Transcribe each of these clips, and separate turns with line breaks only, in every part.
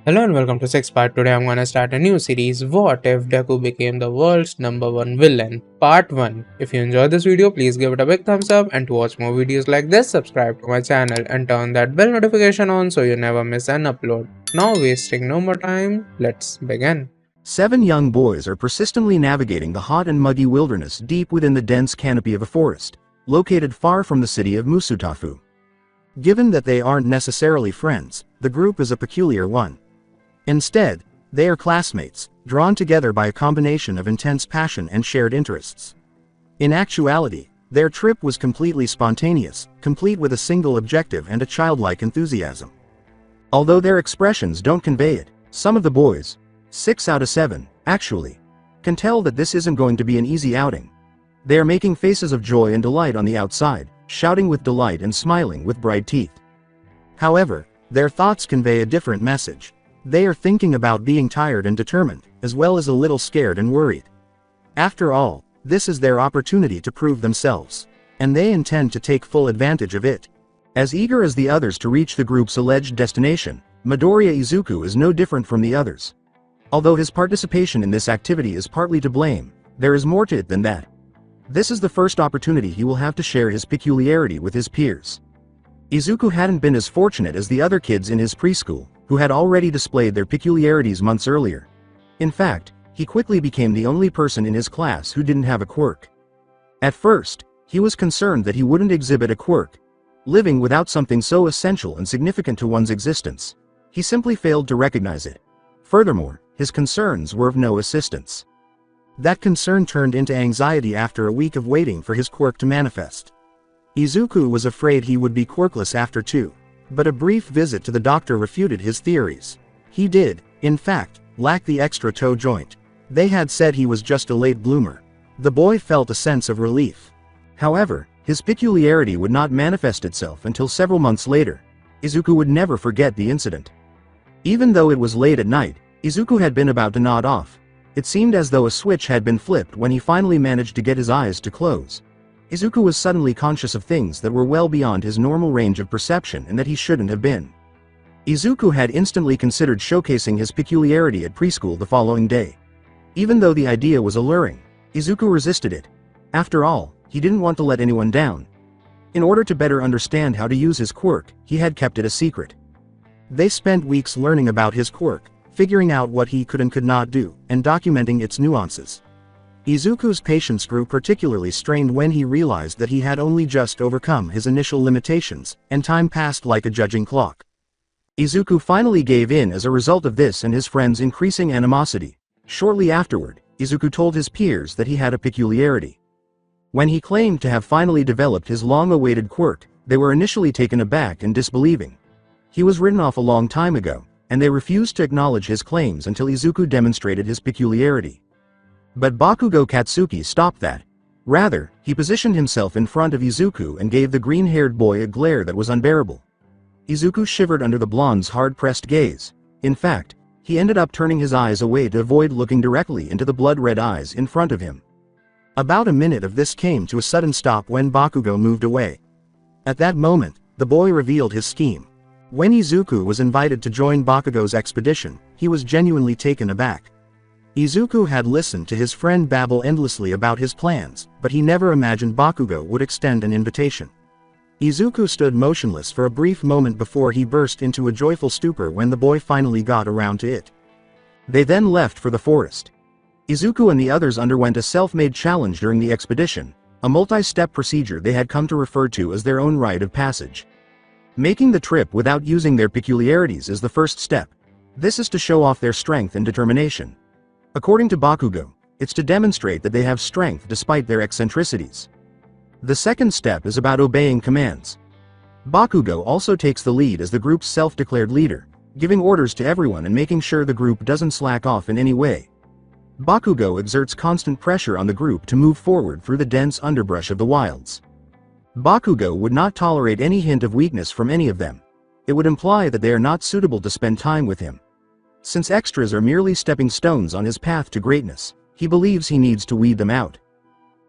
Hello and welcome to Six Part. Today I'm gonna start a new series. What if Deku became the world's #1 villain? Part 1. If you enjoyed this video, please give it a big thumbs up, and to watch more videos like this, subscribe to my channel and turn that bell notification on so you never miss an upload. Now wasting no more time, let's begin.
7 young boys are persistently navigating the hot and muggy wilderness deep within the dense canopy of a forest, located far from the city of Musutafu. Given that they aren't necessarily friends, the group is a peculiar one. Instead, they are classmates, drawn together by a combination of intense passion and shared interests. In actuality, their trip was completely spontaneous, complete with a single objective and a childlike enthusiasm. Although their expressions don't convey it, some of the boys, 6 out of 7, actually, can tell that this isn't going to be an easy outing. They are making faces of joy and delight on the outside, shouting with delight and smiling with bright teeth. However, their thoughts convey a different message. They are thinking about being tired and determined, as well as a little scared and worried. After all, this is their opportunity to prove themselves, and they intend to take full advantage of it. As eager as the others to reach the group's alleged destination, Midoriya Izuku is no different from the others. Although his participation in this activity is partly to blame, there is more to it than that. This is the first opportunity he will have to share his peculiarity with his peers. Izuku hadn't been as fortunate as the other kids in his preschool, who had already displayed their peculiarities months earlier. In fact, he quickly became the only person in his class who didn't have a quirk. At first, he was concerned that he wouldn't exhibit a quirk, living without something so essential and significant to one's existence. He simply failed to recognize it. Furthermore, his concerns were of no assistance. That concern turned into anxiety after a week of waiting for his quirk to manifest. Izuku was afraid he would be quirkless after 2. But a brief visit to the doctor refuted his theories. He did, in fact, lack the extra toe joint. They had said he was just a late bloomer. The boy felt a sense of relief. However, his peculiarity would not manifest itself until several months later. Izuku would never forget the incident. Even though it was late at night, Izuku had been about to nod off. It seemed as though a switch had been flipped when he finally managed to get his eyes to close. Izuku was suddenly conscious of things that were well beyond his normal range of perception and that he shouldn't have been. Izuku had instantly considered showcasing his peculiarity at preschool the following day. Even though the idea was alluring, Izuku resisted it. After all, he didn't want to let anyone down. In order to better understand how to use his quirk, he had kept it a secret. They spent weeks learning about his quirk, figuring out what he could and could not do, and documenting its nuances. Izuku's patience grew particularly strained when he realized that he had only just overcome his initial limitations, and time passed like a judging clock. Izuku finally gave in as a result of this and his friends' increasing animosity. Shortly afterward, Izuku told his peers that he had a peculiarity. When he claimed to have finally developed his long-awaited quirk, they were initially taken aback and disbelieving. He was written off a long time ago, and they refused to acknowledge his claims until Izuku demonstrated his peculiarity. But Bakugo Katsuki stopped that. Rather, he positioned himself in front of Izuku and gave the green-haired boy a glare that was unbearable. Izuku shivered under the blonde's hard-pressed gaze. In fact, he ended up turning his eyes away to avoid looking directly into the blood-red eyes in front of him. About a minute of this came to a sudden stop when Bakugo moved away. At that moment, the boy revealed his scheme. When Izuku was invited to join Bakugo's expedition, he was genuinely taken aback. Izuku had listened to his friend babble endlessly about his plans, but he never imagined Bakugo would extend an invitation. Izuku stood motionless for a brief moment before he burst into a joyful stupor when the boy finally got around to it. They then left for the forest. Izuku and the others underwent a self-made challenge during the expedition, a multi-step procedure they had come to refer to as their own rite of passage. Making the trip without using their peculiarities is the first step. This is to show off their strength and determination. According to Bakugo, it's to demonstrate that they have strength despite their eccentricities. The second step is about obeying commands. Bakugo also takes the lead as the group's self-declared leader, giving orders to everyone and making sure the group doesn't slack off in any way. Bakugo exerts constant pressure on the group to move forward through the dense underbrush of the wilds. Bakugo would not tolerate any hint of weakness from any of them. It would imply that they are not suitable to spend time with him. Since extras are merely stepping stones on his path to greatness, he believes he needs to weed them out.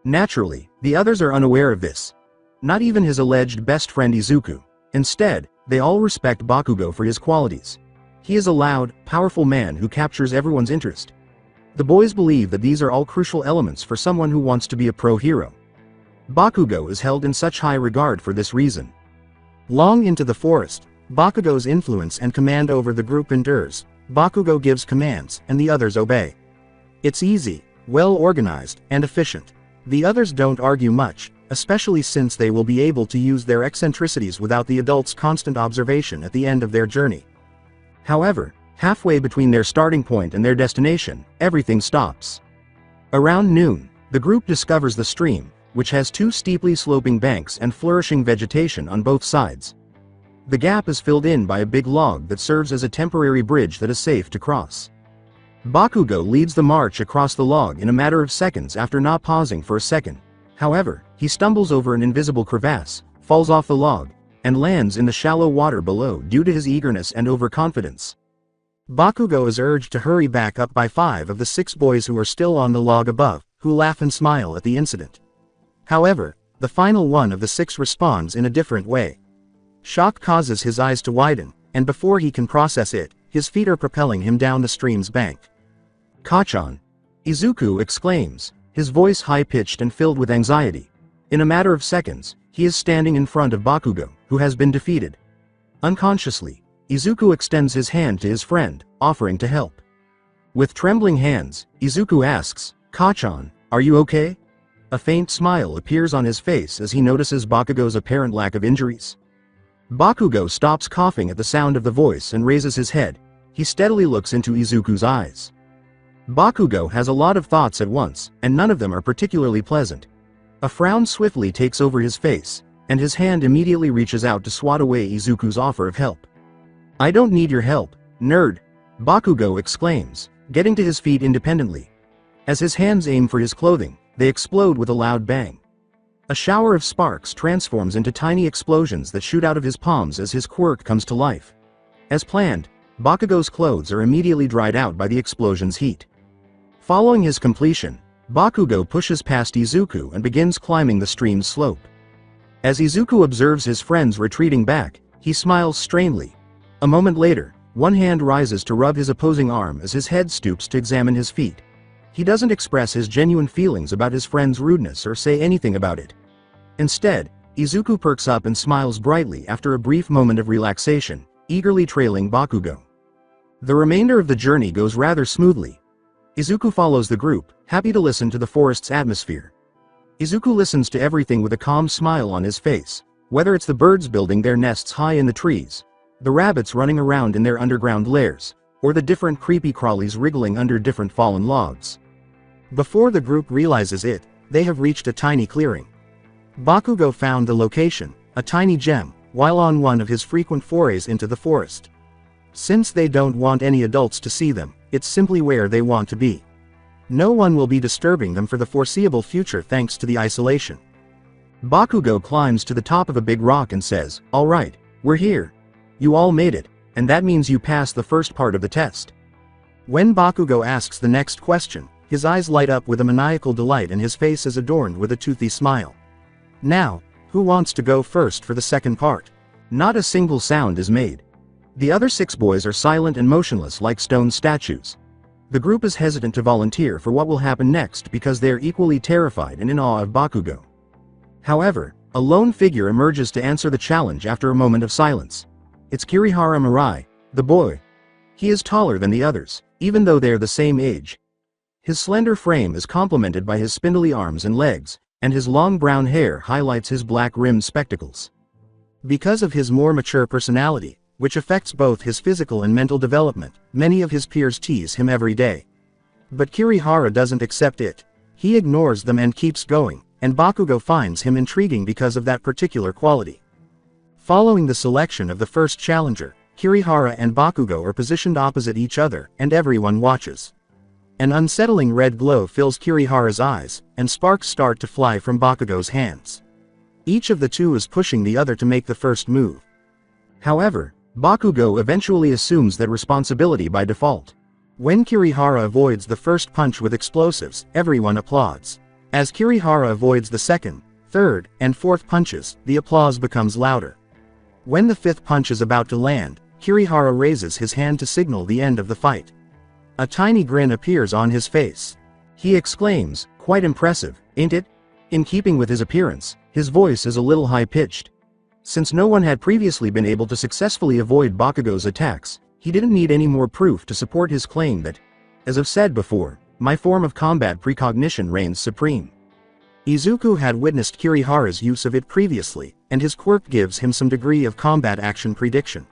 Naturally, the others are unaware of this. Not even his alleged best friend Izuku. Instead, they all respect Bakugo for his qualities. He is a loud, powerful man who captures everyone's interest. The boys believe that these are all crucial elements for someone who wants to be a pro hero. Bakugo is held in such high regard for this reason. Long into the forest, Bakugo's influence and command over the group endures. Bakugo gives commands, and the others obey. It's easy, well organized, and efficient. The others don't argue much, especially since they will be able to use their eccentricities without the adults' constant observation at the end of their journey. However, halfway between their starting point and their destination, everything stops. Around noon, the group discovers the stream, which has two steeply sloping banks and flourishing vegetation on both sides. The gap is filled in by a big log that serves as a temporary bridge that is safe to cross. Bakugo leads the march across the log in a matter of seconds after not pausing for a second. However, he stumbles over an invisible crevasse, falls off the log, and lands in the shallow water below due to his eagerness and overconfidence. Bakugo is urged to hurry back up by 5 of the 6 boys who are still on the log above, who laugh and smile at the incident. However, the final one of the 6 responds in a different way. Shock causes his eyes to widen, and before he can process it, his feet are propelling him down the stream's bank. "Kachan!" Izuku exclaims, his voice high-pitched and filled with anxiety. In a matter of seconds, he is standing in front of Bakugo, who has been defeated. Unconsciously, Izuku extends his hand to his friend, offering to help. With trembling hands, Izuku asks, "Kachan, are you okay?" A faint smile appears on his face as he notices Bakugo's apparent lack of injuries. Bakugo stops coughing at the sound of the voice and raises his head. He steadily looks into Izuku's eyes. Bakugo has a lot of thoughts at once, and none of them are particularly pleasant. A frown swiftly takes over his face, and his hand immediately reaches out to swat away Izuku's offer of help. "I don't need your help, nerd," Bakugo exclaims, getting to his feet independently. As his hands aim for his clothing, they explode with a loud bang. A shower of sparks transforms into tiny explosions that shoot out of his palms as his quirk comes to life. As planned, Bakugo's clothes are immediately dried out by the explosion's heat. Following his completion, Bakugo pushes past Izuku and begins climbing the stream's slope. As Izuku observes his friends retreating back, he smiles strangely. A moment later, one hand rises to rub his opposing arm as his head stoops to examine his feet. He doesn't express his genuine feelings about his friend's rudeness or say anything about it. Instead, Izuku perks up and smiles brightly after a brief moment of relaxation, eagerly trailing Bakugo. The remainder of the journey goes rather smoothly. Izuku follows the group, happy to listen to the forest's atmosphere. Izuku listens to everything with a calm smile on his face, whether it's the birds building their nests high in the trees, the rabbits running around in their underground lairs, or the different creepy crawlies wriggling under different fallen logs. Before the group realizes it, they have reached a tiny clearing. Bakugo found the location, a tiny gem, while on one of his frequent forays into the forest. Since they don't want any adults to see them, it's simply where they want to be. No one will be disturbing them for the foreseeable future thanks to the isolation. Bakugo climbs to the top of a big rock and says, "All right, we're here. You all made it, and that means you passed the first part of the test." When Bakugo asks the next question, his eyes light up with a maniacal delight and his face is adorned with a toothy smile. "Now, who wants to go first for the second part?" Not a single sound is made. The other 6 boys are silent and motionless like stone statues. The group is hesitant to volunteer for what will happen next because they are equally terrified and in awe of Bakugo. However, a lone figure emerges to answer the challenge after a moment of silence. It's Kirihara Mirai, the boy. He is taller than the others, even though they are the same age. His slender frame is complemented by his spindly arms and legs, and his long brown hair highlights his black-rimmed spectacles. Because of his more mature personality, which affects both his physical and mental development, many of his peers tease him every day. But Kirihara doesn't accept it. He ignores them and keeps going, and Bakugo finds him intriguing because of that particular quality. Following the selection of the first challenger, Kirihara and Bakugo are positioned opposite each other, and everyone watches. An unsettling red glow fills Kirihara's eyes, and sparks start to fly from Bakugo's hands. Each of the two is pushing the other to make the first move. However, Bakugo eventually assumes that responsibility by default. When Kirihara avoids the first punch with explosives, everyone applauds. As Kirihara avoids the second, third, and fourth punches, the applause becomes louder. When the 5th punch is about to land, Kirihara raises his hand to signal the end of the fight. A tiny grin appears on his face. He exclaims, "Quite impressive, ain't it?" In keeping with his appearance, his voice is a little high-pitched. Since no one had previously been able to successfully avoid Bakugo's attacks, he didn't need any more proof to support his claim that, as I've said before, my form of combat precognition reigns supreme. Izuku had witnessed Kirihara's use of it previously, and his quirk gives him some degree of combat action prediction.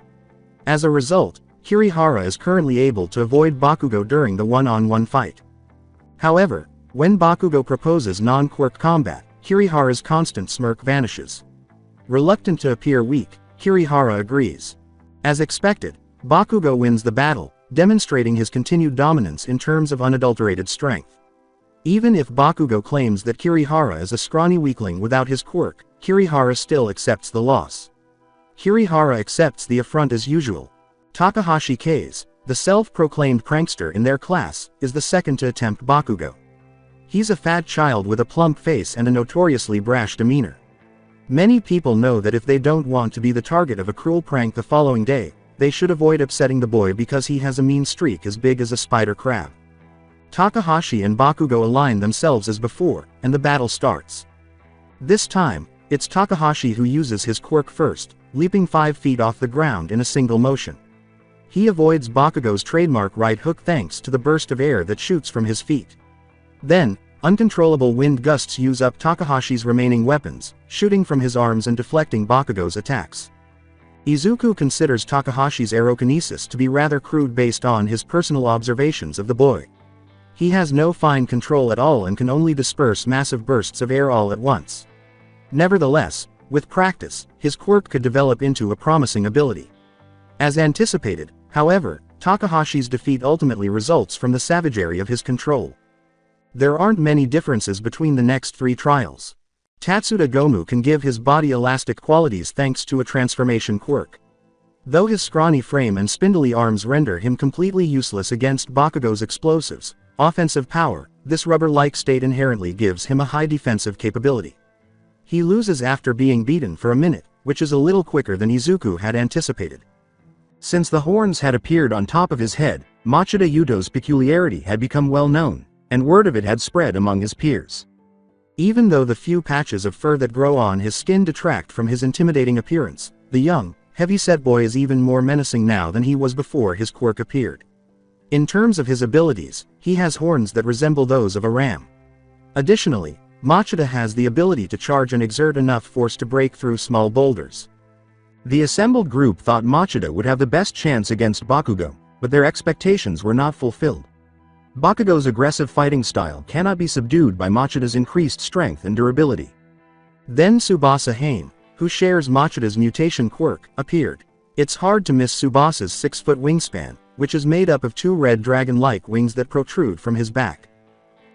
As a result, Kirihara is currently able to avoid Bakugo during the one-on-one fight. However, when Bakugo proposes non-quirk combat, Kirihara's constant smirk vanishes. Reluctant to appear weak, Kirihara agrees. As expected, Bakugo wins the battle, demonstrating his continued dominance in terms of unadulterated strength. Even if Bakugo claims that Kirihara is a scrawny weakling without his quirk, Kirihara still accepts the loss. Kirihara accepts the affront as usual. Takahashi Kase, the self-proclaimed prankster in their class, is the second to attempt Bakugo. He's a fat child with a plump face and a notoriously brash demeanor. Many people know that if they don't want to be the target of a cruel prank the following day, they should avoid upsetting the boy because he has a mean streak as big as a spider crab. Takahashi and Bakugo align themselves as before, and the battle starts. This time, it's Takahashi who uses his quirk first, leaping 5 feet off the ground in a single motion. He avoids Bakugo's trademark right hook thanks to the burst of air that shoots from his feet. Then, uncontrollable wind gusts use up Takahashi's remaining weapons, shooting from his arms and deflecting Bakugo's attacks. Izuku considers Takahashi's aerokinesis to be rather crude based on his personal observations of the boy. He has no fine control at all and can only disperse massive bursts of air all at once. Nevertheless, with practice, his quirk could develop into a promising ability. As anticipated, however, Takahashi's defeat ultimately results from the savagery of his control. There aren't many differences between the next 3 trials. Tatsuda Gomu can give his body elastic qualities thanks to a transformation quirk. Though his scrawny frame and spindly arms render him completely useless against Bakugo's explosives, offensive power, this rubber-like state inherently gives him a high defensive capability. He loses after being beaten for a minute, which is a little quicker than Izuku had anticipated. Since the horns had appeared on top of his head, Machida Yuto's peculiarity had become well known, and word of it had spread among his peers. Even though the few patches of fur that grow on his skin detract from his intimidating appearance, the young, heavy-set boy is even more menacing now than he was before his quirk appeared. In terms of his abilities, he has horns that resemble those of a ram. Additionally, Machida has the ability to charge and exert enough force to break through small boulders. The assembled group thought Machida would have the best chance against Bakugo, but their expectations were not fulfilled. Bakugo's aggressive fighting style cannot be subdued by Machida's increased strength and durability. Then Tsubasa Hain, who shares Machida's mutation quirk, appeared. It's hard to miss Tsubasa's 6-foot wingspan, which is made up of 2 red dragon-like wings that protrude from his back.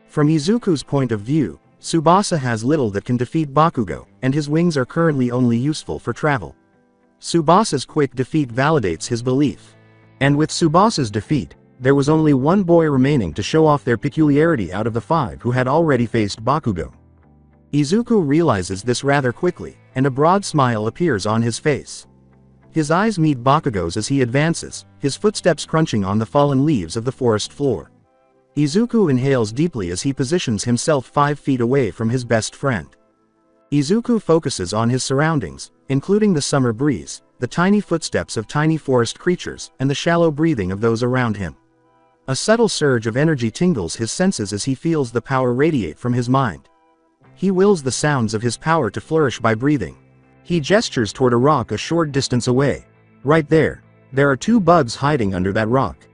From Izuku's point of view, Tsubasa has little that can defeat Bakugo, and his wings are currently only useful for travel. Tsubasa's quick defeat validates his belief. And with Tsubasa's defeat, there was only one boy remaining to show off their peculiarity out of the 5 who had already faced Bakugo. Izuku realizes this rather quickly, and a broad smile appears on his face. His eyes meet Bakugo's as he advances, his footsteps crunching on the fallen leaves of the forest floor. Izuku inhales deeply as he positions himself 5 feet away from his best friend. Izuku focuses on his surroundings, including the summer breeze, the tiny footsteps of tiny forest creatures, and the shallow breathing of those around him. A subtle surge of energy tingles his senses as he feels the power radiate from his mind. He wills the sounds of his power to flourish by breathing. He gestures toward a rock a short distance away. Right there. There are 2 bugs hiding under that rock.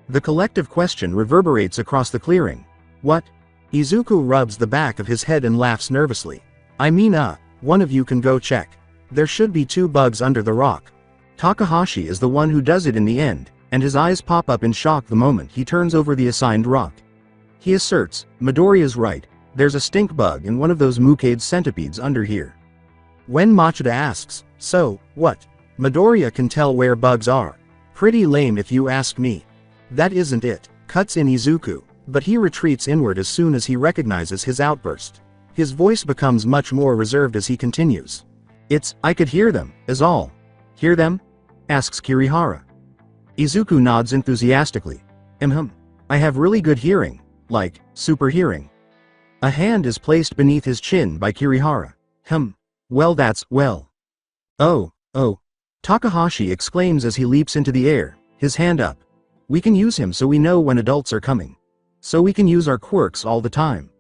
The collective question reverberates across the clearing. What? Izuku rubs the back of his head and laughs nervously. I mean one of you can go check. There should be 2 bugs under the rock. Takahashi is the one who does it in the end, and his eyes pop up in shock the moment he turns over the assigned rock. He asserts, Midori is right, there's a stink bug in one of those Mukade centipedes under here. When Machida asks, so, what? Midoriya can tell where bugs are. Pretty lame if you ask me. That isn't it, cuts in Izuku, but he retreats inward as soon as he recognizes his outburst. His voice becomes much more reserved as he continues. I could hear them, is all. Hear them? asks Kirihara. Izuku nods enthusiastically. I have really good hearing, like, super hearing. A hand is placed beneath his chin by Kirihara. Well that's, well. Oh. Takahashi exclaims as he leaps into the air, his hand up. We can use him so we know when adults are coming. So we can use our quirks all the time.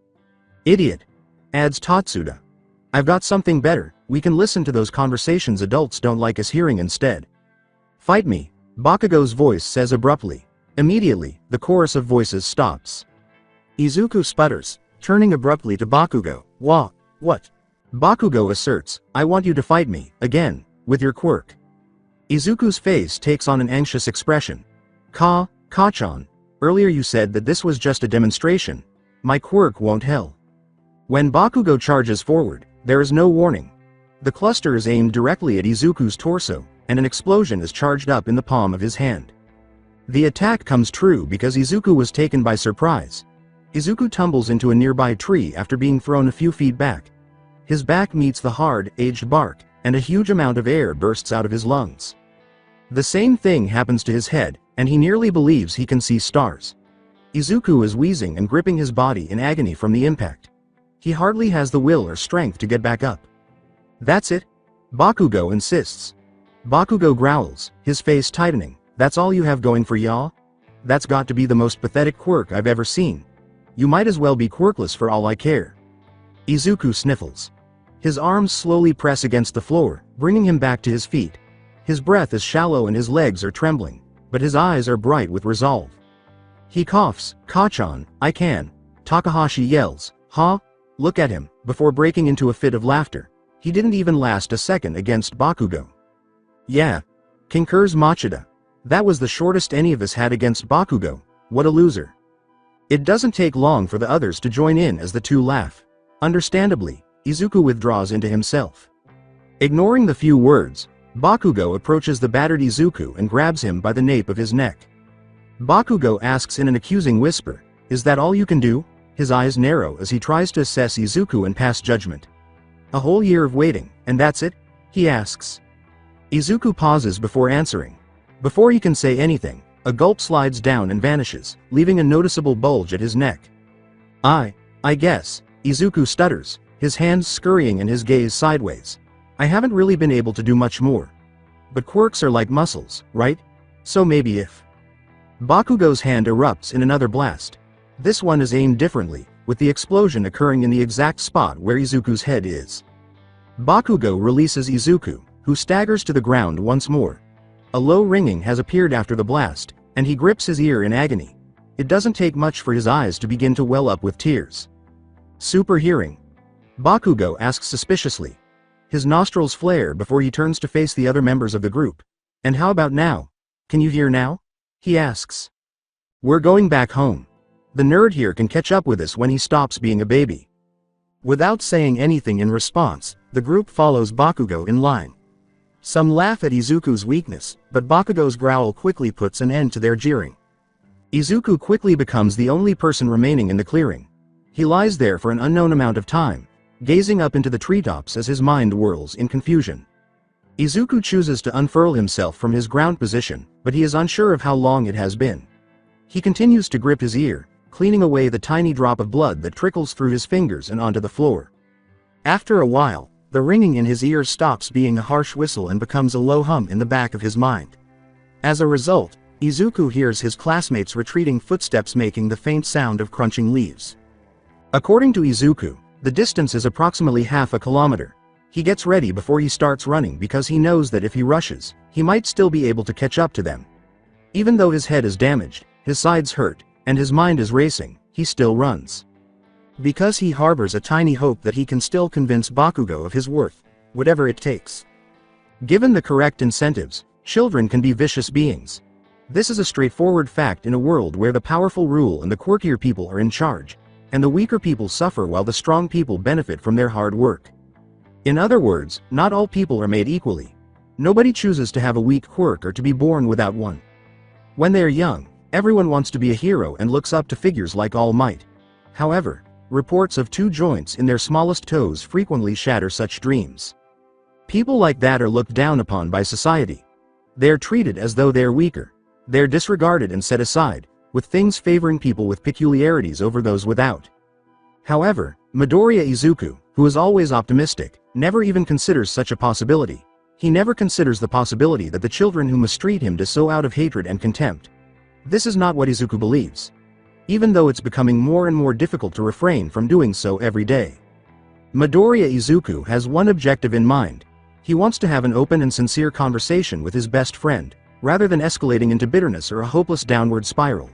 Idiot, adds Tatsuda. I've got something better, we can listen to those conversations adults don't like us hearing instead. Fight me, Bakugo's voice says abruptly. Immediately, the chorus of voices stops. Izuku sputters, turning abruptly to Bakugo. What? Bakugo asserts, I want you to fight me, again, with your quirk. Izuku's face takes on an anxious expression. Ka-chan, earlier you said that this was just a demonstration. My quirk won't hell. When Bakugo charges forward, there is no warning. The cluster is aimed directly at Izuku's torso, and an explosion is charged up in the palm of his hand. The attack comes true because Izuku was taken by surprise. Izuku tumbles into a nearby tree after being thrown a few feet back. His back meets the hard, aged bark, and a huge amount of air bursts out of his lungs. The same thing happens to his head, and he nearly believes he can see stars. Izuku is wheezing and gripping his body in agony from the impact. He hardly has the will or strength to get back up. That's it? Bakugo insists. Bakugo growls, his face tightening. That's all you have going for ya? That's got to be the most pathetic quirk I've ever seen. You might as well be quirkless for all I care. Izuku sniffles. His arms slowly press against the floor, bringing him back to his feet. His breath is shallow and his legs are trembling, but his eyes are bright with resolve. He coughs, Ka-chan, I can. Takahashi yells, huh? Look at him, before breaking into a fit of laughter. He didn't even last a second against Bakugo. Yeah, concurs Machida. That was the shortest any of us had against Bakugo. What a loser. It doesn't take long for the others to join in as the two laugh. Understandably, Izuku withdraws into himself. Ignoring the few words, Bakugo approaches the battered Izuku and grabs him by the nape of his neck. Bakugo asks in an accusing whisper, is that all you can do? His eyes narrow as he tries to assess Izuku and pass judgment. A whole year of waiting, and that's it? He asks. Izuku pauses before answering. Before he can say anything, a gulp slides down and vanishes, leaving a noticeable bulge at his neck. I guess, Izuku stutters, his hands scurrying and his gaze sideways. I haven't really been able to do much more. But quirks are like muscles, right? So maybe if... Bakugo's hand erupts in another blast. This one is aimed differently, with the explosion occurring in the exact spot where Izuku's head is. Bakugo releases Izuku, who staggers to the ground once more. A low ringing has appeared after the blast, and he grips his ear in agony. It doesn't take much for his eyes to begin to well up with tears. Super hearing? Bakugo asks suspiciously. His nostrils flare before he turns to face the other members of the group. And how about now? Can you hear now? He asks. We're going back home. The nerd here can catch up with us when he stops being a baby. Without saying anything in response, the group follows Bakugo in line. Some laugh at Izuku's weakness, but Bakugo's growl quickly puts an end to their jeering. Izuku quickly becomes the only person remaining in the clearing. He lies there for an unknown amount of time, gazing up into the treetops as his mind whirls in confusion. Izuku chooses to unfurl himself from his ground position, but he is unsure of how long it has been. He continues to grip his ear, cleaning away the tiny drop of blood that trickles through his fingers and onto the floor. After a while, the ringing in his ears stops being a harsh whistle and becomes a low hum in the back of his mind. As a result, Izuku hears his classmates' retreating footsteps making the faint sound of crunching leaves. According to Izuku, the distance is approximately half a kilometer. He gets ready before he starts running because he knows that if he rushes, he might still be able to catch up to them. Even though his head is damaged, his sides hurt, and his mind is racing, he still runs. Because he harbors a tiny hope that he can still convince Bakugo of his worth, whatever it takes. Given the correct incentives, children can be vicious beings. This is a straightforward fact in a world where the powerful rule and the quirkier people are in charge, and the weaker people suffer while the strong people benefit from their hard work. In other words, not all people are made equally. Nobody chooses to have a weak quirk or to be born without one. When they are young, everyone wants to be a hero and looks up to figures like All Might. However, reports of 2 joints in their smallest toes frequently shatter such dreams. People like that are looked down upon by society. They are treated as though they are weaker. They are disregarded and set aside, with things favoring people with peculiarities over those without. However, Midoriya Izuku, who is always optimistic, never even considers such a possibility. He never considers the possibility that the children who mistreat him do so out of hatred and contempt. This is not what Izuku believes. Even though it's becoming more and more difficult to refrain from doing so every day. Midoriya Izuku has one objective in mind. He wants to have an open and sincere conversation with his best friend, rather than escalating into bitterness or a hopeless downward spiral.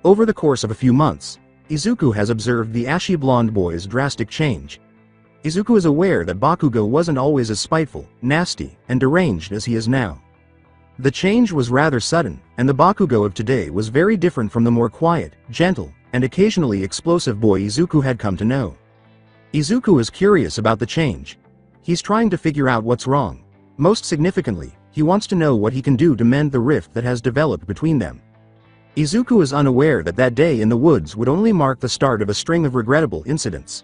Over the course of a few months, Izuku has observed the ashy blonde boy's drastic change. Izuku is aware that Bakugo wasn't always as spiteful, nasty, and deranged as he is now. The change was rather sudden, and the Bakugo of today was very different from the more quiet, gentle, and occasionally explosive boy Izuku had come to know. Izuku is curious about the change. He's trying to figure out what's wrong. Most significantly, he wants to know what he can do to mend the rift that has developed between them. Izuku is unaware that that day in the woods would only mark the start of a string of regrettable incidents.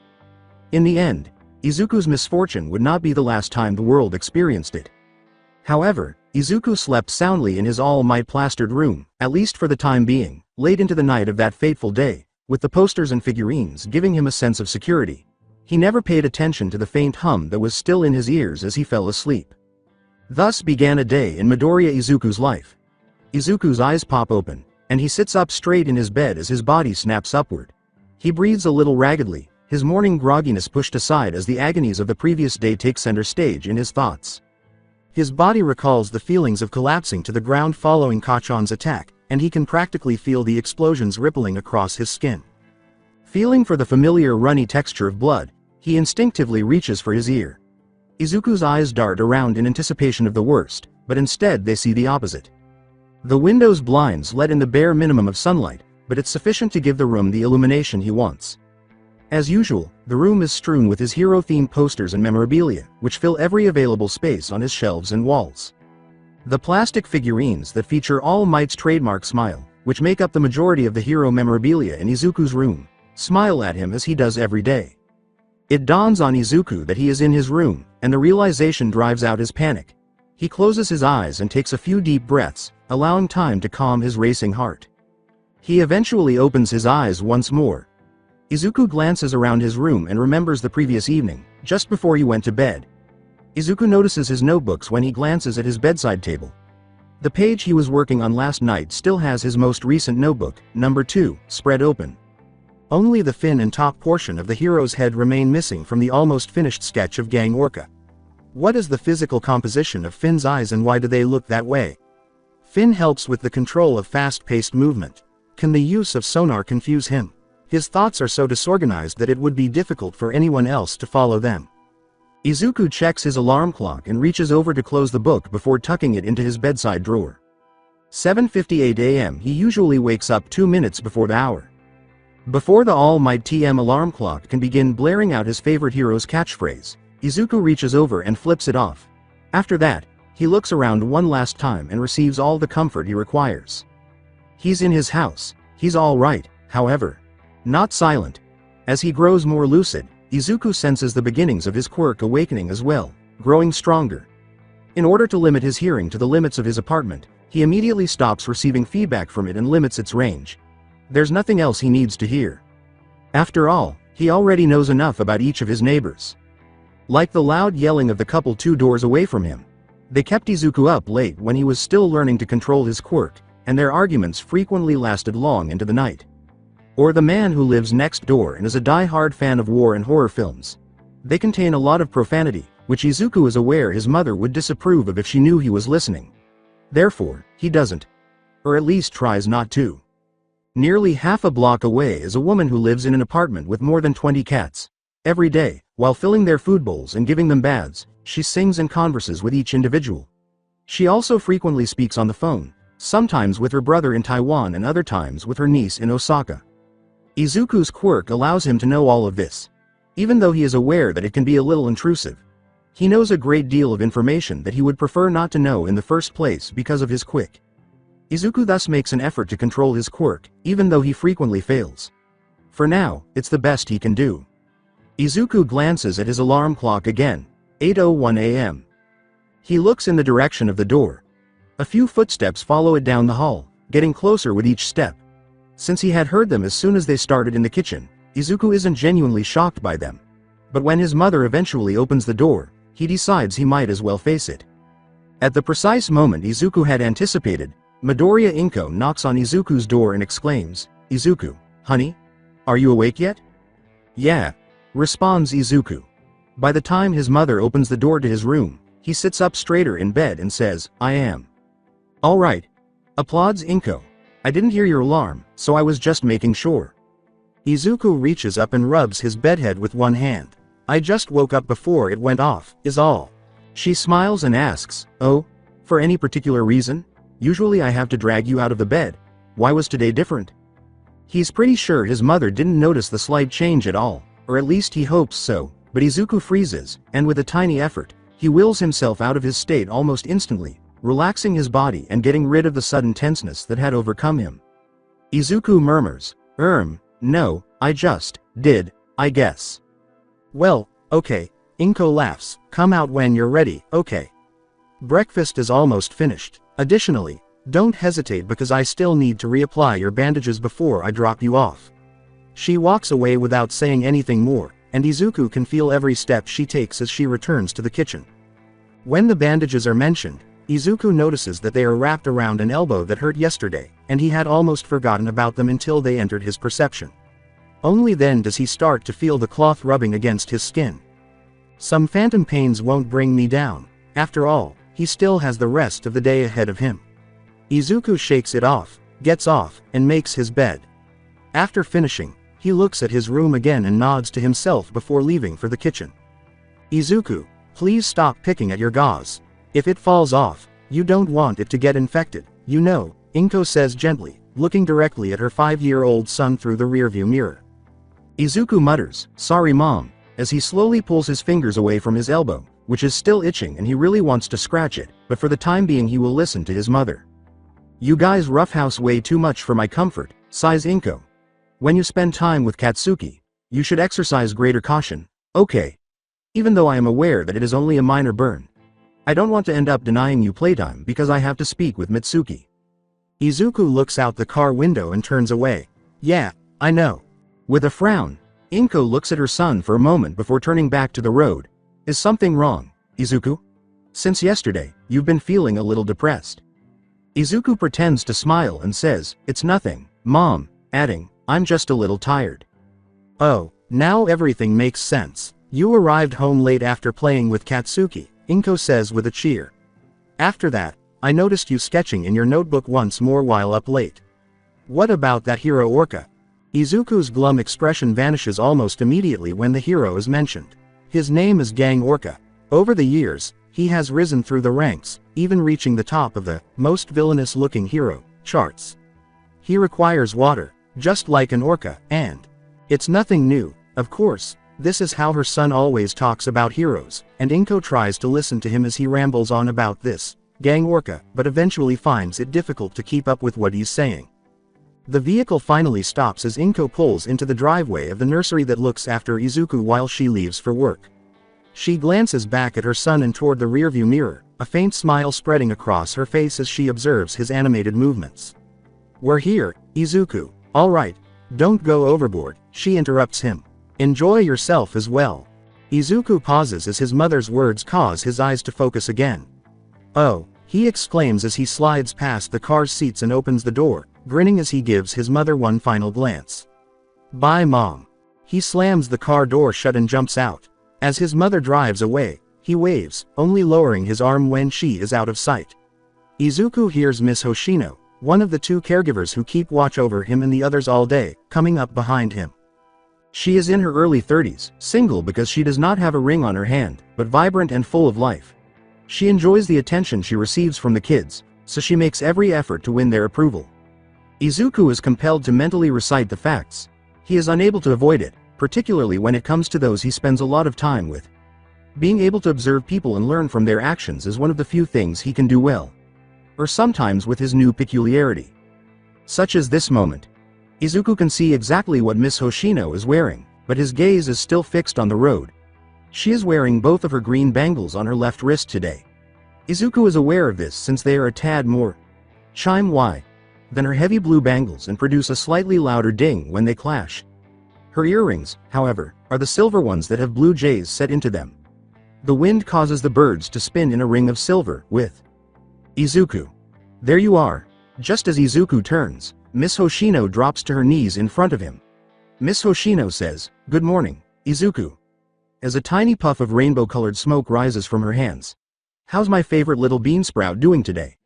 In the end, Izuku's misfortune would not be the last time the world experienced it. However, Izuku slept soundly in his all-might plastered room, at least for the time being, late into the night of that fateful day, with the posters and figurines giving him a sense of security. He never paid attention to the faint hum that was still in his ears as he fell asleep. Thus began a day in Midoriya Izuku's life. Izuku's eyes pop open, and he sits up straight in his bed as his body snaps upward. He breathes a little raggedly, his morning grogginess pushed aside as the agonies of the previous day take center stage in his thoughts. His body recalls the feelings of collapsing to the ground following Kachan's attack, and he can practically feel the explosions rippling across his skin. Feeling for the familiar runny texture of blood, he instinctively reaches for his ear. Izuku's eyes dart around in anticipation of the worst, but instead they see the opposite. The window's blinds let in the bare minimum of sunlight, but it's sufficient to give the room the illumination he wants. As usual, the room is strewn with his hero-themed posters and memorabilia, which fill every available space on his shelves and walls. The plastic figurines that feature All Might's trademark smile, which make up the majority of the hero memorabilia in Izuku's room, smile at him as he does every day. It dawns on Izuku that he is in his room, and the realization drives out his panic. He closes his eyes and takes a few deep breaths, allowing time to calm his racing heart. He eventually opens his eyes once more. Izuku glances around his room and remembers the previous evening, just before he went to bed. Izuku notices his notebooks when he glances at his bedside table. The page he was working on last night still has his most recent notebook, number 2, spread open. Only the fin and top portion of the hero's head remain missing from the almost finished sketch of Gang Orca. What is the physical composition of Finn's eyes and why do they look that way? Finn helps with the control of fast-paced movement. Can the use of sonar confuse him? His thoughts are so disorganized that it would be difficult for anyone else to follow them. Izuku checks his alarm clock and reaches over to close the book before tucking it into his bedside drawer. 7:58 a.m. He usually wakes up 2 minutes before the hour. Before the All Might TM alarm clock can begin blaring out his favorite hero's catchphrase, Izuku reaches over and flips it off. After that, he looks around one last time and receives all the comfort he requires. He's in his house. He's all right, however. Not silent. As he grows more lucid, Izuku senses the beginnings of his quirk awakening as well, growing stronger. In order to limit his hearing to the limits of his apartment, he immediately stops receiving feedback from it and limits its range. There's nothing else he needs to hear. After all, he already knows enough about each of his neighbors. Like the loud yelling of the couple 2 doors away from him. They kept Izuku up late when he was still learning to control his quirk, and their arguments frequently lasted long into the night. Or the man who lives next door and is a die-hard fan of war and horror films. They contain a lot of profanity, which Izuku is aware his mother would disapprove of if she knew he was listening. Therefore, he doesn't. Or at least tries not to. Nearly half a block away is a woman who lives in an apartment with more than 20 cats. Every day, while filling their food bowls and giving them baths, she sings and converses with each individual. She also frequently speaks on the phone, sometimes with her brother in Taiwan and other times with her niece in Osaka. Izuku's quirk allows him to know all of this. Even though he is aware that it can be a little intrusive. He knows a great deal of information that he would prefer not to know in the first place because of his quirk. Izuku thus makes an effort to control his quirk, even though he frequently fails. For now, it's the best he can do. Izuku glances at his alarm clock again, 8:01 a.m. He looks in the direction of the door. A few footsteps follow it down the hall, getting closer with each step. Since he had heard them as soon as they started in the kitchen, Izuku isn't genuinely shocked by them. But when his mother eventually opens the door, he decides he might as well face it. At the precise moment Izuku had anticipated, Midoriya Inko knocks on Izuku's door and exclaims, "Izuku, honey? Are you awake yet?" "Yeah," responds Izuku. By the time his mother opens the door to his room, he sits up straighter in bed and says, "I am." "All right," applauds Inko. "I didn't hear your alarm, so I was just making sure." Izuku reaches up and rubs his bedhead with one hand. "I just woke up before it went off, is all." She smiles and asks, "Oh? For any particular reason? Usually I have to drag you out of the bed. Why was today different?" He's pretty sure his mother didn't notice the slight change at all, or at least he hopes so, but Izuku freezes, and with a tiny effort, he wills himself out of his state almost instantly, relaxing his body and getting rid of the sudden tenseness that had overcome him. Izuku murmurs, no, I just did, I guess." "Well, okay," Inko laughs, "come out when you're ready, okay? Breakfast is almost finished. Additionally, don't hesitate because I still need to reapply your bandages before I drop you off." She walks away without saying anything more, and Izuku can feel every step she takes as she returns to the kitchen. When the bandages are mentioned, Izuku notices that they are wrapped around an elbow that hurt yesterday, and he had almost forgotten about them until they entered his perception. Only then does he start to feel the cloth rubbing against his skin. Some phantom pains won't bring me down. After all, he still has the rest of the day ahead of him. Izuku shakes it off, gets off, and makes his bed. After finishing, he looks at his room again and nods to himself before leaving for the kitchen. "Izuku, please stop picking at your gauze. If it falls off, you don't want it to get infected, you know," Inko says gently, looking directly at her 5-year-old son through the rearview mirror. Izuku mutters, "Sorry mom," as he slowly pulls his fingers away from his elbow, which is still itching and he really wants to scratch it, but for the time being he will listen to his mother. "You guys roughhouse way too much for my comfort," sighs Inko. "When you spend time with Katsuki, you should exercise greater caution, okay? Even though I am aware that it is only a minor burn. I don't want to end up denying you playtime because I have to speak with Mitsuki." Izuku looks out the car window and turns away. "Yeah, I know." With a frown, Inko looks at her son for a moment before turning back to the road. "Is something wrong, Izuku? Since yesterday, you've been feeling a little depressed." Izuku pretends to smile and says, "It's nothing, Mom," adding, "I'm just a little tired." "Oh, now everything makes sense. You arrived home late after playing with Katsuki," Inko says with a cheer. "After that, I noticed you sketching in your notebook once more while up late. What about that hero Orca?" Izuku's glum expression vanishes almost immediately when the hero is mentioned. His name is Gang Orca. Over the years, he has risen through the ranks, even reaching the top of the most villainous-looking hero charts. He requires water, just like an orca, and it's nothing new, of course. This is how her son always talks about heroes, and Inko tries to listen to him as he rambles on about this Gang Orca, but eventually finds it difficult to keep up with what he's saying. The vehicle finally stops as Inko pulls into the driveway of the nursery that looks after Izuku while she leaves for work. She glances back at her son and toward the rearview mirror, a faint smile spreading across her face as she observes his animated movements. "We're here, Izuku, all right, don't go overboard," she interrupts him. "Enjoy yourself as well." Izuku pauses as his mother's words cause his eyes to focus again. "Oh," he exclaims as he slides past the car's seats and opens the door, grinning as he gives his mother one final glance. "Bye Mom." He slams the car door shut and jumps out. As his mother drives away, he waves, only lowering his arm when she is out of sight. Izuku hears Miss Hoshino, one of the two caregivers who keep watch over him and the others all day, coming up behind him. She is in her early 30s, single because she does not have a ring on her hand, but vibrant and full of life. She enjoys the attention she receives from the kids, so she makes every effort to win their approval. Izuku is compelled to mentally recite the facts. He is unable to avoid it, particularly when it comes to those he spends a lot of time with. Being able to observe people and learn from their actions is one of the few things he can do well. Or sometimes with his new peculiarity. Such as this moment. Izuku can see exactly what Miss Hoshino is wearing, but his gaze is still fixed on the road. She is wearing both of her green bangles on her left wrist today. Izuku is aware of this since they are a tad more chime Y than her heavy blue bangles and produce a slightly louder ding when they clash. Her earrings, however, are the silver ones that have blue jays set into them. The wind causes the birds to spin in a ring of silver, with Izuku. There you are. Just as Izuku turns, Miss Hoshino drops to her knees in front of him. Miss Hoshino says, "Good morning, Izuku." As a tiny puff of rainbow-colored smoke rises from her hands. "How's my favorite little bean sprout doing today?"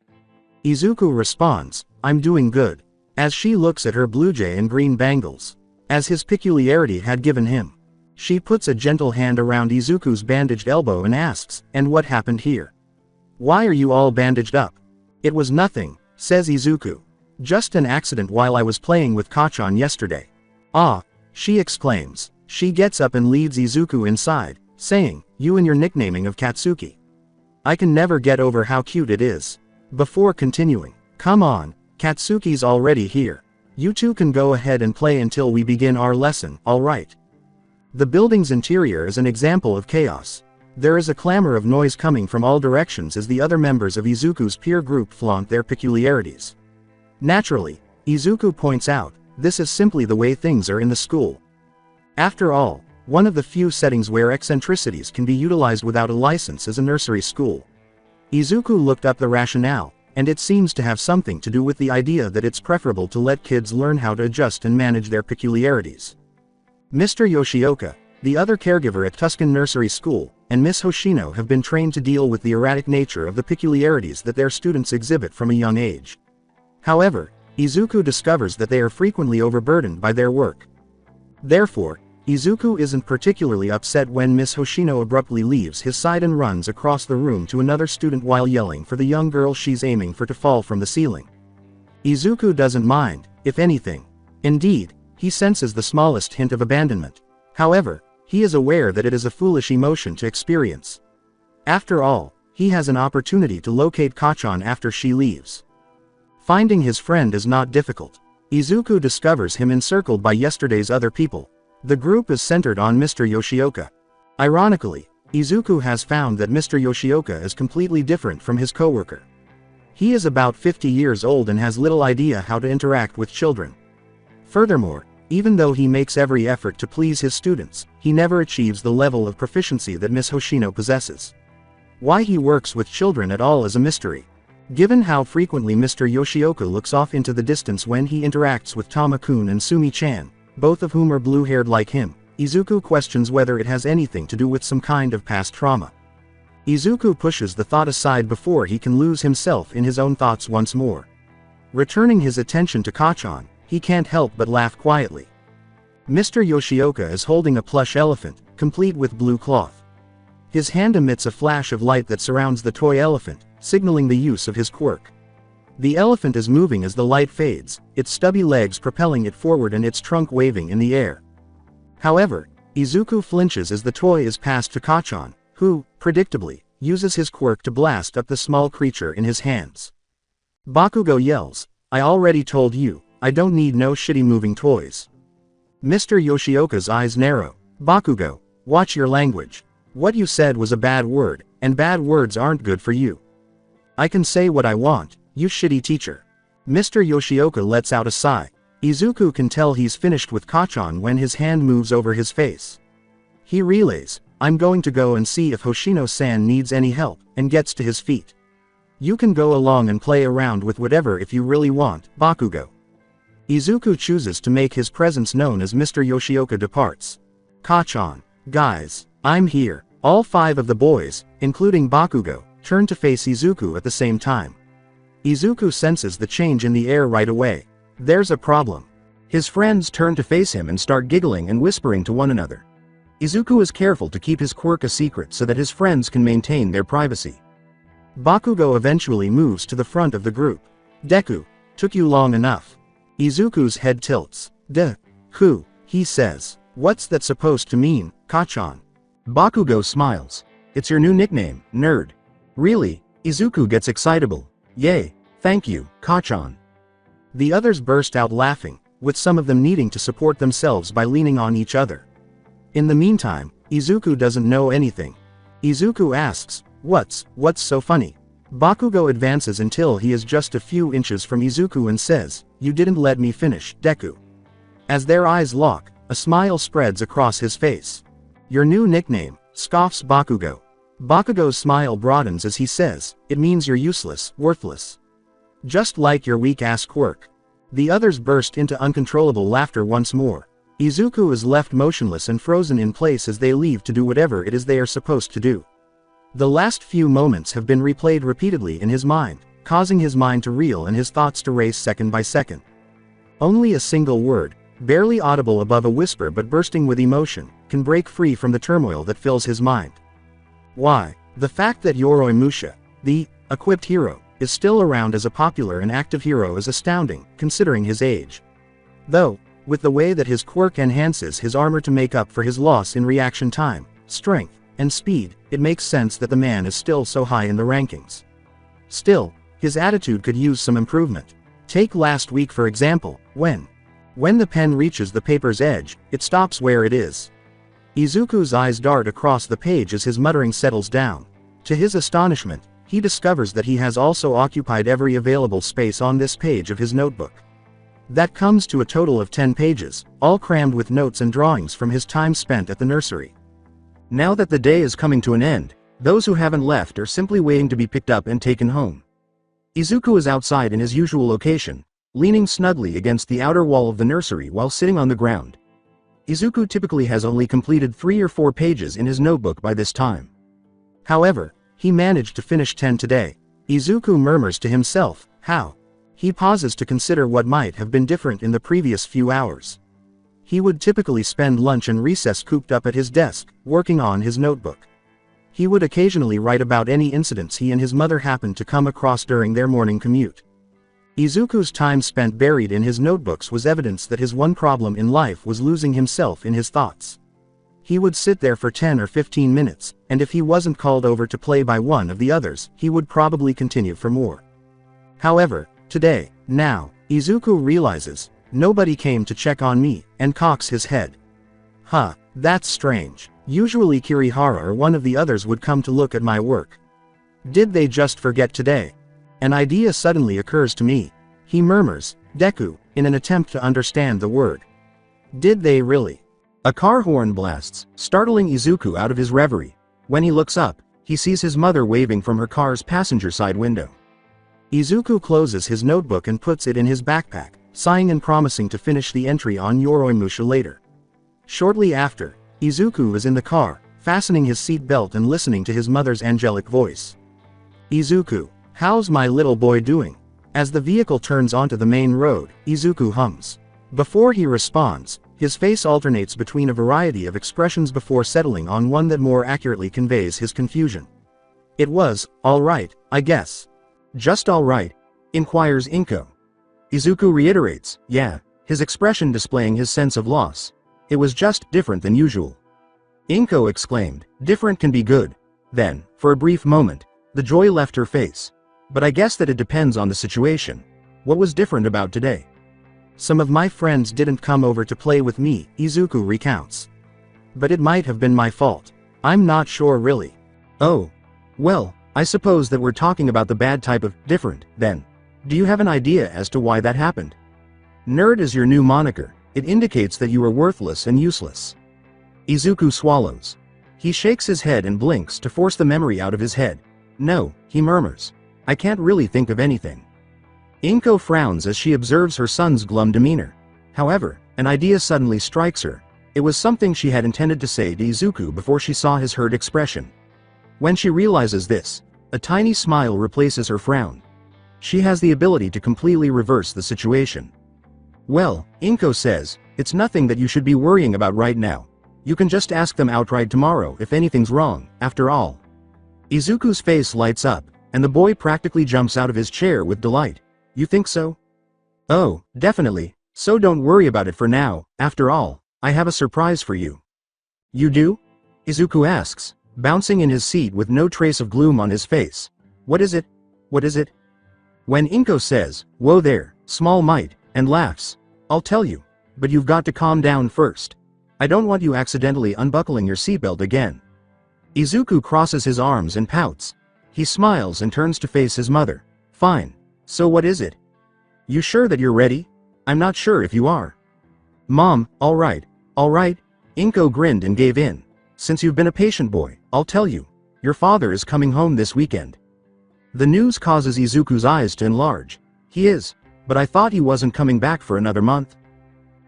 Izuku responds, "I'm doing good," as she looks at her blue jay and green bangles, as his peculiarity had given him. She puts a gentle hand around Izuku's bandaged elbow and asks, "And what happened here? Why are you all bandaged up?" "It was nothing," says Izuku. "Just an accident while I was playing with Kachan yesterday." "Ah," she exclaims. She gets up and leads Izuku inside, saying, "You and your nicknaming of Katsuki. I can never get over how cute it is." Before continuing, "Come on, Katsuki's already here. You two can go ahead and play until we begin our lesson, alright?" The building's interior is an example of chaos. There is a clamor of noise coming from all directions as the other members of Izuku's peer group flaunt their peculiarities. Naturally, Izuku points out, this is simply the way things are in the school. After all, one of the few settings where eccentricities can be utilized without a license is a nursery school. Izuku looked up the rationale, and it seems to have something to do with the idea that it's preferable to let kids learn how to adjust and manage their peculiarities. Mr. Yoshioka, the other caregiver at Tuscan Nursery School, and Miss Hoshino have been trained to deal with the erratic nature of the peculiarities that their students exhibit from a young age. However, Izuku discovers that they are frequently overburdened by their work. Therefore, Izuku isn't particularly upset when Miss Hoshino abruptly leaves his side and runs across the room to another student while yelling for the young girl she's aiming for to fall from the ceiling. Izuku doesn't mind, if anything. Indeed, he senses the smallest hint of abandonment. However, he is aware that it is a foolish emotion to experience. After all, he has an opportunity to locate Kachan after she leaves. Finding his friend is not difficult. Izuku discovers him encircled by yesterday's other people. The group is centered on Mr. Yoshioka. Ironically, Izuku has found that Mr. Yoshioka is completely different from his coworker. He is about 50 years old and has little idea how to interact with children. Furthermore, even though he makes every effort to please his students, he never achieves the level of proficiency that Miss Hoshino possesses. Why he works with children at all is a mystery. Given how frequently Mr. Yoshioka looks off into the distance when he interacts with Tama-kun and Sumi-chan, both of whom are blue-haired like him, Izuku questions whether it has anything to do with some kind of past trauma. Izuku pushes the thought aside before he can lose himself in his own thoughts once more. Returning his attention to Kachan, he can't help but laugh quietly. Mr. Yoshioka is holding a plush elephant, complete with blue cloth. His hand emits a flash of light that surrounds the toy elephant, signaling the use of his quirk. The elephant is moving as the light fades, its stubby legs propelling it forward and its trunk waving in the air. However, Izuku flinches as the toy is passed to Kachan, who, predictably, uses his quirk to blast up the small creature in his hands. Bakugo yells, "I already told you, I don't need no shitty moving toys." Mr. Yoshioka's eyes narrow. "Bakugo, watch your language. What you said was a bad word, and bad words aren't good for you. I can say what I want, you shitty teacher." Mr. Yoshioka lets out a sigh. Izuku can tell he's finished with Kachan when his hand moves over his face. He relays, "I'm going to go and see if Hoshino-san needs any help," and gets to his feet. "You can go along and play around with whatever if you really want, Bakugo." Izuku chooses to make his presence known as Mr. Yoshioka departs. "Kachan, guys, I'm here." All 5 of the boys, including Bakugo, turn to face Izuku at the same time. Izuku senses the change in the air right away. There's a problem. His friends turn to face him and start giggling and whispering to one another. Izuku is careful to keep his quirk a secret so that his friends can maintain their privacy. Bakugo eventually moves to the front of the group. "Deku, took you long enough." Izuku's head tilts. "Deku," he says. "What's that supposed to mean, Kachan?" Bakugo smiles. "It's your new nickname, nerd." "Really?" Izuku gets excitable. "Yay, thank you, Kachan." The others burst out laughing, with some of them needing to support themselves by leaning on each other. In the meantime, Izuku doesn't know anything. Izuku asks, What's so funny?" Bakugo advances until he is just a few inches from Izuku and says, "You didn't let me finish, Deku." As their eyes lock, a smile spreads across his face. "Your new nickname," scoffs Bakugo. Bakugo's smile broadens as he says, "It means you're useless, worthless. Just like your weak-ass quirk." The others burst into uncontrollable laughter once more. Izuku is left motionless and frozen in place as they leave to do whatever it is they are supposed to do. The last few moments have been replayed repeatedly in his mind, causing his mind to reel and his thoughts to race second by second. Only a single word, barely audible above a whisper but bursting with emotion, can break free from the turmoil that fills his mind. Why? The fact that Yoroi Musha, the equipped hero, is still around as a popular and active hero is astounding, considering his age. Though, with the way that his quirk enhances his armor to make up for his loss in reaction time, strength, and speed, it makes sense that the man is still so high in the rankings. Still, his attitude could use some improvement. Take last week for example, when the pen reaches the paper's edge, it stops where it is. Izuku's eyes dart across the page as his muttering settles down. To his astonishment, he discovers that he has also occupied every available space on this page of his notebook. That comes to a total of 10 pages, all crammed with notes and drawings from his time spent at the nursery. Now that the day is coming to an end, those who haven't left are simply waiting to be picked up and taken home. Izuku is outside in his usual location, leaning snugly against the outer wall of the nursery while sitting on the ground. Izuku typically has only completed 3 or 4 pages in his notebook by this time. However, he managed to finish 10 today. Izuku murmurs to himself, how? He pauses to consider what might have been different in the previous few hours. He would typically spend lunch and recess cooped up at his desk, working on his notebook. He would occasionally write about any incidents he and his mother happened to come across during their morning commute. Izuku's time spent buried in his notebooks was evidence that his one problem in life was losing himself in his thoughts. He would sit there for 10 or 15 minutes, and if he wasn't called over to play by one of the others, he would probably continue for more. However, today, now, Izuku realizes, nobody came to check on me, and cocks his head. Huh, that's strange. Usually Kirihara or one of the others would come to look at my work. Did they just forget today? An idea suddenly occurs to me. He murmurs, Deku, in an attempt to understand the word. Did they really? A car horn blasts, startling Izuku out of his reverie. When he looks up, he sees his mother waving from her car's passenger side window. Izuku closes his notebook and puts it in his backpack, sighing and promising to finish the entry on Yoroi Musha later. Shortly after, Izuku is in the car, fastening his seat belt and listening to his mother's angelic voice. Izuku, how's my little boy doing? As the vehicle turns onto the main road, Izuku hums. Before he responds, his face alternates between a variety of expressions before settling on one that more accurately conveys his confusion. It was, all right, I guess. Just all right? Inquires Inko. Izuku reiterates, yeah, his expression displaying his sense of loss. It was just different than usual. Inko exclaimed, different can be good. Then, for a brief moment, the joy left her face. But I guess that it depends on the situation. What was different about today? Some of my friends didn't come over to play with me, Izuku recounts. But it might have been my fault. I'm not sure really. Oh. Well, I suppose that we're talking about the bad type of different, then. Do you have an idea as to why that happened? Nerd is your new moniker. It indicates that you are worthless and useless. Izuku swallows. He shakes his head and blinks to force the memory out of his head. No, he murmurs. I can't really think of anything. Inko frowns as she observes her son's glum demeanor. However, an idea suddenly strikes her. It was something she had intended to say to Izuku before she saw his hurt expression. When she realizes this, a tiny smile replaces her frown. She has the ability to completely reverse the situation. Well, Inko says, it's nothing that you should be worrying about right now. You can just ask them outright tomorrow if anything's wrong, after all. Izuku's face lights up, and the boy practically jumps out of his chair with delight. You think so? Oh, definitely, so don't worry about it for now, after all, I have a surprise for you. You do? Izuku asks, bouncing in his seat with no trace of gloom on his face. What is it? What is it? When Inko says, whoa there, small mite, and laughs, I'll tell you, but you've got to calm down first. I don't want you accidentally unbuckling your seatbelt again. Izuku crosses his arms and pouts. He smiles and turns to face his mother. Fine. So what is it? You sure that you're ready? I'm not sure if you are. Mom, alright. Inko grinned and gave in. Since you've been a patient boy, I'll tell you. Your father is coming home this weekend. The news causes Izuku's eyes to enlarge. He is, but I thought he wasn't coming back for another month.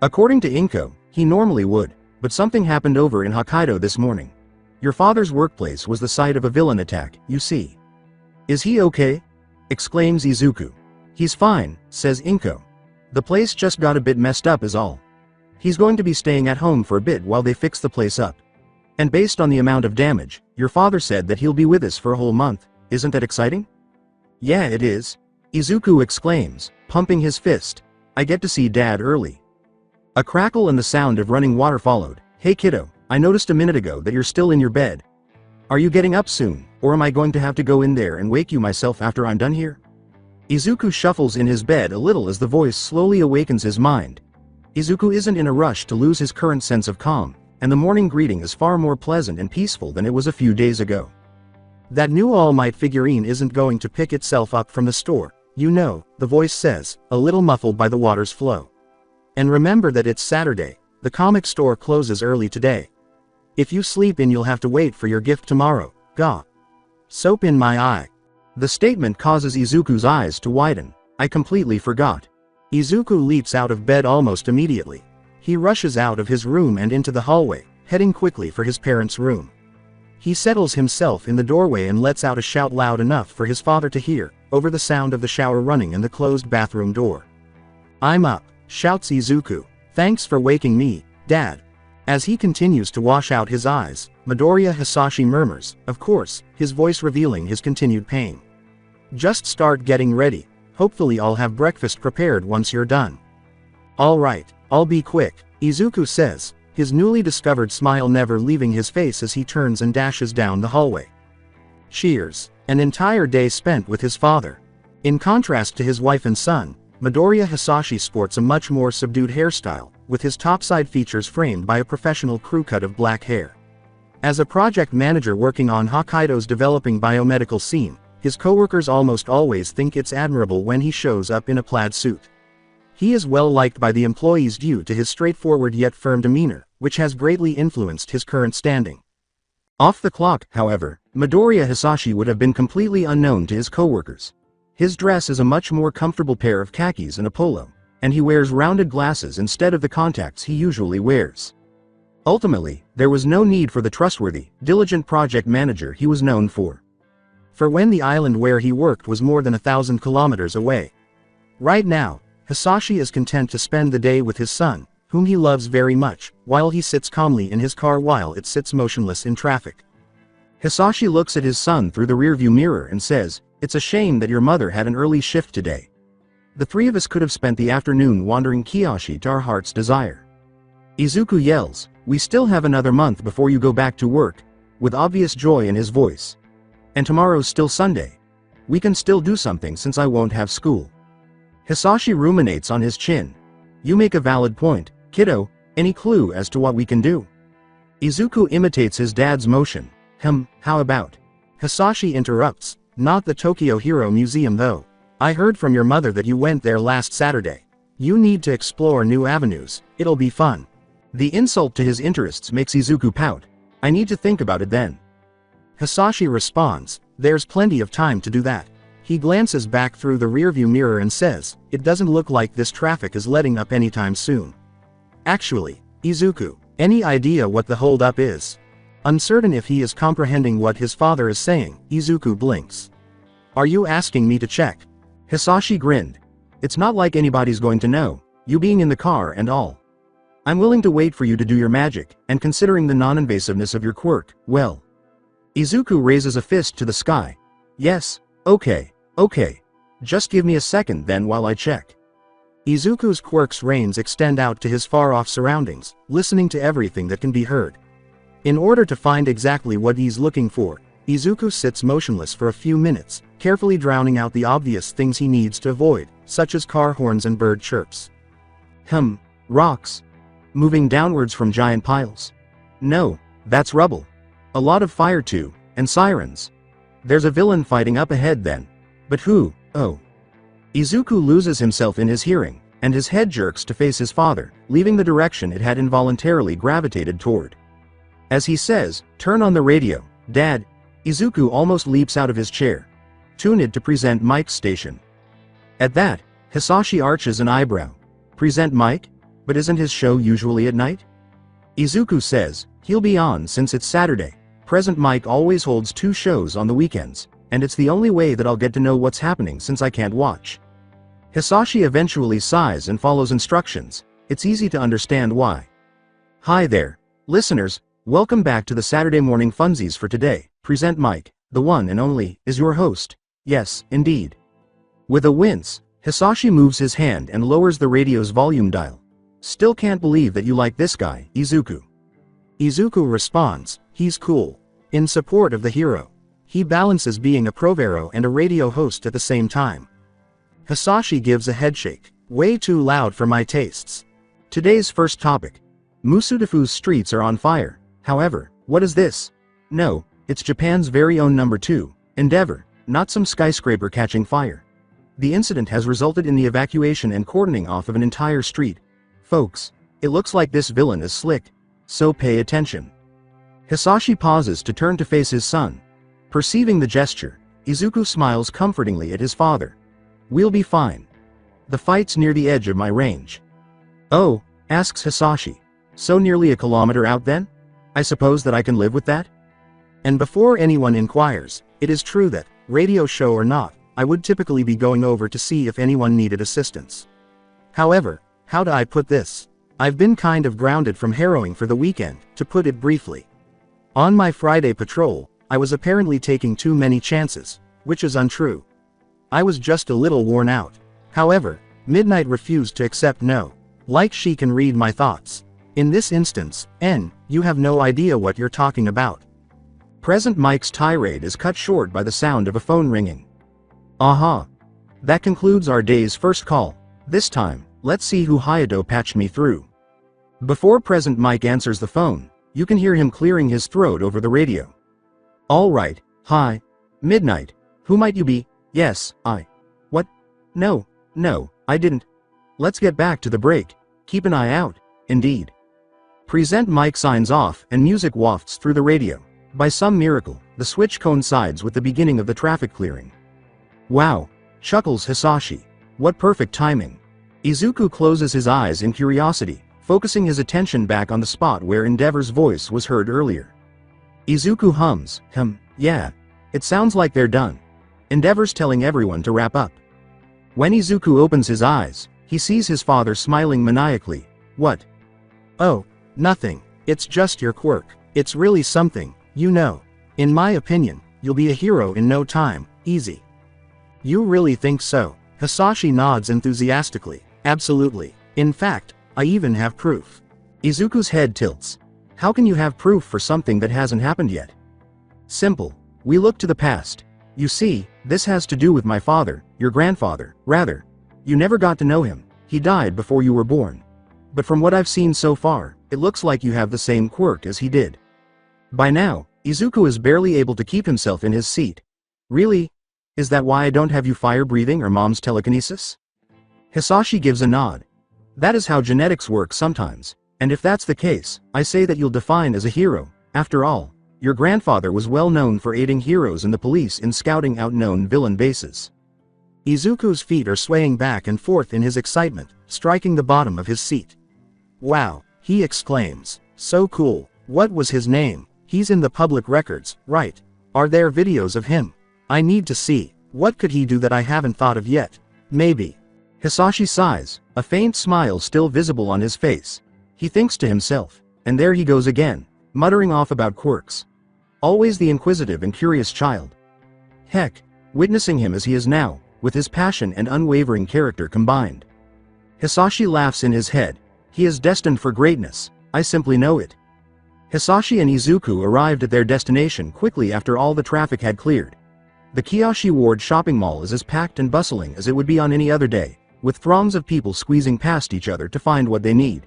According to Inko, he normally would, but something happened over in Hokkaido this morning. Your father's workplace was the site of a villain attack, you see. Is he okay? Exclaims Izuku. He's fine, says Inko. The place just got a bit messed up is all. He's going to be staying at home for a bit while they fix the place up. And based on the amount of damage, your father said that he'll be with us for a whole month. Isn't that exciting? Yeah, it is. Izuku exclaims, pumping his fist. I get to see Dad early. A crackle and the sound of running water followed. Hey kiddo, I noticed a minute ago that you're still in your bed. Are you getting up soon, or am I going to have to go in there and wake you myself after I'm done here? Izuku shuffles in his bed a little as the voice slowly awakens his mind. Izuku isn't in a rush to lose his current sense of calm, and the morning greeting is far more pleasant and peaceful than it was a few days ago. That new All Might figurine isn't going to pick itself up from the store, you know, the voice says, a little muffled by the water's flow. And remember that it's Saturday, the comic store closes early today. If you sleep in, you'll have to wait for your gift tomorrow, gah. Soap in my eye. The statement causes Izuku's eyes to widen. I completely forgot. Izuku leaps out of bed almost immediately. He rushes out of his room and into the hallway, heading quickly for his parents' room. He settles himself in the doorway and lets out a shout loud enough for his father to hear, over the sound of the shower running and the closed bathroom door. I'm up, shouts Izuku. Thanks for waking me, Dad. As he continues to wash out his eyes, Midoriya Hisashi murmurs, of course, his voice revealing his continued pain. Just start getting ready. Hopefully I'll have breakfast prepared once you're done. Alright, I'll be quick, Izuku says, his newly discovered smile never leaving his face as he turns and dashes down the hallway. Cheers. An entire day spent with his father. In contrast to his wife and son, Midoriya Hisashi sports a much more subdued hairstyle, with his topside features framed by a professional crew cut of black hair. As a project manager working on Hokkaido's developing biomedical scene, his coworkers almost always think it's admirable when he shows up in a plaid suit. He is well liked by the employees due to his straightforward yet firm demeanor, which has greatly influenced his current standing. Off the clock, however, Midoriya Hisashi would have been completely unknown to his coworkers. His dress is a much more comfortable pair of khakis and a polo, and he wears rounded glasses instead of the contacts he usually wears. Ultimately, there was no need for the trustworthy, diligent project manager he was known for. For when the island where he worked was more than 1,000 kilometers away. Right now, Hisashi is content to spend the day with his son, whom he loves very much, while he sits calmly in his car while it sits motionless in traffic. Hisashi looks at his son through the rearview mirror and says, "It's a shame that your mother had an early shift today. The three of us could have spent the afternoon wandering Kiyoshi to our heart's desire." Izuku yells, "We still have another month before you go back to work," with obvious joy in his voice. "And tomorrow's still Sunday. We can still do something since I won't have school." Hisashi ruminates on his chin. "You make a valid point, kiddo. Any clue as to what we can do?" Izuku imitates his dad's motion. How about?" Hisashi interrupts, "Not the Tokyo Hero Museum though. I heard from your mother that you went there last Saturday. You need to explore new avenues, it'll be fun." The insult to his interests makes Izuku pout. "I need to think about it then." Hisashi responds, "There's plenty of time to do that." He glances back through the rearview mirror and says, "It doesn't look like this traffic is letting up anytime soon." Actually, Izuku, any idea what the hold-up is? Uncertain if he is comprehending what his father is saying, Izuku blinks. "Are you asking me to check?" Hisashi grinned. "It's not like anybody's going to know, you being in the car and all. I'm willing to wait for you to do your magic, and considering the non-invasiveness of your quirk, well." Izuku raises a fist to the sky. "Yes, okay. Just give me a second then while I check." Izuku's quirk's reins extend out to his far-off surroundings, listening to everything that can be heard. In order to find exactly what he's looking for, Izuku sits motionless for a few minutes, carefully drowning out the obvious things he needs to avoid, such as car horns and bird chirps. Rocks. Moving downwards from giant piles. No, that's rubble. A lot of fire too, and sirens. There's a villain fighting up ahead then. But who? Oh. Izuku loses himself in his hearing, and his head jerks to face his father, leaving the direction it had involuntarily gravitated toward. As he says, "Turn on the radio, Dad," Izuku almost leaps out of his chair. Tune it to present Mike's station. At that, Hisashi arches an eyebrow. Present Mike? But isn't his show usually at night? Izuku says, he'll be on since it's Saturday. Present Mike always holds 2 shows on the weekends, and it's the only way that I'll get to know what's happening since I can't watch. Hisashi eventually sighs and follows instructions. It's easy to understand why. Hi there, listeners, welcome back to the Saturday Morning Funsies for today. Present Mike, the one and only, is your host. Yes, indeed. With a wince, Hisashi moves his hand and lowers the radio's volume dial. Still can't believe that you like this guy, Izuku. Izuku responds, he's cool. In support of the hero. He balances being a provero and a radio host at the same time. Hisashi gives a headshake. Way too loud for my tastes. Today's first topic. Musutafu's streets are on fire. However, what is this? No, it's Japan's very own number 2, Endeavor, not some skyscraper catching fire. The incident has resulted in the evacuation and cordoning off of an entire street. Folks, it looks like this villain is slick. So pay attention. Hisashi pauses to turn to face his son. Perceiving the gesture, Izuku smiles comfortingly at his father. We'll be fine. The fight's near the edge of my range. Oh, asks Hisashi. So nearly a kilometer out then? I suppose that I can live with that? And before anyone inquires, it is true that, radio show or not, I would typically be going over to see if anyone needed assistance. However, how do I put this? I've been kind of grounded from harrowing for the weekend, to put it briefly. On my Friday patrol, I was apparently taking too many chances, which is untrue. I was just a little worn out. However, Midnight refused to accept no. Like she can read my thoughts. In this instance, you have no idea what you're talking about. Present Mike's tirade is cut short by the sound of a phone ringing. Aha. That concludes our day's first call. This time, let's see who Hayato patched me through. Before Present Mike answers the phone, you can hear him clearing his throat over the radio. Alright, hi. Midnight. Who might you be? Yes, I. What? No, I didn't. Let's get back to the break. Keep an eye out. Indeed. Present Mike signs off and music wafts through the radio. By some miracle, the switch coincides with the beginning of the traffic clearing. Wow, chuckles Hisashi. What perfect timing. Izuku closes his eyes in curiosity, focusing his attention back on the spot where Endeavor's voice was heard earlier. Izuku hums, yeah. It sounds like they're done. Endeavor's telling everyone to wrap up. When Izuku opens his eyes, he sees his father smiling maniacally. What? Oh, nothing. It's just your quirk. It's really something, you know. In my opinion, you'll be a hero in no time, easy. You really think so? Hisashi nods enthusiastically. Absolutely. In fact, I even have proof. Izuku's head tilts. How can you have proof for something that hasn't happened yet? Simple. We look to the past. You see, this has to do with my father, your grandfather, rather. You never got to know him. He died before you were born. But from what I've seen so far, it looks like you have the same quirk as he did. By now, Izuku is barely able to keep himself in his seat. Really? Is that why I don't have you fire breathing or mom's telekinesis? Hisashi gives a nod. That is how genetics work sometimes, and if that's the case, I say that you'll define as a hero. After all, your grandfather was well known for aiding heroes and the police in scouting out known villain bases. Izuku's feet are swaying back and forth in his excitement, striking the bottom of his seat. Wow, he exclaims. So cool. What was his name? He's in the public records, right? Are there videos of him? I need to see. What could he do that I haven't thought of yet? Maybe. Hisashi sighs, a faint smile still visible on his face. He thinks to himself, and there he goes again, muttering off about quirks. Always the inquisitive and curious child. Heck, witnessing him as he is now, with his passion and unwavering character combined. Hisashi laughs in his head. He is destined for greatness, I simply know it. Hisashi and Izuku arrived at their destination quickly after all the traffic had cleared. The Kiyoshi Ward shopping mall is as packed and bustling as it would be on any other day, with throngs of people squeezing past each other to find what they need.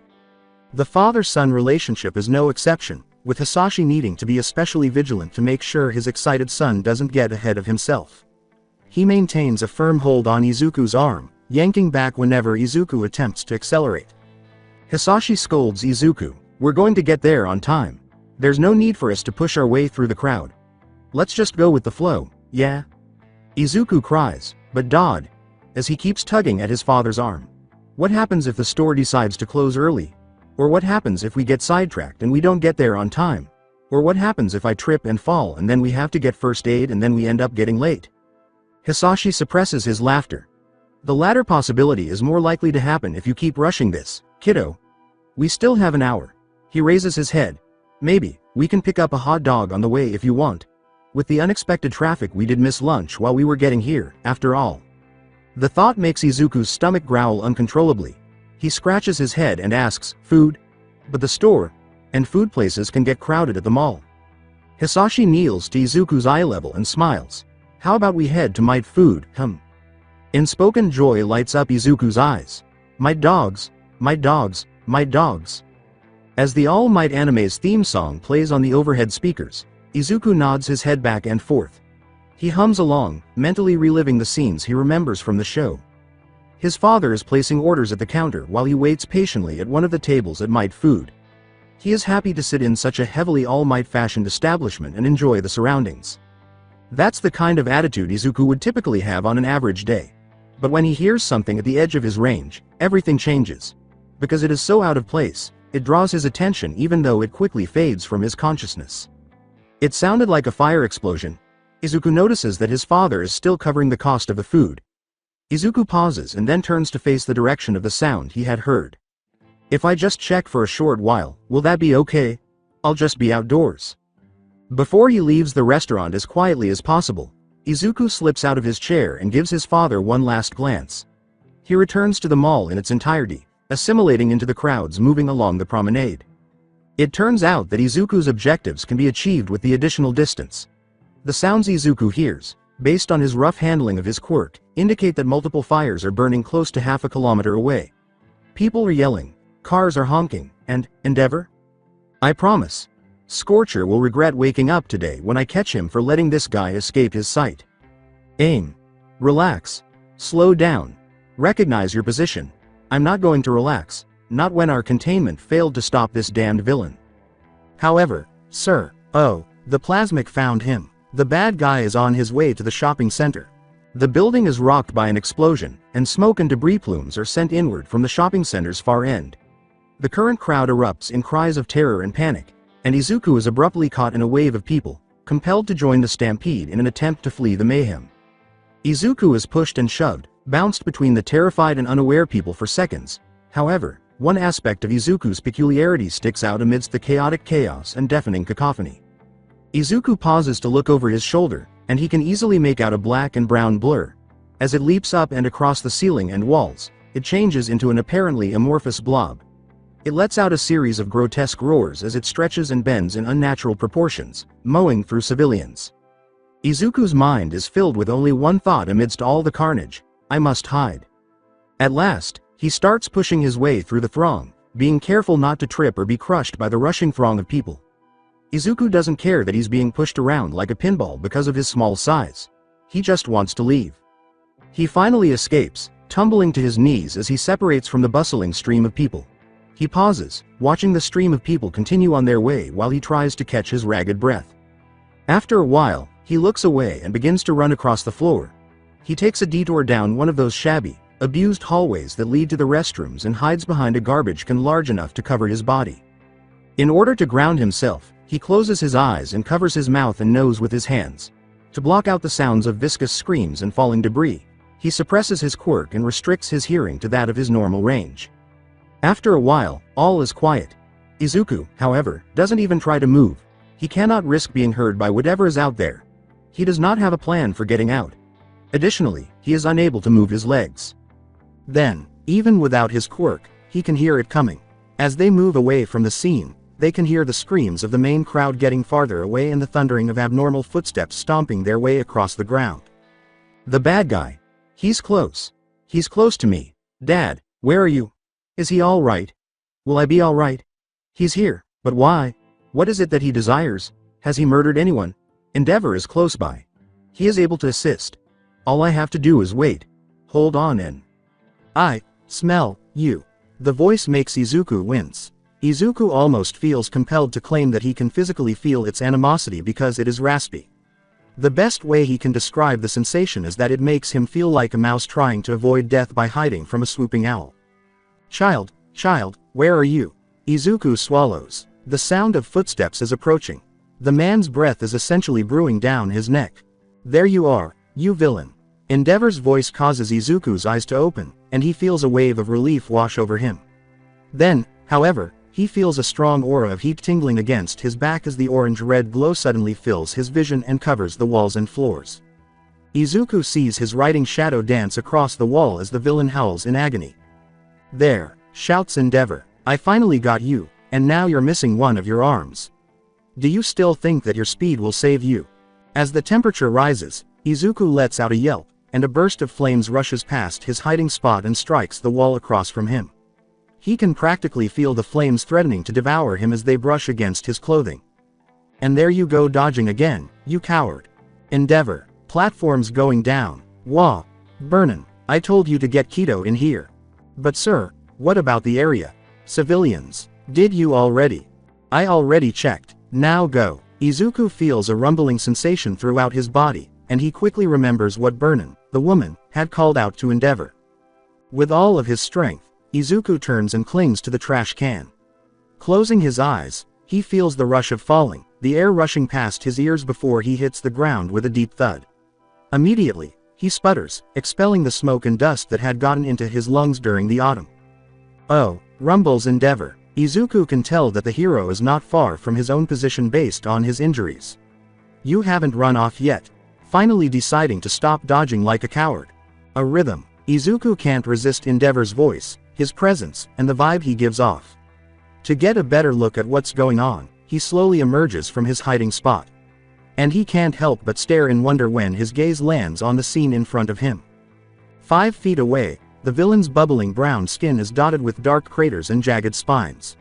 The father-son relationship is no exception, with Hisashi needing to be especially vigilant to make sure his excited son doesn't get ahead of himself. He maintains a firm hold on Izuku's arm, yanking back whenever Izuku attempts to accelerate. Hisashi scolds Izuku, "We're going to get there on time. There's no need for us to push our way through the crowd. Let's just go with the flow, yeah?" Izuku cries, but Dodd, as he keeps tugging at his father's arm. What happens if the store decides to close early? Or what happens if we get sidetracked and we don't get there on time? Or what happens if I trip and fall and then we have to get first aid and then we end up getting late? Hisashi suppresses his laughter. The latter possibility is more likely to happen if you keep rushing this, kiddo. We still have an hour. He raises his head. Maybe, we can pick up a hot dog on the way if you want. With the unexpected traffic we did miss lunch while we were getting here, after all. The thought makes Izuku's stomach growl uncontrollably. He scratches his head and asks, "Food?" But the store and food places can get crowded at the mall. Hisashi kneels to Izuku's eye level and smiles. "How about we head to Might Food, Unspoken joy lights up Izuku's eyes. Might dogs, might dogs, might dogs. As the All Might anime's theme song plays on the overhead speakers, Izuku nods his head back and forth. He hums along, mentally reliving the scenes he remembers from the show. His father is placing orders at the counter while he waits patiently at one of the tables at Might Food. He is happy to sit in such a heavily All Might fashioned establishment and enjoy the surroundings. That's the kind of attitude Izuku would typically have on an average day. But when he hears something at the edge of his range, everything changes. Because it is so out of place, it draws his attention even though it quickly fades from his consciousness. It sounded like a fire explosion. Izuku notices that his father is still covering the cost of the food. Izuku pauses and then turns to face the direction of the sound he had heard. "If I just check for a short while, will that be okay? I'll just be outdoors." Before he leaves the restaurant as quietly as possible, Izuku slips out of his chair and gives his father one last glance. He returns to the mall in its entirety, assimilating into the crowds moving along the promenade. It turns out that Izuku's objectives can be achieved with the additional distance. The sounds Izuku hears, based on his rough handling of his quirk, indicate that multiple fires are burning close to half a kilometer away. People are yelling, cars are honking, and, Endeavor? I promise. Scorcher will regret waking up today when I catch him for letting this guy escape his sight. Aim. Relax. Slow down. Recognize your position. I'm not going to relax, not when our containment failed to stop this damned villain. However, sir, the plasmic found him. The bad guy is on his way to the shopping center. The building is rocked by an explosion, and smoke and debris plumes are sent inward from the shopping center's far end. The current crowd erupts in cries of terror and panic, and Izuku is abruptly caught in a wave of people, compelled to join the stampede in an attempt to flee the mayhem. Izuku is pushed and shoved, bounced between the terrified and unaware people for seconds. However, one aspect of Izuku's peculiarity sticks out amidst the chaotic chaos and deafening cacophony. Izuku pauses to look over his shoulder, and he can easily make out a black and brown blur. As it leaps up and across the ceiling and walls, it changes into an apparently amorphous blob. It lets out a series of grotesque roars as it stretches and bends in unnatural proportions, mowing through civilians. Izuku's mind is filled with only one thought amidst all the carnage: I must hide. At last, he starts pushing his way through the throng, being careful not to trip or be crushed by the rushing throng of people. Izuku doesn't care that he's being pushed around like a pinball because of his small size. He just wants to leave. He finally escapes, tumbling to his knees as he separates from the bustling stream of people. He pauses, watching the stream of people continue on their way while he tries to catch his ragged breath. After a while, he looks away and begins to run across the floor. He takes a detour down one of those shabby, abused hallways that lead to the restrooms and hides behind a garbage can large enough to cover his body. In order to ground himself, he closes his eyes and covers his mouth and nose with his hands. To block out the sounds of viscous screams and falling debris, he suppresses his quirk and restricts his hearing to that of his normal range. After a while, all is quiet. Izuku, however, doesn't even try to move. He cannot risk being heard by whatever is out there. He does not have a plan for getting out. Additionally, he is unable to move his legs. Then, even without his quirk, he can hear it coming. As they move away from the scene, they can hear the screams of the main crowd getting farther away and the thundering of abnormal footsteps stomping their way across the ground. The bad guy. He's close. He's close to me. Dad, where are you? Is he all right? Will I be all right? He's here, but why? What is it that he desires? Has he murdered anyone? Endeavor is close by. He is able to assist. All I have to do is wait. Hold on and... I smell you. The voice makes Izuku wince. Izuku almost feels compelled to claim that he can physically feel its animosity because it is raspy. The best way he can describe the sensation is that it makes him feel like a mouse trying to avoid death by hiding from a swooping owl. Child, where are you? Izuku swallows. The sound of footsteps is approaching. The man's breath is essentially brewing down his neck. There you are, you villain. Endeavor's voice causes Izuku's eyes to open, and he feels a wave of relief wash over him. Then, however, he feels a strong aura of heat tingling against his back as the orange-red glow suddenly fills his vision and covers the walls and floors. Izuku sees his writing shadow dance across the wall as the villain howls in agony. There, shouts Endeavor, I finally got you, and now you're missing one of your arms. Do you still think that your speed will save you? As the temperature rises, Izuku lets out a yelp, and a burst of flames rushes past his hiding spot and strikes the wall across from him. He can practically feel the flames threatening to devour him as they brush against his clothing. And there you go dodging again, you coward. Endeavor, platforms going down. Wah. Burnin', I told you to get Keto in here. But sir, what about the area? Civilians. Did you already? I already checked. Now go. Izuku feels a rumbling sensation throughout his body, and he quickly remembers what Burnin', the woman, had called out to Endeavor. With all of his strength, Izuku turns and clings to the trash can. Closing his eyes, he feels the rush of falling, the air rushing past his ears before he hits the ground with a deep thud. Immediately, he sputters, expelling the smoke and dust that had gotten into his lungs during the autumn. Oh, rumbles Endeavor. Izuku can tell that the hero is not far from his own position based on his injuries. You haven't run off yet. Finally deciding to stop dodging like a coward. A rhythm. Izuku can't resist Endeavor's voice, his presence, and the vibe he gives off. To get a better look at what's going on, he slowly emerges from his hiding spot. And he can't help but stare in wonder when his gaze lands on the scene in front of him. 5 feet away, the villain's bubbling brown skin is dotted with dark craters and jagged spines.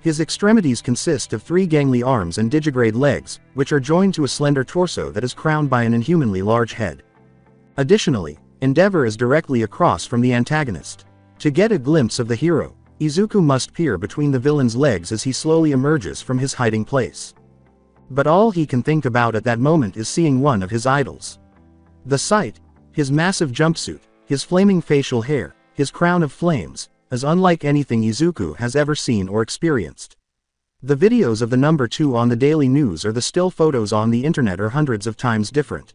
His extremities consist of 3 gangly arms and digigrade legs, which are joined to a slender torso that is crowned by an inhumanly large head. Additionally, Endeavor is directly across from the antagonist. To get a glimpse of the hero, Izuku must peer between the villain's legs as he slowly emerges from his hiding place. But all he can think about at that moment is seeing one of his idols. The sight, his massive jumpsuit, his flaming facial hair, his crown of flames, is unlike anything Izuku has ever seen or experienced. The videos of the number 2 on the daily news or the still photos on the internet are hundreds of times different.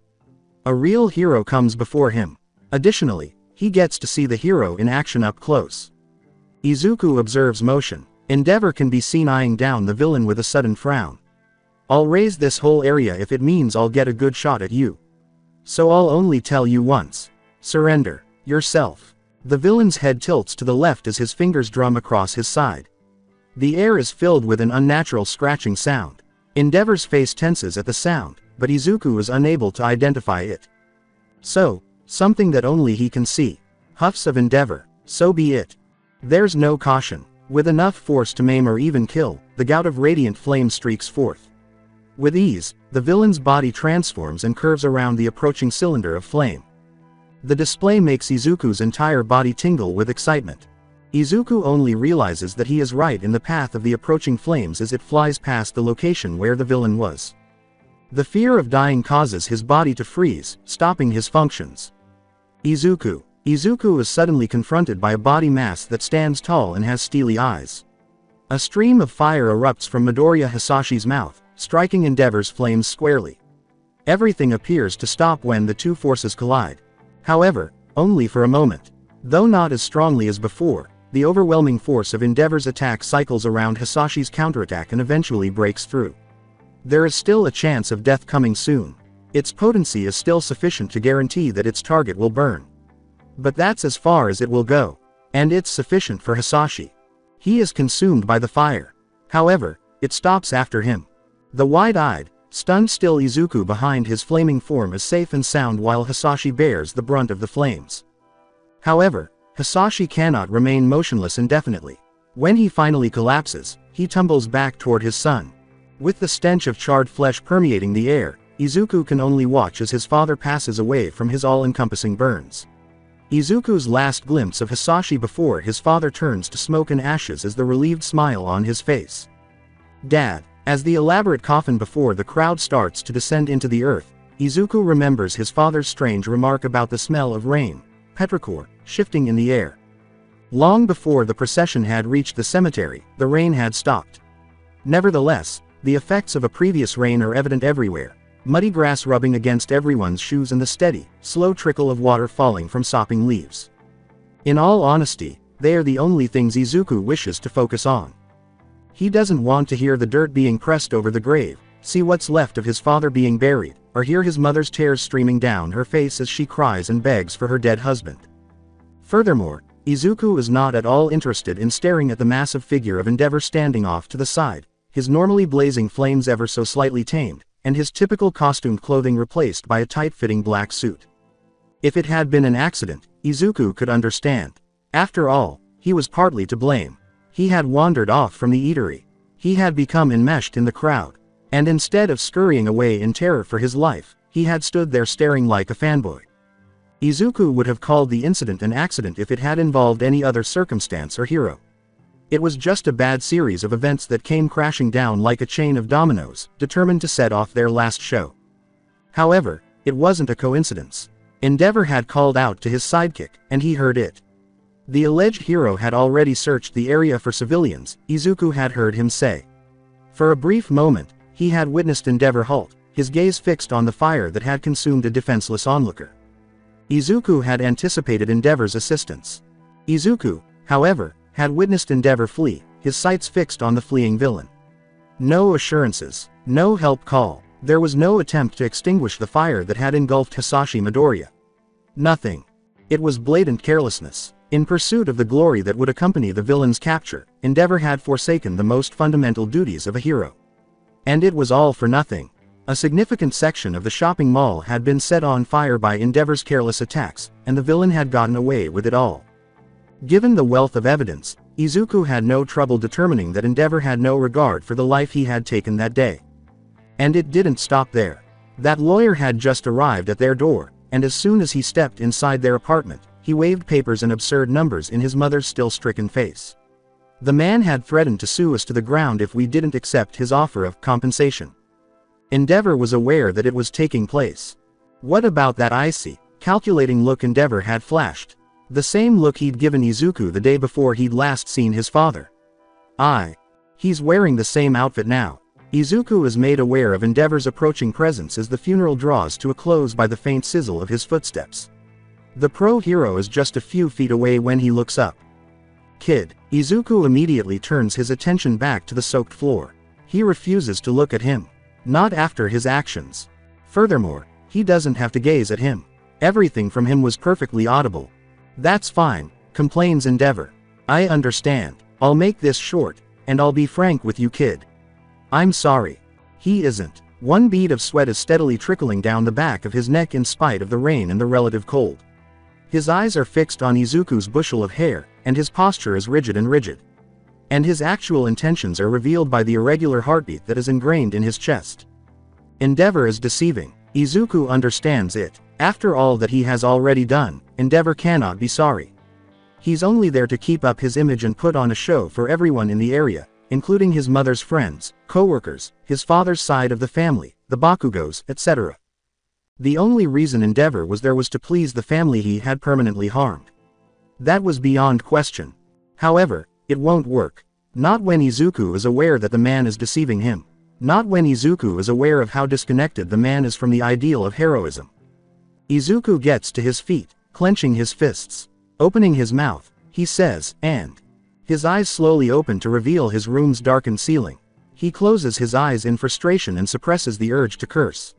A real hero comes before him. Additionally, he gets to see the hero in action up close. Izuku observes motion. Endeavor can be seen eyeing down the villain with a sudden frown. I'll raise this whole area if it means I'll get a good shot at you. So I'll only tell you once. Surrender yourself. The villain's head tilts to the left as his fingers drum across his side. The air is filled with an unnatural scratching sound. Endeavor's face tenses at the sound, but Izuku is unable to identify it. So, something that only he can see. Huffs of Endeavor, so be it. There's no caution. With enough force to maim or even kill, the gout of radiant flame streaks forth. With ease, the villain's body transforms and curves around the approaching cylinder of flame. The display makes Izuku's entire body tingle with excitement. Izuku only realizes that he is right in the path of the approaching flames as it flies past the location where the villain was. The fear of dying causes his body to freeze, stopping his functions. Izuku is suddenly confronted by a body mass that stands tall and has steely eyes. A stream of fire erupts from Midoriya Hisashi's mouth, striking Endeavor's flames squarely. Everything appears to stop when the two forces collide. However, only for a moment. Though not as strongly as before, the overwhelming force of Endeavor's attack cycles around Hisashi's counterattack and eventually breaks through. There is still a chance of death coming soon. Its potency is still sufficient to guarantee that its target will burn. But that's as far as it will go. And it's sufficient for Hisashi. He is consumed by the fire. However, it stops after him. The wide-eyed, stunned still Izuku behind his flaming form is safe and sound while Hisashi bears the brunt of the flames. However, Hisashi cannot remain motionless indefinitely. When he finally collapses, he tumbles back toward his son. With the stench of charred flesh permeating the air, Izuku can only watch as his father passes away from his all-encompassing burns. Izuku's last glimpse of Hisashi before his father turns to smoke and ashes is the relieved smile on his face. Dad. As the elaborate coffin before the crowd starts to descend into the earth, Izuku remembers his father's strange remark about the smell of rain, petrichor, shifting in the air. Long before the procession had reached the cemetery, the rain had stopped. Nevertheless, the effects of a previous rain are evident everywhere, muddy grass rubbing against everyone's shoes and the steady, slow trickle of water falling from sopping leaves. In all honesty, they are the only things Izuku wishes to focus on. He doesn't want to hear the dirt being pressed over the grave, see what's left of his father being buried, or hear his mother's tears streaming down her face as she cries and begs for her dead husband. Furthermore, Izuku is not at all interested in staring at the massive figure of Endeavor standing off to the side, his normally blazing flames ever so slightly tamed, and his typical costumed clothing replaced by a tight-fitting black suit. If it had been an accident, Izuku could understand. After all, he was partly to blame. He had wandered off from the eatery. He had become enmeshed in the crowd. And instead of scurrying away in terror for his life, he had stood there staring like a fanboy. Izuku would have called the incident an accident if it had involved any other circumstance or hero. It was just a bad series of events that came crashing down like a chain of dominoes, determined to set off their last show. However, it wasn't a coincidence. Endeavor had called out to his sidekick, and he heard it. The alleged hero had already searched the area for civilians, Izuku had heard him say. For a brief moment, he had witnessed Endeavor halt, his gaze fixed on the fire that had consumed a defenseless onlooker. Izuku had anticipated Endeavor's assistance. Izuku, however, had witnessed Endeavor flee, his sights fixed on the fleeing villain. No assurances, no help call, there was no attempt to extinguish the fire that had engulfed Hisashi Midoriya. Nothing. It was blatant carelessness. In pursuit of the glory that would accompany the villain's capture, Endeavor had forsaken the most fundamental duties of a hero. And it was all for nothing. A significant section of the shopping mall had been set on fire by Endeavor's careless attacks, and the villain had gotten away with it all. Given the wealth of evidence, Izuku had no trouble determining that Endeavor had no regard for the life he had taken that day. And it didn't stop there. That lawyer had just arrived at their door, and as soon as he stepped inside their apartment, he waved papers and absurd numbers in his mother's still stricken face. The man had threatened to sue us to the ground if we didn't accept his offer of compensation. Endeavor was aware that it was taking place. What about that icy, calculating look Endeavor had flashed? The same look he'd given Izuku the day before he'd last seen his father. He's wearing the same outfit now. Izuku is made aware of Endeavor's approaching presence as the funeral draws to a close by the faint sizzle of his footsteps. The pro-hero is just a few feet away when he looks up. Kid. Izuku immediately turns his attention back to the soaked floor. He refuses to look at him. Not after his actions. Furthermore, he doesn't have to gaze at him. Everything from him was perfectly audible. That's fine, complains Endeavor. I understand. I'll make this short, and I'll be frank with you, kid. I'm sorry. He isn't. One bead of sweat is steadily trickling down the back of his neck in spite of the rain and the relative cold. His eyes are fixed on Izuku's bushel of hair, and his posture is rigid. And his actual intentions are revealed by the irregular heartbeat that is ingrained in his chest. Endeavor is deceiving. Izuku understands it. After all that he has already done, Endeavor cannot be sorry. He's only there to keep up his image and put on a show for everyone in the area, including his mother's friends, co-workers, his father's side of the family, the Bakugos, etc. The only reason Endeavor was there was to please the family he had permanently harmed. That was beyond question. However, it won't work. Not when Izuku is aware that the man is deceiving him. Not when Izuku is aware of how disconnected the man is from the ideal of heroism. Izuku gets to his feet, clenching his fists. Opening his mouth, he says, and. His eyes slowly open to reveal his room's darkened ceiling. He closes his eyes in frustration and suppresses the urge to curse.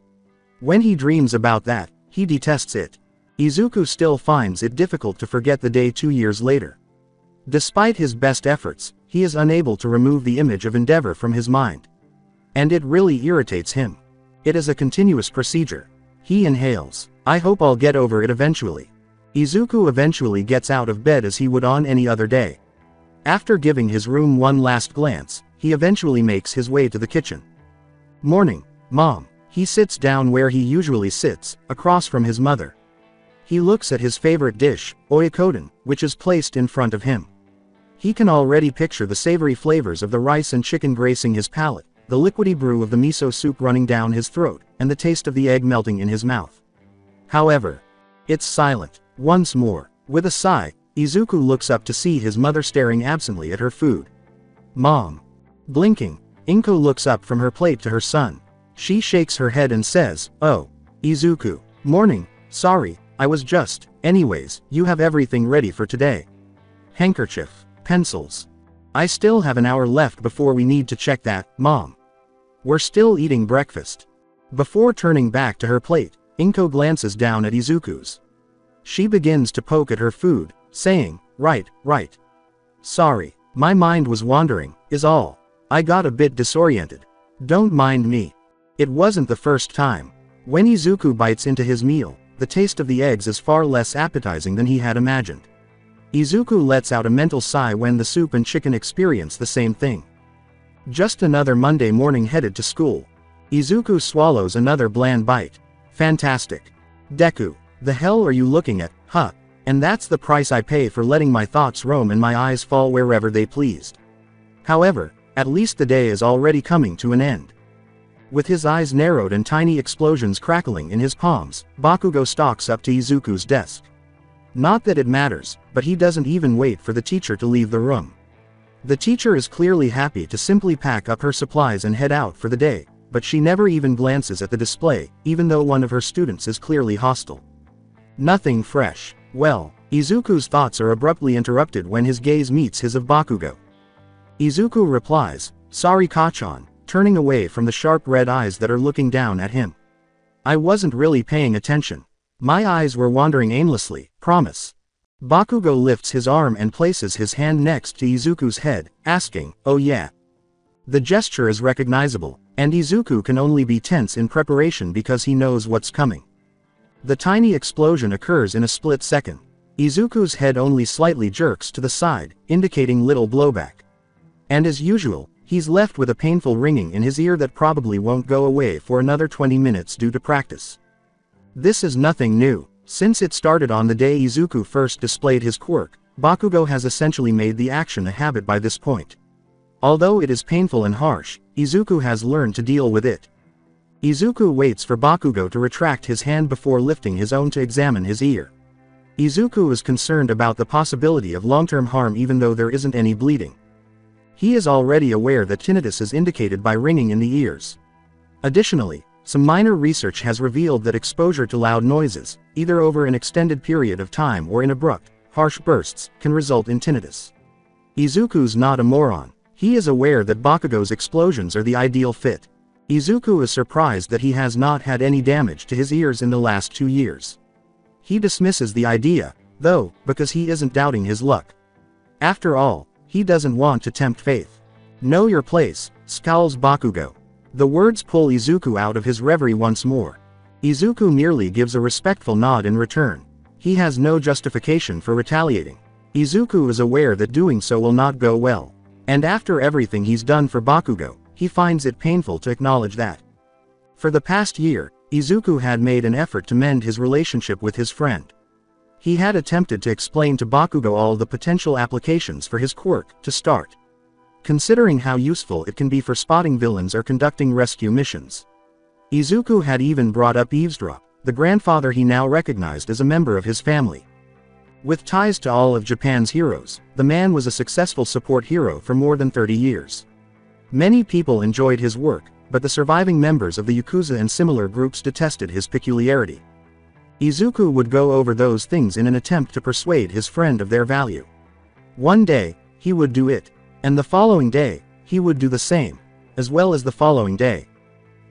When he dreams about that, he detests it. Izuku still finds it difficult to forget the day 2 years later. Despite his best efforts, he is unable to remove the image of Endeavor from his mind. And it really irritates him. It is a continuous procedure. He inhales. I hope I'll get over it eventually. Izuku eventually gets out of bed as he would on any other day. After giving his room one last glance, he eventually makes his way to the kitchen. Morning, Mom. He sits down where he usually sits, across from his mother. He looks at his favorite dish, oyakodon, which is placed in front of him. He can already picture the savory flavors of the rice and chicken gracing his palate, the liquidy brew of the miso soup running down his throat, and the taste of the egg melting in his mouth. However, it's silent. Once more, with a sigh, Izuku looks up to see his mother staring absently at her food. Mom. Blinking, Inko looks up from her plate to her son. She shakes her head and says, "Oh, Izuku. Morning, sorry, I was just, anyways, you have everything ready for today. Handkerchief, pencils. I still have an hour left before we need to check that, Mom. We're still eating breakfast." Before turning back to her plate, Inko glances down at Izuku's. She begins to poke at her food, saying, right. Sorry, my mind was wandering, is all. I got a bit disoriented. Don't mind me. It wasn't the first time. When Izuku bites into his meal, the taste of the eggs is far less appetizing than he had imagined. Izuku lets out a mental sigh when the soup and chicken experience the same thing. Just another Monday morning headed to school. Izuku swallows another bland bite. Fantastic. Deku, the hell are you looking at, huh? And that's the price I pay for letting my thoughts roam and my eyes fall wherever they pleased. However, at least the day is already coming to an end. With his eyes narrowed and tiny explosions crackling in his palms, Bakugo stalks up to Izuku's desk. Not that it matters, but he doesn't even wait for the teacher to leave the room. The teacher is clearly happy to simply pack up her supplies and head out for the day, but she never even glances at the display, even though one of her students is clearly hostile. Nothing fresh. Well, Izuku's thoughts are abruptly interrupted when his gaze meets his of Bakugo. Izuku replies, "Sorry Kachan," turning away from the sharp red eyes that are looking down at him. "I wasn't really paying attention. My eyes were wandering aimlessly, promise." Bakugo lifts his arm and places his hand next to Izuku's head, asking, "Oh yeah?" The gesture is recognizable, and Izuku can only be tense in preparation because he knows what's coming. The tiny explosion occurs in a split second. Izuku's head only slightly jerks to the side, indicating little blowback. And as usual, he's left with a painful ringing in his ear that probably won't go away for another 20 minutes due to practice. This is nothing new. Since it started on the day Izuku first displayed his quirk, Bakugo has essentially made the action a habit by this point. Although it is painful and harsh, Izuku has learned to deal with it. Izuku waits for Bakugo to retract his hand before lifting his own to examine his ear. Izuku is concerned about the possibility of long-term harm even though there isn't any bleeding. He is already aware that tinnitus is indicated by ringing in the ears. Additionally, some minor research has revealed that exposure to loud noises, either over an extended period of time or in abrupt, harsh bursts, can result in tinnitus. Izuku's not a moron. He is aware that Bakugo's explosions are the ideal fit. Izuku is surprised that he has not had any damage to his ears in the last 2 years. He dismisses the idea, though, because he isn't doubting his luck. After all, he doesn't want to tempt fate. "Know your place," scowls Bakugo. The words pull Izuku out of his reverie once more. Izuku merely gives a respectful nod in return. He has no justification for retaliating. Izuku is aware that doing so will not go well. And after everything he's done for Bakugo, he finds it painful to acknowledge that. For the past year, Izuku had made an effort to mend his relationship with his friend. He had attempted to explain to Bakugo all the potential applications for his quirk, to start. Considering how useful it can be for spotting villains or conducting rescue missions. Izuku had even brought up Eavesdrop, the grandfather he now recognized as a member of his family. With ties to all of Japan's heroes, the man was a successful support hero for more than 30 years. Many people enjoyed his work, but the surviving members of the Yakuza and similar groups detested his peculiarity. Izuku would go over those things in an attempt to persuade his friend of their value. One day, he would do it. And the following day, he would do the same, as well as the following day.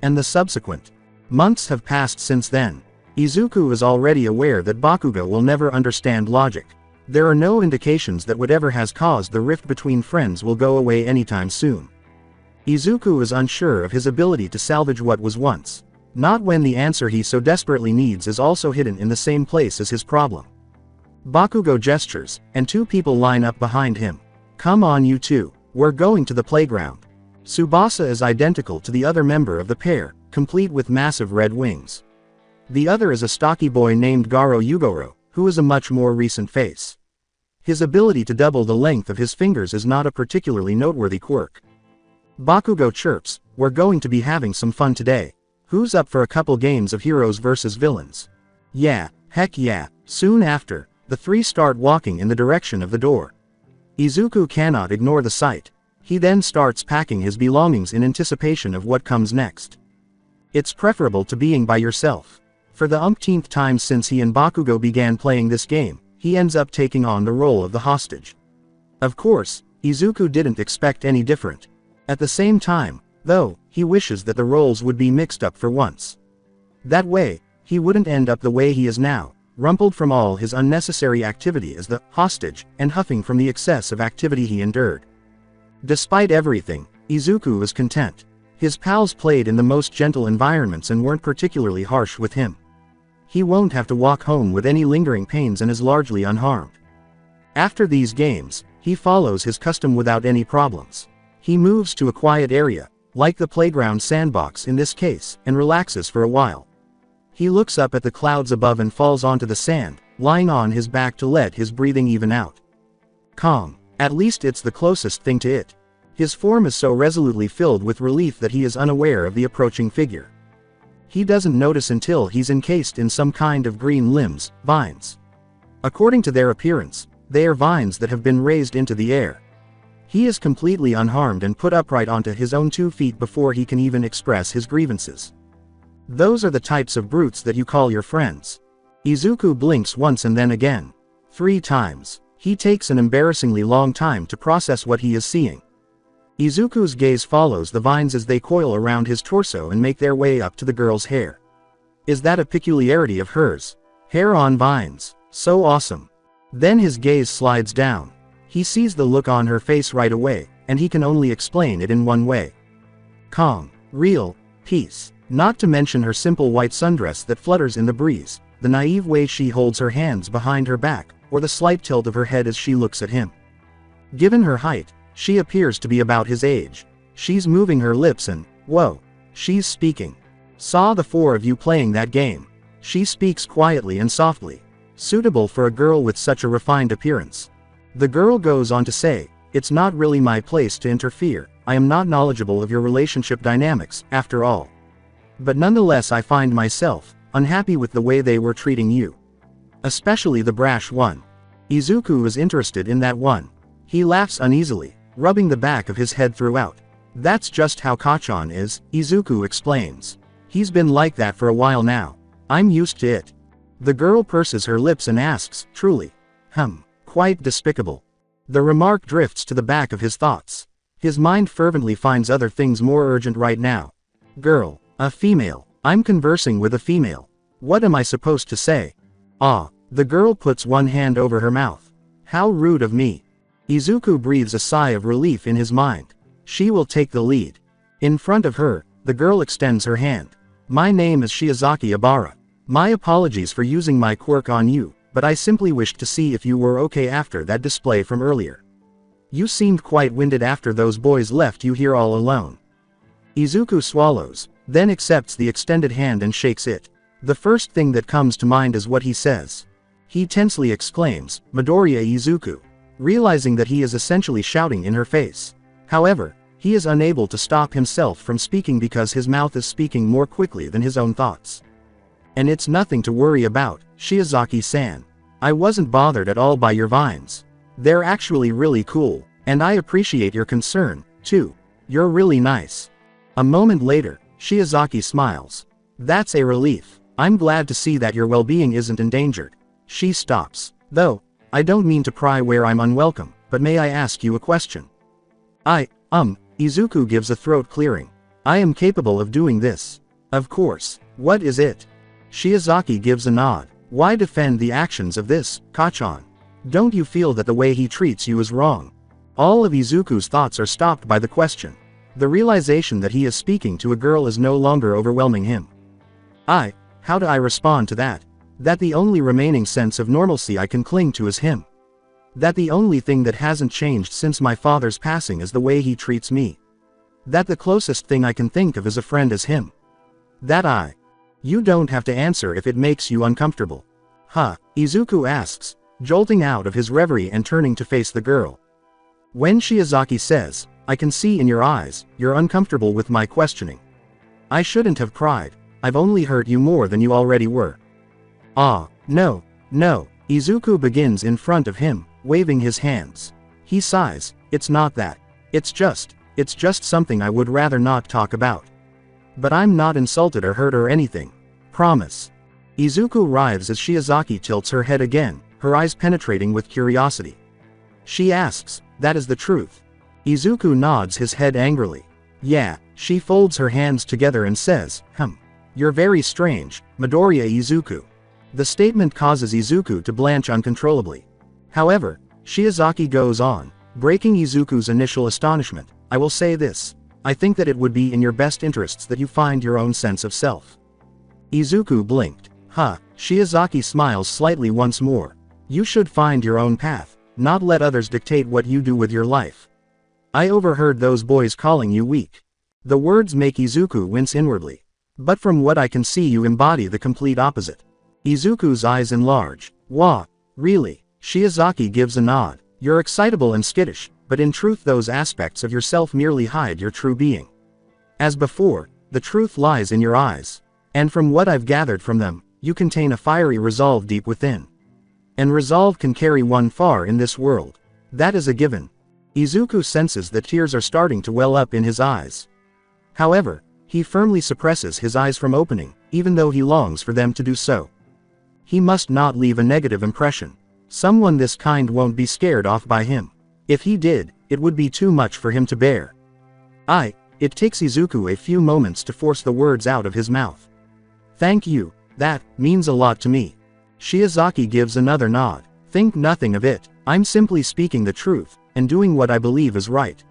And the subsequent. Months have passed since then. Izuku is already aware that Bakugo will never understand logic. There are no indications that whatever has caused the rift between friends will go away anytime soon. Izuku is unsure of his ability to salvage what was once. Not when the answer he so desperately needs is also hidden in the same place as his problem. Bakugo gestures, and 2 people line up behind him. "Come on you two, we're going to the playground." Tsubasa is identical to the other member of the pair, complete with massive red wings. The other is a stocky boy named Garo Yugoro, who is a much more recent face. His ability to double the length of his fingers is not a particularly noteworthy quirk. Bakugo chirps, "We're going to be having some fun today. Who's up for a couple games of heroes versus villains?" "Yeah, heck yeah." Soon after, the three start walking in the direction of the door. Izuku cannot ignore the sight. He then starts packing his belongings in anticipation of what comes next. It's preferable to being by yourself. For the umpteenth time since he and Bakugo began playing this game, he ends up taking on the role of the hostage. Of course, Izuku didn't expect any different. At the same time, though, he wishes that the roles would be mixed up for once. That way, he wouldn't end up the way he is now, rumpled from all his unnecessary activity as the hostage, and huffing from the excess of activity he endured. Despite everything, Izuku was content. His pals played in the most gentle environments and weren't particularly harsh with him. He won't have to walk home with any lingering pains and is largely unharmed. After these games, he follows his custom without any problems. He moves to a quiet area, like the playground sandbox in this case, and relaxes for a while. He looks up at the clouds above and falls onto the sand, lying on his back to let his breathing even out. Calm. At least it's the closest thing to it. His form is so resolutely filled with relief that he is unaware of the approaching figure. He doesn't notice until he's encased in some kind of green limbs, vines. According to their appearance, they are vines that have been raised into the air. He is completely unharmed and put upright onto his own 2 feet before he can even express his grievances. Those are the types of brutes that you call your friends. Izuku blinks once and then again. 3 times. He takes an embarrassingly long time to process what he is seeing. Izuku's gaze follows the vines as they coil around his torso and make their way up to the girl's hair. Is that a peculiarity of hers? Hair on vines. So awesome. Then his gaze slides down. He sees the look on her face right away, and he can only explain it in one way. Calm. Real. Peace. Not to mention her simple white sundress that flutters in the breeze, the naive way she holds her hands behind her back, or the slight tilt of her head as she looks at him. Given her height, she appears to be about his age. She's moving her lips and, whoa, she's speaking. Saw the 4 of you playing that game. She speaks quietly and softly. Suitable for a girl with such a refined appearance. The girl goes on to say, "It's not really my place to interfere, I am not knowledgeable of your relationship dynamics, after all. But nonetheless I find myself unhappy with the way they were treating you. Especially the brash one." Izuku is interested in that one. He laughs uneasily, rubbing the back of his head throughout. "That's just how Kachan is," Izuku explains. "He's been like that for a while now. I'm used to it." The girl purses her lips and asks, "Truly? Quite despicable." The remark drifts to the back of his thoughts. His mind fervently finds other things more urgent right now. Girl. A female. I'm conversing with a female. What am I supposed to say? Ah. The girl puts one hand over her mouth. How rude of me. Izuku breathes a sigh of relief in his mind. She will take the lead. In front of her, the girl extends her hand. "My name is Shiozaki Ibara. My apologies for using my quirk on you, but I simply wished to see if you were okay after that display from earlier. You seemed quite winded after those boys left you here all alone." Izuku swallows, then accepts the extended hand and shakes it. The first thing that comes to mind is what he says. He tensely exclaims, "Midoriya Izuku," realizing that he is essentially shouting in her face. However, he is unable to stop himself from speaking because his mouth is speaking more quickly than his own thoughts. "And it's nothing to worry about, Shiozaki-san. I wasn't bothered at all by your vines. They're actually really cool, and I appreciate your concern, too. You're really nice." A moment later, Shiozaki smiles. "That's a relief. I'm glad to see that your well-being isn't endangered." She stops. "Though, I don't mean to pry where I'm unwelcome, but may I ask you a question?" Izuku gives a throat clearing. "I am capable of doing this." "Of course. What is it?" Shiozaki gives a nod. "Why defend the actions of this, Kachan? Don't you feel that the way he treats you is wrong?" All of Izuku's thoughts are stopped by the question. The realization that he is speaking to a girl is no longer overwhelming him. How do I respond to that? That the only remaining sense of normalcy I can cling to is him. That the only thing that hasn't changed since my father's passing is the way he treats me. That the closest thing I can think of as a friend is him. You don't have to answer if it makes you uncomfortable. Huh? Izuku asks, jolting out of his reverie and turning to face the girl. When Shiozaki says, I can see in your eyes, you're uncomfortable with my questioning. I shouldn't have cried. I've only hurt you more than you already were. Ah, no. Izuku begins in front of him, waving his hands. He sighs, it's not that. It's just something I would rather not talk about. But I'm not insulted or hurt or anything. Promise. Izuku writhes as Shiozaki tilts her head again, her eyes penetrating with curiosity. She asks, that is the truth. Izuku nods his head angrily. Yeah, she folds her hands together and says, You're very strange, Midoriya Izuku. The statement causes Izuku to blanch uncontrollably. However, Shiozaki goes on, breaking Izuku's initial astonishment. I will say this. I think that it would be in your best interests that you find your own sense of self. Izuku blinked. Shiozaki smiles slightly once more. You should find your own path, not let others dictate what you do with your life. I overheard those boys calling you weak. The words make Izuku wince inwardly. But from what I can see, you embody the complete opposite. Izuku's eyes enlarge. Wah, really? Shiozaki gives a nod. You're excitable and skittish, but in truth those aspects of yourself merely hide your true being. As before, the truth lies in your eyes. And from what I've gathered from them, you contain a fiery resolve deep within. And resolve can carry one far in this world. That is a given. Izuku senses that tears are starting to well up in his eyes. However, he firmly suppresses his eyes from opening, even though he longs for them to do so. He must not leave a negative impression. Someone this kind won't be scared off by him. If he did, it would be too much for him to bear. It takes Izuku a few moments to force the words out of his mouth. Thank you, that means a lot to me. Shiozaki gives another nod. Think nothing of it, I'm simply speaking the truth, and doing what I believe is right.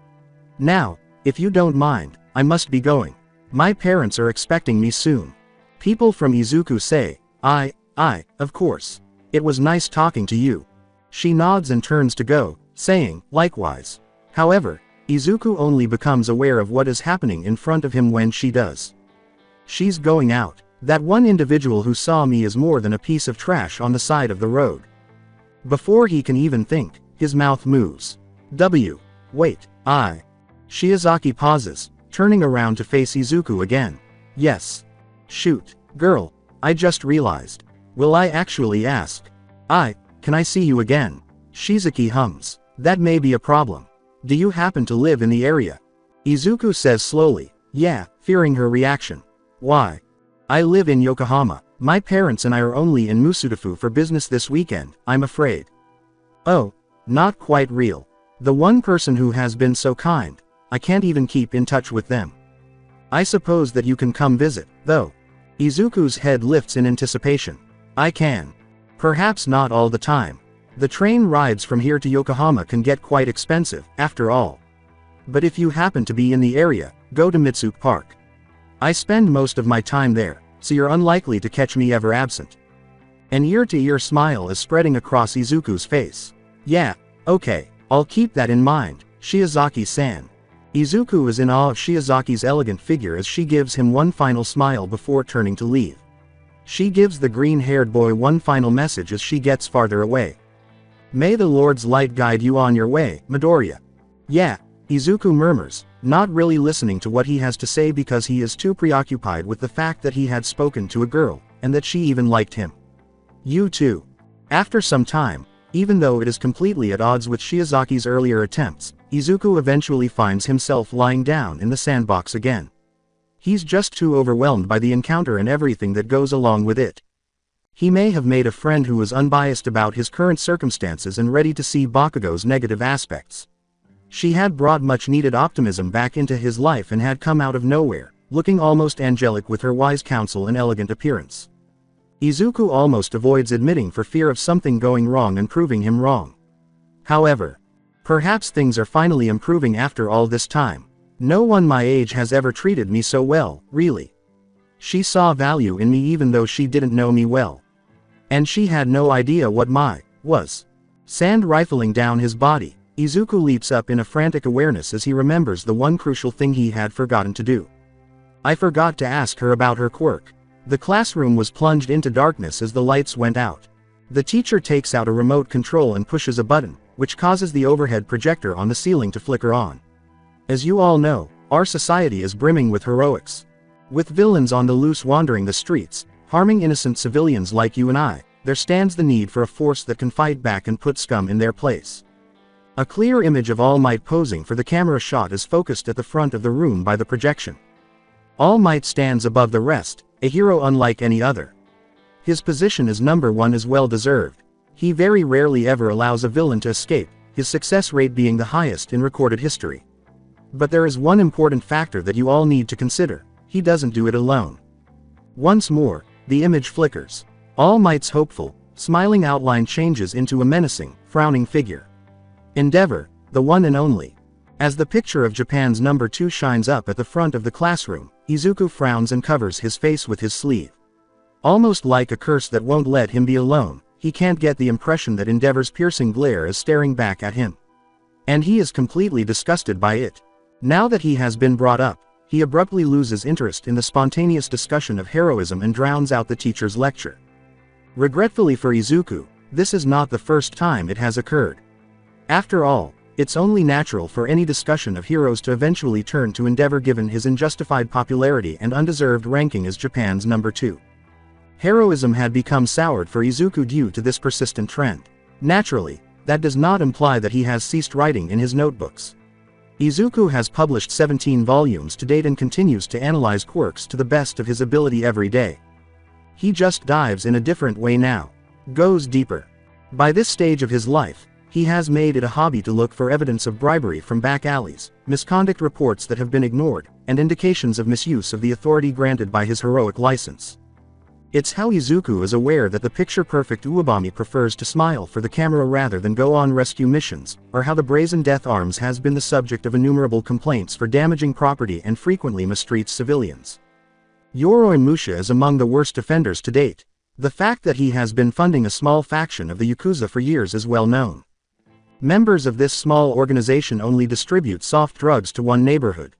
Now, if you don't mind, I must be going. My parents are expecting me soon. People from Izuku say, of course. It was nice talking to you. She nods and turns to go, saying, likewise. However, Izuku only becomes aware of what is happening in front of him when she does. She's going out. That one individual who saw me is more than a piece of trash on the side of the road. Before he can even think, his mouth moves. Wait, Shiozaki pauses, turning around to face Izuku again. Yes. Shoot, girl, I just realized. Will I actually ask? Can I see you again? Shizuki hums. That may be a problem. Do you happen to live in the area? Izuku says slowly. Yeah, fearing her reaction. Why? I live in Yokohama. My parents and I are only in Musutafu for business this weekend, I'm afraid. Oh, not quite real. The one person who has been so kind, I can't even keep in touch with them. I suppose that you can come visit, though. Izuku's head lifts in anticipation. I can. Perhaps not all the time. The train rides from here to Yokohama can get quite expensive, after all. But if you happen to be in the area, go to Mitsuke Park. I spend most of my time there, so you're unlikely to catch me ever absent. An ear-to-ear smile is spreading across Izuku's face. Yeah, okay, I'll keep that in mind, Shiozaki-san. Izuku is in awe of Shiozaki's elegant figure as she gives him one final smile before turning to leave. She gives the green-haired boy one final message as she gets farther away. May the Lord's light guide you on your way, Midoriya. Yeah, Izuku murmurs, not really listening to what he has to say because he is too preoccupied with the fact that he had spoken to a girl, and that she even liked him. You too. After some time, even though it is completely at odds with Shiozaki's earlier attempts, Izuku eventually finds himself lying down in the sandbox again. He's just too overwhelmed by the encounter and everything that goes along with it. He may have made a friend who was unbiased about his current circumstances and ready to see Bakugo's negative aspects. She had brought much needed optimism back into his life and had come out of nowhere, looking almost angelic with her wise counsel and elegant appearance. Izuku almost avoids admitting for fear of something going wrong and proving him wrong. However, perhaps things are finally improving after all this time. No one my age has ever treated me so well, really. She saw value in me even though she didn't know me well. And she had no idea what my was. Sand rifling down his body, Izuku leaps up in a frantic awareness as he remembers the one crucial thing he had forgotten to do. I forgot to ask her about her quirk. The classroom was plunged into darkness as the lights went out. The teacher takes out a remote control and pushes a button, which causes the overhead projector on the ceiling to flicker on. As you all know, our society is brimming with heroics. With villains on the loose wandering the streets, harming innocent civilians like you and I, there stands the need for a force that can fight back and put scum in their place. A clear image of All Might posing for the camera shot is focused at the front of the room by the projection. All Might stands above the rest, a hero unlike any other. His position as number one is well deserved. He very rarely ever allows a villain to escape, his success rate being the highest in recorded history. But there is one important factor that you all need to consider: he doesn't do it alone. Once more, the image flickers. All Might's hopeful, smiling outline changes into a menacing, frowning figure. Endeavor, the one and only. As the picture of Japan's number 2 shines up at the front of the classroom, Izuku frowns and covers his face with his sleeve. Almost like a curse that won't let him be alone, he can't get the impression that Endeavor's piercing glare is staring back at him. And he is completely disgusted by it. Now that he has been brought up, he abruptly loses interest in the spontaneous discussion of heroism and drowns out the teacher's lecture. Regretfully for Izuku, this is not the first time it has occurred. After all, it's only natural for any discussion of heroes to eventually turn to Endeavor given his unjustified popularity and undeserved ranking as Japan's number 2. Heroism had become soured for Izuku due to this persistent trend. Naturally, that does not imply that he has ceased writing in his notebooks. Izuku has published 17 volumes to date and continues to analyze quirks to the best of his ability every day. He just dives in a different way now. Goes deeper. By this stage of his life, he has made it a hobby to look for evidence of bribery from back alleys, misconduct reports that have been ignored, and indications of misuse of the authority granted by his heroic license. It's how Izuku is aware that the picture-perfect Uwabami prefers to smile for the camera rather than go on rescue missions, or how the Brazen Death Arms has been the subject of innumerable complaints for damaging property and frequently mistreats civilians. Yoroi Musha is among the worst offenders to date. The fact that he has been funding a small faction of the Yakuza for years is well known. Members of this small organization only distribute soft drugs to one neighborhood.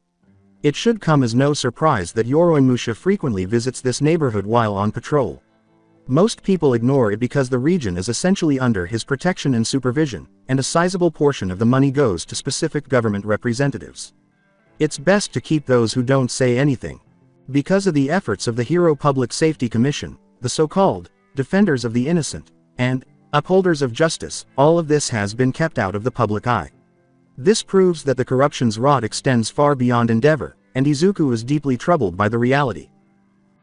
It should come as no surprise that Yoroi Musha frequently visits this neighborhood while on patrol. Most people ignore it because the region is essentially under his protection and supervision, and a sizable portion of the money goes to specific government representatives. It's best to keep those who don't say anything. Because of the efforts of the Hero Public Safety Commission, the so-called Defenders of the Innocent, and Upholders of Justice, all of this has been kept out of the public eye. This proves that the corruption's rod extends far beyond Endeavor, and Izuku is deeply troubled by the reality.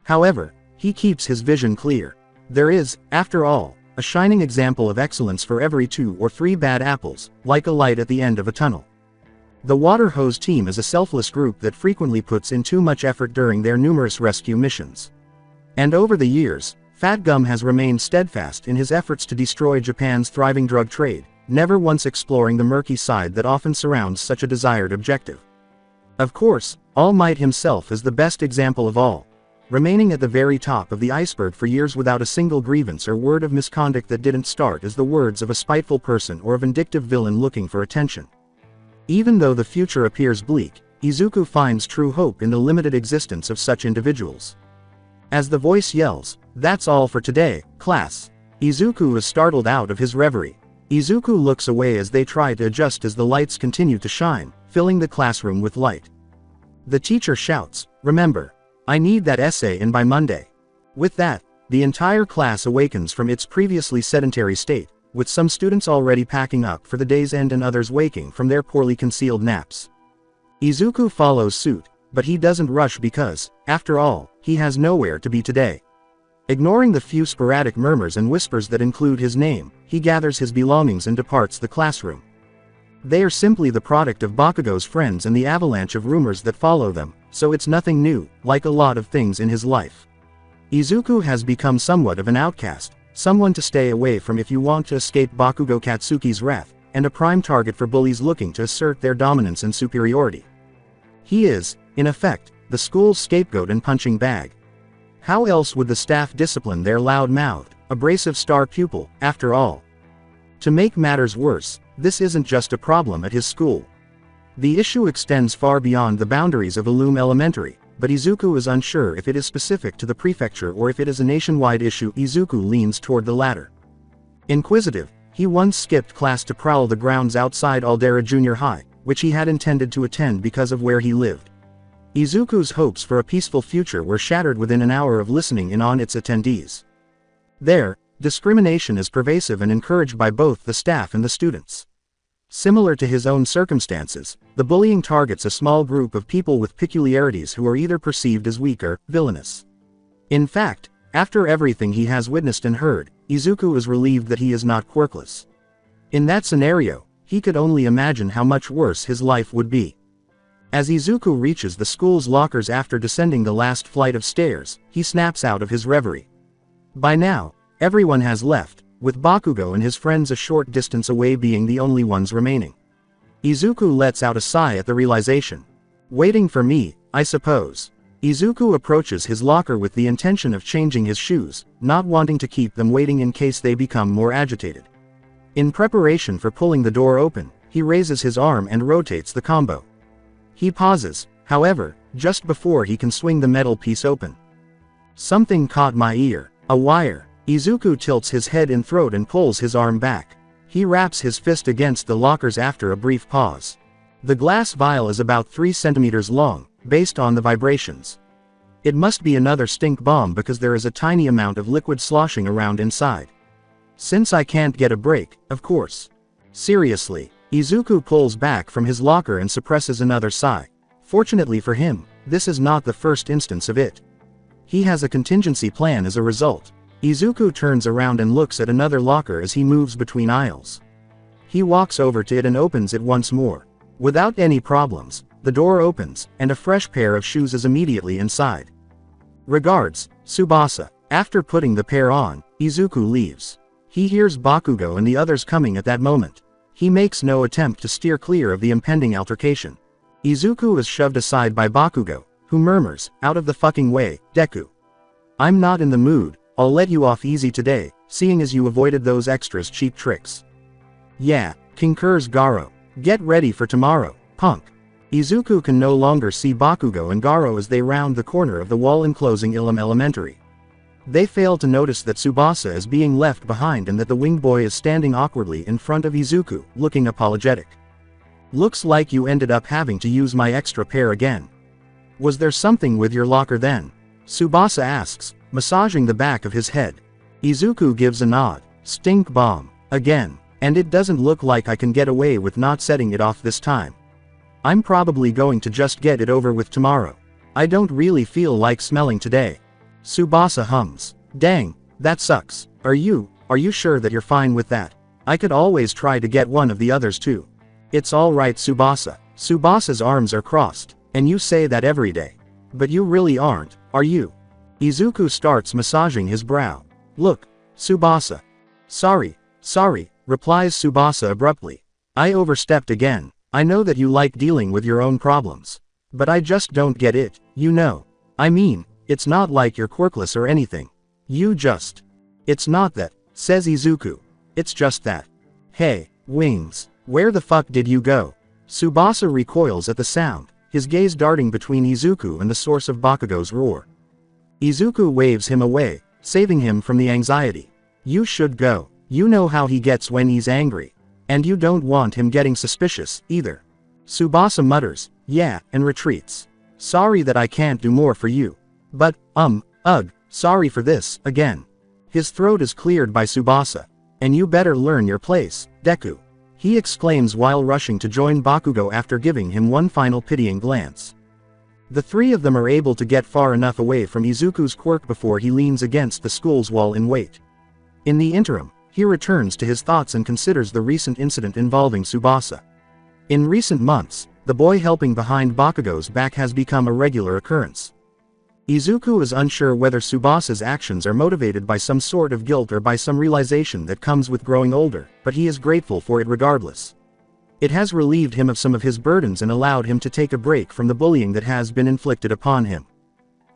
However, he keeps his vision clear. There is, after all, a shining example of excellence for every 2 or 3 bad apples, like a light at the end of a tunnel. The Water Hose Team is a selfless group that frequently puts in too much effort during their numerous rescue missions. And over the years, Fat Gum has remained steadfast in his efforts to destroy Japan's thriving drug trade, never once exploring the murky side that often surrounds such a desired objective. Of course, All Might himself is the best example of all, remaining at the very top of the iceberg for years without a single grievance or word of misconduct that didn't start as the words of a spiteful person or a vindictive villain looking for attention. Even though the future appears bleak, Izuku finds true hope in the limited existence of such individuals. As the voice yells, "That's all for today, class," Izuku is startled out of his reverie. Izuku looks away as they try to adjust as the lights continue to shine, filling the classroom with light. The teacher shouts, "Remember, I need that essay in by Monday." With that, the entire class awakens from its previously sedentary state, with some students already packing up for the day's end and others waking from their poorly concealed naps. Izuku follows suit, but he doesn't rush because, after all, he has nowhere to be today. Ignoring the few sporadic murmurs and whispers that include his name, he gathers his belongings and departs the classroom. They are simply the product of Bakugo's friends and the avalanche of rumors that follow them, so it's nothing new, like a lot of things in his life. Izuku has become somewhat of an outcast, someone to stay away from if you want to escape Bakugo Katsuki's wrath, and a prime target for bullies looking to assert their dominance and superiority. He is, in effect, the school's scapegoat and punching bag. How else would the staff discipline their loud-mouthed, abrasive star pupil, after all? To make matters worse, this isn't just a problem at his school. The issue extends far beyond the boundaries of Illum Elementary, but Izuku is unsure if it is specific to the prefecture or if it is a nationwide issue. Izuku leans toward the latter. Inquisitive, he once skipped class to prowl the grounds outside Aldera Junior High, which he had intended to attend because of where he lived. Izuku's hopes for a peaceful future were shattered within an hour of listening in on its attendees. There, discrimination is pervasive and encouraged by both the staff and the students. Similar to his own circumstances, the bullying targets a small group of people with peculiarities who are either perceived as weak or villainous. In fact, after everything he has witnessed and heard, Izuku is relieved that he is not quirkless. In that scenario, he could only imagine how much worse his life would be. As Izuku reaches the school's lockers after descending the last flight of stairs, he snaps out of his reverie. By now, everyone has left, with Bakugo and his friends a short distance away being the only ones remaining. Izuku lets out a sigh at the realization. Waiting for me, I suppose. Izuku approaches his locker with the intention of changing his shoes, not wanting to keep them waiting in case they become more agitated. In preparation for pulling the door open, he raises his arm and rotates the combo. He pauses, however, just before he can swing the metal piece open. Something caught my ear, a wire. Izuku tilts his head and throat and pulls his arm back. He raps his fist against the lockers after a brief pause. The glass vial is about 3 centimeters long, based on the vibrations. It must be another stink bomb because there is a tiny amount of liquid sloshing around inside. Since I can't get a break, of course. Seriously, Izuku pulls back from his locker and suppresses another sigh. Fortunately for him, this is not the first instance of it. He has a contingency plan as a result. Izuku turns around and looks at another locker as he moves between aisles. He walks over to it and opens it once more. Without any problems, the door opens, and a fresh pair of shoes is immediately inside. Regards, Tsubasa. After putting the pair on, Izuku leaves. He hears Bakugo and the others coming at that moment. He makes no attempt to steer clear of the impending altercation. Izuku is shoved aside by Bakugo, who murmurs, "Out of the fucking way, Deku. I'm not in the mood. I'll let you off easy today, seeing as you avoided those extras cheap tricks." "Yeah," concurs Garo. "Get ready for tomorrow, punk." Izuku can no longer see Bakugo and Garo as they round the corner of the wall enclosing Illum Elementary. They fail to notice that Tsubasa is being left behind and that the wing boy is standing awkwardly in front of Izuku, looking apologetic. "Looks like you ended up having to use my extra pair again. Was there something with your locker then?" Tsubasa asks, massaging the back of his head. Izuku gives a nod. "Stink bomb. Again. And it doesn't look like I can get away with not setting it off this time. I'm probably going to just get it over with tomorrow. I don't really feel like smelling today." Tsubasa hums. "Dang, that sucks. Are you sure that you're fine with that? I could always try to get one of the others too." "It's alright, Tsubasa." Tsubasa's arms are crossed. "And you say that every day. But you really aren't, are you?" Izuku starts massaging his brow. "Look, Tsubasa." Sorry, replies Tsubasa abruptly. "I overstepped again. I know that you like dealing with your own problems. But I just don't get it, you know. I mean, it's not like you're quirkless or anything. You just..." "It's not that," says Izuku. "It's just that. Hey, Wings, where the fuck did you go?" Tsubasa recoils at the sound, his gaze darting between Izuku and the source of Bakugo's roar. Izuku waves him away, saving him from the anxiety. "You should go. You know how he gets when he's angry. And you don't want him getting suspicious, either." Tsubasa mutters, "Yeah," and retreats. "Sorry that I can't do more for you. But, sorry for this, again." His throat is cleared by Tsubasa. "And you better learn your place, Deku," he exclaims while rushing to join Bakugo after giving him one final pitying glance. The three of them are able to get far enough away from Izuku's quirk before he leans against the school's wall in wait. In the interim, he returns to his thoughts and considers the recent incident involving Tsubasa. In recent months, the boy helping behind Bakugo's back has become a regular occurrence. Izuku is unsure whether Tsubasa's actions are motivated by some sort of guilt or by some realization that comes with growing older, but he is grateful for it regardless. It has relieved him of some of his burdens and allowed him to take a break from the bullying that has been inflicted upon him.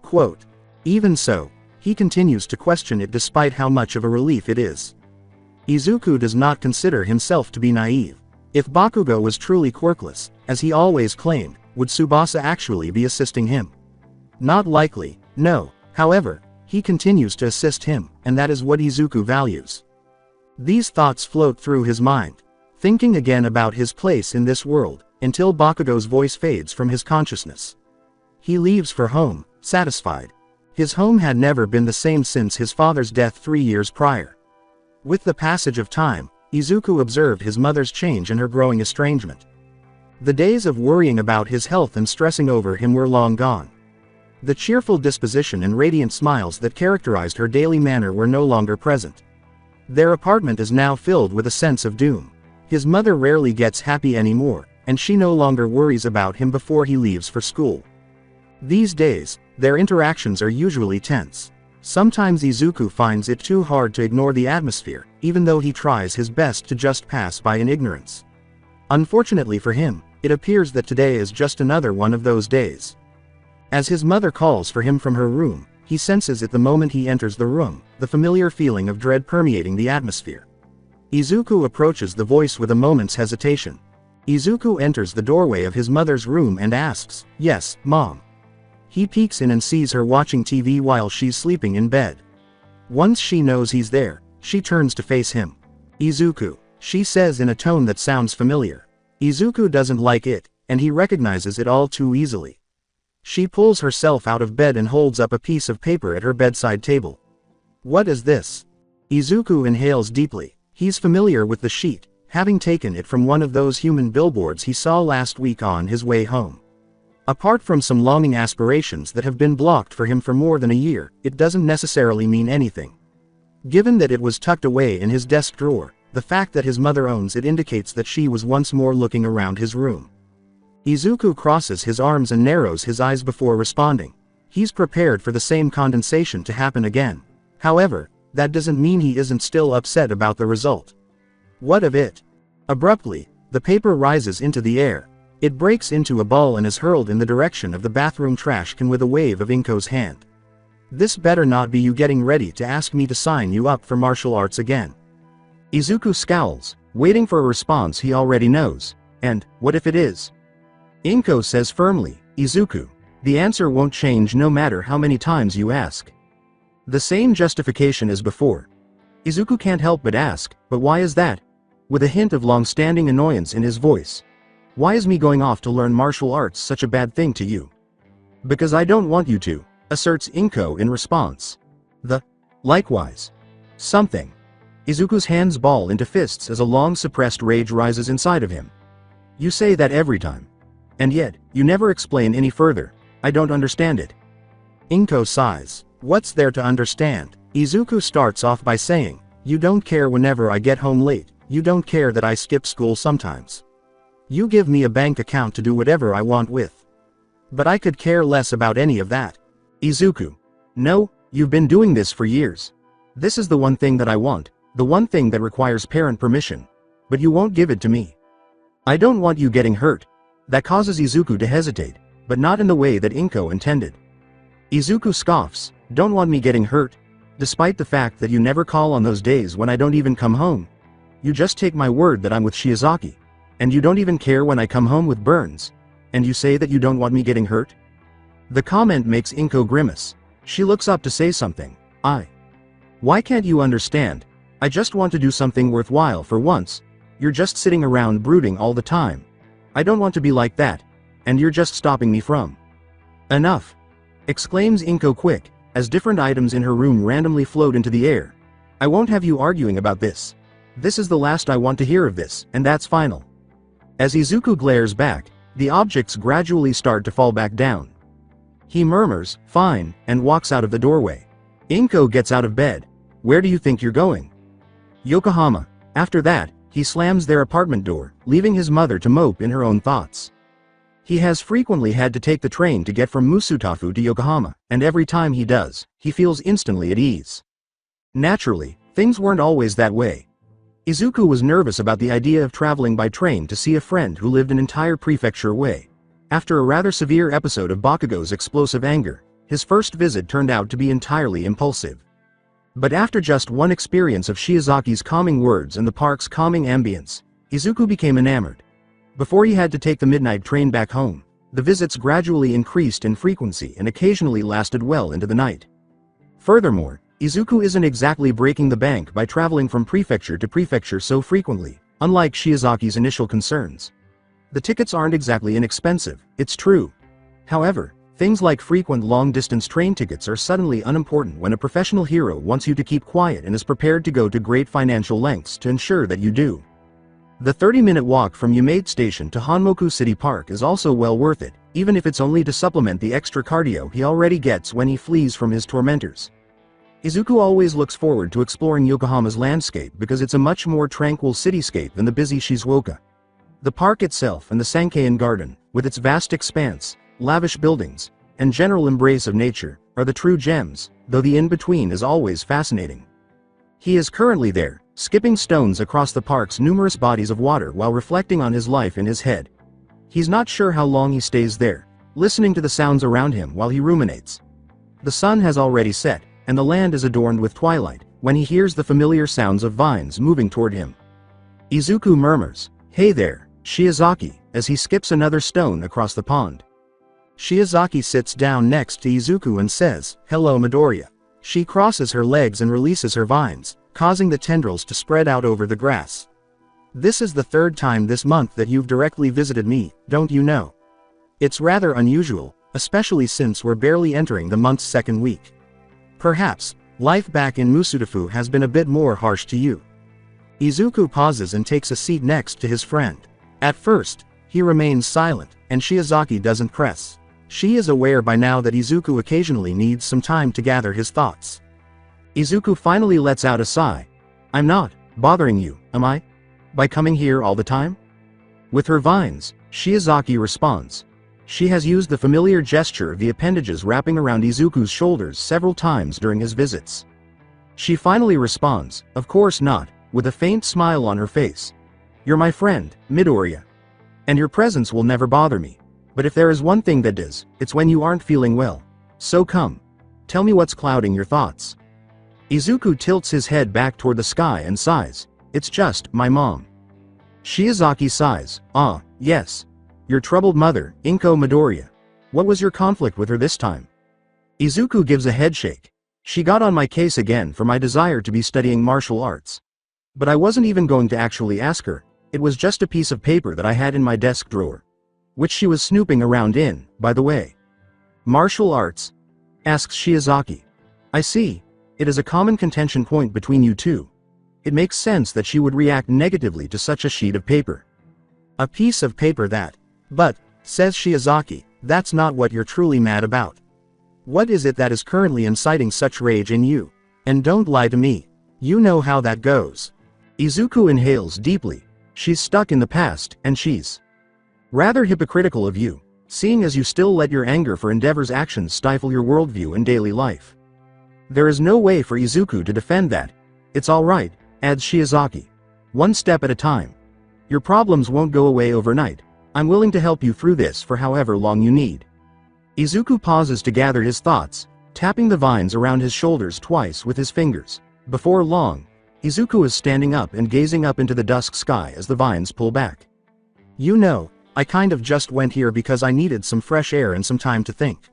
Quote, "Even so, he continues to question it despite how much of a relief it is. Izuku does not consider himself to be naive. If Bakugo was truly quirkless, as he always claimed, would Tsubasa actually be assisting him? Not likely, no. However, he continues to assist him, and that is what Izuku values. These thoughts float through his mind, thinking again about his place in this world, until Bakugo's voice fades from his consciousness. He leaves for home, satisfied. His home had never been the same since his father's death 3 years prior. With the passage of time, Izuku observed his mother's change and her growing estrangement. The days of worrying about his health and stressing over him were long gone. The cheerful disposition and radiant smiles that characterized her daily manner were no longer present. Their apartment is now filled with a sense of doom. His mother rarely gets happy anymore, and she no longer worries about him before he leaves for school. These days, their interactions are usually tense. Sometimes Izuku finds it too hard to ignore the atmosphere, even though he tries his best to just pass by in ignorance. Unfortunately for him, it appears that today is just another one of those days. As his mother calls for him from her room, he senses it the moment he enters the room, the familiar feeling of dread permeating the atmosphere. Izuku approaches the voice with a moment's hesitation. Izuku enters the doorway of his mother's room and asks, "Yes, Mom." He peeks in and sees her watching TV while she's sleeping in bed. Once she knows he's there, she turns to face him. "Izuku," she says in a tone that sounds familiar. Izuku doesn't like it, and he recognizes it all too easily. She pulls herself out of bed and holds up a piece of paper at her bedside table. "What is this?" Izuku inhales deeply. He's familiar with the sheet, having taken it from one of those human billboards he saw last week on his way home. Apart from some longing aspirations that have been blocked for him for more than a year, it doesn't necessarily mean anything. Given that it was tucked away in his desk drawer, the fact that his mother owns it indicates that she was once more looking around his room. Izuku crosses his arms and narrows his eyes before responding. He's prepared for the same condensation to happen again. However, that doesn't mean he isn't still upset about the result. What of it? Abruptly, the paper rises into the air. It breaks into a ball and is hurled in the direction of the bathroom trash can with a wave of Inko's hand. "This better not be you getting ready to ask me to sign you up for martial arts again." Izuku scowls, waiting for a response he already knows. And, what if it is? Inko says firmly, "Izuku, the answer won't change no matter how many times you ask." The same justification as before. Izuku can't help but ask, "But why is that?" With a hint of long-standing annoyance in his voice. "Why is me going off to learn martial arts such a bad thing to you?" "Because I don't want you to," asserts Inko in response. Likewise. Something. Izuku's hands ball into fists as a long-suppressed rage rises inside of him. "You say that every time. And yet, you never explain any further. I don't understand it." Inko sighs. "What's there to understand?" Izuku starts off by saying, "You don't care whenever I get home late, you don't care that I skip school sometimes. You give me a bank account to do whatever I want with. But I could care less about any of that." Izuku. "No, you've been doing this for years. This is the one thing that I want, the one thing that requires parent permission. But you won't give it to me. I don't want you getting hurt." That causes Izuku to hesitate, but not in the way that Inko intended. Izuku scoffs, "Don't want me getting hurt? Despite the fact that you never call on those days when I don't even come home. You just take my word that I'm with Shiozaki. And you don't even care when I come home with burns. And you say that you don't want me getting hurt?" The comment makes Inko grimace. She looks up to say something. Why can't you understand? I just want to do something worthwhile for once. You're just sitting around brooding all the time. I don't want to be like that. And you're just stopping me from." "Enough!" exclaims Inko quick, as different items in her room randomly float into the air. "I won't have you arguing about this. This is the last I want to hear of this, and that's final." As Izuku glares back, the objects gradually start to fall back down. He murmurs, "Fine," and walks out of the doorway. Inko gets out of bed. "Where do you think you're going?" "Yokohama." After that, he slams their apartment door, leaving his mother to mope in her own thoughts. He has frequently had to take the train to get from Musutafu to Yokohama, and every time he does, he feels instantly at ease. Naturally, things weren't always that way. Izuku was nervous about the idea of traveling by train to see a friend who lived an entire prefecture away. After a rather severe episode of Bakugo's explosive anger, his first visit turned out to be entirely impulsive. But after just one experience of Shiozaki's calming words and the park's calming ambience, Izuku became enamored. Before he had to take the midnight train back home, the visits gradually increased in frequency and occasionally lasted well into the night. Furthermore, Izuku isn't exactly breaking the bank by traveling from prefecture to prefecture so frequently, unlike Shiozaki's initial concerns. The tickets aren't exactly inexpensive, it's true. However, things like frequent long-distance train tickets are suddenly unimportant when a professional hero wants you to keep quiet and is prepared to go to great financial lengths to ensure that you do. The 30-minute walk from Yumade Station to Honmoku City Park is also well worth it, even if it's only to supplement the extra cardio he already gets when he flees from his tormentors. Izuku always looks forward to exploring Yokohama's landscape because it's a much more tranquil cityscape than the busy Shizuoka. The park itself and the Sankeien Garden, with its vast expanse, lavish buildings, and general embrace of nature, are the true gems, though the in-between is always fascinating. He is currently there, skipping stones across the park's numerous bodies of water while reflecting on his life in his head. He's not sure how long he stays there, listening to the sounds around him while he ruminates. The sun has already set, and the land is adorned with twilight, when he hears the familiar sounds of vines moving toward him. Izuku murmurs, "Hey there, Shiozaki," as he skips another stone across the pond. Shiozaki sits down next to Izuku and says, "Hello Midoriya." She crosses her legs and releases her vines, causing the tendrils to spread out over the grass. "This is the third time this month that you've directly visited me, don't you know? It's rather unusual, especially since we're barely entering the month's second week. Perhaps, life back in Musutafu has been a bit more harsh to you." Izuku pauses and takes a seat next to his friend. At first, he remains silent, and Shiozaki doesn't press. She is aware by now that Izuku occasionally needs some time to gather his thoughts. Izuku finally lets out a sigh. "I'm not bothering you, am I? By coming here all the time?" With her vines, Shiozaki responds. She has used the familiar gesture of the appendages wrapping around Izuku's shoulders several times during his visits. She finally responds, "Of course not," with a faint smile on her face. "You're my friend, Midoriya. And your presence will never bother me. But if there is one thing that does, it's when you aren't feeling well. So come. Tell me what's clouding your thoughts." Izuku tilts his head back toward the sky and sighs. "It's just my mom." Shiozaki sighs. "Ah, yes. Your troubled mother, Inko Midoriya. What was your conflict with her this time?" Izuku gives a headshake. "She got on my case again for my desire to be studying martial arts. But I wasn't even going to actually ask her, it was just a piece of paper that I had in my desk drawer. Which she was snooping around in, by the way." "Martial arts?" asks Shiozaki. "I see. It is a common contention point between you two. It makes sense that she would react negatively to such a sheet of paper." "A piece of paper that. But," says Shiozaki, "that's not what you're truly mad about. What is it that is currently inciting such rage in you? And don't lie to me. You know how that goes." Izuku inhales deeply. "She's stuck in the past, and she's rather hypocritical of you, seeing as you still let your anger for Endeavor's actions stifle your worldview in daily life." There is no way for Izuku to defend that. "It's alright," adds Shiozaki. "One step at a time. Your problems won't go away overnight. I'm willing to help you through this for however long you need." Izuku pauses to gather his thoughts, tapping the vines around his shoulders twice with his fingers. Before long, Izuku is standing up and gazing up into the dusk sky as the vines pull back. "You know, I kind of just went here because I needed some fresh air and some time to think.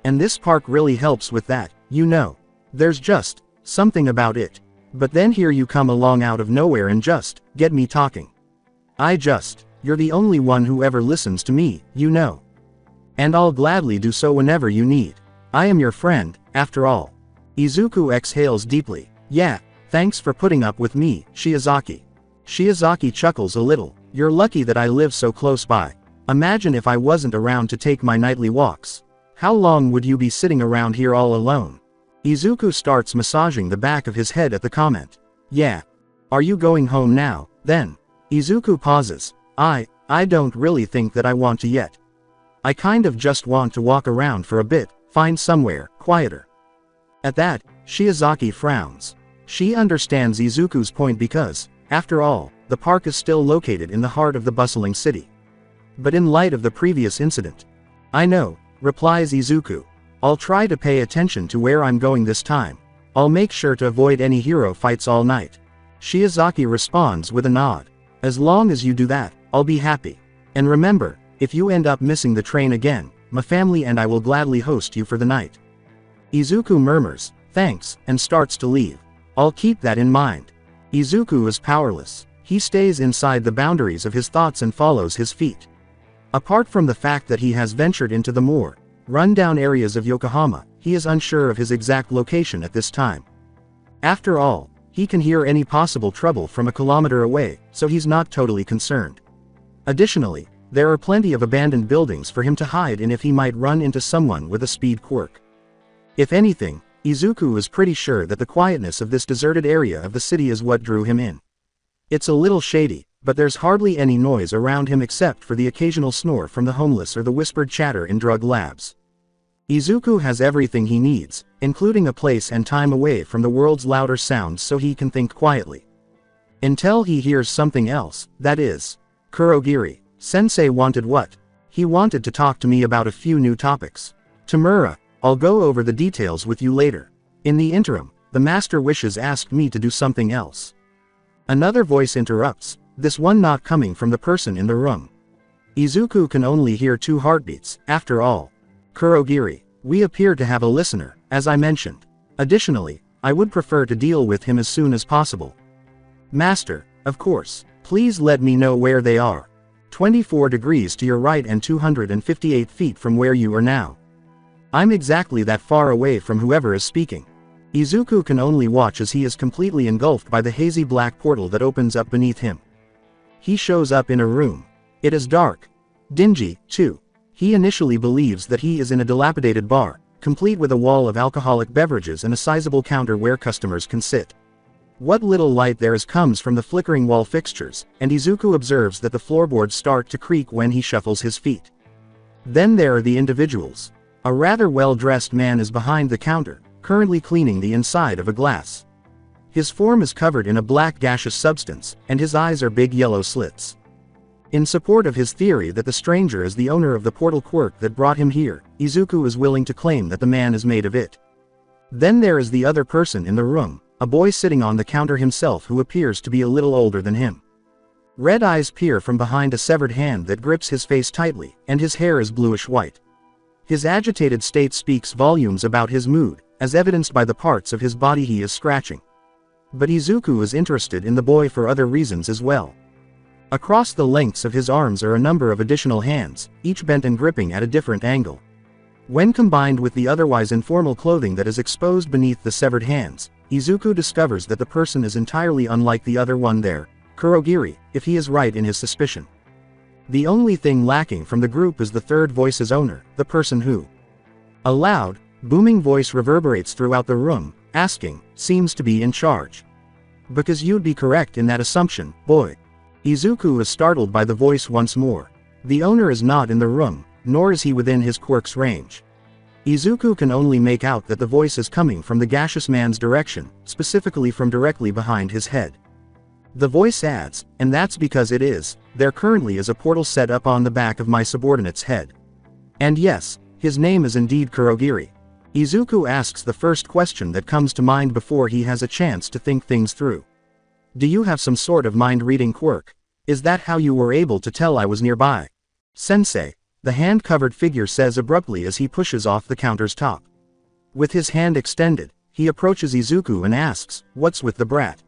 And this park really helps with that, you know. There's just something about it. But then here you come along out of nowhere and just get me talking. You're the only one who ever listens to me, you know. And I'll gladly do so whenever you need. I am your friend, after all." Izuku exhales deeply. "Yeah, thanks for putting up with me, Shiozaki." Shiozaki chuckles a little. "You're lucky that I live so close by. Imagine if I wasn't around to take my nightly walks. How long would you be sitting around here all alone?" Izuku starts massaging the back of his head at the comment. "Yeah. Are you going home now, then?" Izuku pauses. I don't really think that I want to yet. I kind of just want to walk around for a bit, find somewhere quieter." At that, Shiozaki frowns. She understands Izuku's point because, after all, the park is still located in the heart of the bustling city. But in light of the previous incident, "I know," replies Izuku. "I'll try to pay attention to where I'm going this time. I'll make sure to avoid any hero fights all night. Shiozaki responds with a nod. As long as you do that, I'll be happy. And remember, if you end up missing the train again, my family and I will gladly host you for the night. Izuku murmurs, thanks, and starts to leave. I'll keep that in mind. Izuku is powerless. He stays inside the boundaries of his thoughts and follows his feet. Apart from the fact that he has ventured into the more run-down areas of Yokohama, he is unsure of his exact location at this time. After all, he can hear any possible trouble from a kilometer away, so he's not totally concerned. Additionally, there are plenty of abandoned buildings for him to hide in if he might run into someone with a speed quirk. If anything, Izuku is pretty sure that the quietness of this deserted area of the city is what drew him in. It's a little shady, but there's hardly any noise around him except for the occasional snore from the homeless or the whispered chatter in drug labs. Izuku has everything he needs, including a place and time away from the world's louder sounds so he can think quietly. Until he hears something else, that is. Kurogiri. Sensei wanted what? He wanted to talk to me about a few new topics. Tamura, I'll go over the details with you later. In the interim, the Master Wishes asked me to do something else. Another voice interrupts, this one not coming from the person in the room. Izuku can only hear 2 heartbeats, after all. Kurogiri, we appear to have a listener, as I mentioned. Additionally, I would prefer to deal with him as soon as possible. Master, of course, please let me know where they are. 24 degrees to your right and 258 feet from where you are now. I'm exactly that far away from whoever is speaking. Izuku can only watch as he is completely engulfed by the hazy black portal that opens up beneath him. He shows up in a room. It is dark. Dingy, too. He initially believes that he is in a dilapidated bar, complete with a wall of alcoholic beverages and a sizable counter where customers can sit. What little light there is comes from the flickering wall fixtures, and Izuku observes that the floorboards start to creak when he shuffles his feet. Then there are the individuals. A rather well-dressed man is behind the counter, currently cleaning the inside of a glass. His form is covered in a black gaseous substance, and his eyes are big yellow slits. In support of his theory that the stranger is the owner of the portal quirk that brought him here, Izuku is willing to claim that the man is made of it. Then there is the other person in the room, a boy sitting on the counter himself who appears to be a little older than him. Red eyes peer from behind a severed hand that grips his face tightly, and his hair is bluish-white. His agitated state speaks volumes about his mood, as evidenced by the parts of his body he is scratching. But Izuku is interested in the boy for other reasons as well. Across the lengths of his arms are a number of additional hands, each bent and gripping at a different angle. When combined with the otherwise informal clothing that is exposed beneath the severed hands, Izuku discovers that the person is entirely unlike the other one there, Kurogiri, if he is right in his suspicion. The only thing lacking from the group is the third voice's owner, the person who. A loud, booming voice reverberates throughout the room, asking, seems to be in charge. Because you'd be correct in that assumption, boy. Izuku is startled by the voice once more. The owner is not in the room, nor is he within his quirk's range. Izuku can only make out that the voice is coming from the gaseous man's direction, specifically from directly behind his head. The voice adds, and that's because it is, there currently is a portal set up on the back of my subordinate's head. And yes, his name is indeed Kurogiri. Izuku asks the first question that comes to mind before he has a chance to think things through. Do you have some sort of mind-reading quirk? Is that how you were able to tell I was nearby? Sensei, the hand-covered figure says abruptly as he pushes off the counter's top. With his hand extended, he approaches Izuku and asks, what's with the brat?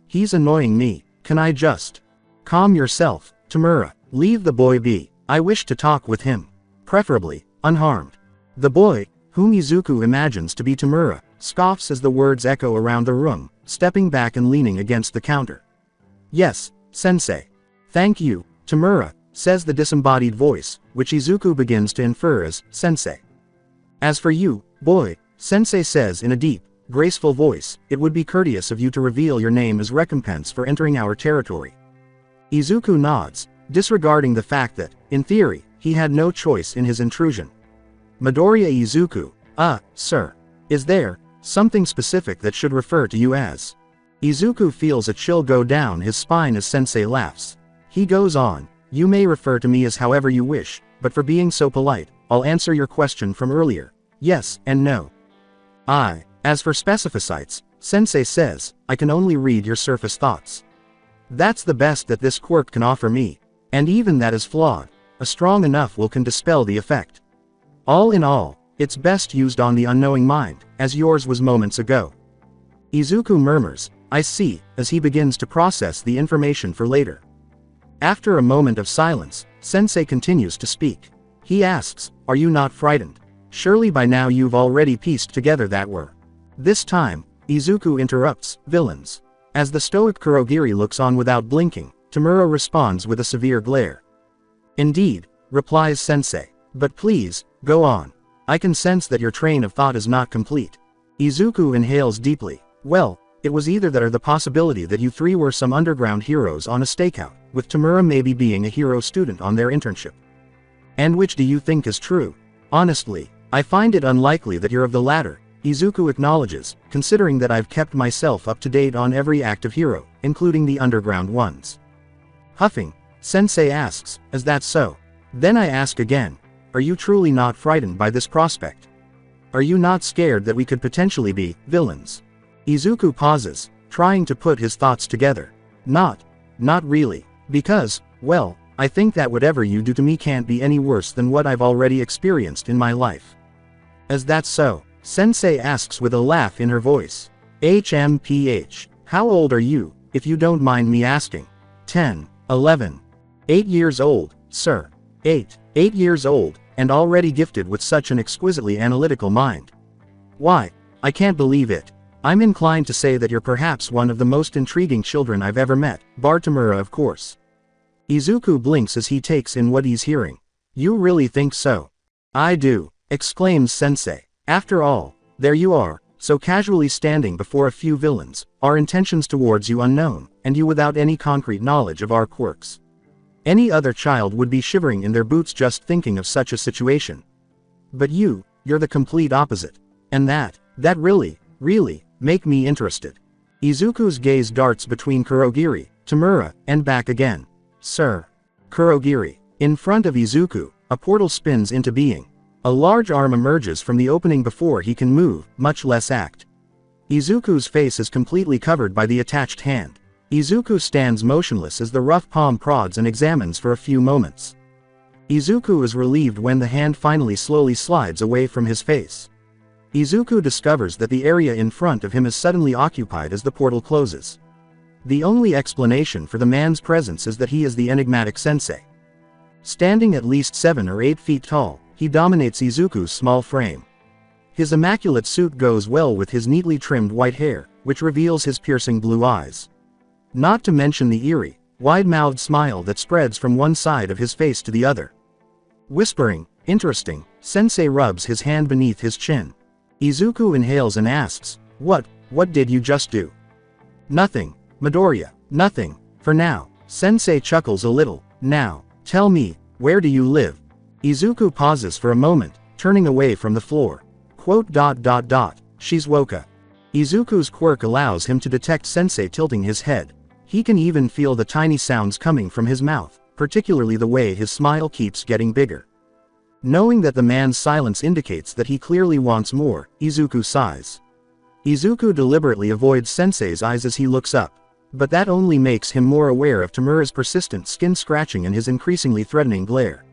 He's annoying me, can I just? Calm yourself, Tamura, leave the boy be, I wish to talk with him. Preferably, unharmed. The boy, whom Izuku imagines to be Tamura, scoffs as the words echo around the room, stepping back and leaning against the counter. Yes, Sensei. Thank you, Tamura, says the disembodied voice, which Izuku begins to infer as, Sensei. As for you, boy, Sensei says in a deep, graceful voice, it would be courteous of you to reveal your name as recompense for entering our territory. Izuku nods, disregarding the fact that, in theory, he had no choice in his intrusion. Midoriya Izuku, sir. Is there something specific that should refer to you as? Izuku feels a chill go down his spine as Sensei laughs. He goes on, you may refer to me as however you wish, but for being so polite, I'll answer your question from earlier. Yes and no. As for specificites, Sensei says, I can only read your surface thoughts. That's the best that this quirk can offer me, and even that is flawed. A strong enough will can dispel the effect. All in all, it's best used on the unknowing mind, as yours was moments ago. Izuku murmurs, I see, as he begins to process the information for later. After a moment of silence, Sensei continues to speak. He asks, are you not frightened? Surely by now you've already pieced together that were. This time, Izuku interrupts, villains. As the stoic Kurogiri looks on without blinking, Tamura responds with a severe glare. Indeed, replies Sensei. But please, go on. I can sense that your train of thought is not complete. Izuku inhales deeply. Well, it was either that or the possibility that you three were some underground heroes on a stakeout, with Tamura maybe being a hero student on their internship. And which do you think is true? Honestly, I find it unlikely that you're of the latter, Izuku acknowledges, considering that I've kept myself up to date on every active hero, including the underground ones. Huffing, Sensei asks, is that so? Then I ask again, are you truly not frightened by this prospect? Are you not scared that we could potentially be villains? Izuku pauses, trying to put his thoughts together. Not really, because, well, I think that whatever you do to me can't be any worse than what I've already experienced in my life. Is that so? Sensei asks with a laugh in her voice. HMPH, how old are you, if you don't mind me asking? 10, 11. 8 years old, sir. 8 years old, and already gifted with such an exquisitely analytical mind. Why, I can't believe it. I'm inclined to say that you're perhaps one of the most intriguing children I've ever met, bar Tamura of course. Izuku blinks as he takes in what he's hearing. You really think so? I do, exclaims Sensei. After all, there you are, so casually standing before a few villains, our intentions towards you unknown, and you without any concrete knowledge of our quirks. Any other child would be shivering in their boots just thinking of such a situation. But you're the complete opposite. And that really, make me interested. Izuku's gaze darts between Kurogiri, Tamura, and back again. Sir. Kurogiri. In front of Izuku, a portal spins into being. A large arm emerges from the opening before he can move, much less act. Izuku's face is completely covered by the attached hand. Izuku stands motionless as the rough palm prods and examines for a few moments. Izuku is relieved when the hand finally slowly slides away from his face. Izuku discovers that the area in front of him is suddenly occupied as the portal closes. The only explanation for the man's presence is that he is the enigmatic sensei. Standing at least 7 or 8 feet tall, he dominates Izuku's small frame. His immaculate suit goes well with his neatly trimmed white hair, which reveals his piercing blue eyes. Not to mention the eerie, wide-mouthed smile that spreads from one side of his face to the other. Whispering, interesting, Sensei rubs his hand beneath his chin. Izuku inhales and asks, what did you just do? Nothing, Midoriya, nothing, for now. Sensei chuckles a little. Now, tell me, where do you live? Izuku pauses for a moment, turning away from the floor. Shizuoka. Izuku's quirk allows him to detect Sensei tilting his head. He can even feel the tiny sounds coming from his mouth, particularly the way his smile keeps getting bigger. Knowing that the man's silence indicates that he clearly wants more, Izuku sighs. Izuku deliberately avoids Sensei's eyes as he looks up, but that only makes him more aware of Tamura's persistent skin scratching and his increasingly threatening glare.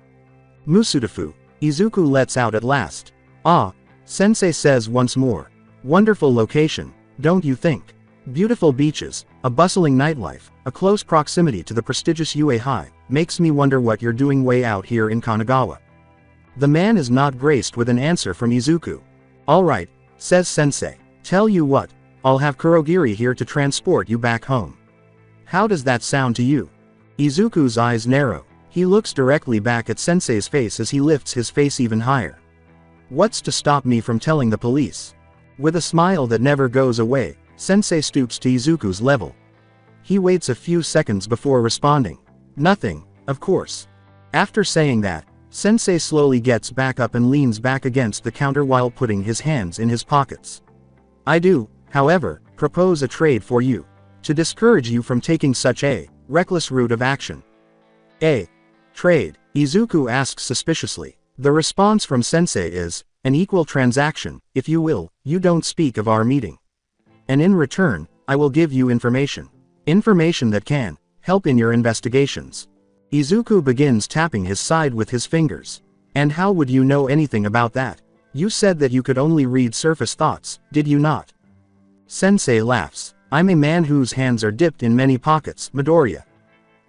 Musutafu, Izuku lets out at last. Ah, Sensei says once more. Wonderful location, don't you think? Beautiful beaches, a bustling nightlife, a close proximity to the prestigious UA High, makes me wonder what you're doing way out here in Kanagawa. The man is not graced with an answer from Izuku. Alright, says Sensei. Tell you what, I'll have Kurogiri here to transport you back home. How does that sound to you? Izuku's eyes narrow. He looks directly back at Sensei's face as he lifts his face even higher. What's to stop me from telling the police? With a smile that never goes away, Sensei stoops to Izuku's level. He waits a few seconds before responding. Nothing, of course. After saying that, Sensei slowly gets back up and leans back against the counter while putting his hands in his pockets. I do, however, propose a trade for you. To discourage you from taking such a reckless route of action. A trade? Izuku asks suspiciously. The response from Sensei is, An equal transaction, if you will. You don't speak of our meeting. And in return, I will give you information. Information that can help in your investigations. Izuku begins tapping his side with his fingers. And how would you know anything about that? You said that you could only read surface thoughts, did you not? Sensei laughs. I'm a man whose hands are dipped in many pockets, Midoriya.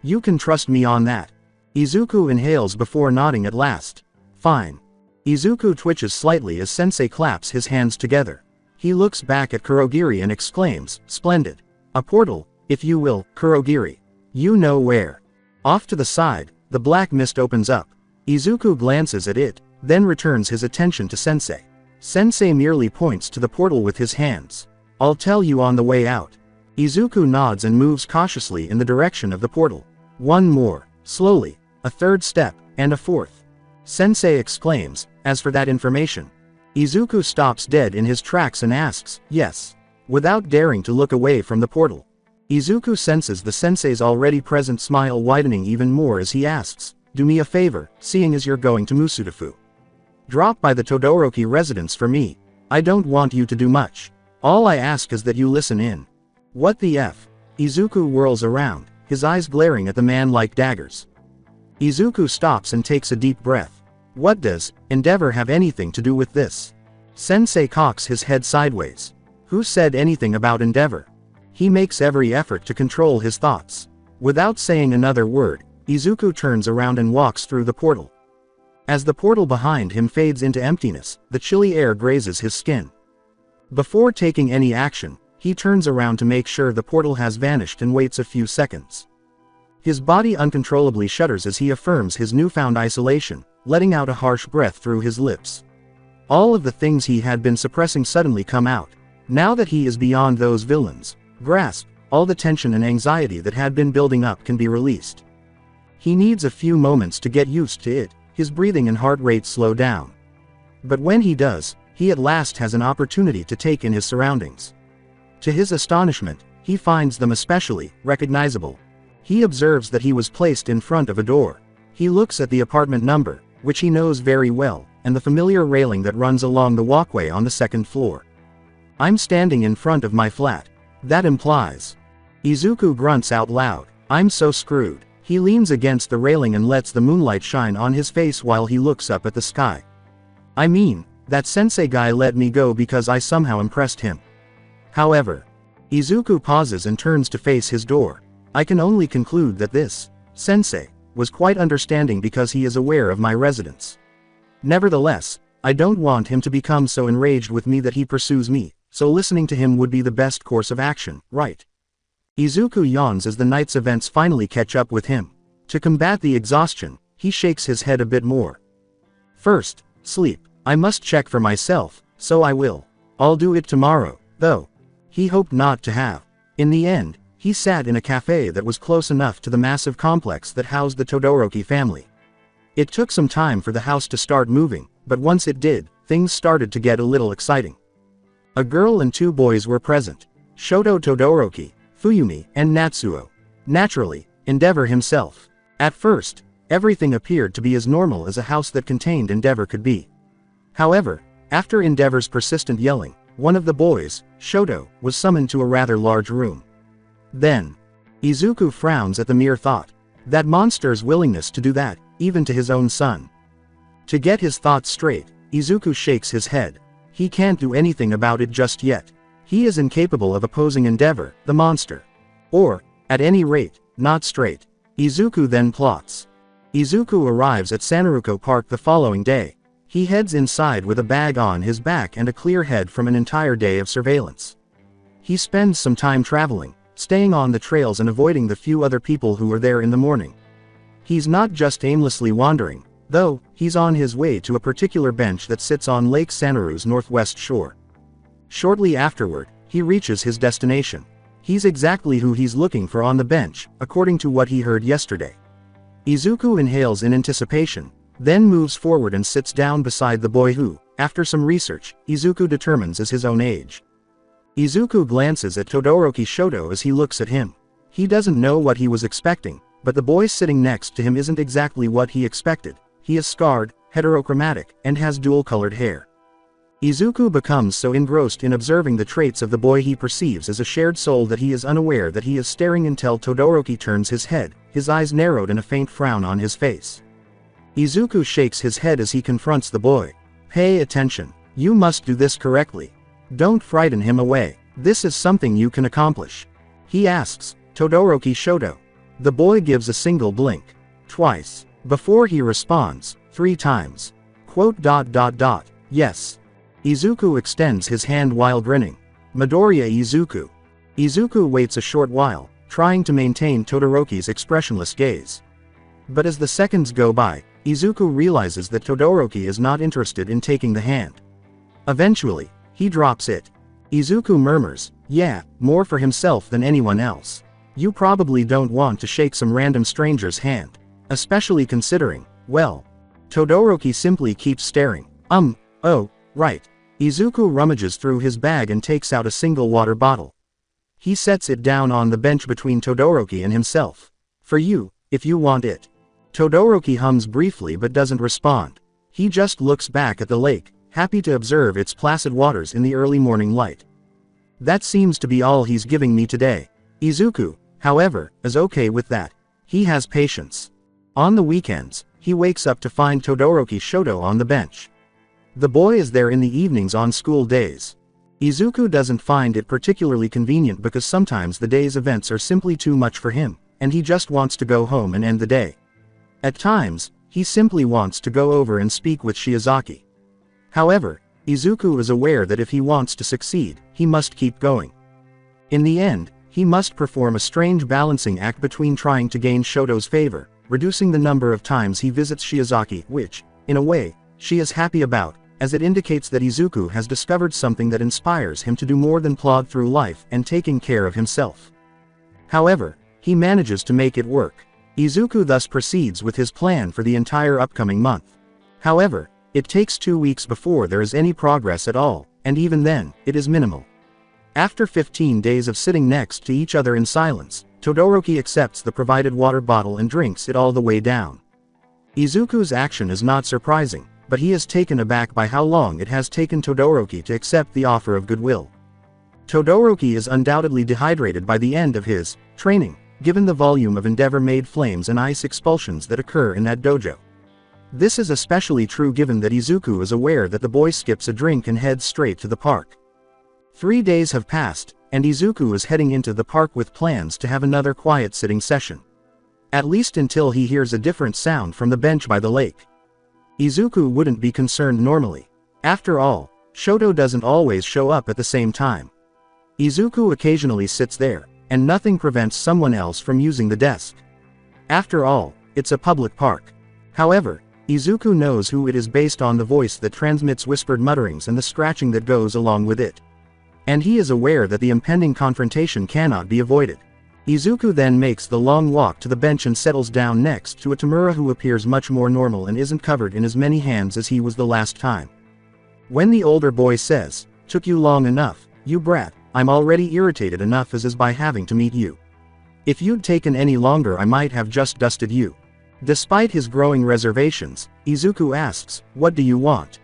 You can trust me on that. Izuku inhales before nodding at last. Fine. Izuku twitches slightly as Sensei claps his hands together. He looks back at Kurogiri and exclaims, splendid. A portal, if you will, Kurogiri. You know where. Off to the side, the black mist opens up. Izuku glances at it, then returns his attention to Sensei. Sensei merely points to the portal with his hands. I'll tell you on the way out. Izuku nods and moves cautiously in the direction of the portal. One more, slowly, a third step, and a fourth. Sensei exclaims, as for that information. Izuku stops dead in his tracks and asks, yes. Without daring to look away from the portal. Izuku senses the sensei's already present smile widening even more as he asks, do me a favor, seeing as you're going to Musudafu. Drop by the Todoroki residence for me. I don't want you to do much. All I ask is that you listen in. What the F? Izuku whirls around, his eyes glaring at the man like daggers. Izuku stops and takes a deep breath. What does Endeavor have anything to do with this? Sensei cocks his head sideways. Who said anything about Endeavor? He makes every effort to control his thoughts. Without saying another word, Izuku turns around and walks through the portal. As the portal behind him fades into emptiness, the chilly air grazes his skin. Before taking any action, he turns around to make sure the portal has vanished and waits a few seconds. His body uncontrollably shudders as he affirms his newfound isolation, letting out a harsh breath through his lips. All of the things he had been suppressing suddenly come out. Now that he is beyond those villains' grasp, all the tension and anxiety that had been building up can be released. He needs a few moments to get used to it, his breathing and heart rate slow down. But when he does, he at last has an opportunity to take in his surroundings. To his astonishment, he finds them especially recognizable. He observes that he was placed in front of a door. He looks at the apartment number, which he knows very well, and the familiar railing that runs along the walkway on the second floor. I'm standing in front of my flat. That implies. Izuku grunts out loud. I'm so screwed. He leans against the railing and lets the moonlight shine on his face while he looks up at the sky. I mean, that sensei guy let me go because I somehow impressed him. However, Izuku pauses and turns to face his door. I can only conclude that this sensei was quite understanding because he is aware of my residence. Nevertheless, I don't want him to become so enraged with me that he pursues me, so listening to him would be the best course of action, right? Izuku yawns as the night's events finally catch up with him. To combat the exhaustion, he shakes his head a bit more. First, sleep. I must check for myself, so I will. I'll do it tomorrow, though. He hoped not to have. In the end, he sat in a cafe that was close enough to the massive complex that housed the Todoroki family. It took some time for the house to start moving, but once it did, things started to get a little exciting. A girl and two boys were present. Shoto Todoroki, Fuyumi, and Natsuo. Naturally, Endeavor himself. At first, everything appeared to be as normal as a house that contained Endeavor could be. However, after Endeavor's persistent yelling, one of the boys, Shoto, was summoned to a rather large room. Then, Izuku frowns at the mere thought. That monster's willingness to do that, even to his own son. To get his thoughts straight, Izuku shakes his head. He can't do anything about it just yet. He is incapable of opposing Endeavor, the monster. Or, at any rate, not straight. Izuku then plots. Izuku arrives at Sanaruko Park the following day. He heads inside with a bag on his back and a clear head from an entire day of surveillance. He spends some time traveling, staying on the trails and avoiding the few other people who were there in the morning. He's not just aimlessly wandering, though. He's on his way to a particular bench that sits on Lake Sanaru's northwest shore. Shortly afterward, he reaches his destination. He's exactly who he's looking for on the bench, according to what he heard yesterday. Izuku inhales in anticipation, then moves forward and sits down beside the boy who, after some research, Izuku determines is his own age. Izuku glances at Todoroki Shoto as he looks at him. He doesn't know what he was expecting, but the boy sitting next to him isn't exactly what he expected. He is scarred, heterochromatic, and has dual-colored hair. Izuku becomes so engrossed in observing the traits of the boy he perceives as a shared soul that he is unaware that he is staring until Todoroki turns his head, his eyes narrowed and a faint frown on his face. Izuku shakes his head as he confronts the boy. Pay attention. You must do this correctly. Don't frighten him away. This is something you can accomplish. He asks, Todoroki Shoto. The boy gives a single blink. Twice. Before he responds, 3 times. Yes. Izuku extends his hand while grinning. Midoriya Izuku. Izuku waits a short while, trying to maintain Todoroki's expressionless gaze. But as the seconds go by, Izuku realizes that Todoroki is not interested in taking the hand. Eventually, he drops it. Izuku murmurs, yeah, more for himself than anyone else. You probably don't want to shake some random stranger's hand. Especially considering, well. Todoroki simply keeps staring. Oh, right. Izuku rummages through his bag and takes out a single water bottle. He sets it down on the bench between Todoroki and himself. For you, if you want it. Todoroki hums briefly but doesn't respond. He just looks back at the lake, happy to observe its placid waters in the early morning light. That seems to be all he's giving me today. Izuku, however, is okay with that. He has patience. On the weekends, he wakes up to find Todoroki Shoto on the bench. The boy is there in the evenings on school days. Izuku doesn't find it particularly convenient because sometimes the day's events are simply too much for him, and he just wants to go home and end the day. At times, he simply wants to go over and speak with Shiozaki. However, Izuku is aware that if he wants to succeed, he must keep going. In the end, he must perform a strange balancing act between trying to gain Shoto's favor, reducing the number of times he visits Shiozaki, which, in a way, she is happy about, as it indicates that Izuku has discovered something that inspires him to do more than plod through life and taking care of himself. However, he manages to make it work. Izuku thus proceeds with his plan for the entire upcoming month. However, it takes 2 weeks before there is any progress at all, and even then, it is minimal. After 15 days of sitting next to each other in silence, Todoroki accepts the provided water bottle and drinks it all the way down. Izuku's action is not surprising, but he is taken aback by how long it has taken Todoroki to accept the offer of goodwill. Todoroki is undoubtedly dehydrated by the end of his training, given the volume of Endeavor-made flames and ice expulsions that occur in that dojo. This is especially true given that Izuku is aware that the boy skips a drink and heads straight to the park. 3 days have passed, and Izuku is heading into the park with plans to have another quiet sitting session. At least until he hears a different sound from the bench by the lake. Izuku wouldn't be concerned normally. After all, Shoto doesn't always show up at the same time. Izuku occasionally sits there, and nothing prevents someone else from using the desk. After all, it's a public park. However, Izuku knows who it is based on the voice that transmits whispered mutterings and the scratching that goes along with it. And he is aware that the impending confrontation cannot be avoided. Izuku then makes the long walk to the bench and settles down next to a Tamura who appears much more normal and isn't covered in as many hands as he was the last time. When the older boy says, "Took you long enough, you brat, I'm already irritated enough as is by having to meet you. If you'd taken any longer I might have just dusted you." Despite his growing reservations, Izuku asks, "What do you want?"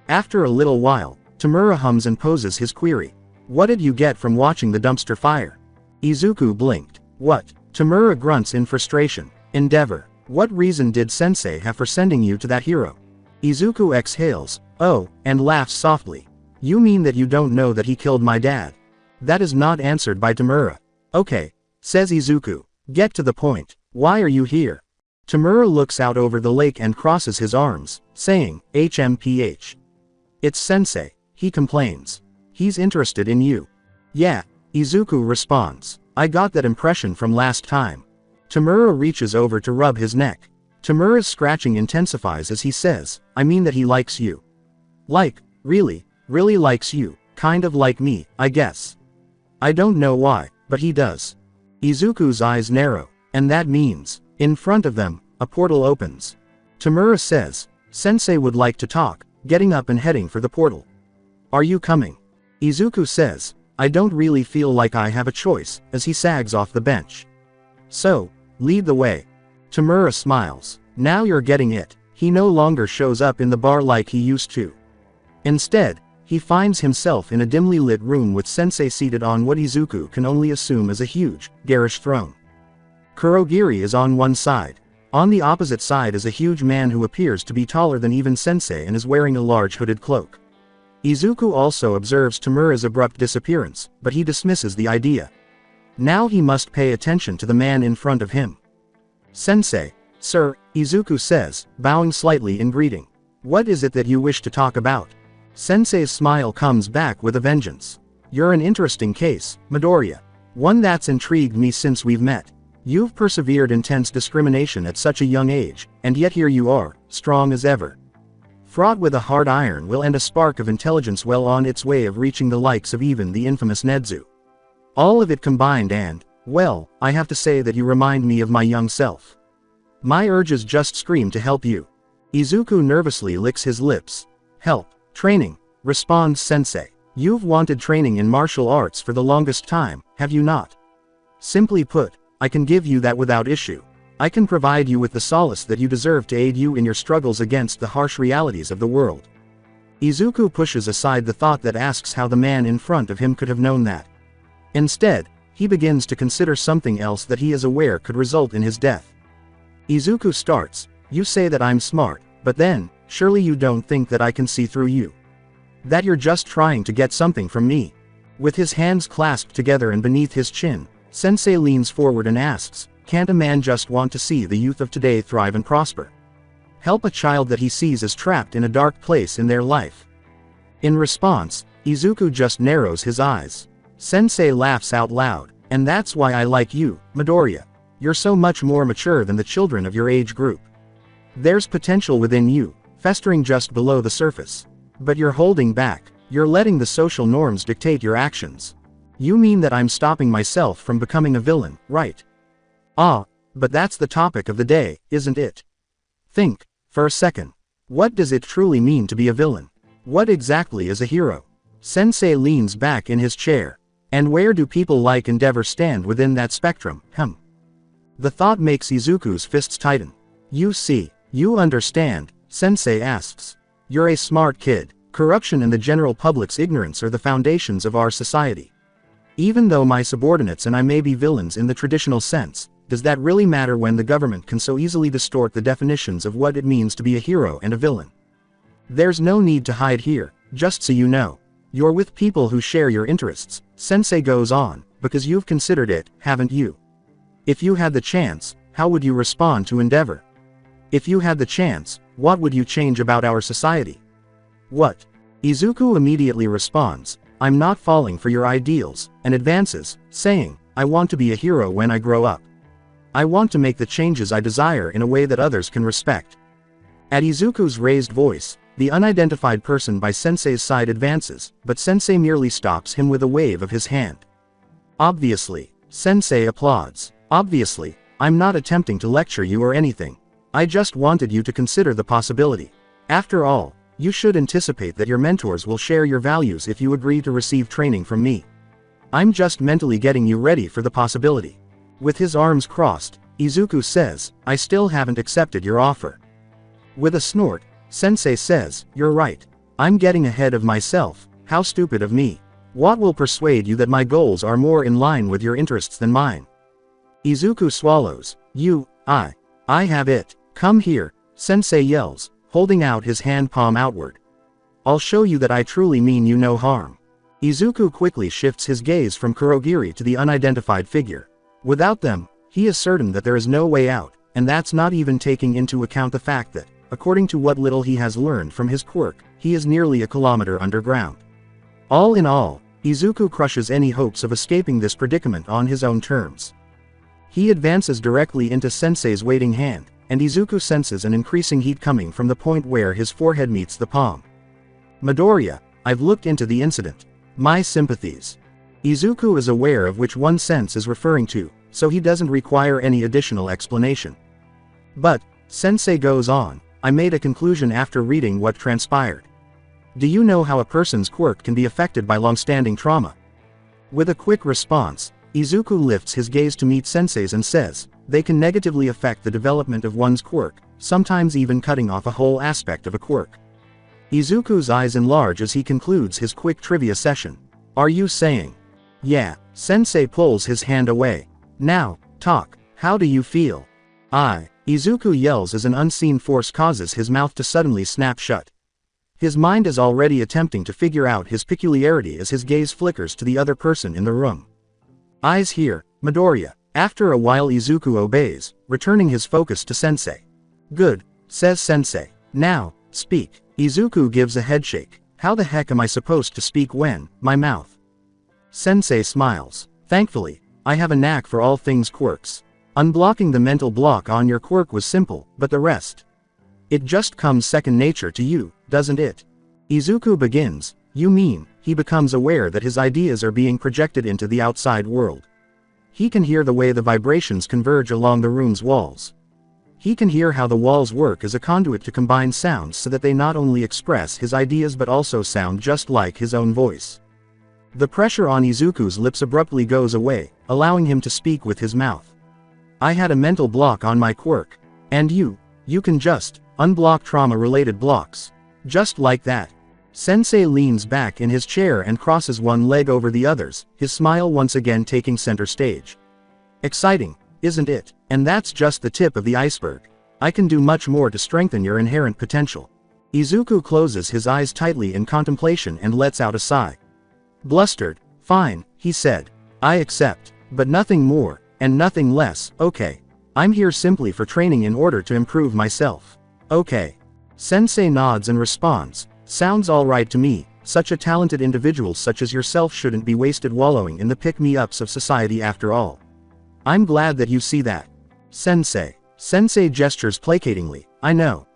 After a little while, Tamura hums and poses his query. "What did you get from watching the dumpster fire?" Izuku blinked. "What?" Tamura grunts in frustration. "Endeavor. What reason did sensei have for sending you to that hero?" Izuku exhales, "Oh," and laughs softly. "You mean that you don't know that he killed my dad?" That is not answered by Tamura. "Okay," says Izuku. "Get to the point. Why are you here?" Tamura looks out over the lake and crosses his arms, saying, "HMPH. It's sensei," he complains. "He's interested in you." "Yeah," Izuku responds. "I got that impression from last time." Tamura reaches over to rub his neck. Tamura's scratching intensifies as he says, "I mean that he likes you." "Like, really likes you, kind of like me, I guess." "I don't know why, but he does." Izuku's eyes narrow, and that means, in front of them, a portal opens. Tamura says, "Sensei would like to talk," getting up and heading for the portal. "Are you coming?" Izuku says, "I don't really feel like I have a choice," as he sags off the bench. "So, lead the way." Tamura smiles. Now you're getting it. He no longer shows up in the bar like he used to. Instead, he finds himself in a dimly lit room with Sensei seated on what Izuku can only assume is a huge, garish throne. Kurogiri is on one side. On the opposite side is a huge man who appears to be taller than even Sensei and is wearing a large hooded cloak. Izuku also observes Tamura's abrupt disappearance, but he dismisses the idea. Now he must pay attention to the man in front of him. Sensei, sir, Izuku says, bowing slightly in greeting. What is it that you wish to talk about? Sensei's smile comes back with a vengeance. You're an interesting case, Midoriya. One that's intrigued me since we've met. You've persevered intense discrimination at such a young age, and yet here you are, strong as ever. Fraught with a hard iron will and a spark of intelligence well on its way of reaching the likes of even the infamous Nezu. All of it combined and, well, I have to say that you remind me of my young self. My urges just scream to help you. Izuku nervously licks his lips. Help. Training, responds Sensei. You've wanted training in martial arts for the longest time, have you not? Simply put, I can give you that without issue. I can provide you with the solace that you deserve to aid you in your struggles against the harsh realities of the world. Izuku pushes aside the thought that asks how the man in front of him could have known that. Instead, he begins to consider something else that he is aware could result in his death. Izuku starts, you say that I'm smart, but then, surely you don't think that I can see through you. That you're just trying to get something from me. With his hands clasped together and beneath his chin, Sensei leans forward and asks, can't a man just want to see the youth of today thrive and prosper? Help a child that he sees as trapped in a dark place in their life? In response, Izuku just narrows his eyes. Sensei laughs out loud, and that's why I like you, Midoriya. You're so much more mature than the children of your age group. There's potential within you, festering just below the surface. But you're holding back, you're letting the social norms dictate your actions. You mean that I'm stopping myself from becoming a villain, right? Ah, but that's the topic of the day, isn't it? Think, for a second. What does it truly mean to be a villain? What exactly is a hero? Sensei leans back in his chair. And where do people like Endeavor stand within that spectrum, The thought makes Izuku's fists tighten. You see, you understand, Sensei asks. You're a smart kid. Corruption and the general public's ignorance are the foundations of our society. Even though my subordinates and I may be villains in the traditional sense, does that really matter when the government can so easily distort the definitions of what it means to be a hero and a villain? There's no need to hide here, just so you know. You're with people who share your interests, Sensei goes on, because you've considered it, haven't you? If you had the chance, how would you respond to Endeavor? If you had the chance, what would you change about our society? What? Izuku immediately responds, I'm not falling for your ideals, and advances, saying, I want to be a hero when I grow up. I want to make the changes I desire in a way that others can respect. At Izuku's raised voice, the unidentified person by Sensei's side advances, but Sensei merely stops him with a wave of his hand. Obviously, Sensei applauds. Obviously, I'm not attempting to lecture you or anything. I just wanted you to consider the possibility. After all, you should anticipate that your mentors will share your values if you agree to receive training from me. I'm just mentally getting you ready for the possibility. With his arms crossed, Izuku says, I still haven't accepted your offer. With a snort, Sensei says, you're right. I'm getting ahead of myself, how stupid of me. What will persuade you that my goals are more in line with your interests than mine? Izuku swallows. I have it. Come here, Sensei yells, holding out his hand palm outward. I'll show you that I truly mean you no harm. Izuku quickly shifts his gaze from Kurogiri to the unidentified figure. Without them, he is certain that there is no way out, and that's not even taking into account the fact that, according to what little he has learned from his quirk, he is nearly a kilometer underground. All in all, Izuku crushes any hopes of escaping this predicament on his own terms. He advances directly into Sensei's waiting hand, and Izuku senses an increasing heat coming from the point where his forehead meets the palm. Midoriya, I've looked into the incident. My sympathies. Izuku is aware of which one sense is referring to, so he doesn't require any additional explanation. But, Sensei goes on, I made a conclusion after reading what transpired. Do you know how a person's quirk can be affected by long-standing trauma? With a quick response, Izuku lifts his gaze to meet Sensei's and says, they can negatively affect the development of one's quirk, sometimes even cutting off a whole aspect of a quirk. Izuku's eyes enlarge as he concludes his quick trivia session. Are you saying? Yeah, Sensei pulls his hand away. Now, talk, how do you feel? Izuku yells as an unseen force causes his mouth to suddenly snap shut. His mind is already attempting to figure out his peculiarity as his gaze flickers to the other person in the room. Eyes here, Midoriya. After a while Izuku obeys, returning his focus to Sensei. Good, says Sensei. Now, speak. Izuku gives a headshake. How the heck am I supposed to speak when, my mouth? Sensei smiles. Thankfully, I have a knack for all things quirks. Unblocking the mental block on your quirk was simple, but the rest? It just comes second nature to you, doesn't it? Izuku begins. You mean, he becomes aware that his ideas are being projected into the outside world. He can hear the way the vibrations converge along the room's walls. He can hear how the walls work as a conduit to combine sounds so that they not only express his ideas but also sound just like his own voice. The pressure on Izuku's lips abruptly goes away, allowing him to speak with his mouth. I had a mental block on my quirk. And you can just unblock trauma-related blocks. Just like that. Sensei leans back in his chair and crosses one leg over the others, his smile once again taking center stage. Exciting, isn't it? And that's just the tip of the iceberg. I can do much more to strengthen your inherent potential. Izuku closes his eyes tightly in contemplation and lets out a sigh. Blustered. Fine, he said. I accept. But nothing more, and nothing less. Okay. I'm here simply for training in order to improve myself. Okay. Sensei nods and responds. Sounds alright to me. Such a talented individual such as yourself shouldn't be wasted wallowing in the pick-me-ups of society after all. I'm glad that you see that. Sensei. Sensei gestures placatingly. I know.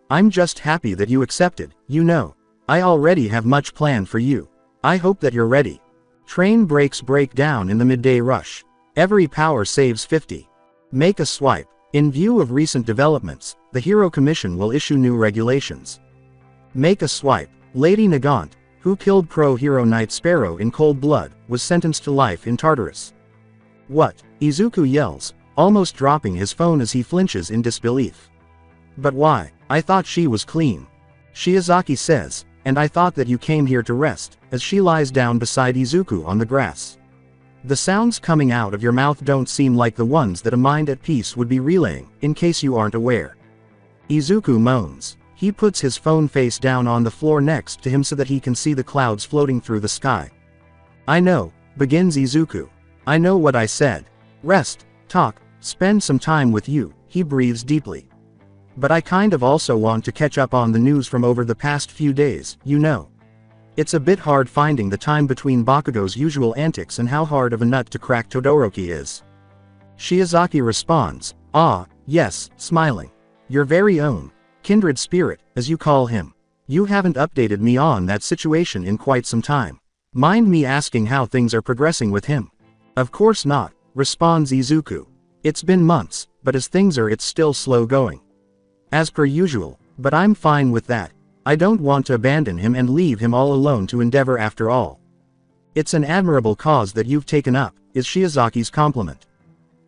I'm just happy that you accepted, you know. I already have much planned for you. I hope that you're ready. Train brakes break down in the midday rush. Every power saves 50. Make a swipe. In view of recent developments, the Hero Commission will issue new regulations. Make a swipe. Lady Nagant, who killed pro-hero Knight Sparrow in cold blood, was sentenced to life in Tartarus. What? Izuku yells, almost dropping his phone as he flinches in disbelief. But why? I thought she was clean. Shiozaki says, and I thought that you came here to rest, as she lies down beside Izuku on the grass. The sounds coming out of your mouth don't seem like the ones that a mind at peace would be relaying, in case you aren't aware. Izuku moans. He puts his phone face down on the floor next to him so that he can see the clouds floating through the sky. I know, begins Izuku. I know what I said. Rest, talk, spend some time with you, he breathes deeply. But I kind of also want to catch up on the news from over the past few days, you know. It's a bit hard finding the time between Bakugo's usual antics and how hard of a nut to crack Todoroki is. Shiozaki responds, ah, yes, smiling. Your very own kindred spirit, as you call him. You haven't updated me on that situation in quite some time. Mind me asking how things are progressing with him? Of course not, responds Izuku. It's been months, but as things are it's still slow going. As per usual, but I'm fine with that. I don't want to abandon him and leave him all alone to endeavor after all. It's an admirable cause that you've taken up, is Shiozaki's compliment.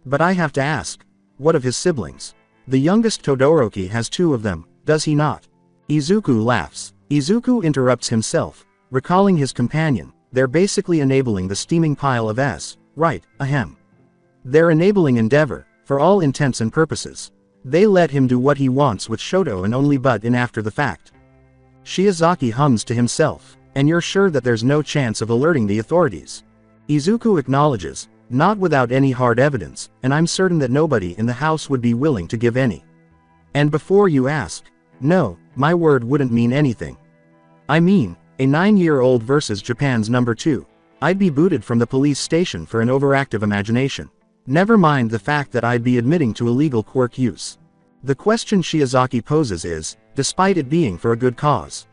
But I have to ask, what of his siblings? The youngest Todoroki has 2 of them, does he not? Izuku laughs. Izuku interrupts himself, recalling his companion. They're basically enabling the steaming pile of S, right, ahem. They're enabling endeavor, for all intents and purposes. They let him do what he wants with Shoto and only butt in after the fact. Shiozaki hums to himself, and you're sure that there's no chance of alerting the authorities? Izuku acknowledges, not without any hard evidence, and I'm certain that nobody in the house would be willing to give any. And before you ask, no, my word wouldn't mean anything. I mean, a 9-year-old versus Japan's number 2. I'd be booted from the police station for an overactive imagination. Never mind the fact that I'd be admitting to illegal quirk use. The question Shiozaki poses is, despite it being for a good cause.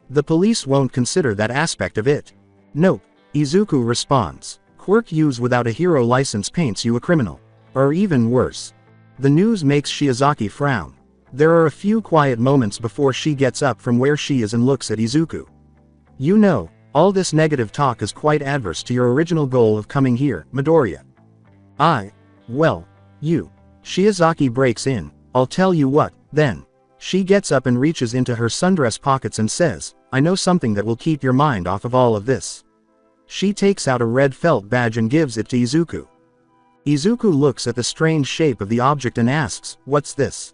The police won't consider that aspect of it. Nope, Izuku responds. Quirk use without a hero license paints you a criminal. Or even worse. The news makes Shiozaki frown. There are a few quiet moments before she gets up from where she is and looks at Izuku. You know, all this negative talk is quite adverse to your original goal of coming here, Midoriya. Well, you. Shiozaki breaks in. I'll tell you what, then. She gets up and reaches into her sundress pockets and says, I know something that will keep your mind off of all of this. She takes out a red felt badge and gives it to Izuku. Izuku looks at the strange shape of the object and asks, what's this?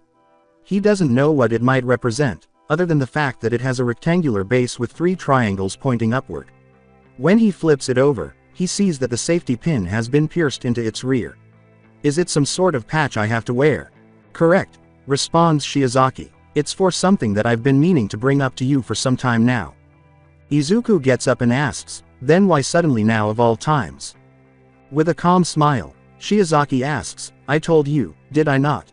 He doesn't know what it might represent, other than the fact that it has a rectangular base with 3 triangles pointing upward. When he flips it over, he sees that the safety pin has been pierced into its rear. Is it some sort of patch I have to wear? Correct, responds Shiozaki. It's for something that I've been meaning to bring up to you for some time now. Izuku gets up and asks, then why suddenly now of all times? With a calm smile, Shiozaki asks, I told you, did I not?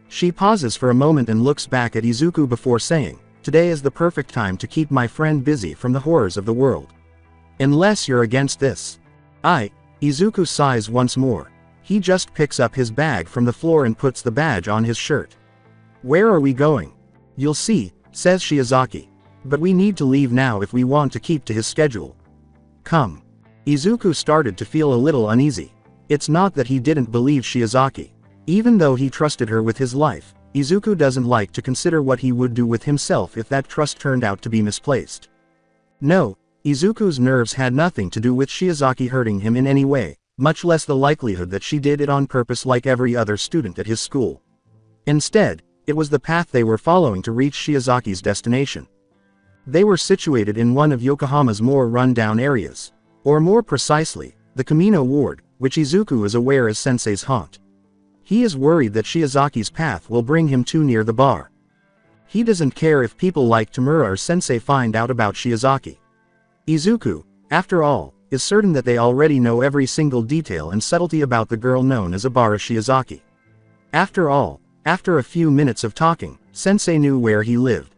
She pauses for a moment and looks back at Izuku before saying, today is the perfect time to keep my friend busy from the horrors of the world. Unless you're against this. Izuku sighs once more. He just picks up his bag from the floor and puts the badge on his shirt. Where are we going? You'll see, says Shiozaki. But we need to leave now if we want to keep to his schedule. Come. Izuku started to feel a little uneasy. It's not that he didn't believe Shiozaki. Even though he trusted her with his life, Izuku doesn't like to consider what he would do with himself if that trust turned out to be misplaced. No, Izuku's nerves had nothing to do with Shiozaki hurting him in any way, much less the likelihood that she did it on purpose like every other student at his school. Instead, it was the path they were following to reach Shiozaki's destination. They were situated in one of Yokohama's more run-down areas. Or more precisely, the Kamino ward, which Izuku is aware is Sensei's haunt. He is worried that Shiozaki's path will bring him too near the bar. He doesn't care if people like Tamura or Sensei find out about Shiozaki. Izuku, after all, is certain that they already know every single detail and subtlety about the girl known as Abara Shiozaki. After all, after a few minutes of talking, Sensei knew where he lived.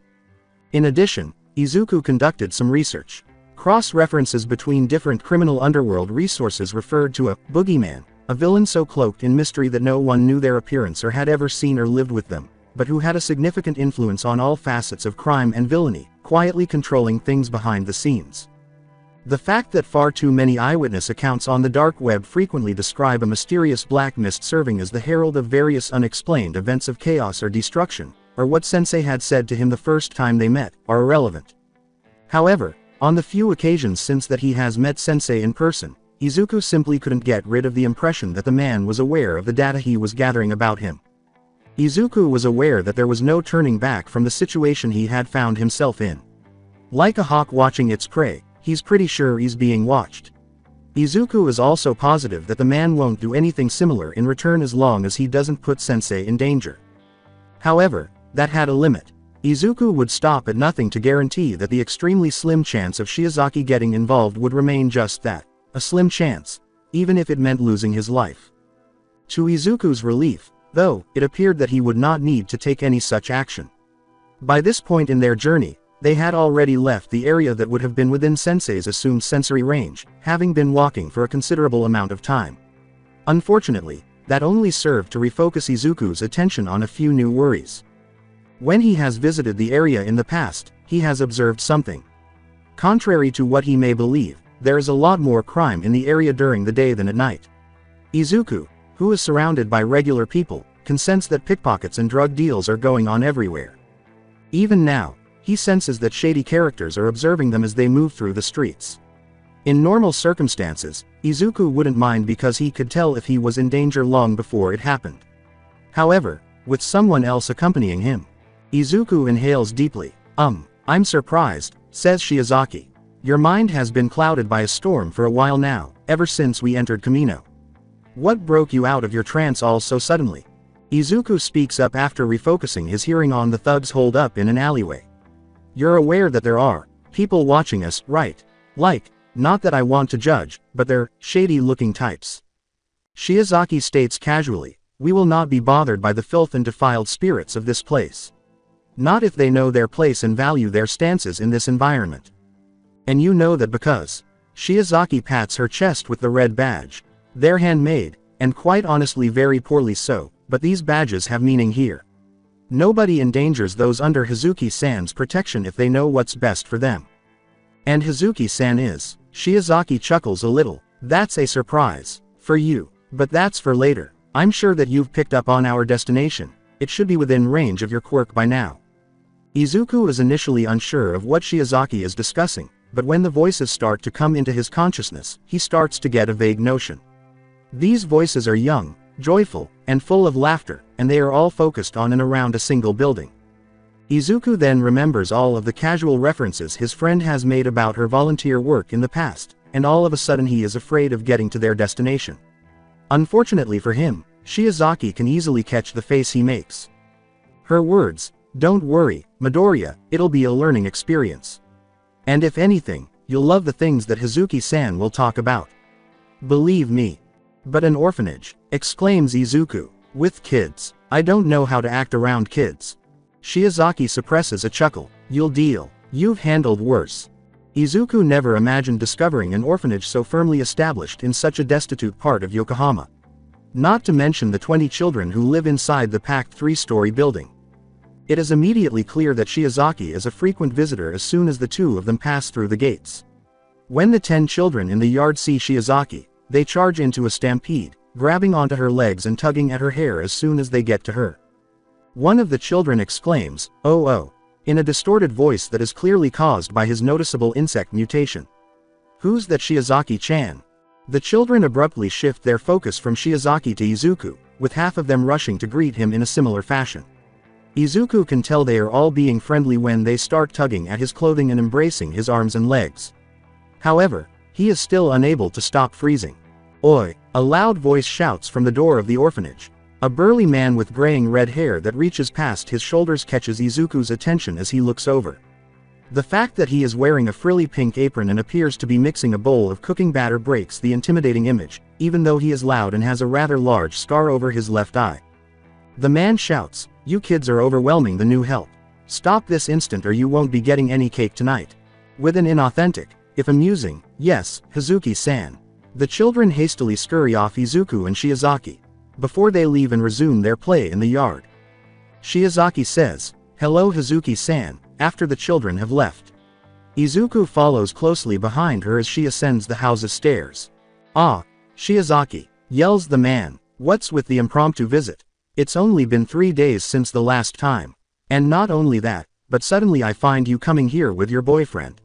In addition, Izuku conducted some research. Cross-references between different criminal underworld resources referred to a boogeyman, a villain so cloaked in mystery that no one knew their appearance or had ever seen or lived with them, but who had a significant influence on all facets of crime and villainy, quietly controlling things behind the scenes. The fact that far too many eyewitness accounts on the dark web frequently describe a mysterious black mist serving as the herald of various unexplained events of chaos or destruction, or what Sensei had said to him the first time they met, are irrelevant. However, on the few occasions since that he has met Sensei in person, Izuku simply couldn't get rid of the impression that the man was aware of the data he was gathering about him. Izuku was aware that there was no turning back from the situation he had found himself in. Like a hawk watching its prey, he's pretty sure he's being watched. Izuku is also positive that the man won't do anything similar in return as long as he doesn't put Sensei in danger. However, that had a limit. Izuku would stop at nothing to guarantee that the extremely slim chance of Shiozaki getting involved would remain just that, a slim chance, even if it meant losing his life. To Izuku's relief, though, it appeared that he would not need to take any such action. By this point in their journey, they had already left the area that would have been within Sensei's assumed sensory range, having been walking for a considerable amount of time. Unfortunately, that only served to refocus Izuku's attention on a few new worries. When he has visited the area in the past, he has observed something. Contrary to what he may believe, there is a lot more crime in the area during the day than at night. Izuku, who is surrounded by regular people, can sense that pickpockets and drug deals are going on everywhere. Even now, he senses that shady characters are observing them as they move through the streets. In normal circumstances, Izuku wouldn't mind because he could tell if he was in danger long before it happened. However, with someone else accompanying him, Izuku inhales deeply. I'm surprised, says Shiozaki. Your mind has been clouded by a storm for a while now, ever since we entered Kamino. What broke you out of your trance all so suddenly? Izuku speaks up after refocusing his hearing on the thugs holed up in an alleyway. You're aware that there are people watching us, right? Like, not that I want to judge, but they're shady-looking types. Shiozaki states casually, we will not be bothered by the filth and defiled spirits of this place. Not if they know their place and value their stances in this environment. And you know that because. Shiozaki pats her chest with the red badge. They're handmade, and quite honestly very poorly so, but these badges have meaning here. Nobody endangers those under Hazuki-san's protection if they know what's best for them. And Hazuki-san is. Shiozaki chuckles a little. That's a surprise. For you. But that's for later. I'm sure that you've picked up on our destination. It should be within range of your quirk by now. Izuku is initially unsure of what Shiozaki is discussing, but when the voices start to come into his consciousness, he starts to get a vague notion. These voices are young, joyful, and full of laughter, and they are all focused on and around a single building. Izuku then remembers all of the casual references his friend has made about her volunteer work in the past, and all of a sudden he is afraid of getting to their destination. Unfortunately for him, Shiozaki can easily catch the face he makes. Her words, "Don't worry, Midoriya, it'll be a learning experience. And if anything, you'll love the things that Hazuki-san will talk about. Believe me." "But an orphanage," exclaims Izuku, "with kids. I don't know how to act around kids." Shiozaki suppresses a chuckle. "You'll deal. You've handled worse." Izuku never imagined discovering an orphanage so firmly established in such a destitute part of Yokohama. Not to mention the 20 children who live inside the packed 3-story building. It is immediately clear that Shiozaki is a frequent visitor as soon as the two of them pass through the gates. When the 10 children in the yard see Shiozaki, they charge into a stampede, grabbing onto her legs and tugging at her hair as soon as they get to her. One of the children exclaims, "Oh oh," in a distorted voice that is clearly caused by his noticeable insect mutation. "Who's that Shiozaki-chan?" The children abruptly shift their focus from Shiozaki to Izuku, with half of them rushing to greet him in a similar fashion. Izuku can tell they are all being friendly when they start tugging at his clothing and embracing his arms and legs. However, he is still unable to stop freezing. "Oi!" a loud voice shouts from the door of the orphanage. A burly man with graying red hair that reaches past his shoulders catches Izuku's attention as he looks over. The fact that he is wearing a frilly pink apron and appears to be mixing a bowl of cooking batter breaks the intimidating image, even though he is loud and has a rather large scar over his left eye. The man shouts, "You kids are overwhelming the new help. Stop this instant or you won't be getting any cake tonight." With an inauthentic, if amusing, "Yes, Hazuki-san." The children hastily scurry off Izuku and Shiozaki, before they leave and resume their play in the yard. Shiozaki says, "Hello Hazuki-san," after the children have left. Izuku follows closely behind her as she ascends the house's stairs. "Ah, Shiozaki," yells the man, "what's with the impromptu visit? It's only been 3 days since the last time. And not only that, but suddenly I find you coming here with your boyfriend."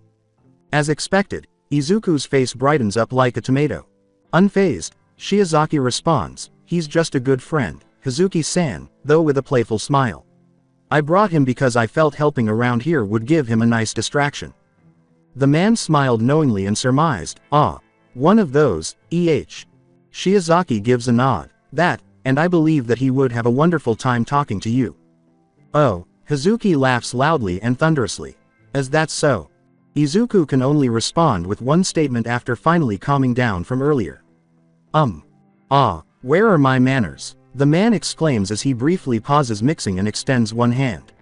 As expected, Izuku's face brightens up like a tomato. Unfazed, Shiozaki responds, "He's just a good friend, Hazuki-san," though with a playful smile. "I brought him because I felt helping around here would give him a nice distraction." The man smiled knowingly and surmised, "Ah, one of those, Shiozaki gives a nod. "That, and I believe that he would have a wonderful time talking to you." "Oh," Hazuki laughs loudly and thunderously. "Is that so?" Izuku can only respond with one statement after finally calming down from earlier. Ah, where are my manners?" the man exclaims as he briefly pauses mixing and extends one hand.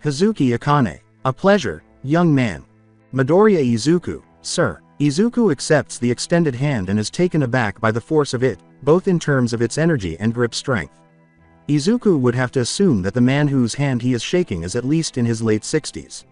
"Hazuki Akane. A pleasure, young man." "Midoriya Izuku, sir." Izuku accepts the extended hand and is taken aback by the force of it, both in terms of its energy and grip strength. Izuku would have to assume that the man whose hand he is shaking is at least in his late 60s.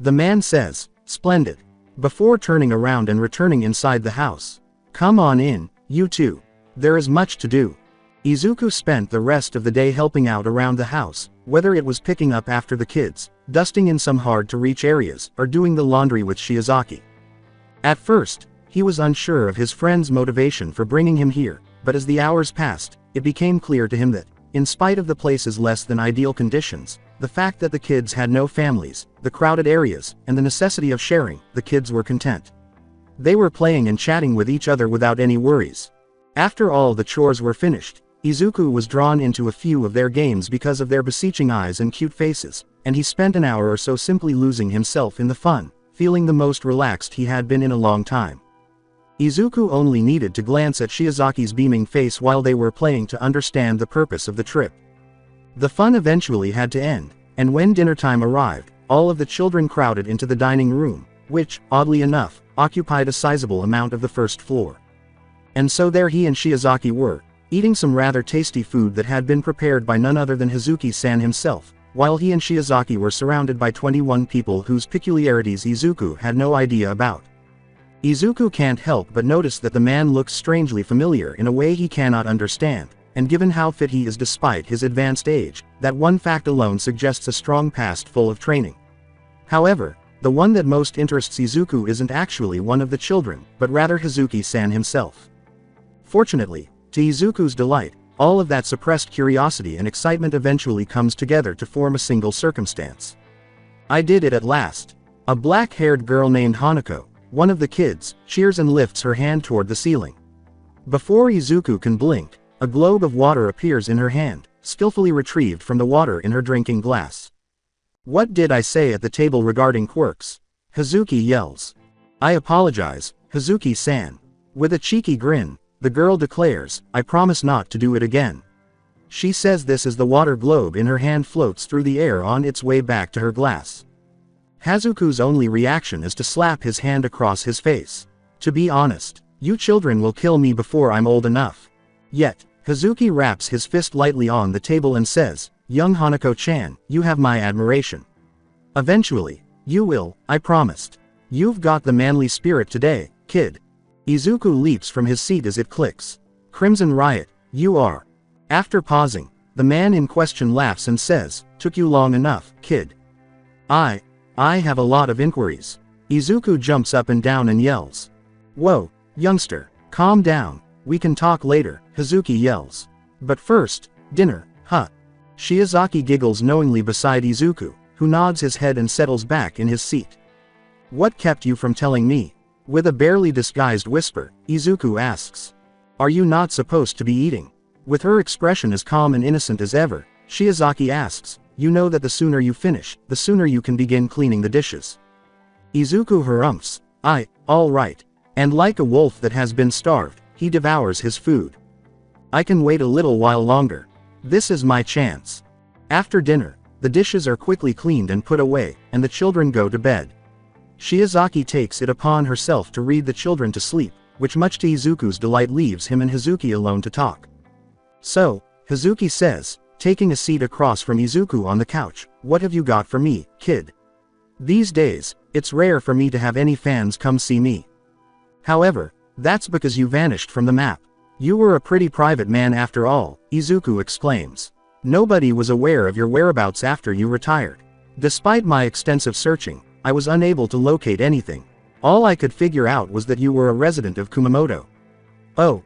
The man says, "Splendid," before turning around and returning inside the house. "Come on in, you two. There is much to do." Izuku spent the rest of the day helping out around the house, whether it was picking up after the kids, dusting in some hard-to-reach areas, or doing the laundry with Shiozaki. At first, he was unsure of his friend's motivation for bringing him here, but as the hours passed, it became clear to him that, in spite of the place's less than ideal conditions, the fact that the kids had no families, the crowded areas, and the necessity of sharing, the kids were content. They were playing and chatting with each other without any worries. After all the chores were finished, Izuku was drawn into a few of their games because of their beseeching eyes and cute faces, and he spent an hour or so simply losing himself in the fun, feeling the most relaxed he had been in a long time. Izuku only needed to glance at Shiozaki's beaming face while they were playing to understand the purpose of the trip. The fun eventually had to end, and when dinner time arrived, all of the children crowded into the dining room, which, oddly enough, occupied a sizable amount of the first floor. And so there he and Shiozaki were, eating some rather tasty food that had been prepared by none other than Hazuki-san himself, while he and Shiozaki were surrounded by 21 people whose peculiarities Izuku had no idea about. Izuku can't help but notice that the man looks strangely familiar in a way he cannot understand, and given how fit he is despite his advanced age, that one fact alone suggests a strong past full of training. However, the one that most interests Izuku isn't actually one of the children, but rather Hazuki-san himself. Fortunately, to Izuku's delight, all of that suppressed curiosity and excitement eventually comes together to form a single circumstance. I did it at last. A black-haired girl named Hanako, one of the kids, cheers and lifts her hand toward the ceiling. Before Izuku can blink, a globe of water appears in her hand, skillfully retrieved from the water in her drinking glass. "What did I say at the table regarding quirks?" Hazuki yells. "I apologize, Hazuki-san." With a cheeky grin, the girl declares, "I promise not to do it again." She says this as the water globe in her hand floats through the air on its way back to her glass. Hazuku's only reaction is to slap his hand across his face. "To be honest, you children will kill me before I'm old enough." Yet, Hazuki raps his fist lightly on the table and says, "Young Hanako-chan, you have my admiration. Eventually, you will, I promised. You've got the manly spirit today, kid." Izuku leaps from his seat as it clicks. "Crimson Riot, you are." After pausing, the man in question laughs and says, "Took you long enough, kid." I have a lot of inquiries." Izuku jumps up and down and yells. "Whoa, youngster, calm down, we can talk later," Hazuki yells. "But first, dinner, huh?" Shiozaki giggles knowingly beside Izuku, who nods his head and settles back in his seat. "What kept you from telling me?" With a barely disguised whisper, Izuku asks. "Are you not supposed to be eating?" With her expression as calm and innocent as ever, Shiozaki asks, "You know that the sooner you finish, the sooner you can begin cleaning the dishes." Izuku harumphs, all right." And like a wolf that has been starved, he devours his food. "I can wait a little while longer. This is my chance." After dinner, the dishes are quickly cleaned and put away, and the children go to bed. Shiozaki takes it upon herself to read the children to sleep, which much to Izuku's delight leaves him and Hazuki alone to talk. "So," Hazuki says, taking a seat across from Izuku on the couch, "what have you got for me, kid? These days, it's rare for me to have any fans come see me." "However, that's because you vanished from the map. You were a pretty private man after all," Izuku exclaims. "Nobody was aware of your whereabouts after you retired. Despite my extensive searching, I was unable to locate anything. All I could figure out was that you were a resident of Kumamoto. Oh.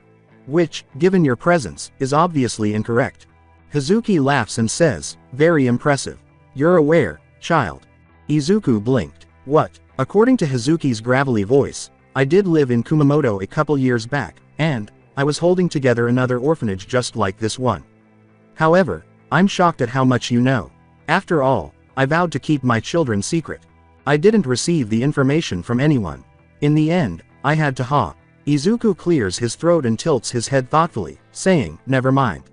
Which, given your presence, is obviously incorrect." Hazuki laughs and says, "Very impressive. You're aware, child." Izuku blinked. "What?" According to Hazuki's gravelly voice, "I did live in Kumamoto a couple years back, and I was holding together another orphanage just like this one. However, I'm shocked at how much you know. After all, I vowed to keep my children secret. I didn't receive the information from anyone. In the end, I had to ha." Izuku clears his throat and tilts his head thoughtfully, saying, "Never mind."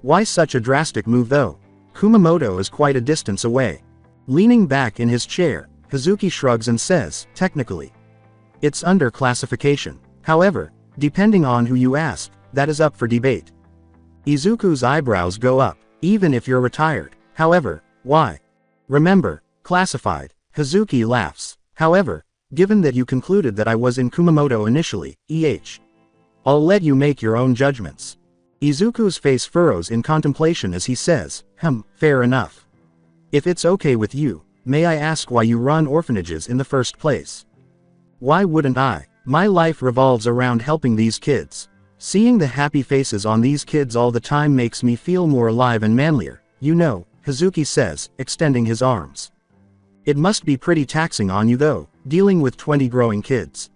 "Why such a drastic move though? Kumamoto is quite a distance away." Leaning back in his chair, Hazuki shrugs and says, "Technically, it's under classification. However, depending on who you ask, that is up for debate." Izuku's eyebrows go up. "Even if you're retired. However, why?" "Remember, classified." Hazuki laughs. "However, given that you concluded that I was in Kumamoto initially, I'll let you make your own judgments." Izuku's face furrows in contemplation as he says, "Fair enough. If it's okay with you, may I ask why you run orphanages in the first place?" "Why wouldn't I? My life revolves around helping these kids. Seeing the happy faces on these kids all the time makes me feel more alive and manlier, you know," Hazuki says, extending his arms. "It must be pretty taxing on you though, dealing with 20 growing kids."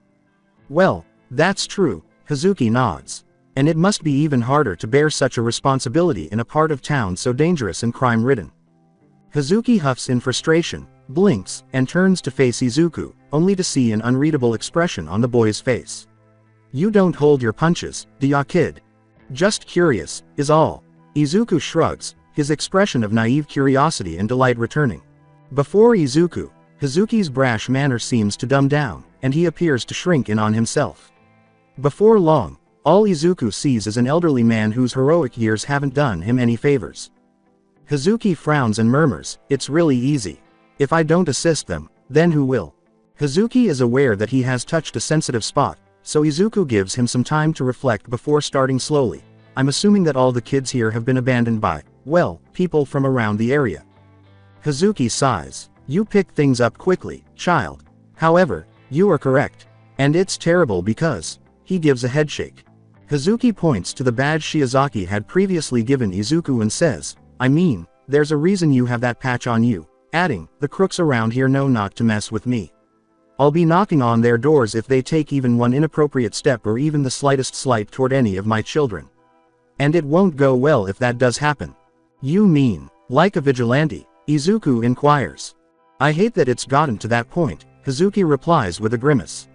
"Well, that's true," Hazuki nods. "And it must be even harder to bear such a responsibility in a part of town so dangerous and crime-ridden." Hazuki huffs in frustration, blinks, and turns to face Izuku, only to see an unreadable expression on the boy's face. "You don't hold your punches, do ya, kid? Just curious, is all." Izuku shrugs, his expression of naive curiosity and delight returning. Before Izuku, Hazuki's brash manner seems to dumb down, and he appears to shrink in on himself. Before long, all Izuku sees is an elderly man whose heroic years haven't done him any favors. Hazuki frowns and murmurs, "It's really easy. If I don't assist them, then who will?" Hazuki is aware that he has touched a sensitive spot, so Izuku gives him some time to reflect before starting slowly. I'm assuming that all the kids here have been abandoned by, well, people from around the area. Hazuki sighs. You pick things up quickly, child. However, you are correct. And it's terrible because, he gives a headshake. Hazuki points to the badge Shiozaki had previously given Izuku and says, I mean, there's a reason you have that patch on you, adding, the crooks around here know not to mess with me. I'll be knocking on their doors if they take even one inappropriate step or even the slightest slight toward any of my children. And it won't go well if that does happen. You mean, like a vigilante? Izuku inquires. I hate that it's gotten to that point, Hazuki replies with a grimace.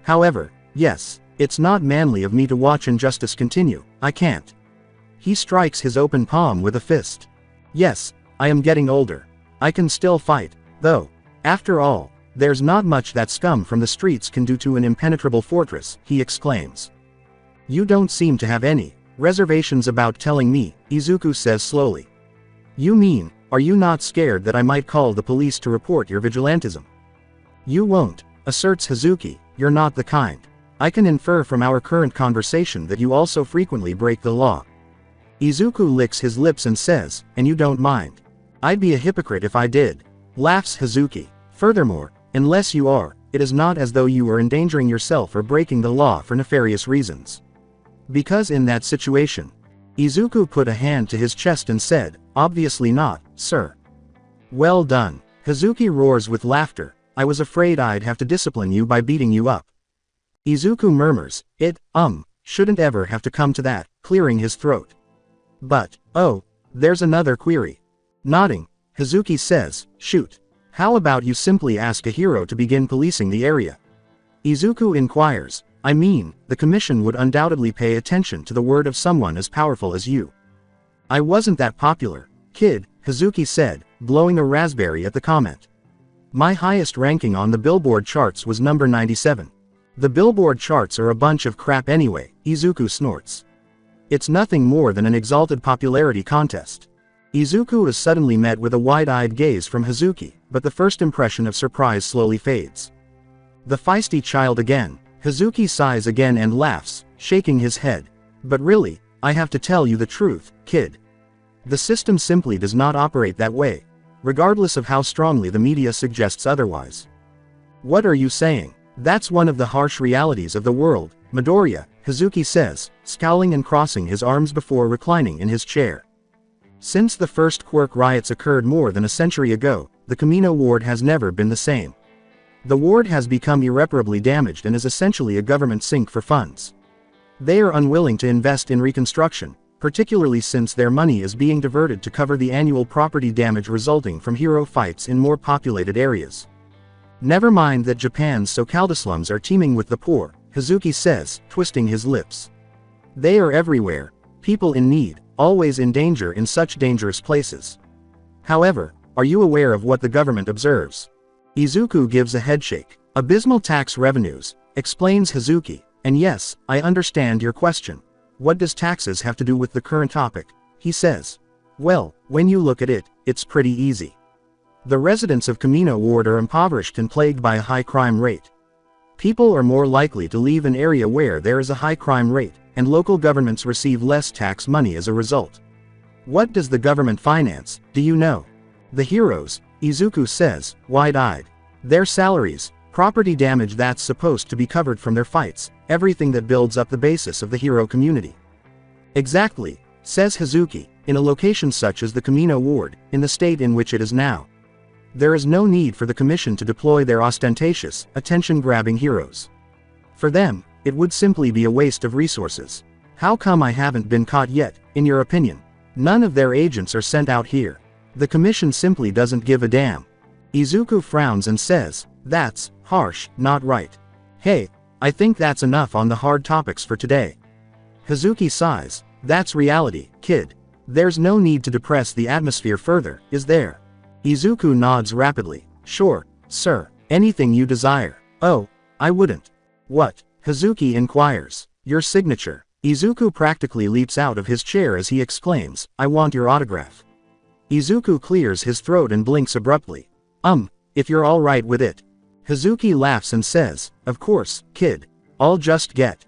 However, yes, it's not manly of me to watch injustice continue, I can't. He strikes his open palm with a fist. Yes, I am getting older. I can still fight, though. After all, there's not much that scum from the streets can do to an impenetrable fortress, he exclaims. You don't seem to have any reservations about telling me, Izuku says slowly. You mean, are you not scared that I might call the police to report your vigilantism? You won't, asserts Hazuki, you're not the kind. I can infer from our current conversation that you also frequently break the law. Izuku licks his lips and says, and you don't mind. I'd be a hypocrite if I did. Laughs Hazuki. Furthermore, unless you are, it is not as though you are endangering yourself or breaking the law for nefarious reasons. Because in that situation, Izuku put a hand to his chest and said, obviously not, sir. Well done. Hazuki roars with laughter. I was afraid I'd have to discipline you by beating you up. Izuku murmurs, it, shouldn't ever have to come to that, clearing his throat. But, oh, there's another query. Nodding, Hazuki says, shoot. How about you simply ask a hero to begin policing the area? Izuku inquires, I mean, the commission would undoubtedly pay attention to the word of someone as powerful as you. I wasn't that popular, kid, Hazuki said, blowing a raspberry at the comment. My highest ranking on the Billboard charts was number 97. The Billboard charts are a bunch of crap anyway, Izuku snorts. It's nothing more than an exalted popularity contest. Izuku is suddenly met with a wide-eyed gaze from Hazuki, but the first impression of surprise slowly fades. The feisty child again, Hazuki sighs again and laughs, shaking his head. But really, I have to tell you the truth, kid. The system simply does not operate that way, regardless of how strongly the media suggests otherwise. What are you saying? That's one of the harsh realities of the world, Midoriya, Hazuki says, scowling and crossing his arms before reclining in his chair. Since the first Quirk riots occurred more than a century ago, the Kamino ward has never been the same. The ward has become irreparably damaged and is essentially a government sink for funds. They are unwilling to invest in reconstruction, particularly since their money is being diverted to cover the annual property damage resulting from hero fights in more populated areas. Never mind that Japan's so-called slums are teeming with the poor, Hazuki says, twisting his lips. They are everywhere, people in need, always in danger in such dangerous places. However, are you aware of what the government observes? Izuku gives a headshake. Abysmal tax revenues, explains Hazuki, and yes, I understand your question. What does taxes have to do with the current topic? He says. Well, when you look at it, it's pretty easy. The residents of Kamino Ward are impoverished and plagued by a high crime rate. People are more likely to leave an area where there is a high crime rate, and local governments receive less tax money as a result. What does the government finance, do you know? The heroes, Izuku says, wide-eyed. Their salaries, property damage that's supposed to be covered from their fights, everything that builds up the basis of the hero community. Exactly, says Hazuki, in a location such as the Kamino Ward, in the state in which it is now. There is no need for the commission to deploy their ostentatious, attention-grabbing heroes. For them, it would simply be a waste of resources. How come I haven't been caught yet, in your opinion? None of their agents are sent out here. The commission simply doesn't give a damn. Izuku frowns and says, that's harsh, not right. Hey, I think that's enough on the hard topics for today. Hazuki sighs, that's reality, kid. There's no need to depress the atmosphere further, is there? Izuku nods rapidly. Sure, sir, anything you desire. Oh, I wouldn't. What? Hazuki inquires. Your signature. Izuku practically leaps out of his chair as he exclaims, I want your autograph. Izuku clears his throat and blinks abruptly. If you're all right with it. Hazuki laughs and says, of course, kid. I'll just get.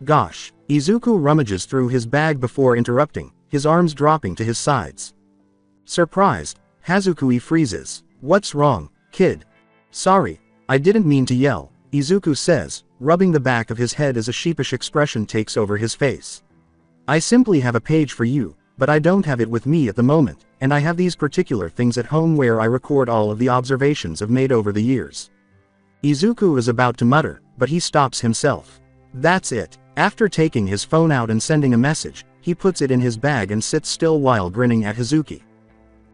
Gosh, Izuku rummages through his bag before interrupting, his arms dropping to his sides. Surprised, Hazukui freezes. What's wrong, kid? Sorry, I didn't mean to yell, Izuku says, rubbing the back of his head as a sheepish expression takes over his face. I simply have a page for you, but I don't have it with me at the moment, and I have these particular things at home where I record all of the observations I've made over the years. Izuku is about to mutter, but he stops himself. That's it. After taking his phone out and sending a message, he puts it in his bag and sits still while grinning at Hazuki.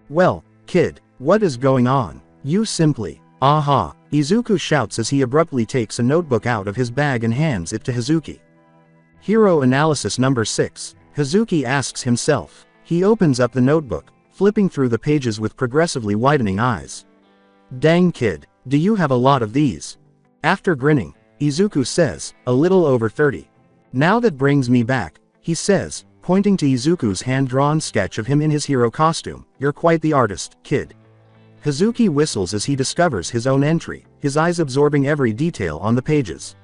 Well, kid, what is going on? You simply, aha, Izuku shouts as he abruptly takes a notebook out of his bag and hands it to Hazuki. Hero analysis number 6, Hazuki asks himself. He opens up the notebook, flipping through the pages with progressively widening eyes. Dang kid, do you have a lot of these? After grinning, Izuku says, a little over 30. Now that brings me back, he says, pointing to Izuku's hand-drawn sketch of him in his hero costume. You're quite the artist, kid. Hazuki whistles as he discovers his own entry, his eyes absorbing every detail on the pages.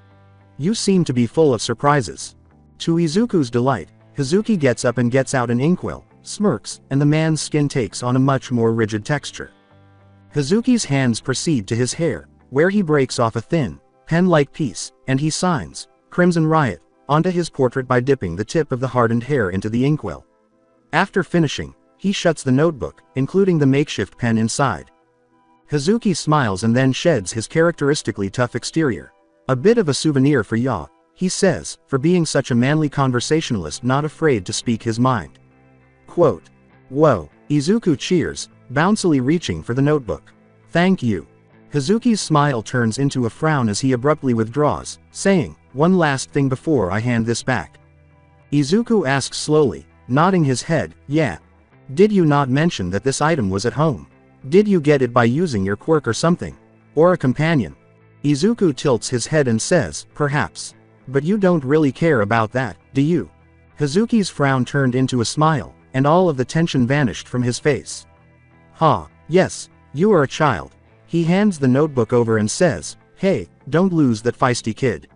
You seem to be full of surprises. To Izuku's delight, Hazuki gets up and gets out an inkwell, smirks, and the man's skin takes on a much more rigid texture. Hazuki's hands proceed to his hair, where he breaks off a thin, pen-like piece, and he signs, Crimson Riot, onto his portrait by dipping the tip of the hardened hair into the inkwell. After finishing, he shuts the notebook, including the makeshift pen inside. Hazuki smiles and then sheds his characteristically tough exterior. A bit of a souvenir for ya, he says, for being such a manly conversationalist not afraid to speak his mind. Quote. Whoa, Izuku cheers, bouncily reaching for the notebook. Thank you. Hazuki's smile turns into a frown as he abruptly withdraws, saying, one last thing before I hand this back. Izuku asks slowly, nodding his head, yeah. Did you not mention that this item was at home? Did you get it by using your quirk or something? Or a companion? Izuku tilts his head and says, perhaps. But you don't really care about that, do you? Hazuki's frown turned into a smile, and all of the tension vanished from his face. Ha, yes, you are a child. He hands the notebook over and says, hey, don't lose that feisty kid.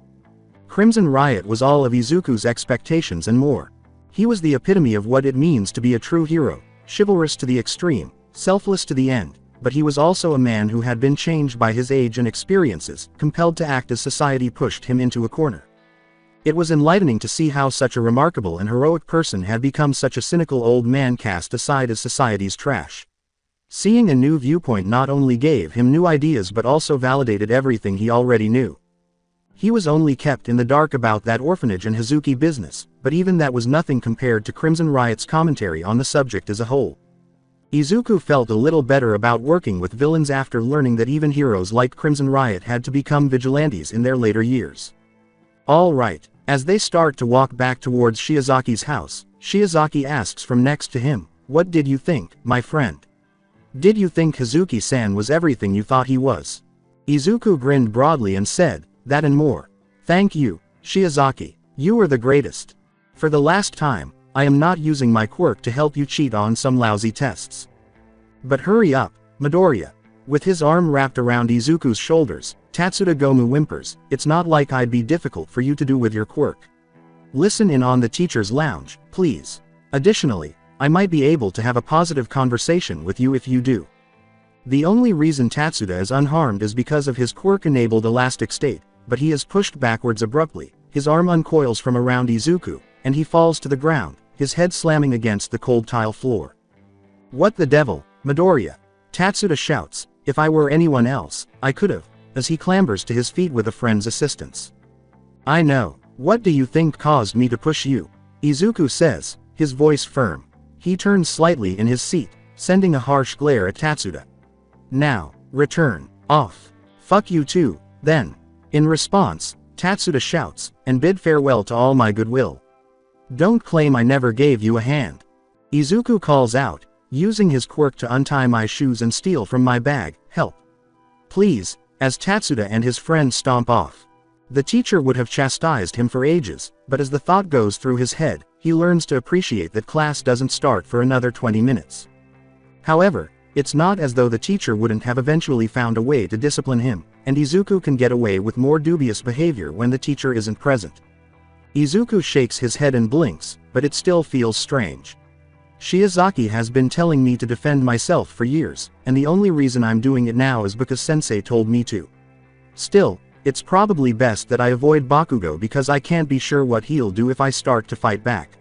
Crimson Riot was all of Izuku's expectations and more. He was the epitome of what it means to be a true hero, chivalrous to the extreme, selfless to the end, but he was also a man who had been changed by his age and experiences, compelled to act as society pushed him into a corner. It was enlightening to see how such a remarkable and heroic person had become such a cynical old man cast aside as society's trash. Seeing a new viewpoint not only gave him new ideas but also validated everything he already knew. He was only kept in the dark about that orphanage and Hazuki business, but even that was nothing compared to Crimson Riot's commentary on the subject as a whole. Izuku felt a little better about working with villains after learning that even heroes like Crimson Riot had to become vigilantes in their later years. Alright, as they start to walk back towards Shiozaki's house, Shiozaki asks from next to him, what did you think, my friend? Did you think Hazuki-san was everything you thought he was? Izuku grinned broadly and said, that and more. Thank you, Shiozaki, you are the greatest. For the last time, I am not using my quirk to help you cheat on some lousy tests. But hurry up, Midoriya. With his arm wrapped around Izuku's shoulders, Tatsuda Gomu whimpers, it's not like I'd be difficult for you to do with your quirk. Listen in on the teacher's lounge, please. Additionally, I might be able to have a positive conversation with you if you do. The only reason Tatsuda is unharmed is because of his quirk-enabled elastic state, but he is pushed backwards abruptly, his arm uncoils from around Izuku, and he falls to the ground, his head slamming against the cold tile floor. What the devil, Midoriya? Tatsuda shouts, if I were anyone else, I could've, as he clambers to his feet with a friend's assistance. I know, what do you think caused me to push you? Izuku says, his voice firm. He turns slightly in his seat, sending a harsh glare at Tatsuda. Now, return, off. Fuck you too, then. In response, Tatsuda shouts, and bid farewell to all my goodwill. Don't claim I never gave you a hand. Izuku calls out, using his quirk to untie my shoes and steal from my bag, help. Please, as Tatsuda and his friend stomp off. The teacher would have chastised him for ages, but as the thought goes through his head, he learns to appreciate that class doesn't start for another 20 minutes. However, it's not as though the teacher wouldn't have eventually found a way to discipline him, and Izuku can get away with more dubious behavior when the teacher isn't present. Izuku shakes his head and blinks, but it still feels strange. Shiozaki has been telling me to defend myself for years, and the only reason I'm doing it now is because sensei told me to. Still, it's probably best that I avoid Bakugo because I can't be sure what he'll do if I start to fight back.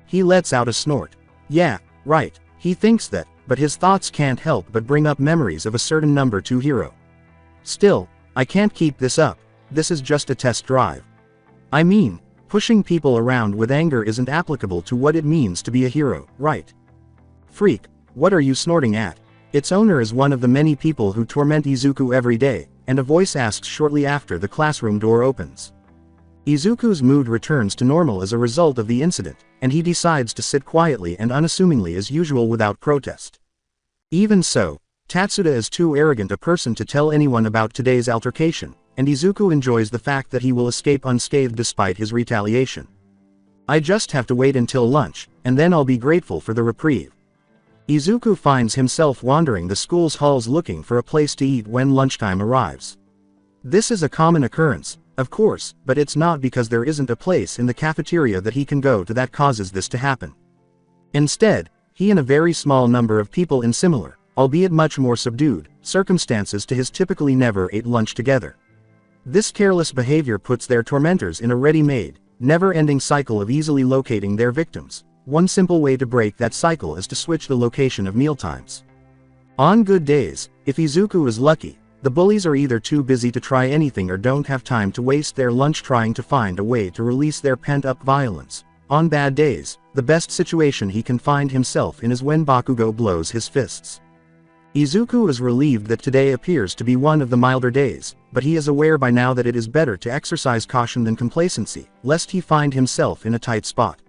He lets out a snort. Yeah, right, he thinks that, but his thoughts can't help but bring up memories of a certain number 2 hero. Still, I can't keep this up, this is just a test drive. I mean, pushing people around with anger isn't applicable to what it means to be a hero, right? Freak, what are you snorting at? Its owner is one of the many people who torment Izuku every day, and a voice asks shortly after the classroom door opens. Izuku's mood returns to normal as a result of the incident, and he decides to sit quietly and unassumingly as usual without protest. Even so, Tatsuda is too arrogant a person to tell anyone about today's altercation, and Izuku enjoys the fact that he will escape unscathed despite his retaliation. I just have to wait until lunch, and then I'll be grateful for the reprieve. Izuku finds himself wandering the school's halls looking for a place to eat when lunchtime arrives. This is a common occurrence, of course, but it's not because there isn't a place in the cafeteria that he can go to that causes this to happen. Instead, he and a very small number of people in similar, albeit much more subdued, circumstances to his typically never ate lunch together. This careless behavior puts their tormentors in a ready-made, never-ending cycle of easily locating their victims. One simple way to break that cycle is to switch the location of mealtimes. On good days, if Izuku is lucky, the bullies are either too busy to try anything or don't have time to waste their lunch trying to find a way to release their pent-up violence. On bad days, the best situation he can find himself in is when Bakugo blows his fists. Izuku is relieved that today appears to be one of the milder days, but he is aware by now that it is better to exercise caution than complacency, lest he find himself in a tight spot.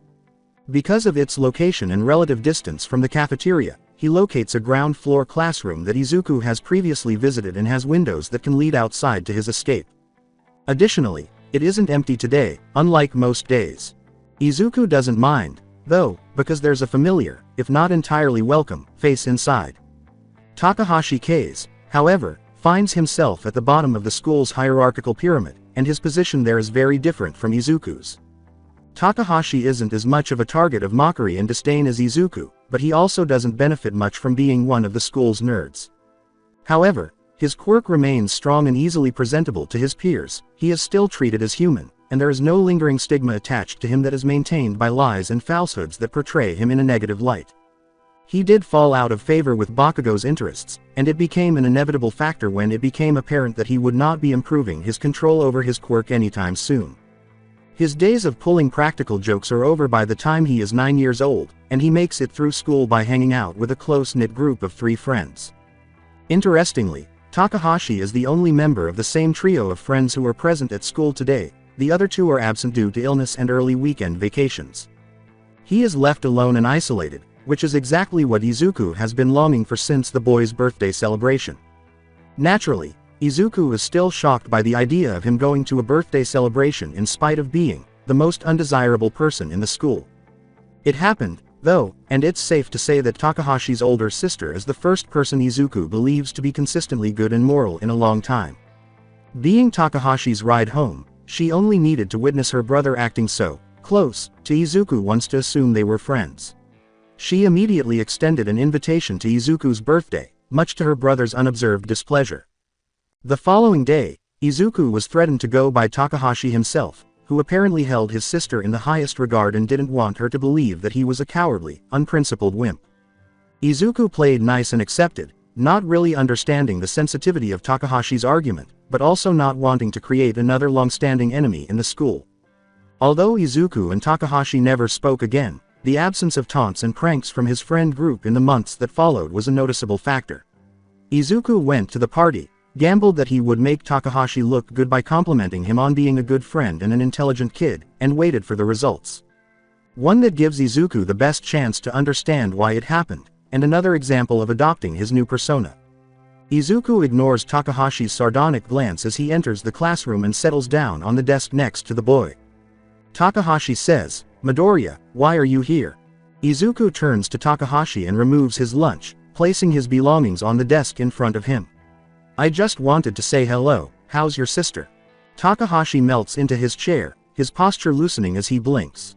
Because of its location and relative distance from the cafeteria, he locates a ground-floor classroom that Izuku has previously visited and has windows that can lead outside to his escape. Additionally, it isn't empty today, unlike most days. Izuku doesn't mind, though, because there's a familiar, if not entirely welcome, face inside. Takahashi Kase, however, finds himself at the bottom of the school's hierarchical pyramid, and his position there is very different from Izuku's. Takahashi isn't as much of a target of mockery and disdain as Izuku, but he also doesn't benefit much from being one of the school's nerds. However, his quirk remains strong and easily presentable to his peers. He is still treated as human, and there is no lingering stigma attached to him that is maintained by lies and falsehoods that portray him in a negative light. He did fall out of favor with Bakugo's interests, and it became an inevitable factor when it became apparent that he would not be improving his control over his quirk anytime soon. His days of pulling practical jokes are over by the time he is 9 years old, and he makes it through school by hanging out with a close-knit group of 3 friends. Interestingly, Takahashi is the only member of the same trio of friends who are present at school today. The other 2 are absent due to illness and early weekend vacations. He is left alone and isolated, which is exactly what Izuku has been longing for since the boy's birthday celebration. Naturally, Izuku is still shocked by the idea of him going to a birthday celebration in spite of being the most undesirable person in the school. It happened, though, and it's safe to say that Takahashi's older sister is the first person Izuku believes to be consistently good and moral in a long time. Being Takahashi's ride home, she only needed to witness her brother acting so close to Izuku once to assume they were friends. She immediately extended an invitation to Izuku's birthday, much to her brother's unobserved displeasure. The following day, Izuku was threatened to go by Takahashi himself, who apparently held his sister in the highest regard and didn't want her to believe that he was a cowardly, unprincipled wimp. Izuku played nice and accepted, not really understanding the sensitivity of Takahashi's argument, but also not wanting to create another long-standing enemy in the school. Although Izuku and Takahashi never spoke again, the absence of taunts and pranks from his friend group in the months that followed was a noticeable factor. Izuku went to the party, gambled that he would make Takahashi look good by complimenting him on being a good friend and an intelligent kid, and waited for the results. One that gives Izuku the best chance to understand why it happened, and another example of adopting his new persona. Izuku ignores Takahashi's sardonic glance as he enters the classroom and settles down on the desk next to the boy. Takahashi says, "Midoriya, why are you here?" Izuku turns to Takahashi and removes his lunch, placing his belongings on the desk in front of him. "I just wanted to say hello, how's your sister?" Takahashi melts into his chair, his posture loosening as he blinks.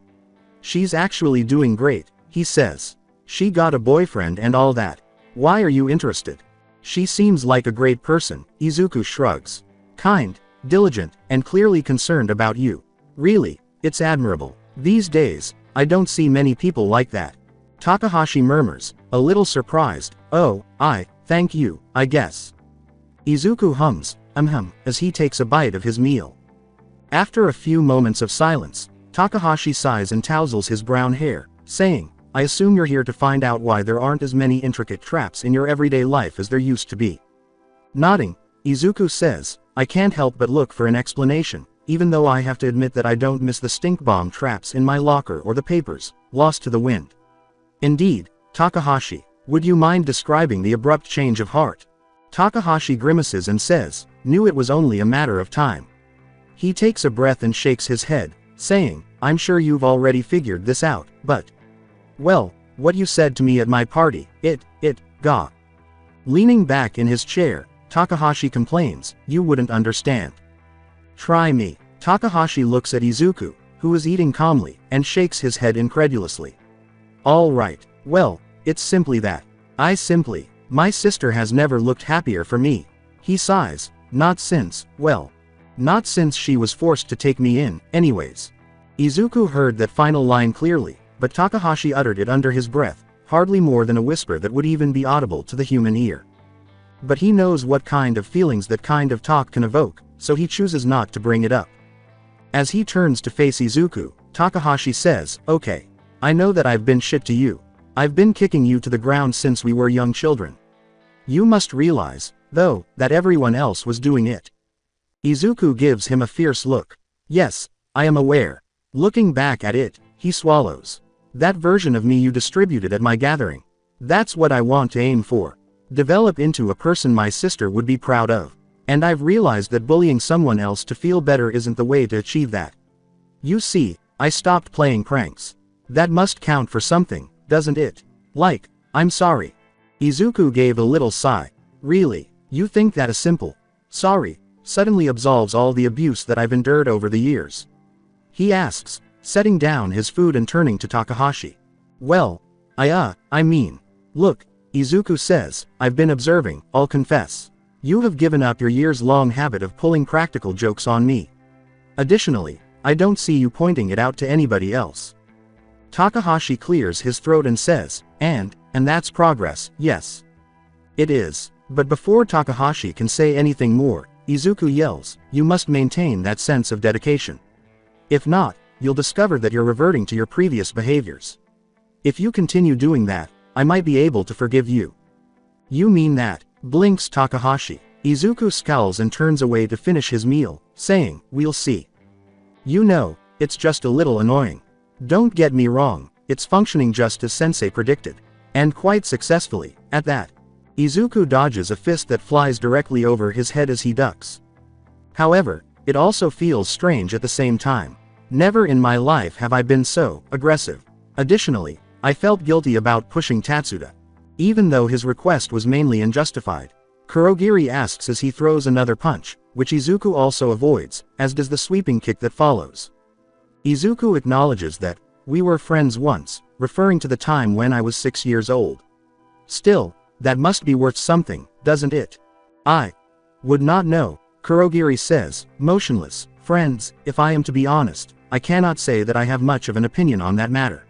She's actually doing great, he says. She got a boyfriend and all that. Why are you interested? She seems like a great person, Izuku shrugs. Kind, diligent, and clearly concerned about you. Really, it's admirable. These days, I don't see many people like that. Takahashi murmurs, a little surprised, oh, thank you, I guess. Izuku hums, as he takes a bite of his meal. After a few moments of silence, Takahashi sighs and tousles his brown hair, saying, I assume you're here to find out why there aren't as many intricate traps in your everyday life as there used to be. Nodding, Izuku says, I can't help but look for an explanation, even though I have to admit that I don't miss the stink bomb traps in my locker or the papers, lost to the wind. Indeed, Takahashi, would you mind describing the abrupt change of heart? Takahashi grimaces and says, knew it was only a matter of time. He takes a breath and shakes his head, saying, I'm sure you've already figured this out, but... Well, what you said to me at my party, ga. Leaning back in his chair, Takahashi complains, you wouldn't understand. Try me. Takahashi looks at Izuku, who is eating calmly, and shakes his head incredulously. All right, well, it's simply that. My sister has never looked happier for me. He sighs, not since she was forced to take me in, anyways. Izuku heard that final line clearly, but Takahashi uttered it under his breath, hardly more than a whisper that would even be audible to the human ear. But he knows what kind of feelings that kind of talk can evoke, so he chooses not to bring it up. As he turns to face Izuku, Takahashi says, okay. I know that I've been shit to you. I've been kicking you to the ground since we were young children. You must realize, though, that everyone else was doing it. Izuku gives him a fierce look. Yes, I am aware. Looking back at it, he swallows. That version of me you distributed at my gathering. That's what I want to aim for. Develop into a person my sister would be proud of. And I've realized that bullying someone else to feel better isn't the way to achieve that. You see, I stopped playing pranks. That must count for something, doesn't it? Like, I'm sorry. Izuku gave a little sigh. Really, you think that a simple, sorry, suddenly absolves all the abuse that I've endured over the years? He asks, setting down his food and turning to Takahashi. Well, I mean. Look, Izuku says, I've been observing, I'll confess. You have given up your years-long habit of pulling practical jokes on me. Additionally, I don't see you pointing it out to anybody else. Takahashi clears his throat and says, and that's progress, yes. It is. But before Takahashi can say anything more, Izuku yells, you must maintain that sense of dedication. If not, you'll discover that you're reverting to your previous behaviors. If you continue doing that, I might be able to forgive you. You mean that? Blinks Takahashi. Izuku scowls and turns away to finish his meal, saying, we'll see. You know, it's just a little annoying. Don't get me wrong, it's functioning just as Sensei predicted. And quite successfully, at that. Izuku dodges a fist that flies directly over his head as he ducks. However, it also feels strange at the same time. Never in my life have I been so aggressive. Additionally, I felt guilty about pushing Tatsuda. Even though his request was mainly unjustified. Kurogiri asks as he throws another punch, which Izuku also avoids, as does the sweeping kick that follows. Izuku acknowledges that, we were friends once, referring to the time when I was 6 years old. Still, that must be worth something, doesn't it? I would not know, Kurogiri says, motionless. Friends, if I am to be honest, I cannot say that I have much of an opinion on that matter.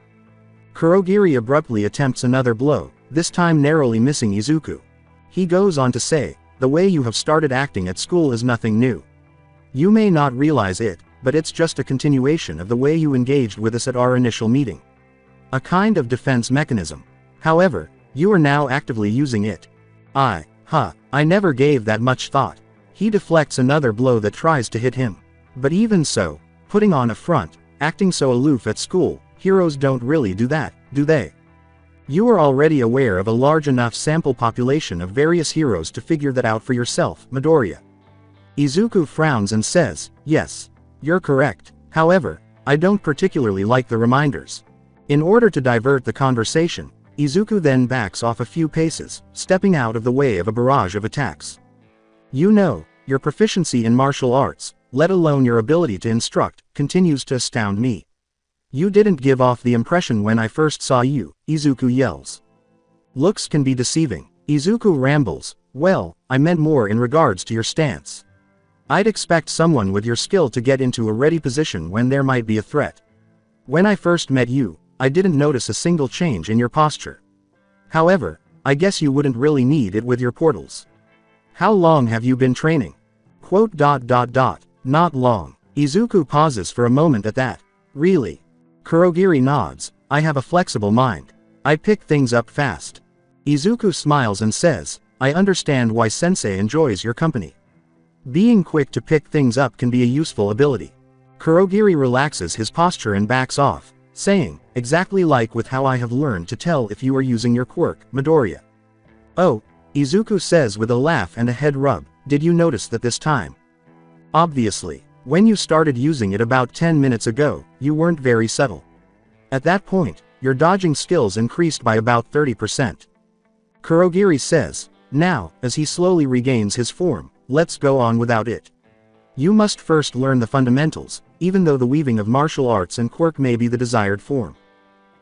Kurogiri abruptly attempts another blow, this time narrowly missing Izuku. He goes on to say, the way you have started acting at school is nothing new. You may not realize it, but it's just a continuation of the way you engaged with us at our initial meeting. A kind of defense mechanism. However, you are now actively using it. I never gave that much thought. He deflects another blow that tries to hit him. But even so, putting on a front, acting so aloof at school, heroes don't really do that, do they? You are already aware of a large enough sample population of various heroes to figure that out for yourself, Midoriya. Izuku frowns and says, yes, you're correct. However, I don't particularly like the reminders. In order to divert the conversation, Izuku then backs off a few paces, stepping out of the way of a barrage of attacks. You know, your proficiency in martial arts, let alone your ability to instruct, continues to astound me. You didn't give off the impression when I first saw you, Izuku yells. Looks can be deceiving. Izuku rambles, well, I meant more in regards to your stance. I'd expect someone with your skill to get into a ready position when there might be a threat. When I first met you, I didn't notice a single change in your posture. However, I guess you wouldn't really need it with your portals. How long have you been training? Not long. Izuku pauses for a moment at that. Really? Kurogiri nods, I have a flexible mind. I pick things up fast. Izuku smiles and says, I understand why Sensei enjoys your company. Being quick to pick things up can be a useful ability. Kurogiri relaxes his posture and backs off, saying, exactly like with how I have learned to tell if you are using your quirk, Midoriya. Oh, Izuku says with a laugh and a head rub, did you notice that this time? Obviously, when you started using it about 10 minutes ago, you weren't very subtle. At that point, your dodging skills increased by about 30%. Kurogiri says, now, as he slowly regains his form, let's go on without it. You must first learn the fundamentals, even though the weaving of martial arts and quirk may be the desired form.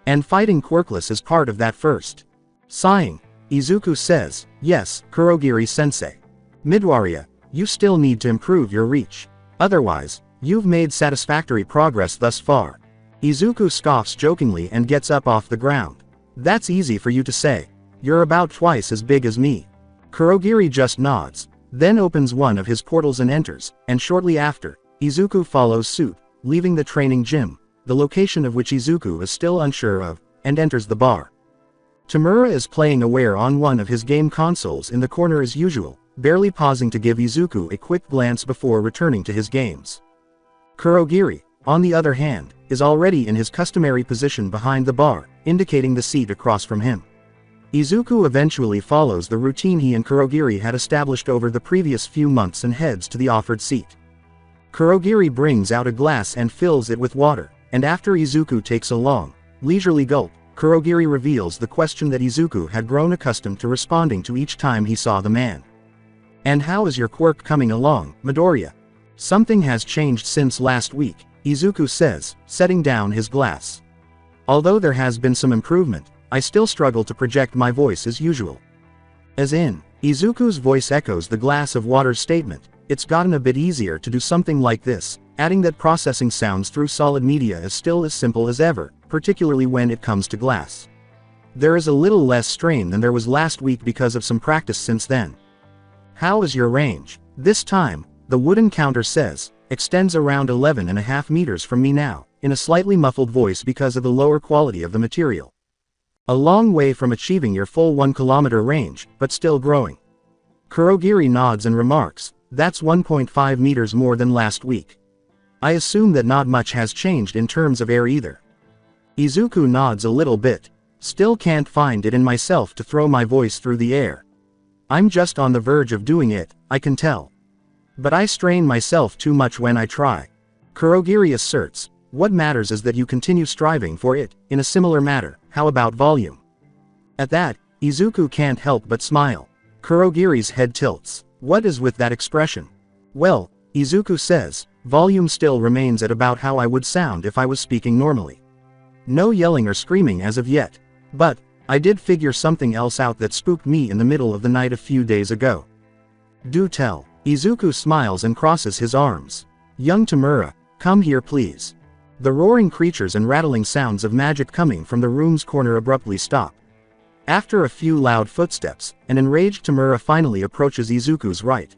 And fighting quirkless is part of that first. Sighing, Izuku says, yes, Kurogiri-sensei. Midoriya, you still need to improve your reach. Otherwise, you've made satisfactory progress thus far. Izuku scoffs jokingly and gets up off the ground. That's easy for you to say. You're about twice as big as me. Kurogiri just nods, then opens one of his portals and enters, and shortly after, Izuku follows suit, leaving the training gym, the location of which Izuku is still unsure of, and enters the bar. Tamura is playing Aware on one of his game consoles in the corner as usual, barely pausing to give Izuku a quick glance before returning to his games. Kurogiri, on the other hand, is already in his customary position behind the bar, indicating the seat across from him. Izuku eventually follows the routine he and Kurogiri had established over the previous few months and heads to the offered seat. Kurogiri brings out a glass and fills it with water, and after Izuku takes a long, leisurely gulp, Kurogiri reveals the question that Izuku had grown accustomed to responding to each time he saw the man. And how is your quirk coming along, Midoriya? Something has changed since last week, Izuku says, setting down his glass. Although there has been some improvement, I still struggle to project my voice as usual. As in, Izuku's voice echoes the glass of water's statement, it's gotten a bit easier to do something like this, adding that processing sounds through solid media is still as simple as ever, particularly when it comes to glass. There is a little less strain than there was last week because of some practice since then. How is your range? This time, the wooden counter says, extends around 11.5 meters from me now, in a slightly muffled voice because of the lower quality of the material. A long way from achieving your full 1 kilometer range, but still growing. Kurogiri nods and remarks, that's 1.5 meters more than last week. I assume that not much has changed in terms of air either. Izuku nods a little bit. Still can't find it in myself to throw my voice through the air. I'm just on the verge of doing it, I can tell. But I strain myself too much when I try. Kurogiri asserts, what matters is that you continue striving for it. In a similar matter, how about volume? At that, Izuku can't help but smile. Kurogiri's head tilts. What is with that expression? Well, Izuku says, volume still remains at about how I would sound if I was speaking normally. No yelling or screaming as of yet. But, I did figure something else out that spooked me in the middle of the night a few days ago. Do tell. Izuku smiles and crosses his arms. Young Tamura, come here please. The roaring creatures and rattling sounds of magic coming from the room's corner abruptly stop. After a few loud footsteps, an enraged Tamura finally approaches Izuku's right.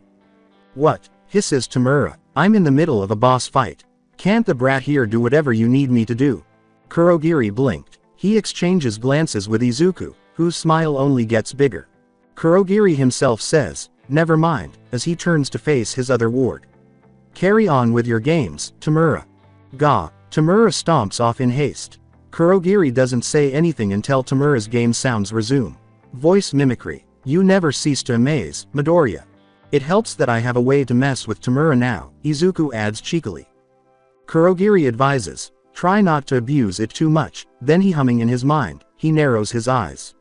What? Hisses Tamura, I'm in the middle of a boss fight. Can't the brat here do whatever you need me to do? Kurogiri blinked. He exchanges glances with Izuku, whose smile only gets bigger. Kurogiri himself says, never mind, as he turns to face his other ward. Carry on with your games, Tamura. Gah. Tamura stomps off in haste. Kurogiri doesn't say anything until Tamura's game sounds resume. Voice mimicry. You never cease to amaze, Midoriya. It helps that I have a way to mess with Tamura now, Izuku adds cheekily. Kurogiri advises, try not to abuse it too much, then humming in his mind, he narrows his eyes.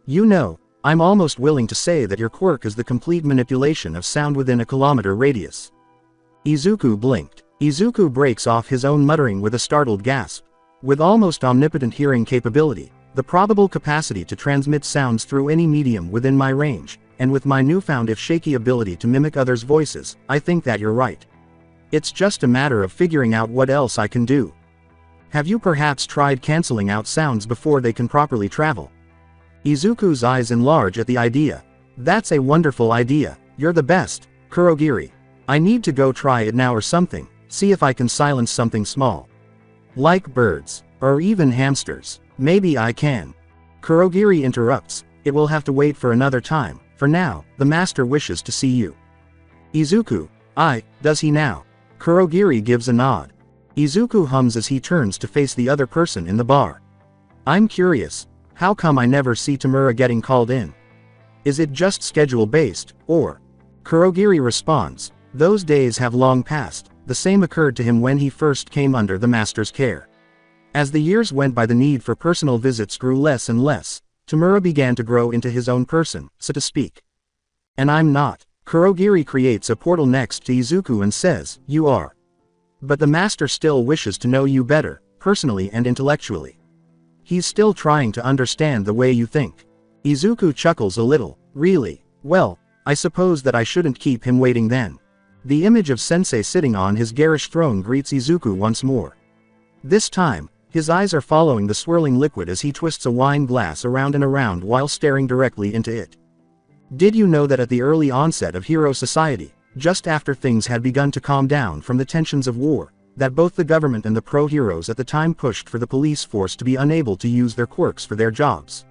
You know, I'm almost willing to say that your quirk is the complete manipulation of sound within a kilometer radius. Izuku blinked. Izuku breaks off his own muttering with a startled gasp. With almost omnipotent hearing capability, the probable capacity to transmit sounds through any medium within my range, and with my newfound if shaky ability to mimic others' voices, I think that you're right. It's just a matter of figuring out what else I can do. Have you perhaps tried canceling out sounds before they can properly travel? Izuku's eyes enlarge at the idea. That's a wonderful idea. You're the best, Kurogiri. I need to go try it now or something, see if I can silence something small. Like birds, or even hamsters. Maybe I can. Kurogiri interrupts, it will have to wait for another time. For now, the master wishes to see you. Izuku, does he now? Kurogiri gives a nod. Izuku hums as he turns to face the other person in the bar. I'm curious, how come I never see Tamura getting called in? Is it just schedule-based, or? Kurogiri responds, those days have long passed. The same occurred to him when he first came under the master's care. As the years went by, the need for personal visits grew less and less. Tamura began to grow into his own person, so to speak. And I'm not. Kurogiri creates a portal next to Izuku and says, you are. But the master still wishes to know you better, personally and intellectually. He's still trying to understand the way you think. Izuku chuckles a little, really? Well, I suppose that I shouldn't keep him waiting then. The image of Sensei sitting on his garish throne greets Izuku once more. This time, his eyes are following the swirling liquid as he twists a wine glass around and around while staring directly into it. Did you know that at the early onset of Hero Society, just after things had begun to calm down from the tensions of war, that both the government and the pro-heroes at the time pushed for the police force to be unable to use their quirks for their jobs?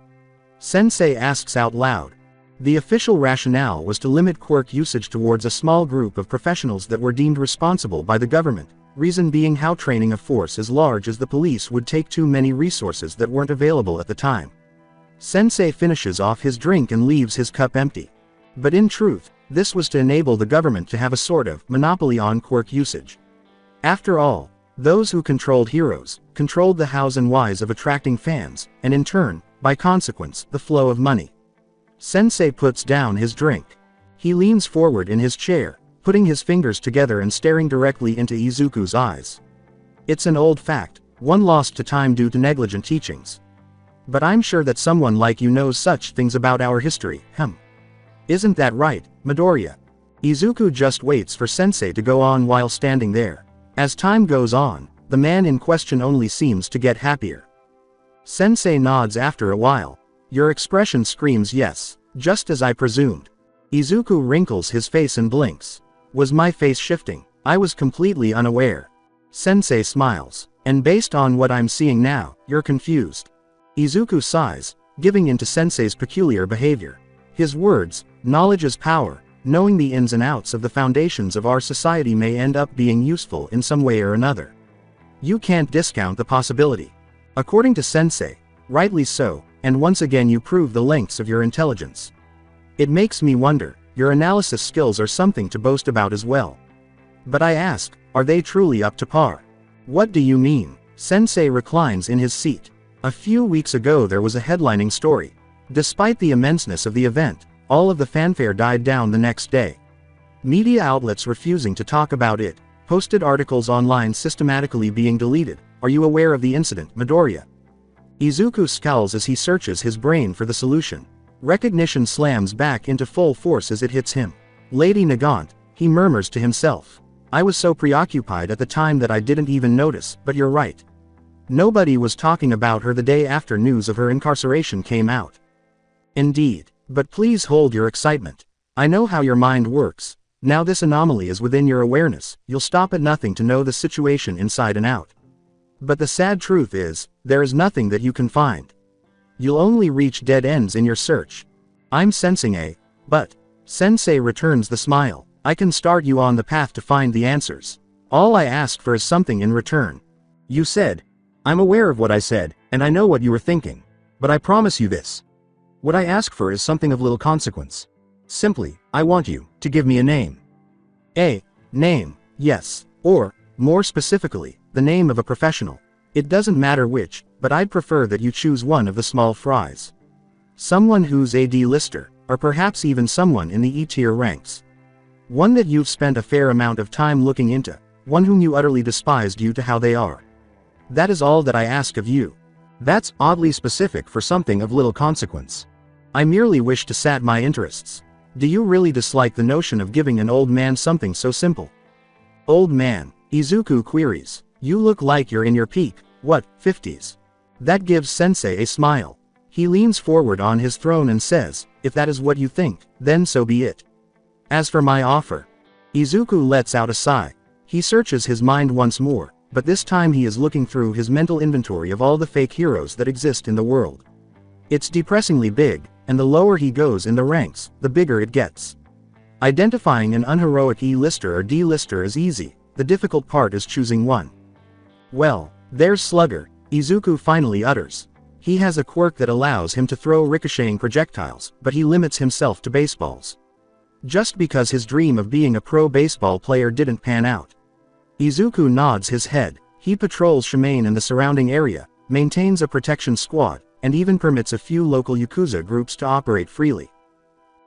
Sensei asks out loud. The official rationale was to limit quirk usage towards a small group of professionals that were deemed responsible by the government, reason being how training a force as large as the police would take too many resources that weren't available at the time. Sensei finishes off his drink and leaves his cup empty. But in truth, this was to enable the government to have a sort of monopoly on quirk usage. After all, those who controlled heroes, controlled the hows and whys of attracting fans, and in turn, by consequence, the flow of money. Sensei puts down his drink. He leans forward in his chair, putting his fingers together and staring directly into Izuku's eyes. It's an old fact, one lost to time due to negligent teachings. But I'm sure that someone like you knows such things about our history, Isn't that right, Midoriya? Izuku just waits for Sensei to go on while standing there. As time goes on, the man in question only seems to get happier. Sensei nods after a while. Your expression screams yes, just as I presumed. Izuku wrinkles his face and blinks. Was my face shifting? I was completely unaware. Sensei smiles. And based on what I'm seeing now, you're confused. Izuku sighs, giving in to Sensei's peculiar behavior. His words, knowledge is power, knowing the ins and outs of the foundations of our society may end up being useful in some way or another. You can't discount the possibility. According to Sensei, rightly so, and once again you prove the lengths of your intelligence. It makes me wonder, your analysis skills are something to boast about as well. But I ask, are they truly up to par? What do you mean? Sensei reclines in his seat. A few weeks ago there was a headlining story. Despite the immenseness of the event, all of the fanfare died down the next day. Media outlets refusing to talk about it, posted articles online systematically being deleted. Are you aware of the incident, Midoriya? Izuku scowls as he searches his brain for the solution. Recognition slams back into full force as it hits him. Lady Nagant, he murmurs to himself. I was so preoccupied at the time that I didn't even notice, but you're right. Nobody was talking about her the day after news of her incarceration came out. Indeed. But please hold your excitement. I know how your mind works. Now this anomaly is within your awareness, you'll stop at nothing to know the situation inside and out. But the sad truth is, there is nothing that you can find. You'll only reach dead ends in your search. I'm sensing but. Sensei returns the smile. I can start you on the path to find the answers. All I ask for is something in return. You said. I'm aware of what I said, and I know what you were thinking. But I promise you this. What I ask for is something of little consequence. Simply, I want you to give me a name. A name, yes. Or, more specifically, the name of a professional. It doesn't matter which, but I'd prefer that you choose one of the small fries. Someone who's a D-lister, or perhaps even someone in the E-tier ranks. One that you've spent a fair amount of time looking into, one whom you utterly despise due to how they are. That is all that I ask of you. That's oddly specific for something of little consequence. I merely wish to sat my interests. Do you really dislike the notion of giving an old man something so simple? Old man, Izuku queries. You look like you're in your peak, what, 50s? That gives Sensei a smile. He leans forward on his throne and says, if that is what you think, then so be it. As for my offer. Izuku lets out a sigh. He searches his mind once more, but this time he is looking through his mental inventory of all the fake heroes that exist in the world. It's depressingly big, and the lower he goes in the ranks, the bigger it gets. Identifying an unheroic E-lister or D-lister is easy, the difficult part is choosing one. Well, there's Slugger, Izuku finally utters. He has a quirk that allows him to throw ricocheting projectiles, but he limits himself to baseballs. Just because his dream of being a pro baseball player didn't pan out. Izuku nods his head. He patrols Shimane and the surrounding area, maintains a protection squad, and even permits a few local Yakuza groups to operate freely.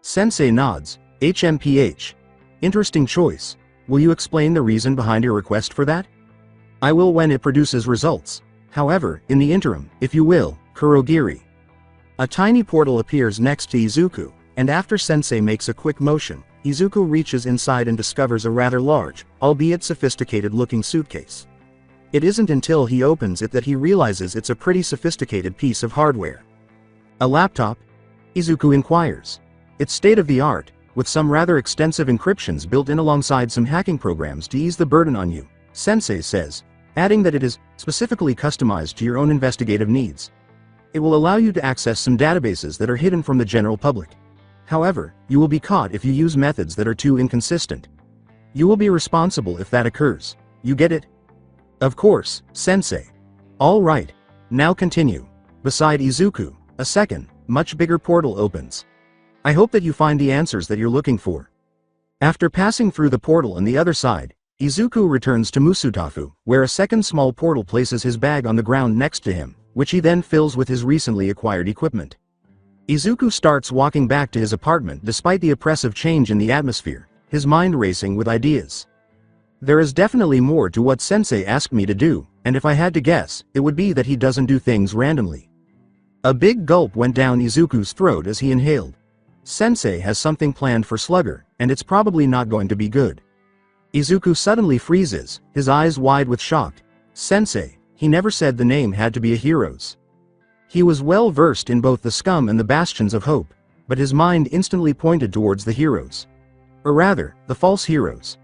Sensei nods. HMPH. Interesting choice. Will you explain the reason behind your request for that? I will when it produces results. However, in the interim, if you will, Kurogiri. A tiny portal appears next to Izuku, and after Sensei makes a quick motion, Izuku reaches inside and discovers a rather large, albeit sophisticated-looking suitcase. It isn't until he opens it that he realizes it's a pretty sophisticated piece of hardware. A laptop? Izuku inquires. It's state-of-the-art, with some rather extensive encryptions built in alongside some hacking programs to ease the burden on you, Sensei says, adding that it is specifically customized to your own investigative needs. It will allow you to access some databases that are hidden from the general public. However, you will be caught if you use methods that are too inconsistent. You will be responsible if that occurs. You get it? Of course, Sensei. All right. Now continue. Beside Izuku, a second, much bigger portal opens. I hope that you find the answers that you're looking for. After passing through the portal on the other side, Izuku returns to Musutafu, where a second small portal places his bag on the ground next to him, which he then fills with his recently acquired equipment. Izuku starts walking back to his apartment despite the oppressive change in the atmosphere, his mind racing with ideas. There is definitely more to what Sensei asked me to do, and if I had to guess, it would be that he doesn't do things randomly. A big gulp went down Izuku's throat as he inhaled. Sensei has something planned for Slugger, and it's probably not going to be good. Izuku suddenly freezes, his eyes wide with shock. Sensei, he never said the name had to be a hero's. He was well versed in both the scum and the bastions of hope, but his mind instantly pointed towards the heroes. Or rather, the false heroes.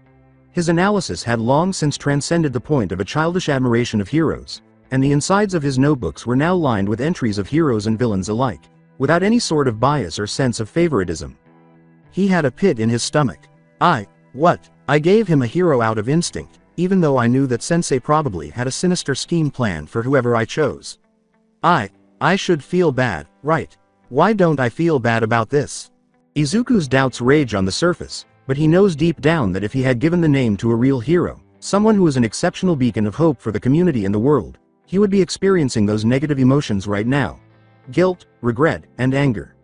His analysis had long since transcended the point of a childish admiration of heroes, and the insides of his notebooks were now lined with entries of heroes and villains alike, without any sort of bias or sense of favoritism. He had a pit in his stomach. I gave him a hero out of instinct, even though I knew that Sensei probably had a sinister scheme planned for whoever I chose. I should feel bad, right? Why don't I feel bad about this? Izuku's doubts rage on the surface, but he knows deep down that if he had given the name to a real hero, someone who is an exceptional beacon of hope for the community and the world, he would be experiencing those negative emotions right now. Guilt, regret, and anger.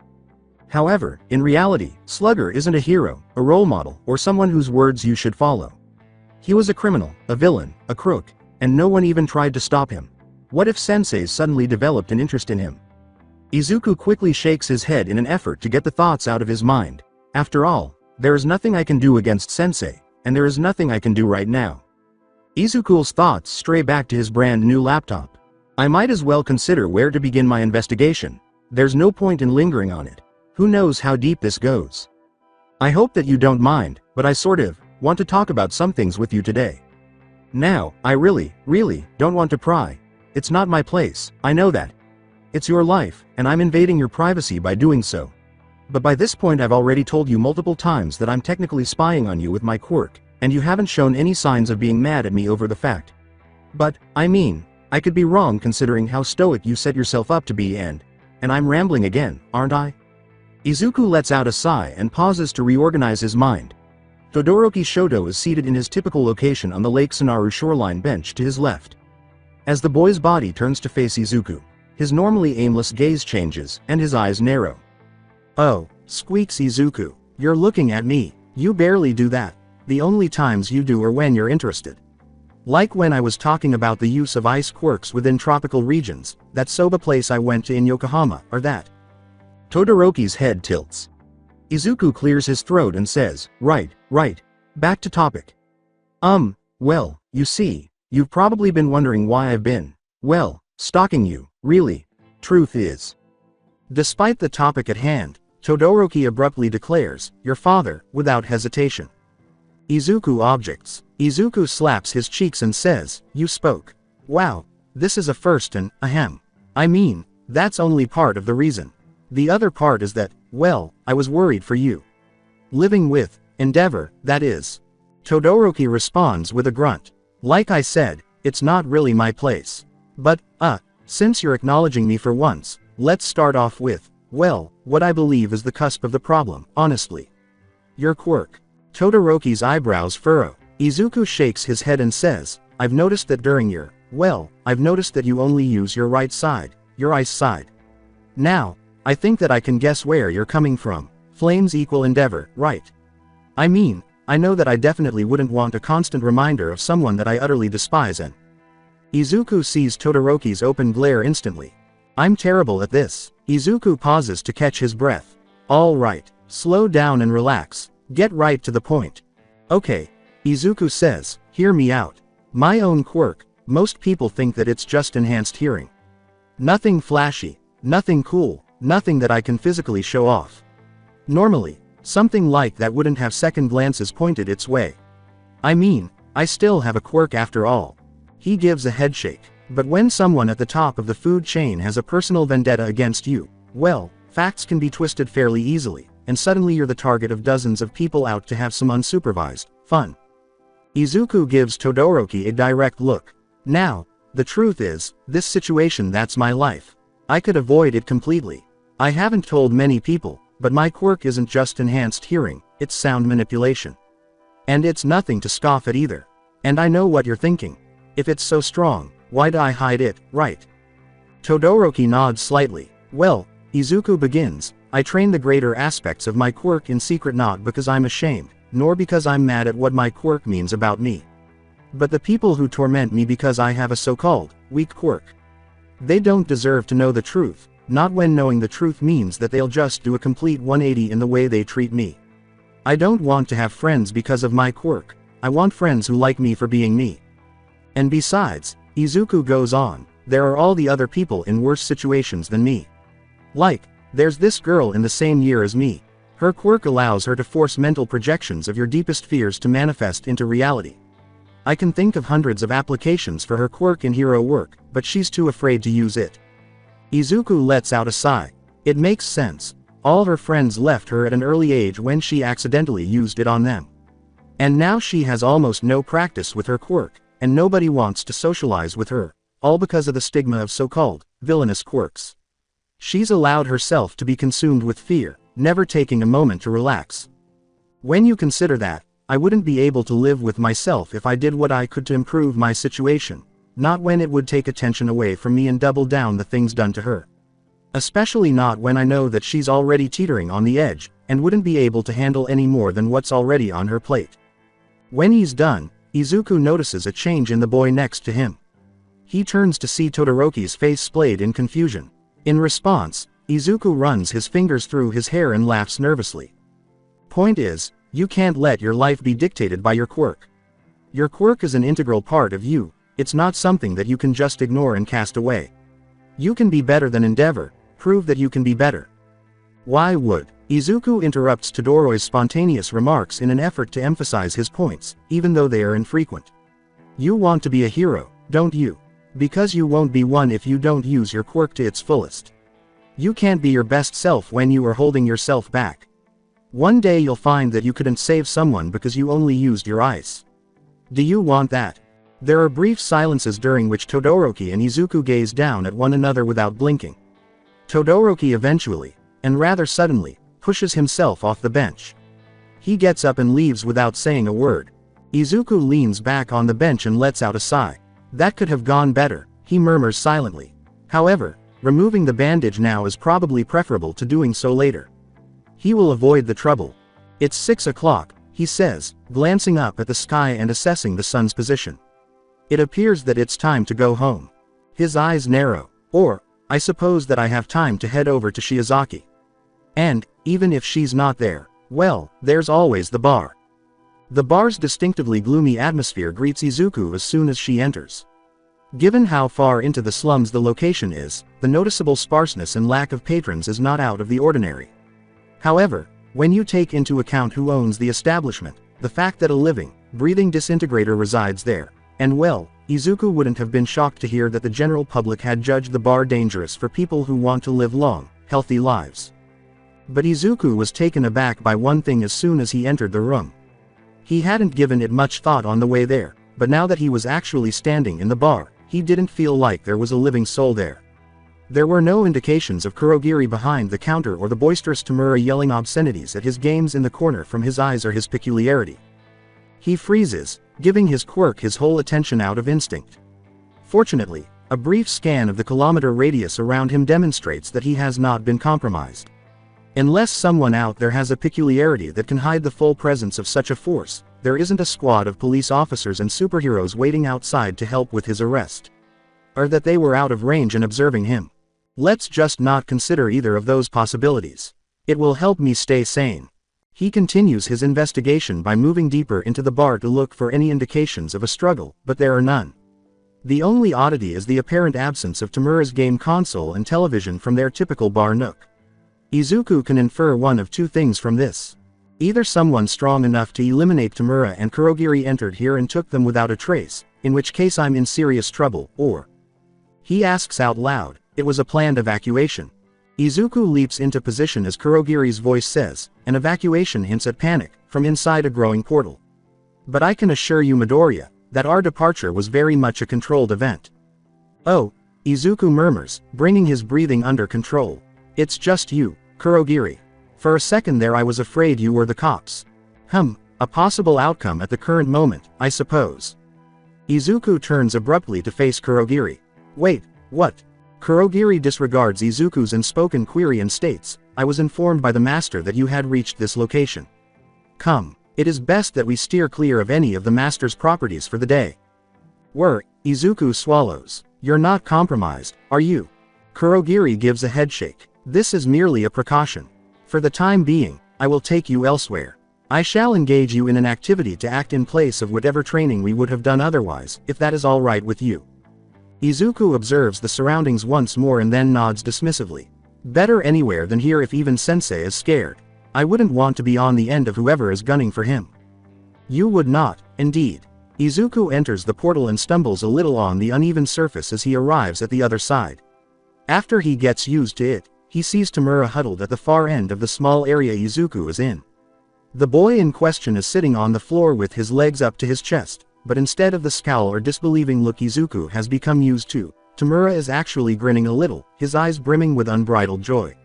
However, in reality, Slugger isn't a hero, a role model, or someone whose words you should follow. He was a criminal, a villain, a crook, and no one even tried to stop him. What if Sensei suddenly developed an interest in him? Izuku quickly shakes his head in an effort to get the thoughts out of his mind. After all, there is nothing I can do against Sensei, and there is nothing I can do right now. Izuku's thoughts stray back to his brand new laptop. I might as well consider where to begin my investigation. There's no point in lingering on it. Who knows how deep this goes? I hope that you don't mind, but I sort of want to talk about some things with you today. Now, I really don't want to pry. It's not my place, I know that. It's your life, and I'm invading your privacy by doing so. But by this point I've already told you multiple times that I'm technically spying on you with my quirk, and you haven't shown any signs of being mad at me over the fact. But, I mean, I could be wrong considering how stoic you set yourself up to be and I'm rambling again, aren't I? Izuku lets out a sigh and pauses to reorganize his mind. Todoroki Shoto is seated in his typical location on the Lake Sonaru shoreline bench to his left. As the boy's body turns to face Izuku, his normally aimless gaze changes, and his eyes narrow. Oh, squeaks Izuku, you're looking at me. You barely do that. The only times you do are when you're interested. Like when I was talking about the use of ice quirks within tropical regions, that soba place I went to in Yokohama, or that. Todoroki's head tilts. Izuku clears his throat and says, right. Back to topic. Well, you see, you've probably been wondering why I've been, well, stalking you, really. Truth is. Despite the topic at hand, Todoroki abruptly declares, your father, without hesitation. Izuku objects. Izuku slaps his cheeks and says, you spoke. Wow, this is a first and, ahem. I mean, that's only part of the reason. The other part is that, well, I was worried for you. Living with, Endeavor, that is. Todoroki responds with a grunt. Like I said, it's not really my place. But, since you're acknowledging me for once, let's start off with, well, what I believe is the cusp of the problem, honestly. Your quirk. Todoroki's eyebrows furrow. Izuku shakes his head and says, I've noticed that during your, well, I've noticed that you only use your right side, your ice side. Now, I think that I can guess where you're coming from. Flames equal Endeavor, right? I mean, I know that I definitely wouldn't want a constant reminder of someone that I utterly despise and. Izuku sees Todoroki's open glare instantly. I'm terrible at this. Izuku pauses to catch his breath. All right, slow down and relax. Get right to the point. Okay. Izuku says, hear me out. My own quirk, most people think that it's just enhanced hearing. Nothing flashy, nothing cool, nothing that I can physically show off. Normally, something like that wouldn't have second glances pointed its way. I mean, I still have a quirk after all. He gives a headshake. But when someone at the top of the food chain has a personal vendetta against you, well, facts can be twisted fairly easily, and suddenly you're the target of dozens of people out to have some unsupervised fun. Izuku gives Todoroki a direct look. Now, the truth is, this situation that's my life. I could avoid it completely. I haven't told many people, but my quirk isn't just enhanced hearing, it's sound manipulation. And it's nothing to scoff at either. And I know what you're thinking. If it's so strong, why do I hide it, right? Todoroki nods slightly. Well, Izuku begins, I train the greater aspects of my quirk in secret not because I'm ashamed, nor because I'm mad at what my quirk means about me. But the people who torment me because I have a so-called, weak quirk. They don't deserve to know the truth, not when knowing the truth means that they'll just do a complete 180 in the way they treat me. I don't want to have friends because of my quirk, I want friends who like me for being me. And besides, Izuku goes on, there are all the other people in worse situations than me. Like, there's this girl in the same year as me. Her quirk allows her to force mental projections of your deepest fears to manifest into reality. I can think of hundreds of applications for her quirk in hero work, but she's too afraid to use it. Izuku lets out a sigh. It makes sense. All her friends left her at an early age when she accidentally used it on them. And now she has almost no practice with her quirk, and nobody wants to socialize with her, all because of the stigma of so-called villainous quirks. She's allowed herself to be consumed with fear, never taking a moment to relax. When you consider that, I wouldn't be able to live with myself if I did what I could to improve my situation, not when it would take attention away from me and double down the things done to her. Especially not when I know that she's already teetering on the edge, and wouldn't be able to handle any more than what's already on her plate. When he's done, Izuku notices a change in the boy next to him. He turns to see Todoroki's face splayed in confusion. In response, Izuku runs his fingers through his hair and laughs nervously. Point is, you can't let your life be dictated by your quirk. Your quirk is an integral part of you, it's not something that you can just ignore and cast away. You can be better than Endeavor, prove that you can be better. Why would? Izuku interrupts Todoroki's spontaneous remarks in an effort to emphasize his points, even though they are infrequent. You want to be a hero, don't you? Because you won't be one if you don't use your quirk to its fullest. You can't be your best self when you are holding yourself back. One day you'll find that you couldn't save someone because you only used your ice. Do you want that? There are brief silences during which Todoroki and Izuku gaze down at one another without blinking. Todoroki eventually, and rather suddenly, pushes himself off the bench. He gets up and leaves without saying a word. Izuku leans back on the bench and lets out a sigh. That could have gone better, he murmurs silently. However, removing the bandage now is probably preferable to doing so later. He will avoid the trouble. It's 6 o'clock, he says, glancing up at the sky and assessing the sun's position. It appears that it's time to go home. His eyes narrow. Or, I suppose that I have time to head over to Shiozaki. And, even if she's not there, well, there's always the bar. The bar's distinctively gloomy atmosphere greets Izuku as soon as she enters. Given how far into the slums the location is, the noticeable sparseness and lack of patrons is not out of the ordinary. However, when you take into account who owns the establishment, the fact that a living, breathing disintegrator resides there, and well, Izuku wouldn't have been shocked to hear that the general public had judged the bar dangerous for people who want to live long, healthy lives. But Izuku was taken aback by one thing as soon as he entered the room. He hadn't given it much thought on the way there, but now that he was actually standing in the bar, he didn't feel like there was a living soul there. There were no indications of Kurogiri behind the counter or the boisterous Tamura yelling obscenities at his games in the corner from his eyes or his peculiarity. He freezes, giving his quirk his whole attention out of instinct. Fortunately, a brief scan of the kilometer radius around him demonstrates that he has not been compromised. Unless someone out there has a peculiarity that can hide the full presence of such a force, there isn't a squad of police officers and superheroes waiting outside to help with his arrest. Or that they were out of range and observing him. Let's just not consider either of those possibilities. It will help me stay sane. He continues his investigation by moving deeper into the bar to look for any indications of a struggle, but there are none. The only oddity is the apparent absence of Tamura's game console and television from their typical bar nook. Izuku can infer one of two things from this. Either someone strong enough to eliminate Tamura and Kurogiri entered here and took them without a trace, in which case I'm in serious trouble, or... He asks out loud, it was a planned evacuation. Izuku leaps into position as Kurogiri's voice says, an evacuation hints at panic, from inside a growing portal. But I can assure you Midoriya, that our departure was very much a controlled event. Oh, Izuku murmurs, bringing his breathing under control. It's just you, Kurogiri. For a second there I was afraid you were the cops. A possible outcome at the current moment, I suppose. Izuku turns abruptly to face Kurogiri. Wait, what? Kurogiri disregards Izuku's unspoken query and states, I was informed by the master that you had reached this location. Come, it is best that we steer clear of any of the master's properties for the day. Izuku swallows. You're not compromised, are you? Kurogiri gives a headshake. This is merely a precaution. For the time being, I will take you elsewhere. I shall engage you in an activity to act in place of whatever training we would have done otherwise, if that is all right with you. Izuku observes the surroundings once more and then nods dismissively. Better anywhere than here if even Sensei is scared. I wouldn't want to be on the end of whoever is gunning for him. You would not, indeed. Izuku enters the portal and stumbles a little on the uneven surface as he arrives at the other side. After he gets used to it, he sees Tamura huddled at the far end of the small area Izuku is in. The boy in question is sitting on the floor with his legs up to his chest, but instead of the scowl or disbelieving look Izuku has become used to, Tamura is actually grinning a little, his eyes brimming with unbridled joy.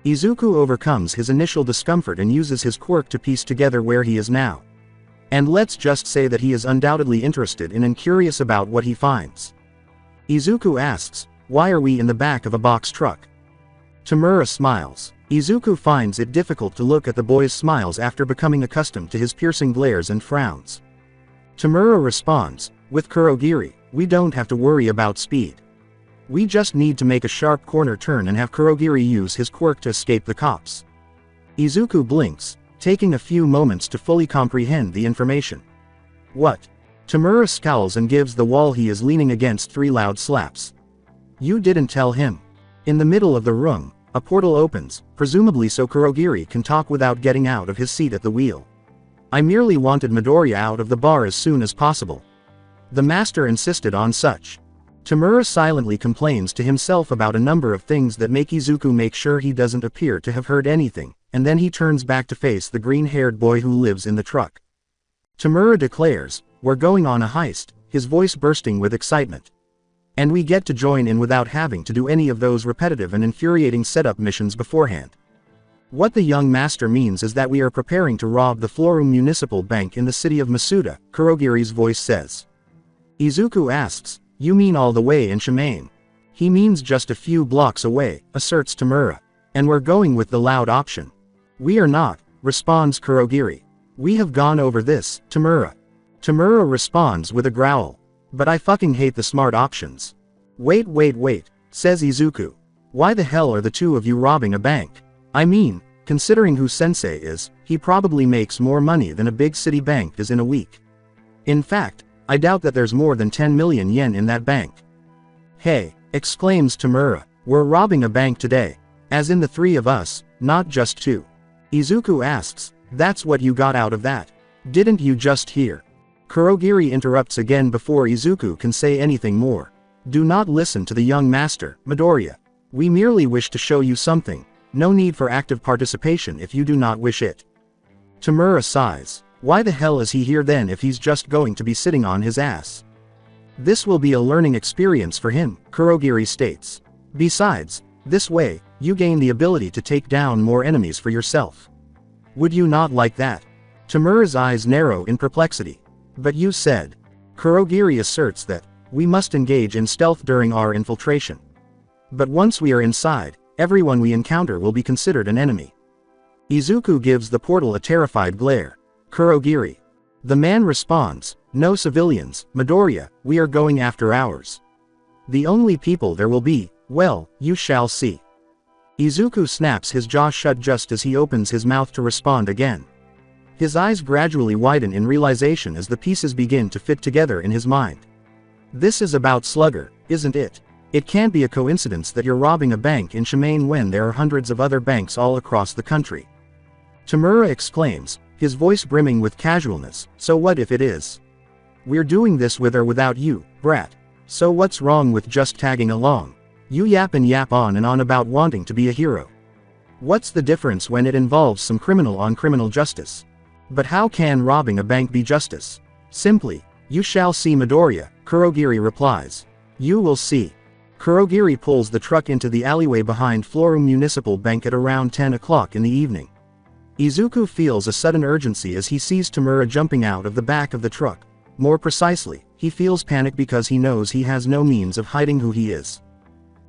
Izuku overcomes his initial discomfort and uses his quirk to piece together where he is now. And let's just say that he is undoubtedly interested in and curious about what he finds. Izuku asks, why are we in the back of a box truck? Tamura smiles. Izuku finds it difficult to look at the boy's smiles after becoming accustomed to his piercing glares and frowns. Tamura responds, with Kurogiri, we don't have to worry about speed. We just need to make a sharp corner turn and have Kurogiri use his quirk to escape the cops. Izuku blinks, taking a few moments to fully comprehend the information. What? Tamura scowls and gives the wall he is leaning against 3 loud slaps. You didn't tell him. In the middle of the room, a portal opens, presumably so Kurogiri can talk without getting out of his seat at the wheel. I merely wanted Midoriya out of the bar as soon as possible. The master insisted on such. Tamura silently complains to himself about a number of things that make Izuku make sure he doesn't appear to have heard anything, and then he turns back to face the green-haired boy who lives in the truck. Tamura declares, we're going on a heist, his voice bursting with excitement. And we get to join in without having to do any of those repetitive and infuriating setup missions beforehand. What the young master means is that we are preparing to rob the Florum Municipal Bank in the city of Masuda, Kurogiri's voice says. Izuku asks, you mean all the way in Shimane? He means just a few blocks away, asserts Tamura. And we're going with the loud option. We are not, responds Kurogiri. We have gone over this, Tamura. Tamura responds with a growl. But I fucking hate the smart options. Wait, says Izuku. Why the hell are the two of you robbing a bank? I mean, considering who Sensei is, he probably makes more money than a big city bank does in a week. In fact, I doubt that there's more than 10 million yen in that bank. Hey, exclaims Tamura, we're robbing a bank today. As in the three of us, not just two. Izuku asks, that's what you got out of that? Didn't you just hear? Kurogiri interrupts again before Izuku can say anything more. Do not listen to the young master, Midoriya. We merely wish to show you something. No need for active participation if you do not wish it. Tamura sighs. Why the hell is he here then if he's just going to be sitting on his ass? This will be a learning experience for him, Kurogiri states. Besides, this way, you gain the ability to take down more enemies for yourself. Would you not like that? Tamura's eyes narrow in perplexity. But you said. Kurogiri asserts that, we must engage in stealth during our infiltration. But once we are inside, everyone we encounter will be considered an enemy. Izuku gives the portal a terrified glare. Kurogiri. The man responds, no civilians, Midoriya, we are going after ours. The only people there will be, well, you shall see. Izuku snaps his jaw shut just as he opens his mouth to respond again. His eyes gradually widen in realization as the pieces begin to fit together in his mind. This is about Slugger, isn't it? It can't be a coincidence that you're robbing a bank in Shimane when there are hundreds of other banks all across the country. Tamura exclaims, his voice brimming with casualness, so what if it is? We're doing this with or without you, brat. So what's wrong with just tagging along? You yap on and on about wanting to be a hero. What's the difference when it involves some criminal on criminal justice? But how can robbing a bank be justice? Simply, you shall see Midoriya, Kurogiri replies. You will see. Kurogiri pulls the truck into the alleyway behind Florum Municipal Bank at around 10 o'clock in the evening. Izuku feels a sudden urgency as he sees Tamura jumping out of the back of the truck. More precisely, he feels panic because he knows he has no means of hiding who he is.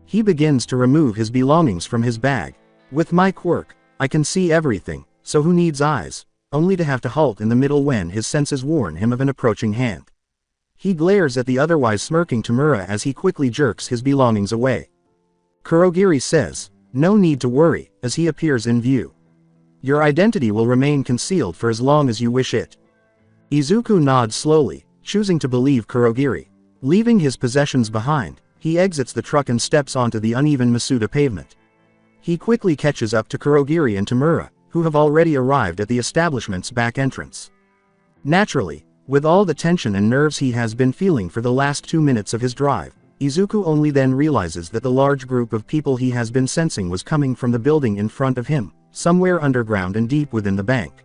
He begins to remove his belongings from his bag. With my quirk, I can see everything, so who needs eyes? Only to have to halt in the middle when his senses warn him of an approaching hand. He glares at the otherwise smirking Tamura as he quickly jerks his belongings away. Kurogiri says, no need to worry, as he appears in view. Your identity will remain concealed for as long as you wish it. Izuku nods slowly, choosing to believe Kurogiri. Leaving his possessions behind, he exits the truck and steps onto the uneven Masuda pavement. He quickly catches up to Kurogiri and Tamura, who have already arrived at the establishment's back entrance. Naturally, with all the tension and nerves he has been feeling for the last 2 minutes of his drive, Izuku only then realizes that the large group of people he has been sensing was coming from the building in front of him, somewhere underground and deep within the bank.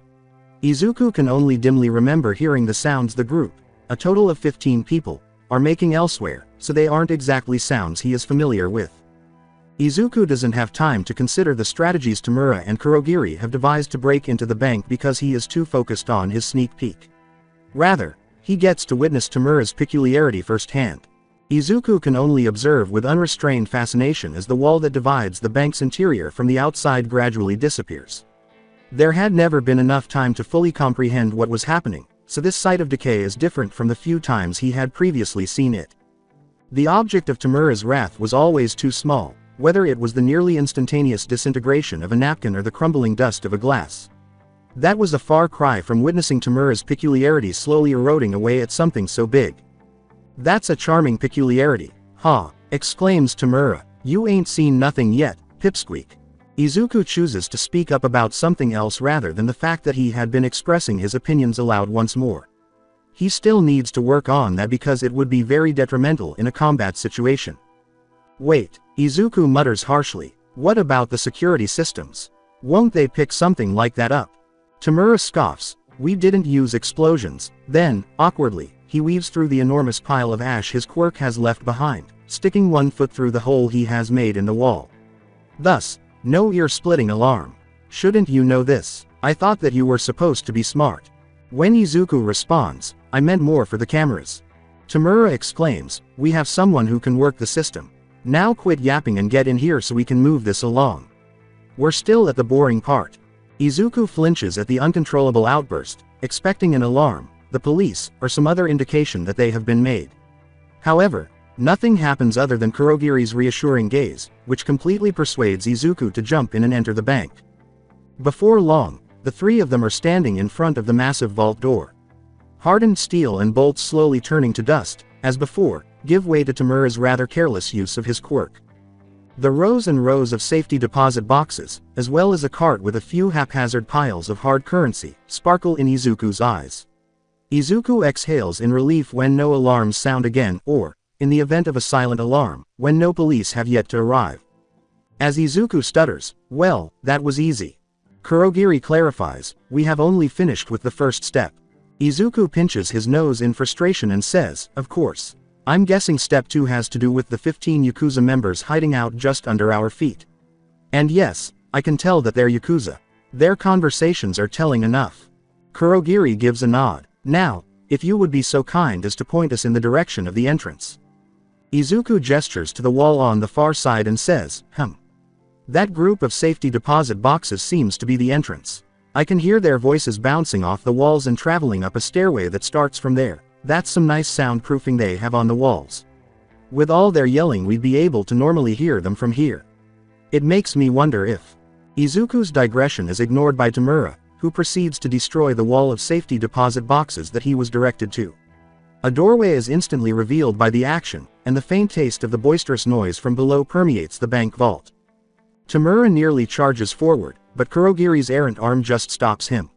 Izuku can only dimly remember hearing the sounds the group, a total of 15 people, are making elsewhere, so they aren't exactly sounds he is familiar with. Izuku doesn't have time to consider the strategies Tamura and Kurogiri have devised to break into the bank because he is too focused on his sneak peek. Rather, he gets to witness Tamura's peculiarity firsthand. Izuku can only observe with unrestrained fascination as the wall that divides the bank's interior from the outside gradually disappears. There had never been enough time to fully comprehend what was happening, so this sight of decay is different from the few times he had previously seen it. The object of Tamura's wrath was always too small, whether it was the nearly instantaneous disintegration of a napkin or the crumbling dust of a glass. That was a far cry from witnessing Tamura's peculiarity slowly eroding away at something so big. That's a charming peculiarity, ha, exclaims Tamura. You ain't seen nothing yet, pipsqueak. Izuku chooses to speak up about something else rather than the fact that he had been expressing his opinions aloud once more. He still needs to work on that because it would be very detrimental in a combat situation. Wait, Izuku mutters harshly, what about the security systems? Won't they pick something like that up? Tamura scoffs, we didn't use explosions. Then, awkwardly, he weaves through the enormous pile of ash his quirk has left behind, sticking one foot through the hole he has made in the wall. Thus, no ear-splitting alarm. Shouldn't you know this? I thought that you were supposed to be smart. When Izuku responds, I meant more for the cameras. Tamura exclaims, we have someone who can work the system. Now quit yapping and get in here so we can move this along. We're still at the boring part. Izuku flinches at the uncontrollable outburst, expecting an alarm, the police, or some other indication that they have been made. However, nothing happens other than Kurogiri's reassuring gaze, which completely persuades Izuku to jump in and enter the bank. Before long, the three of them are standing in front of the massive vault door. Hardened steel and bolts slowly turning to dust, as before, give way to Tamura's rather careless use of his quirk. The rows and rows of safety deposit boxes, as well as a cart with a few haphazard piles of hard currency, sparkle in Izuku's eyes. Izuku exhales in relief when no alarms sound again or, in the event of a silent alarm, when no police have yet to arrive. As Izuku stutters, "Well, that was easy." Kurogiri clarifies, "We have only finished with the first step." Izuku pinches his nose in frustration and says, "Of course. I'm guessing step 2 has to do with the 15 Yakuza members hiding out just under our feet. And yes, I can tell that they're Yakuza. Their conversations are telling enough." Kurogiri gives a nod. "Now, if you would be so kind as to point us in the direction of the entrance." Izuku gestures to the wall on the far side and says, That group of safety deposit boxes seems to be the entrance. I can hear their voices bouncing off the walls and traveling up a stairway that starts from there. That's some nice soundproofing they have on the walls. With all their yelling we'd be able to normally hear them from here. It makes me wonder if..." Izuku's digression is ignored by Tamura, who proceeds to destroy the wall of safety deposit boxes that he was directed to. A doorway is instantly revealed by the action, and the faint taste of the boisterous noise from below permeates the bank vault. Tamura nearly charges forward, but Kurogiri's errant arm just stops him.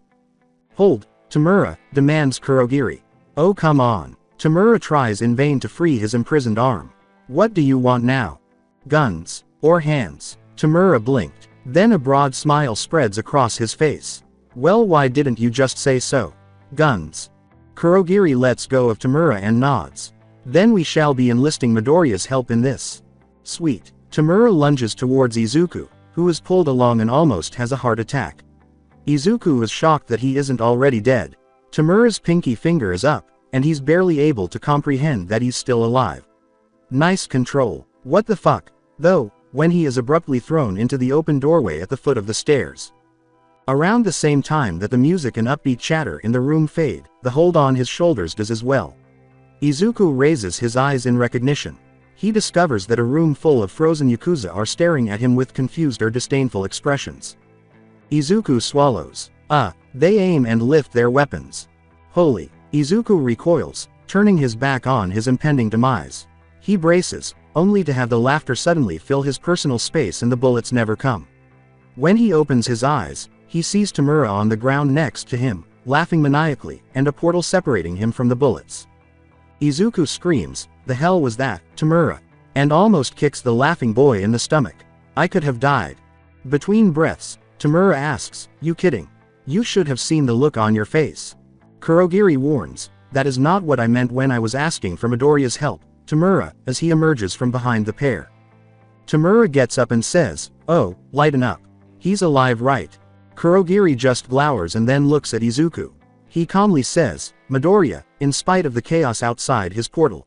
"Hold, Tamura," demands Kurogiri. "Oh come on." Tamura tries in vain to free his imprisoned arm. "What do you want now? Guns, or hands?" Tamura blinked. Then a broad smile spreads across his face. "Well, why didn't you just say so? Guns." Kurogiri lets go of Tamura and nods. "Then we shall be enlisting Midoriya's help in this." "Sweet." Tamura lunges towards Izuku, who is pulled along and almost has a heart attack. Izuku is shocked that he isn't already dead. Tamura's pinky finger is up, and he's barely able to comprehend that he's still alive. Nice control. What the fuck, though, when he is abruptly thrown into the open doorway at the foot of the stairs. Around the same time that the music and upbeat chatter in the room fade, the hold on his shoulders does as well. Izuku raises his eyes in recognition. He discovers that a room full of frozen Yakuza are staring at him with confused or disdainful expressions. Izuku swallows. They aim and lift their weapons. Holy. Izuku recoils, turning his back on his impending demise. He braces, only to have the laughter suddenly fill his personal space and the bullets never come. When he opens his eyes, he sees Tamura on the ground next to him, laughing maniacally, and a portal separating him from the bullets. Izuku screams, "The hell was that, Tamura?" and almost kicks the laughing boy in the stomach. "I could have died." Between breaths, Tamura asks, "You kidding? You should have seen the look on your face." Kurogiri warns, "That is not what I meant when I was asking for Midoriya's help, Tamura," as he emerges from behind the pair. Tamura gets up and says, "Oh, lighten up. He's alive, right?" Kurogiri just glowers and then looks at Izuku. He calmly says, "Midoriya, in spite of the chaos outside his portal,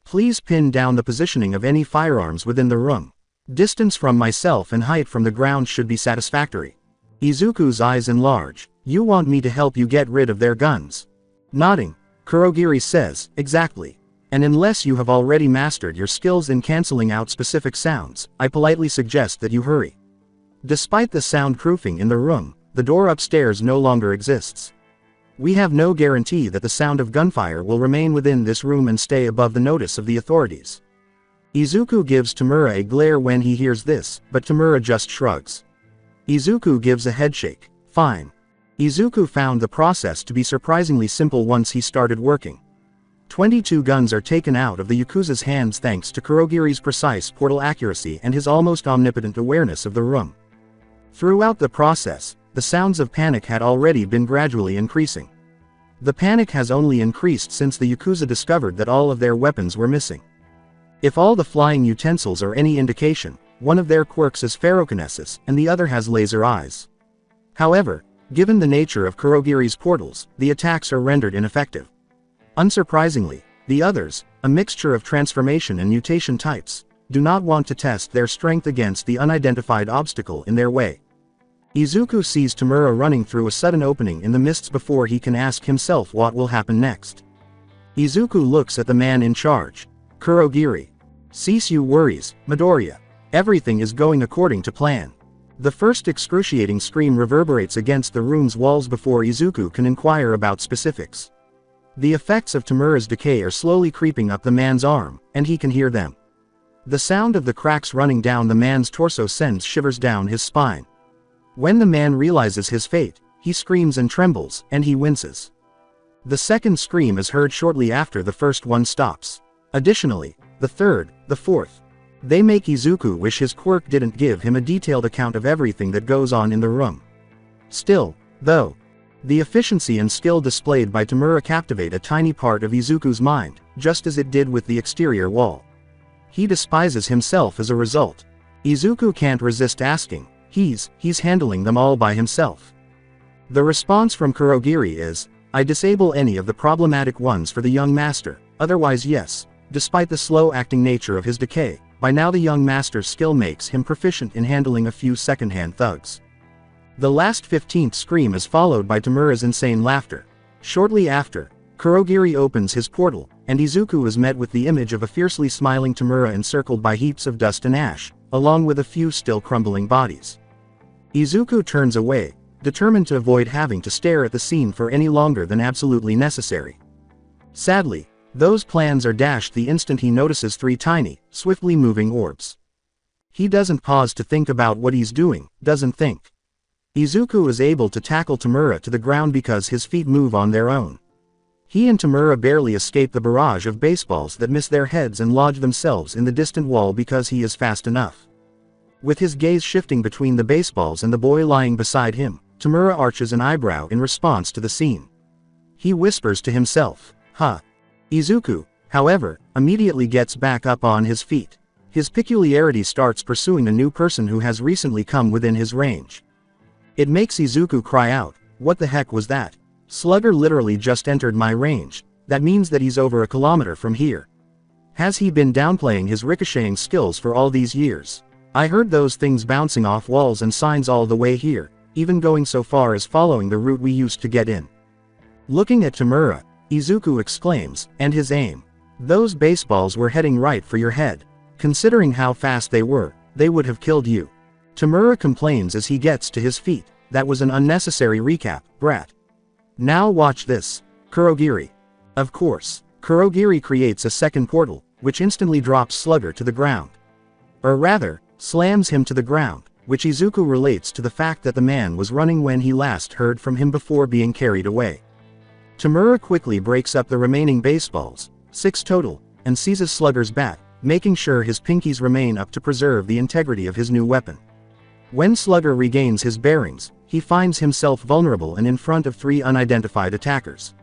please pin down the positioning of any firearms within the room. Distance from myself and height from the ground should be satisfactory." Izuku's eyes enlarge. "You want me to help you get rid of their guns?" Nodding, Kurogiri says, "Exactly. And unless you have already mastered your skills in cancelling out specific sounds, I politely suggest that you hurry." Despite the soundproofing in the room, the door upstairs no longer exists. We have no guarantee that the sound of gunfire will remain within this room and stay above the notice of the authorities. Izuku gives Tamura a glare when he hears this, but Tamura just shrugs. Izuku gives a headshake. Fine. Izuku found the process to be surprisingly simple once he started working. 22 guns are taken out of the Yakuza's hands thanks to Kurogiri's precise portal accuracy and his almost omnipotent awareness of the room. Throughout the process, the sounds of panic had already been gradually increasing. The panic has only increased since the Yakuza discovered that all of their weapons were missing. If all the flying utensils are any indication, one of their quirks is ferrokinesis and the other has laser eyes. However, given the nature of Kurogiri's portals, the attacks are rendered ineffective. Unsurprisingly, the others, a mixture of transformation and mutation types, do not want to test their strength against the unidentified obstacle in their way. Izuku sees Tamura running through a sudden opening in the mists before he can ask himself what will happen next. Izuku looks at the man in charge. Kurogiri. Cease your worries, Midoriya. Everything is going according to plan. The first excruciating scream reverberates against the room's walls before Izuku can inquire about specifics. The effects of Tamura's decay are slowly creeping up the man's arm, and he can hear them. The sound of the cracks running down the man's torso sends shivers down his spine. When the man realizes his fate, he screams and trembles, and he winces. The second scream is heard shortly after the first one stops. Additionally, the third, the fourth. They make Izuku wish his quirk didn't give him a detailed account of everything that goes on in the room. Still, though, the efficiency and skill displayed by Tamura captivate a tiny part of Izuku's mind, just as it did with the exterior wall. He despises himself as a result. Izuku can't resist asking, he's handling them all by himself. The response from Kurogiri is, I disable any of the problematic ones for the young master, otherwise yes. Despite the slow-acting nature of his decay, by now the young master's skill makes him proficient in handling a few second-hand thugs. The last 15th scream is followed by Tamura's insane laughter. Shortly after, Kurogiri opens his portal, and Izuku is met with the image of a fiercely smiling Tamura encircled by heaps of dust and ash, along with a few still crumbling bodies. Izuku turns away, determined to avoid having to stare at the scene for any longer than absolutely necessary. Sadly, those plans are dashed the instant he notices three tiny, swiftly moving orbs. He doesn't pause to think about what he's doing, doesn't think. Izuku is able to tackle Tamura to the ground because his feet move on their own. He and Tamura barely escape the barrage of baseballs that miss their heads and lodge themselves in the distant wall because he is fast enough. With his gaze shifting between the baseballs and the boy lying beside him, Tamura arches an eyebrow in response to the scene. He whispers to himself, "Huh." Izuku, however, immediately gets back up on his feet. His peculiarity starts pursuing a new person who has recently come within his range. It makes Izuku cry out, what the heck was that? Slugger literally just entered my range, that means that he's over a kilometer from here. Has he been downplaying his ricocheting skills for all these years? I heard those things bouncing off walls and signs all the way here, even going so far as following the route we used to get in. Looking at Tamura, Izuku exclaims, and his aim. Those baseballs were heading right for your head. Considering how fast they were, they would have killed you. Tamura complains as he gets to his feet, that was an unnecessary recap, brat. Now watch this. Kurogiri. Of course, Kurogiri creates a second portal, which instantly drops Slugger to the ground. Or rather, slams him to the ground, which Izuku relates to the fact that the man was running when he last heard from him before being carried away. Tamura quickly breaks up the remaining baseballs, 6 total, and seizes Slugger's bat, making sure his pinkies remain up to preserve the integrity of his new weapon. When Slugger regains his bearings, he finds himself vulnerable and in front of 3 unidentified attackers.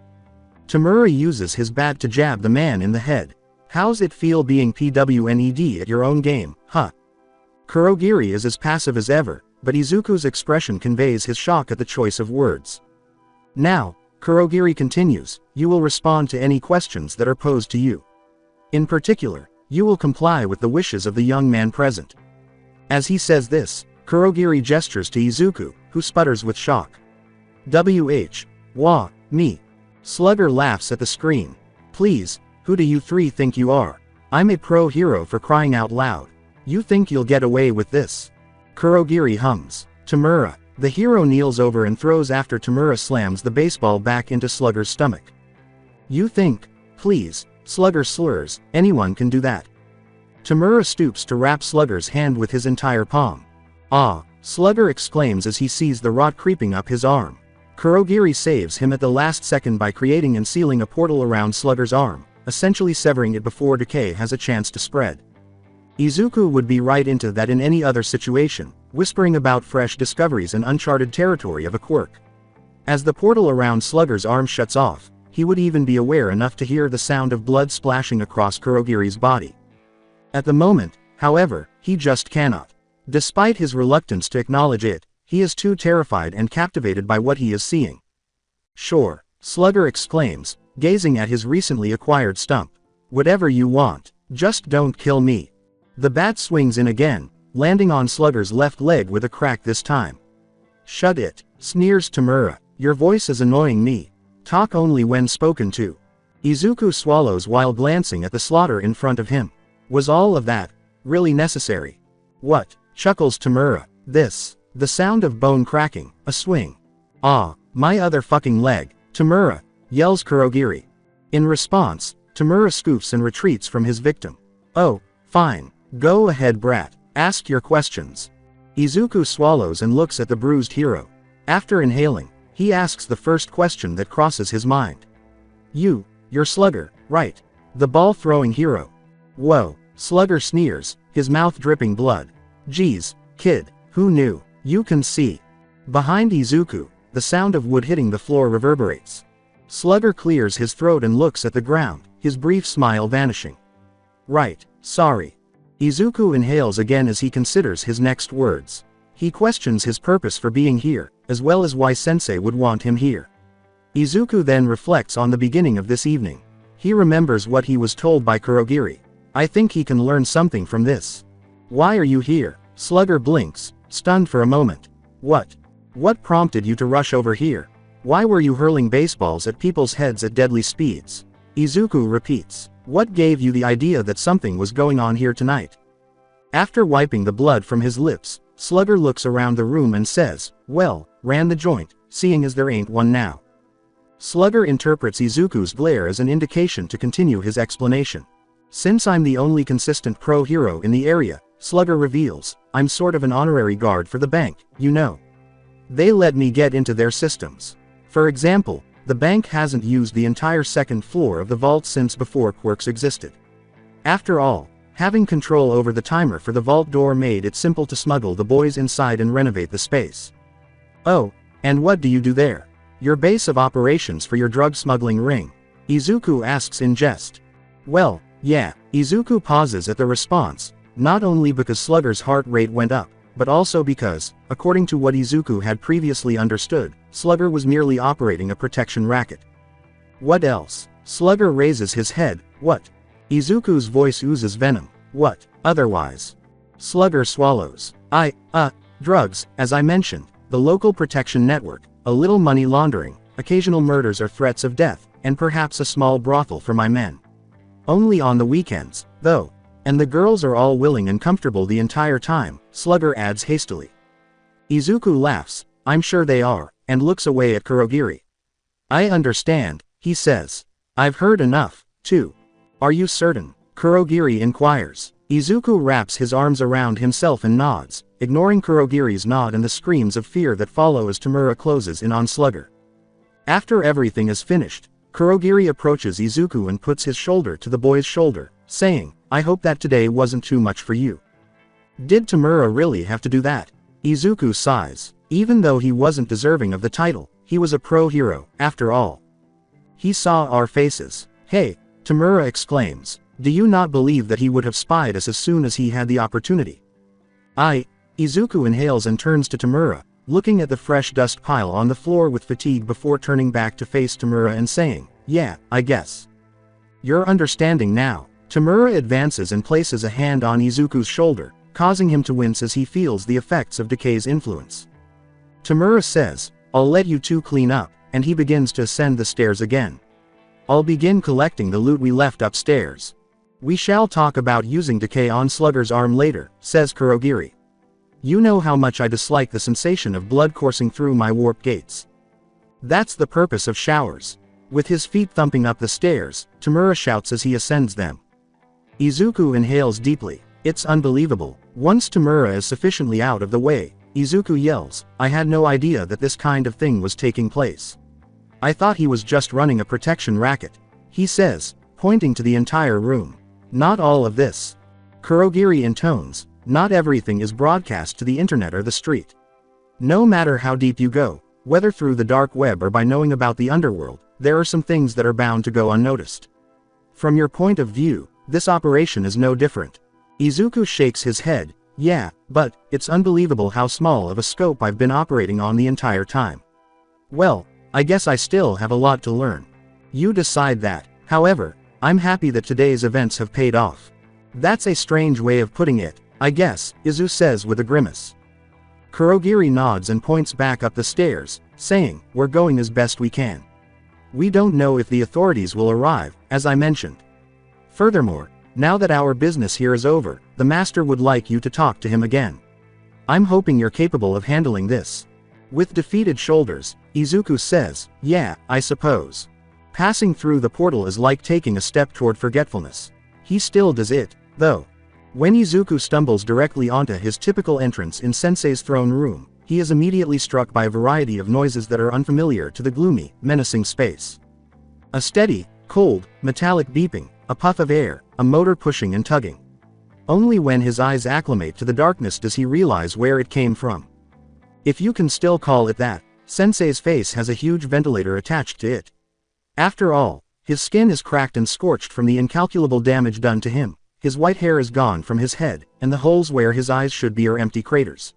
Tamura uses his bat to jab the man in the head. How's it feel being PWNED at your own game, huh? Kurogiri is as passive as ever, but Izuku's expression conveys his shock at the choice of words. Now, Kurogiri continues, you will respond to any questions that are posed to you. In particular, you will comply with the wishes of the young man present. As he says this, Kurogiri gestures to Izuku, who sputters with shock. Wah, me. Slugger laughs at the screen. Please, who do you 3 think you are? I'm a pro hero for crying out loud. You think you'll get away with this? Kurogiri hums. Tamura. The hero kneels over and throws after Tamura slams the baseball back into Slugger's stomach. You think, please, Slugger slurs, anyone can do that. Tamura stoops to wrap Slugger's hand with his entire palm. Ah, Slugger exclaims as he sees the rot creeping up his arm. Kurogiri saves him at the last second by creating and sealing a portal around Slugger's arm, essentially severing it before decay has a chance to spread. Izuku would be right into that in any other situation, whispering about fresh discoveries and uncharted territory of a quirk. As the portal around Slugger's arm shuts off, he would even be aware enough to hear the sound of blood splashing across Kurogiri's body. At the moment, however, he just cannot. Despite his reluctance to acknowledge it, he is too terrified and captivated by what he is seeing. Sure, Slugger exclaims, gazing at his recently acquired stump. Whatever you want, just don't kill me. The bat swings in again, landing on Slugger's left leg with a crack this time. Shut it, sneers Tamura. Your voice is annoying me. Talk only when spoken to. Izuku swallows while glancing at the slaughter in front of him. Was all of that really necessary? What? Chuckles Tamura. This. The sound of bone cracking, a swing. Ah, my other fucking leg, Tamura, yells Kurogiri. In response, Tamura scoofs and retreats from his victim. Oh, fine. Go ahead brat, ask your questions. Izuku swallows and looks at the bruised hero. After inhaling, he asks the first question that crosses his mind. You're Slugger, right? The ball-throwing hero. Whoa, Slugger sneers, his mouth dripping blood. Geez, kid, who knew? You can see. Behind Izuku, the sound of wood hitting the floor reverberates. Slugger clears his throat and looks at the ground, his brief smile vanishing. Right, sorry. Izuku inhales again as he considers his next words. He questions his purpose for being here, as well as why Sensei would want him here. Izuku then reflects on the beginning of this evening. He remembers what he was told by Kurogiri. I think he can learn something from this. Why are you here? Slugger blinks, stunned for a moment. What prompted you to rush over here? Why were you hurling baseballs at people's heads at deadly speeds? Izuku repeats. What gave you the idea that something was going on here tonight? After wiping the blood from his lips, Slugger looks around the room and says, well, ran the joint, seeing as there ain't one now. Slugger interprets Izuku's glare as an indication to continue his explanation. Since I'm the only consistent pro-hero in the area, Slugger reveals, I'm sort of an honorary guard for the bank, you know. They let me get into their systems. For example, the bank hasn't used the entire second floor of the vault since before quirks existed. After all, having control over the timer for the vault door made it simple to smuggle the boys inside and renovate the space. Oh, and what do you do there? Your base of operations for your drug smuggling ring? Izuku asks in jest. Well, yeah, Izuku pauses at the response, not only because Slugger's heart rate went up, but also because, according to what Izuku had previously understood, Slugger was merely operating a protection racket. What else? Slugger raises his head. What? Izuku's voice oozes venom. What, otherwise? Slugger swallows. Drugs, as I mentioned, the local protection network, a little money laundering, occasional murders or threats of death, and perhaps a small brothel for my men. Only on the weekends, though. And the girls are all willing and comfortable the entire time, Slugger adds hastily. Izuku laughs, I'm sure they are, and looks away at Kurogiri. I understand, he says. I've heard enough, too. Are you certain? Kurogiri inquires. Izuku wraps his arms around himself and nods, ignoring Kurogiri's nod and the screams of fear that follow as Tamura closes in on Slugger. After everything is finished, Kurogiri approaches Izuku and puts his shoulder to the boy's shoulder, saying, I hope that today wasn't too much for you. Did Tamura really have to do that? Izuku sighs. Even though he wasn't deserving of the title, he was a pro-hero, after all. He saw our faces. Hey, Tamura exclaims. Do you not believe that he would have spied us as soon as he had the opportunity? Izuku inhales and turns to Tamura, looking at the fresh dust pile on the floor with fatigue before turning back to face Tamura and saying, yeah, I guess. You're understanding now. Tamura advances and places a hand on Izuku's shoulder, causing him to wince as he feels the effects of decay's influence. Tamura says, I'll let you two clean up, and he begins to ascend the stairs again. I'll begin collecting the loot we left upstairs. We shall talk about using decay on Slugger's arm later, says Kurogiri. You know how much I dislike the sensation of blood coursing through my warp gates. That's the purpose of showers. With his feet thumping up the stairs, Tamura shouts as he ascends them. Izuku inhales deeply. It's unbelievable. Once Tamura is sufficiently out of the way, Izuku yells, I had no idea that this kind of thing was taking place. I thought he was just running a protection racket. He says, pointing to the entire room. Not all of this. Kurogiri intones, not everything is broadcast to the internet or the street. No matter how deep you go, whether through the dark web or by knowing about the underworld, there are some things that are bound to go unnoticed. From your point of view, this operation is no different. Izuku shakes his head, yeah, but, it's unbelievable how small of a scope I've been operating on the entire time. Well, I guess I still have a lot to learn. You decide that. However, I'm happy that today's events have paid off. That's a strange way of putting it, I guess, Izu says with a grimace. Kurogiri nods and points back up the stairs, saying, "We're going as best we can. We don't know if the authorities will arrive, as I mentioned. Furthermore, now that our business here is over, the master would like you to talk to him again. I'm hoping you're capable of handling this." With defeated shoulders, Izuku says, "Yeah, I suppose. Passing through the portal is like taking a step toward forgetfulness." He still does it, though. When Izuku stumbles directly onto his typical entrance in Sensei's throne room, he is immediately struck by a variety of noises that are unfamiliar to the gloomy, menacing space. A steady, cold, metallic beeping, a puff of air, a motor pushing and tugging. Only when his eyes acclimate to the darkness does he realize where it came from. If you can still call it that, Sensei's face has a huge ventilator attached to it. After all, his skin is cracked and scorched from the incalculable damage done to him, his white hair is gone from his head, and the holes where his eyes should be are empty craters.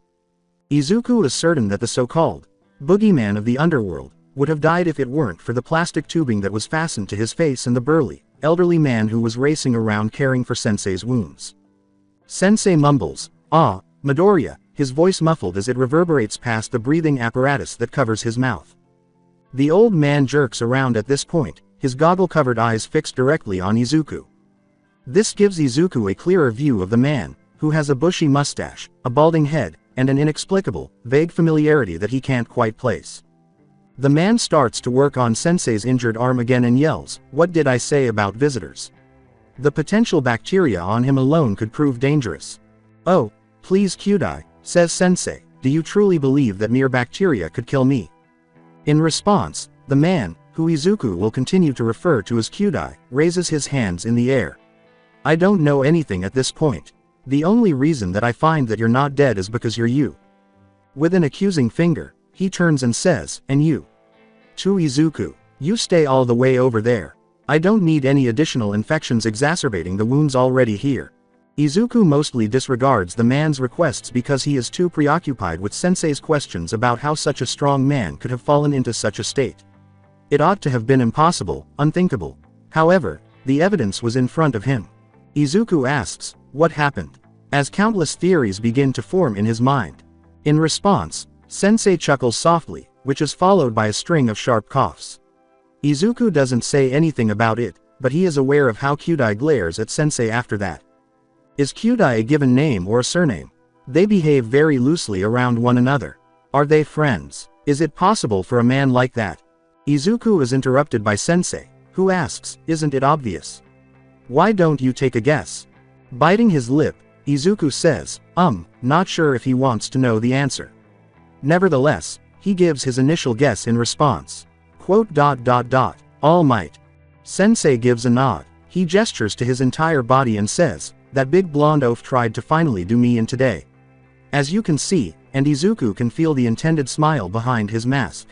Izuku is certain that the so-called boogeyman of the underworld would have died if it weren't for the plastic tubing that was fastened to his face and the burly, elderly man who was racing around caring for Sensei's wounds. Sensei mumbles, "Ah, Midoriya," his voice muffled as it reverberates past the breathing apparatus that covers his mouth. The old man jerks around at this point, his goggle-covered eyes fixed directly on Izuku. This gives Izuku a clearer view of the man, who has a bushy mustache, a balding head, and an inexplicable, vague familiarity that he can't quite place. The man starts to work on Sensei's injured arm again and yells, "What did I say about visitors? The potential bacteria on him alone could prove dangerous." "Oh, please Kyudai," says Sensei, "do you truly believe that mere bacteria could kill me?" In response, the man, who Izuku will continue to refer to as Kyudai, raises his hands in the air. "I don't know anything at this point. The only reason that I find that you're not dead is because you're you." With an accusing finger, he turns and says, "And you?" To Izuku, "You stay all the way over there. I don't need any additional infections exacerbating the wounds already here." Izuku mostly disregards the man's requests because he is too preoccupied with Sensei's questions about how such a strong man could have fallen into such a state. It ought to have been impossible, unthinkable. However, the evidence was in front of him. Izuku asks, "What happened?" as countless theories begin to form in his mind. In response, Sensei chuckles softly, which is followed by a string of sharp coughs. Izuku doesn't say anything about it, but he is aware of how Kyudai glares at Sensei after that. Is Kyudai a given name or a surname? They behave very loosely around one another. Are they friends? Is it possible for a man like that? Izuku is interrupted by Sensei, who asks, "Isn't it obvious? Why don't you take a guess?" Biting his lip, Izuku says, not sure if he wants to know the answer. Nevertheless, he gives his initial guess in response. "All Might." Sensei gives a nod. He gestures to his entire body and says, "That big blonde oaf tried to finally do me in today." As you can see, and Izuku can feel the intended smile behind his mask.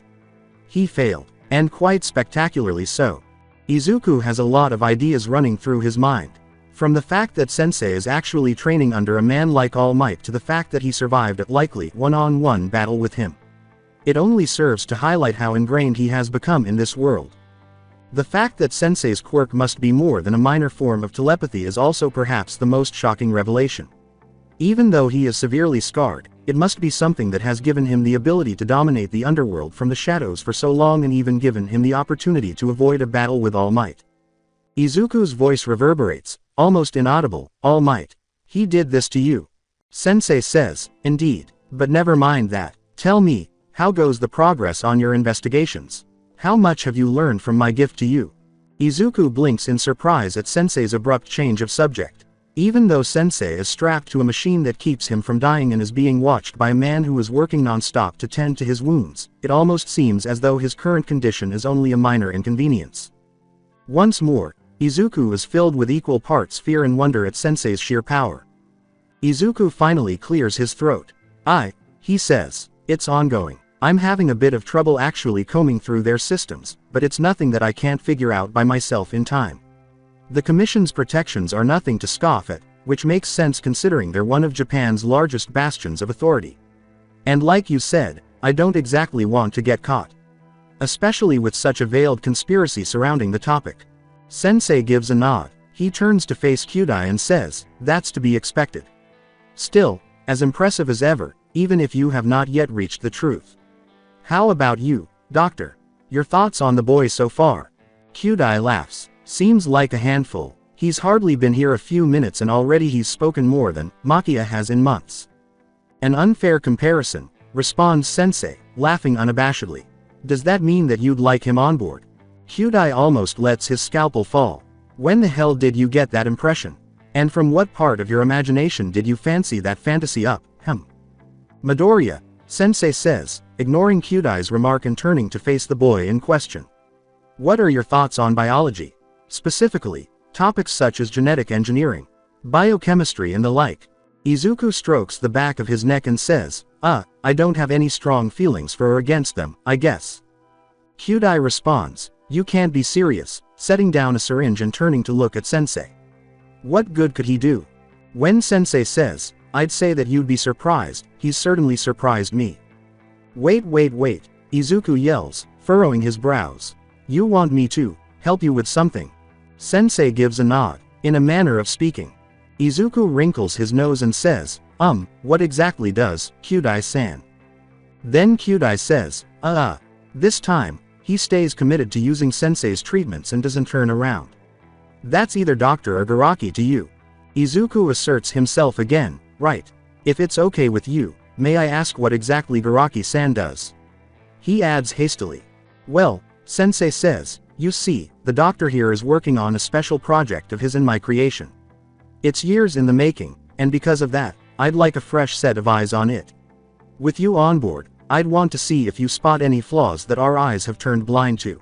He failed, and quite spectacularly so. Izuku has a lot of ideas running through his mind. From the fact that Sensei is actually training under a man like All Might to the fact that he survived a likely one-on-one battle with him. It only serves to highlight how ingrained he has become in this world. The fact that Sensei's quirk must be more than a minor form of telepathy is also perhaps the most shocking revelation. Even though he is severely scarred, it must be something that has given him the ability to dominate the underworld from the shadows for so long and even given him the opportunity to avoid a battle with All Might. Izuku's voice reverberates, almost inaudible, "All Might. He did this to you." Sensei says, "Indeed, but never mind that. Tell me, how goes the progress on your investigations? How much have you learned from my gift to you?" Izuku blinks in surprise at Sensei's abrupt change of subject. Even though Sensei is strapped to a machine that keeps him from dying and is being watched by a man who is working non-stop to tend to his wounds, it almost seems as though his current condition is only a minor inconvenience. Once more, Izuku is filled with equal parts fear and wonder at Sensei's sheer power. Izuku finally clears his throat. He says, "It's ongoing. I'm having a bit of trouble actually combing through their systems, but it's nothing that I can't figure out by myself in time. The Commission's protections are nothing to scoff at, which makes sense considering they're one of Japan's largest bastions of authority. And like you said, I don't exactly want to get caught. Especially with such a veiled conspiracy surrounding the topic." Sensei gives a nod. He turns to face Kyudai and says, "That's to be expected." Still, as impressive as ever, even if you have not yet reached the truth. How about you, doctor? Your thoughts on the boy so far? Kyudai laughs. Seems like a handful. He's hardly been here a few minutes and already he's spoken more than Makia has in months. An unfair comparison, responds Sensei, laughing unabashedly. Does that mean that you'd like him on board? Kyudai almost lets his scalpel fall. When the hell did you get that impression? And from what part of your imagination did you fancy that fantasy up? Midoriya, Sensei says, ignoring Kyudai's remark and turning to face the boy in question. What are your thoughts on biology? Specifically, topics such as genetic engineering, biochemistry and the like. Izuku strokes the back of his neck and says, I don't have any strong feelings for or against them, I guess. Kyudai responds, you can't be serious, setting down a syringe and turning to look at Sensei. What good could he do? When Sensei says, I'd say that you'd be surprised, he's certainly surprised me. Wait, Izuku yells, furrowing his brows. You want me to help you with something? Sensei gives a nod, in a manner of speaking. Izuku wrinkles his nose and says, what exactly does, Kyudai-san? Then Kyudai says, This time, he stays committed to using Sensei's treatments and doesn't turn around. That's either Doctor or Garaki to you. Izuku asserts himself again, right. If it's okay with you, may I ask what exactly Garaki-san does? He adds hastily. Well, Sensei says, you see, the doctor here is working on a special project of his and my creation. It's years in the making, and because of that, I'd like a fresh set of eyes on it. With you on board, I'd want to see if you spot any flaws that our eyes have turned blind to.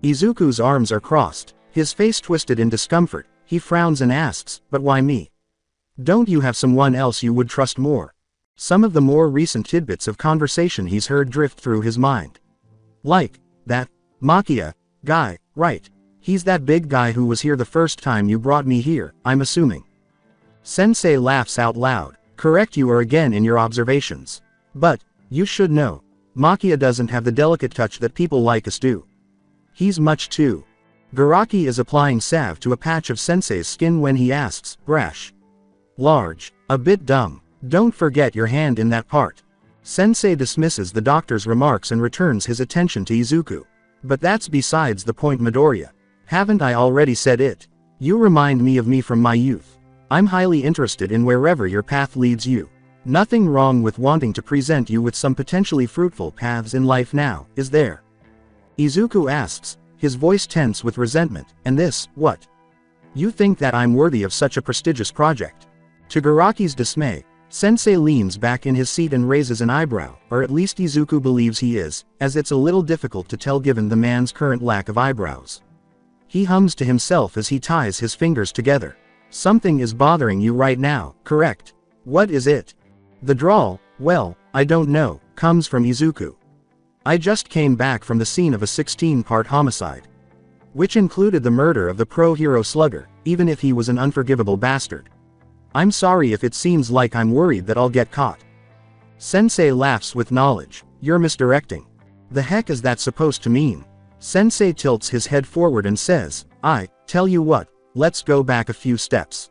Izuku's arms are crossed, his face twisted in discomfort, he frowns and asks, but why me? Don't you have someone else you would trust more? Some of the more recent tidbits of conversation he's heard drift through his mind. Like, that Makia guy, right. He's that big guy who was here the first time you brought me here, I'm assuming. Sensei laughs out loud. Correct you are again in your observations. But, you should know, Makia doesn't have the delicate touch that people like us do. He's much too. Garaki is applying salve to a patch of Sensei's skin when he asks, brash. Large. A bit dumb. Don't forget your hand in that part. Sensei dismisses the doctor's remarks and returns his attention to Izuku. But that's besides the point, Midoriya. Haven't I already said it? You remind me from my youth. I'm highly interested in wherever your path leads you. Nothing wrong with wanting to present you with some potentially fruitful paths in life now, is there? Izuku asks, his voice tense with resentment, and this, what? You think that I'm worthy of such a prestigious project? To Garaki's dismay, Sensei leans back in his seat and raises an eyebrow, or at least Izuku believes he is, as it's a little difficult to tell given the man's current lack of eyebrows. He hums to himself as he ties his fingers together. Something is bothering you right now, correct? What is it? The drawl, well, I don't know, comes from Izuku. I just came back from the scene of a 16-part homicide. Which included the murder of the pro-hero Slugger, even if he was an unforgivable bastard. I'm sorry if it seems like I'm worried that I'll get caught. Sensei laughs with knowledge. You're misdirecting. The heck is that supposed to mean? Sensei tilts his head forward and says, I tell you what, let's go back a few steps.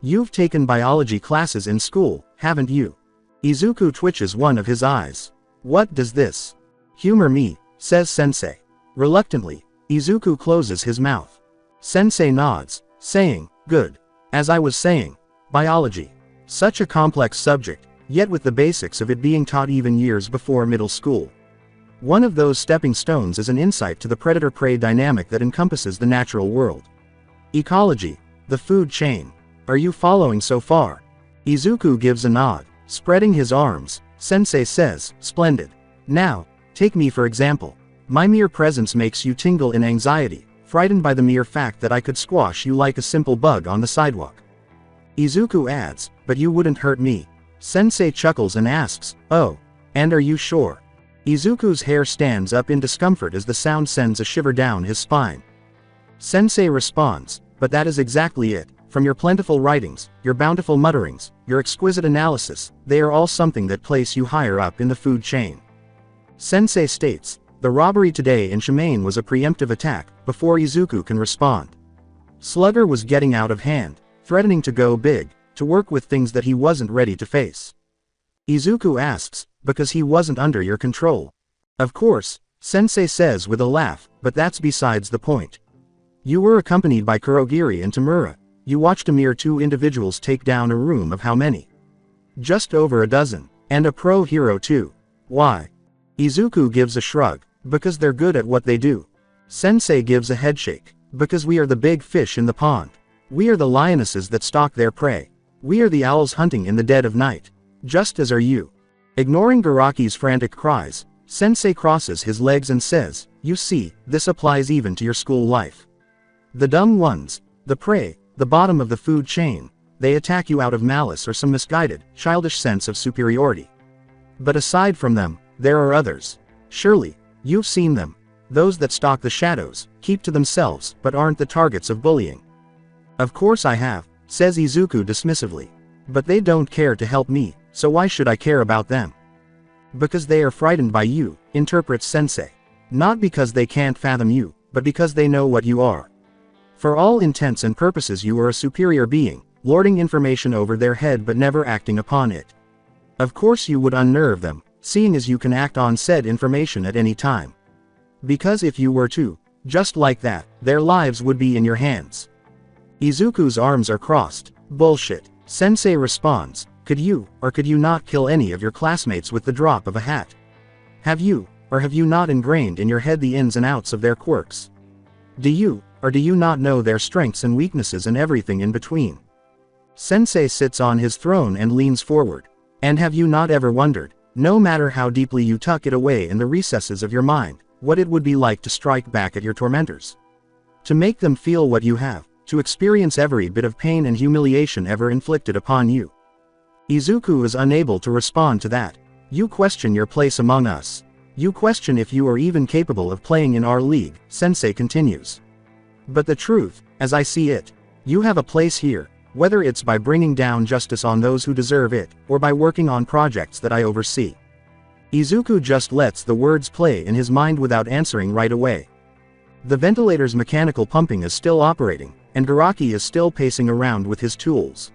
You've taken biology classes in school, haven't you? Izuku twitches one of his eyes. What does this humor me? Says Sensei. Reluctantly, Izuku closes his mouth. Sensei nods, saying, good. As I was saying, biology. Such a complex subject, yet with the basics of it being taught even years before middle school. One of those stepping stones is an insight to the predator-prey dynamic that encompasses the natural world. Ecology, the food chain. Are you following so far? Izuku gives a nod, spreading his arms. Sensei says, splendid. Now, take me for example. My mere presence makes you tingle in anxiety, frightened by the mere fact that I could squash you like a simple bug on the sidewalk. Izuku adds, but you wouldn't hurt me. Sensei chuckles and asks, oh, and are you sure? Izuku's hair stands up in discomfort as the sound sends a shiver down his spine. Sensei responds, but that is exactly it. From your plentiful writings, your bountiful mutterings, your exquisite analysis, they are all something that place you higher up in the food chain. Sensei states, the robbery today in Shimane was a preemptive attack, before Izuku can respond. Slugger was getting out of hand, threatening to go big, to work with things that he wasn't ready to face. Izuku asks, because he wasn't under your control. Of course, Sensei says with a laugh, but that's besides the point. You were accompanied by Kurogiri and Tamura. You watched a mere 2 individuals take down a room of how many? Just over a dozen. And a pro hero too. Why? Izuku gives a shrug. Because they're good at what they do. Sensei gives a headshake. Because we are the big fish in the pond. We are the lionesses that stalk their prey. We are the owls hunting in the dead of night. Just as are you. Ignoring Garaki's frantic cries, Sensei crosses his legs and says, you see, this applies even to your school life. The dumb ones, the prey, the bottom of the food chain, they attack you out of malice or some misguided, childish sense of superiority. But aside from them, there are others. Surely, you've seen them. Those that stalk the shadows, keep to themselves, but aren't the targets of bullying. Of course I have, says Izuku dismissively. But they don't care to help me, so why should I care about them? Because they are frightened by you, interprets Sensei. Not because they can't fathom you, but because they know what you are. For all intents and purposes you are a superior being, lording information over their head but never acting upon it. Of course you would unnerve them, seeing as you can act on said information at any time. Because if you were to, just like that, their lives would be in your hands. Izuku's arms are crossed. Bullshit. Sensei responds, could you, or could you not kill any of your classmates with the drop of a hat? Have you, or have you not ingrained in your head the ins and outs of their quirks? Do you, or do you not know their strengths and weaknesses and everything in between? Sensei sits on his throne and leans forward. And have you not ever wondered, no matter how deeply you tuck it away in the recesses of your mind, what it would be like to strike back at your tormentors? To make them feel what you have, to experience every bit of pain and humiliation ever inflicted upon you. Izuku is unable to respond to that. You question your place among us. You question if you are even capable of playing in our league, Sensei continues. But the truth, as I see it, you have a place here, whether it's by bringing down justice on those who deserve it, or by working on projects that I oversee. Izuku just lets the words play in his mind without answering right away. The ventilator's mechanical pumping is still operating, and Garaki is still pacing around with his tools.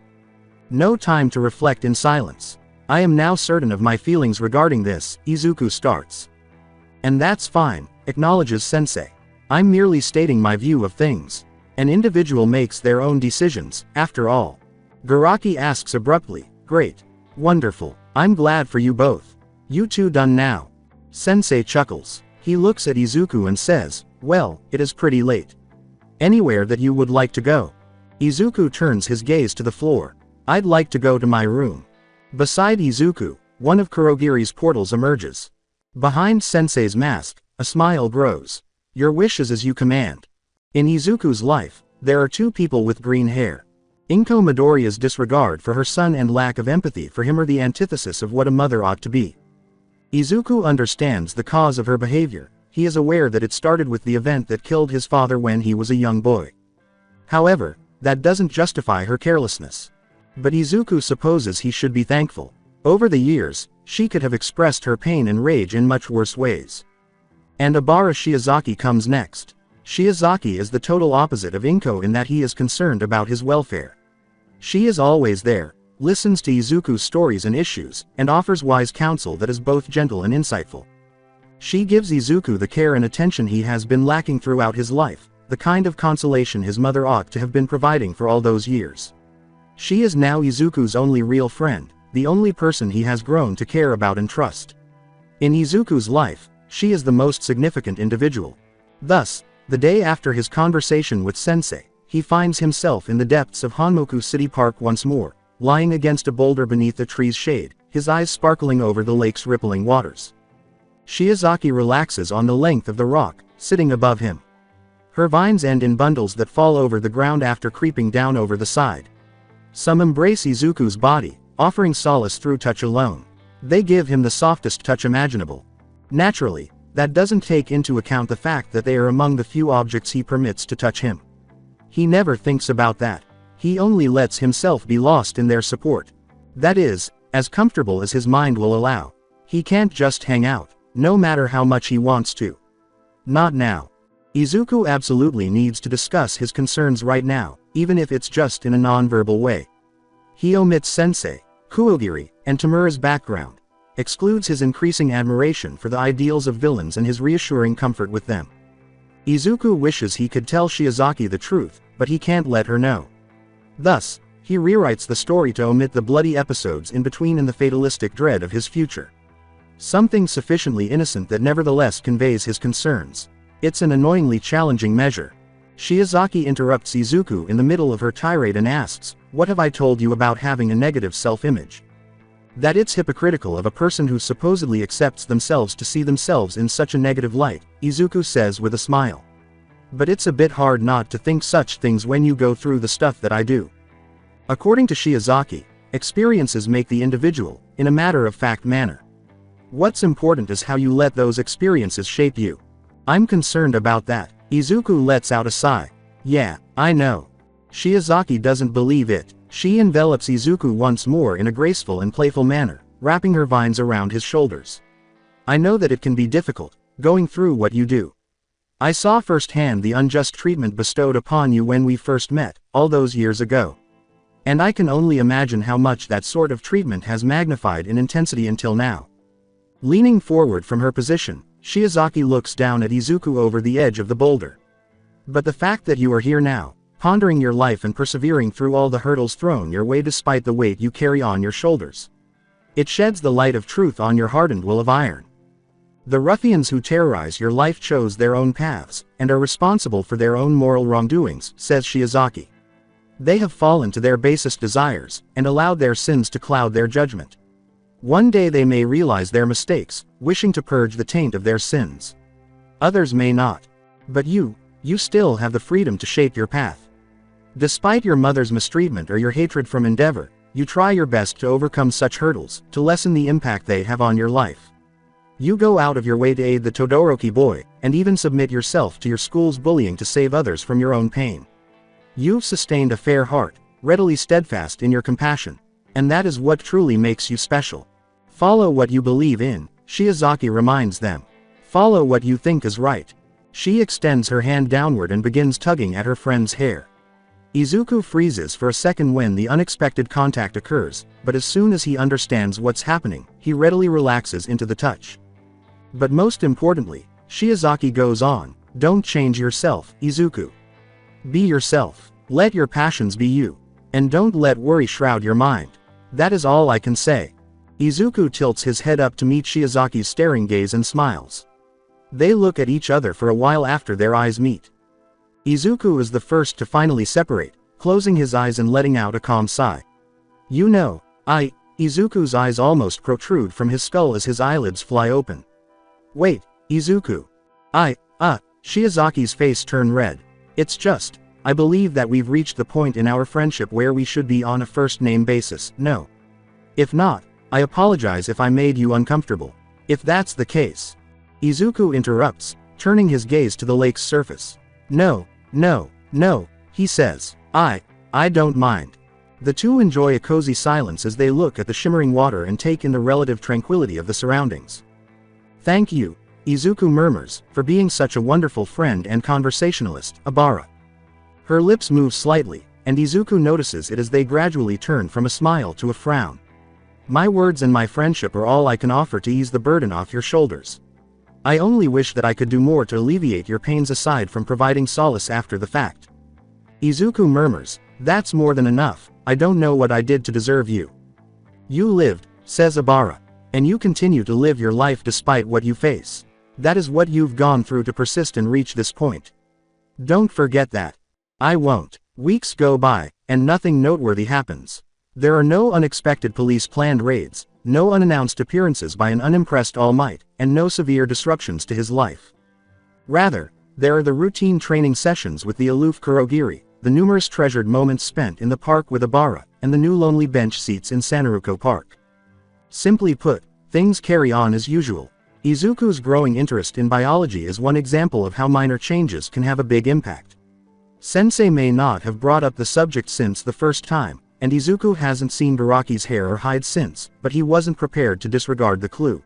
No time to reflect in silence. I am now certain of my feelings regarding this, Izuku starts. And that's fine, acknowledges Sensei. I'm merely stating my view of things. An individual makes their own decisions, after all. Garaki asks abruptly, great. Wonderful. I'm glad for you both. You two done now? Sensei chuckles. He looks at Izuku and says, well, it is pretty late. Anywhere that you would like to go? Izuku turns his gaze to the floor. I'd like to go to my room. Beside Izuku, one of Kurogiri's portals emerges. Behind Sensei's mask, a smile grows. Your wish is as you command. In Izuku's life, there are 2 people with green hair. Inko Midoriya's disregard for her son and lack of empathy for him are the antithesis of what a mother ought to be. Izuku understands the cause of her behavior. He is aware that it started with the event that killed his father when he was a young boy. However, that doesn't justify her carelessness. But Izuku supposes he should be thankful. Over the years, she could have expressed her pain and rage in much worse ways. And Abara Shiozaki comes next. Shiozaki is the total opposite of Inko in that he is concerned about his welfare. She is always there, listens to Izuku's stories and issues, and offers wise counsel that is both gentle and insightful. She gives Izuku the care and attention he has been lacking throughout his life, the kind of consolation his mother ought to have been providing for all those years. She is now Izuku's only real friend, the only person he has grown to care about and trust. In Izuku's life, she is the most significant individual. Thus, the day after his conversation with Sensei, he finds himself in the depths of Honmoku City Park once more, lying against a boulder beneath a tree's shade, his eyes sparkling over the lake's rippling waters. Shiozaki relaxes on the length of the rock, sitting above him. Her vines end in bundles that fall over the ground after creeping down over the side. Some embrace Izuku's body, offering solace through touch alone. They give him the softest touch imaginable. Naturally, that doesn't take into account the fact that they are among the few objects he permits to touch him. He never thinks about that. He only lets himself be lost in their support. That is, as comfortable as his mind will allow. He can't just hang out, no matter how much he wants to. Not now. Izuku absolutely needs to discuss his concerns right now, even if it's just in a non-verbal way. He omits Sensei, Kuogiri, and Tamura's background, excludes his increasing admiration for the ideals of villains and his reassuring comfort with them. Izuku wishes he could tell Shiozaki the truth, but he can't let her know. Thus, he rewrites the story to omit the bloody episodes in between and the fatalistic dread of his future. Something sufficiently innocent that nevertheless conveys his concerns. It's an annoyingly challenging measure. Shiozaki interrupts Izuku in the middle of her tirade and asks, "What have I told you about having a negative self-image? That it's hypocritical of a person who supposedly accepts themselves to see themselves in such a negative light," Izuku says with a smile. "But it's a bit hard not to think such things when you go through the stuff that I do." According to Shiozaki, experiences make the individual, in a matter-of-fact manner. What's important is how you let those experiences shape you. I'm concerned about that. Izuku lets out a sigh. Yeah, I know. Shiozaki doesn't believe it. She envelops Izuku once more in a graceful and playful manner, wrapping her vines around his shoulders. "I know that it can be difficult, going through what you do. I saw firsthand the unjust treatment bestowed upon you when we first met, all those years ago. And I can only imagine how much that sort of treatment has magnified in intensity until now." Leaning forward from her position, Shiozaki looks down at Izuku over the edge of the boulder. "But the fact that you are here now, pondering your life and persevering through all the hurdles thrown your way despite the weight you carry on your shoulders. It sheds the light of truth on your hardened will of iron. The ruffians who terrorize your life chose their own paths, and are responsible for their own moral wrongdoings," says Shiozaki. "They have fallen to their basest desires, and allowed their sins to cloud their judgment. One day they may realize their mistakes, wishing to purge the taint of their sins. Others may not. But you still have the freedom to shape your path. Despite your mother's mistreatment or your hatred from Endeavor, you try your best to overcome such hurdles, to lessen the impact they have on your life. You go out of your way to aid the Todoroki boy, and even submit yourself to your school's bullying to save others from your own pain. You've sustained a fair heart, readily steadfast in your compassion. And that is what truly makes you special. Follow what you believe in," Shiozaki reminds them. "Follow what you think is right." She extends her hand downward and begins tugging at her friend's hair. Izuku freezes for a second when the unexpected contact occurs, but as soon as he understands what's happening, he readily relaxes into the touch. But most importantly, Shiozaki goes on, "Don't change yourself, Izuku. Be yourself. Let your passions be you. And don't let worry shroud your mind. That is all I can say." Izuku tilts his head up to meet Shiozaki's staring gaze and smiles. They look at each other for a while after their eyes meet. Izuku is the first to finally separate, closing his eyes and letting out a calm sigh. "You know, Izuku's eyes almost protrude from his skull as his eyelids fly open. "Wait, Izuku. Shiozaki's face turned red. "It's just, I believe that we've reached the point in our friendship where we should be on a first-name basis, no? If not, I apologize if I made you uncomfortable. If that's the case." Izuku interrupts, turning his gaze to the lake's surface. No, he says. I don't mind." The two enjoy a cozy silence as they look at the shimmering water and take in the relative tranquility of the surroundings. "Thank you," Izuku murmurs, "for being such a wonderful friend and conversationalist, Abara." Her lips move slightly, and Izuku notices it as they gradually turn from a smile to a frown. "My words and my friendship are all I can offer to ease the burden off your shoulders. I only wish that I could do more to alleviate your pains aside from providing solace after the fact." Izuku murmurs, "That's more than enough. I don't know what I did to deserve you." "You lived," says Abara. "And you continue to live your life despite what you face. That is what you've gone through to persist and reach this point. Don't forget that." "I won't." Weeks go by, and nothing noteworthy happens. There are no unexpected police-planned raids, no unannounced appearances by an unimpressed All Might, and no severe disruptions to his life. Rather, there are the routine training sessions with the aloof Kurogiri, the numerous treasured moments spent in the park with Abara, and the new lonely bench seats in Sanaruko Park. Simply put, things carry on as usual. Izuku's growing interest in biology is one example of how minor changes can have a big impact. Sensei may not have brought up the subject since the first time, and Izuku hasn't seen Baraki's hair or hide since, but he wasn't prepared to disregard the clue.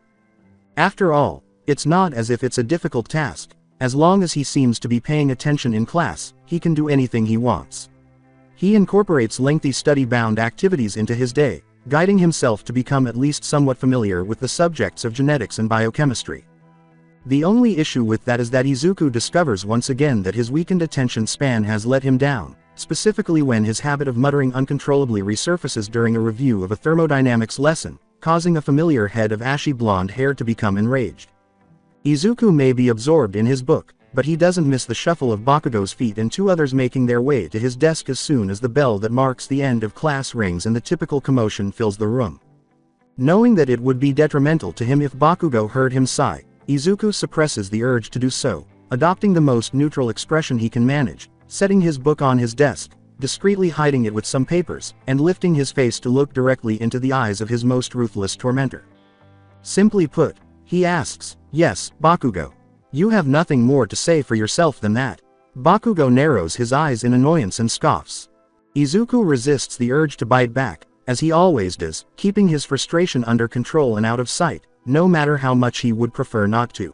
After all, it's not as if it's a difficult task. As long as he seems to be paying attention in class, he can do anything he wants. He incorporates lengthy study-bound activities into his day, guiding himself to become at least somewhat familiar with the subjects of genetics and biochemistry. The only issue with that is that Izuku discovers once again that his weakened attention span has let him down, specifically when his habit of muttering uncontrollably resurfaces during a review of a thermodynamics lesson, causing a familiar head of ashy blonde hair to become enraged. Izuku may be absorbed in his book, but he doesn't miss the shuffle of Bakugo's feet and two others making their way to his desk as soon as the bell that marks the end of class rings and the typical commotion fills the room. Knowing that it would be detrimental to him if Bakugo heard him sigh, Izuku suppresses the urge to do so, adopting the most neutral expression he can manage, setting his book on his desk, discreetly hiding it with some papers, and lifting his face to look directly into the eyes of his most ruthless tormentor. Simply put, he asks, "Yes, Bakugo. You have nothing more to say for yourself than that?" Bakugo narrows his eyes in annoyance and scoffs. Izuku resists the urge to bite back, as he always does, keeping his frustration under control and out of sight, no matter how much he would prefer not to.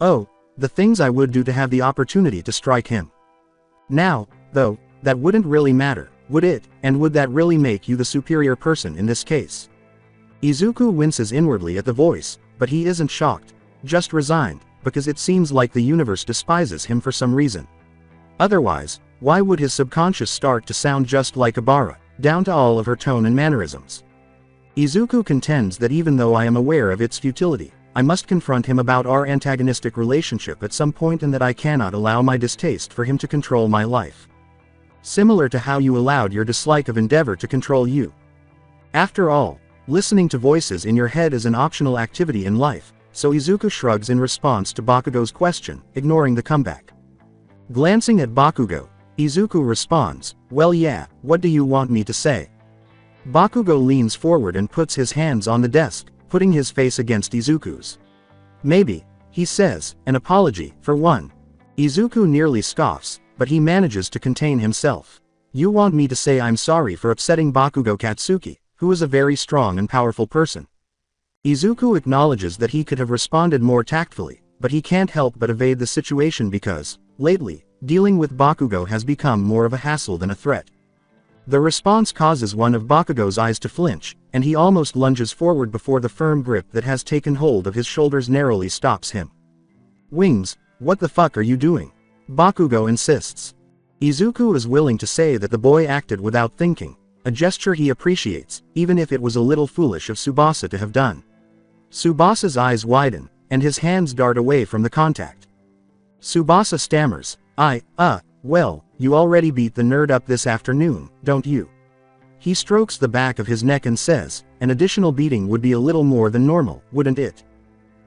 Oh, the things I would do to have the opportunity to strike him. Now, though, that wouldn't really matter, would it, and would that really make you the superior person in this case? Izuku winces inwardly at the voice, but he isn't shocked, just resigned, because it seems like the universe despises him for some reason. Otherwise, why would his subconscious start to sound just like Abara, down to all of her tone and mannerisms? Izuku contends that even though I am aware of its futility, I must confront him about our antagonistic relationship at some point and that I cannot allow my distaste for him to control my life. Similar to how you allowed your dislike of Endeavor to control you. After all, listening to voices in your head is an optional activity in life, so Izuku shrugs in response to Bakugo's question, ignoring the comeback. Glancing at Bakugo, Izuku responds, "Well yeah, what do you want me to say?" Bakugo leans forward and puts his hands on the desk, putting his face against Izuku's. "Maybe," he says, "an apology, for one." Izuku nearly scoffs, but he manages to contain himself. "You want me to say I'm sorry for upsetting Bakugo Katsuki, who is a very strong and powerful person." Izuku acknowledges that he could have responded more tactfully, but he can't help but evade the situation because, lately, dealing with Bakugo has become more of a hassle than a threat. The response causes one of Bakugo's eyes to flinch, and he almost lunges forward before the firm grip that has taken hold of his shoulders narrowly stops him. "Wings, what the fuck are you doing?" Bakugo insists. Izuku is willing to say that the boy acted without thinking, a gesture he appreciates, even if it was a little foolish of Tsubasa to have done. Tsubasa's eyes widen, and his hands dart away from the contact. Tsubasa stammers, well, you already beat the nerd up this afternoon, don't you?" He strokes the back of his neck and says, "An additional beating would be a little more than normal, wouldn't it?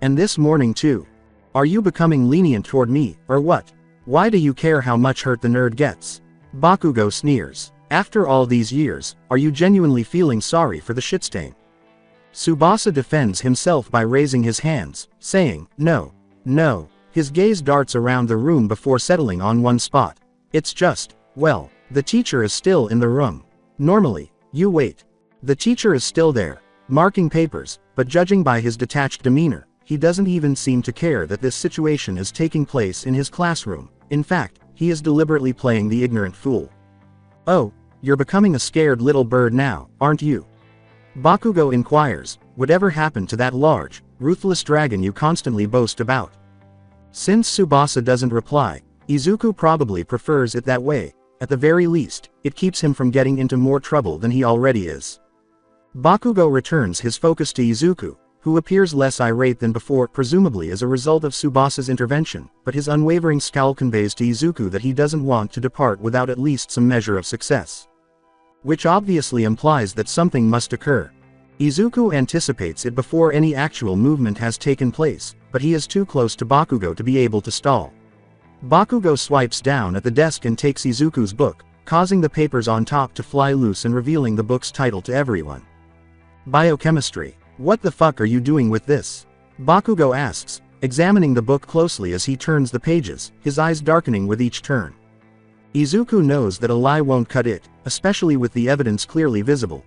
And this morning too. Are you becoming lenient toward me, or what? Why do you care how much hurt the nerd gets?" Bakugo sneers. "After all these years, are you genuinely feeling sorry for the shitstain?" Tsubasa defends himself by raising his hands, saying, No. His gaze darts around the room before settling on one spot. "It's just, well, the teacher is still in the room. Normally, you wait. The teacher is still there, marking papers, but judging by his detached demeanor, he doesn't even seem to care that this situation is taking place in his classroom. In fact, he is deliberately playing the ignorant fool." "Oh, you're becoming a scared little bird now, aren't you?" Bakugo inquires, "Whatever happened to that large, ruthless dragon you constantly boast about?" Since Tsubasa doesn't reply, Izuku probably prefers it that way. At the very least, it keeps him from getting into more trouble than he already is. Bakugo returns his focus to Izuku, who appears less irate than before, presumably as a result of Tsubasa's intervention, but his unwavering scowl conveys to Izuku that he doesn't want to depart without at least some measure of success. Which obviously implies that something must occur. Izuku anticipates it before any actual movement has taken place, but he is too close to Bakugo to be able to stall. Bakugo swipes down at the desk and takes Izuku's book, causing the papers on top to fly loose and revealing the book's title to everyone. "Biochemistry. What the fuck are you doing with this?" Bakugo asks, examining the book closely as he turns the pages, his eyes darkening with each turn. Izuku knows that a lie won't cut it, especially with the evidence clearly visible.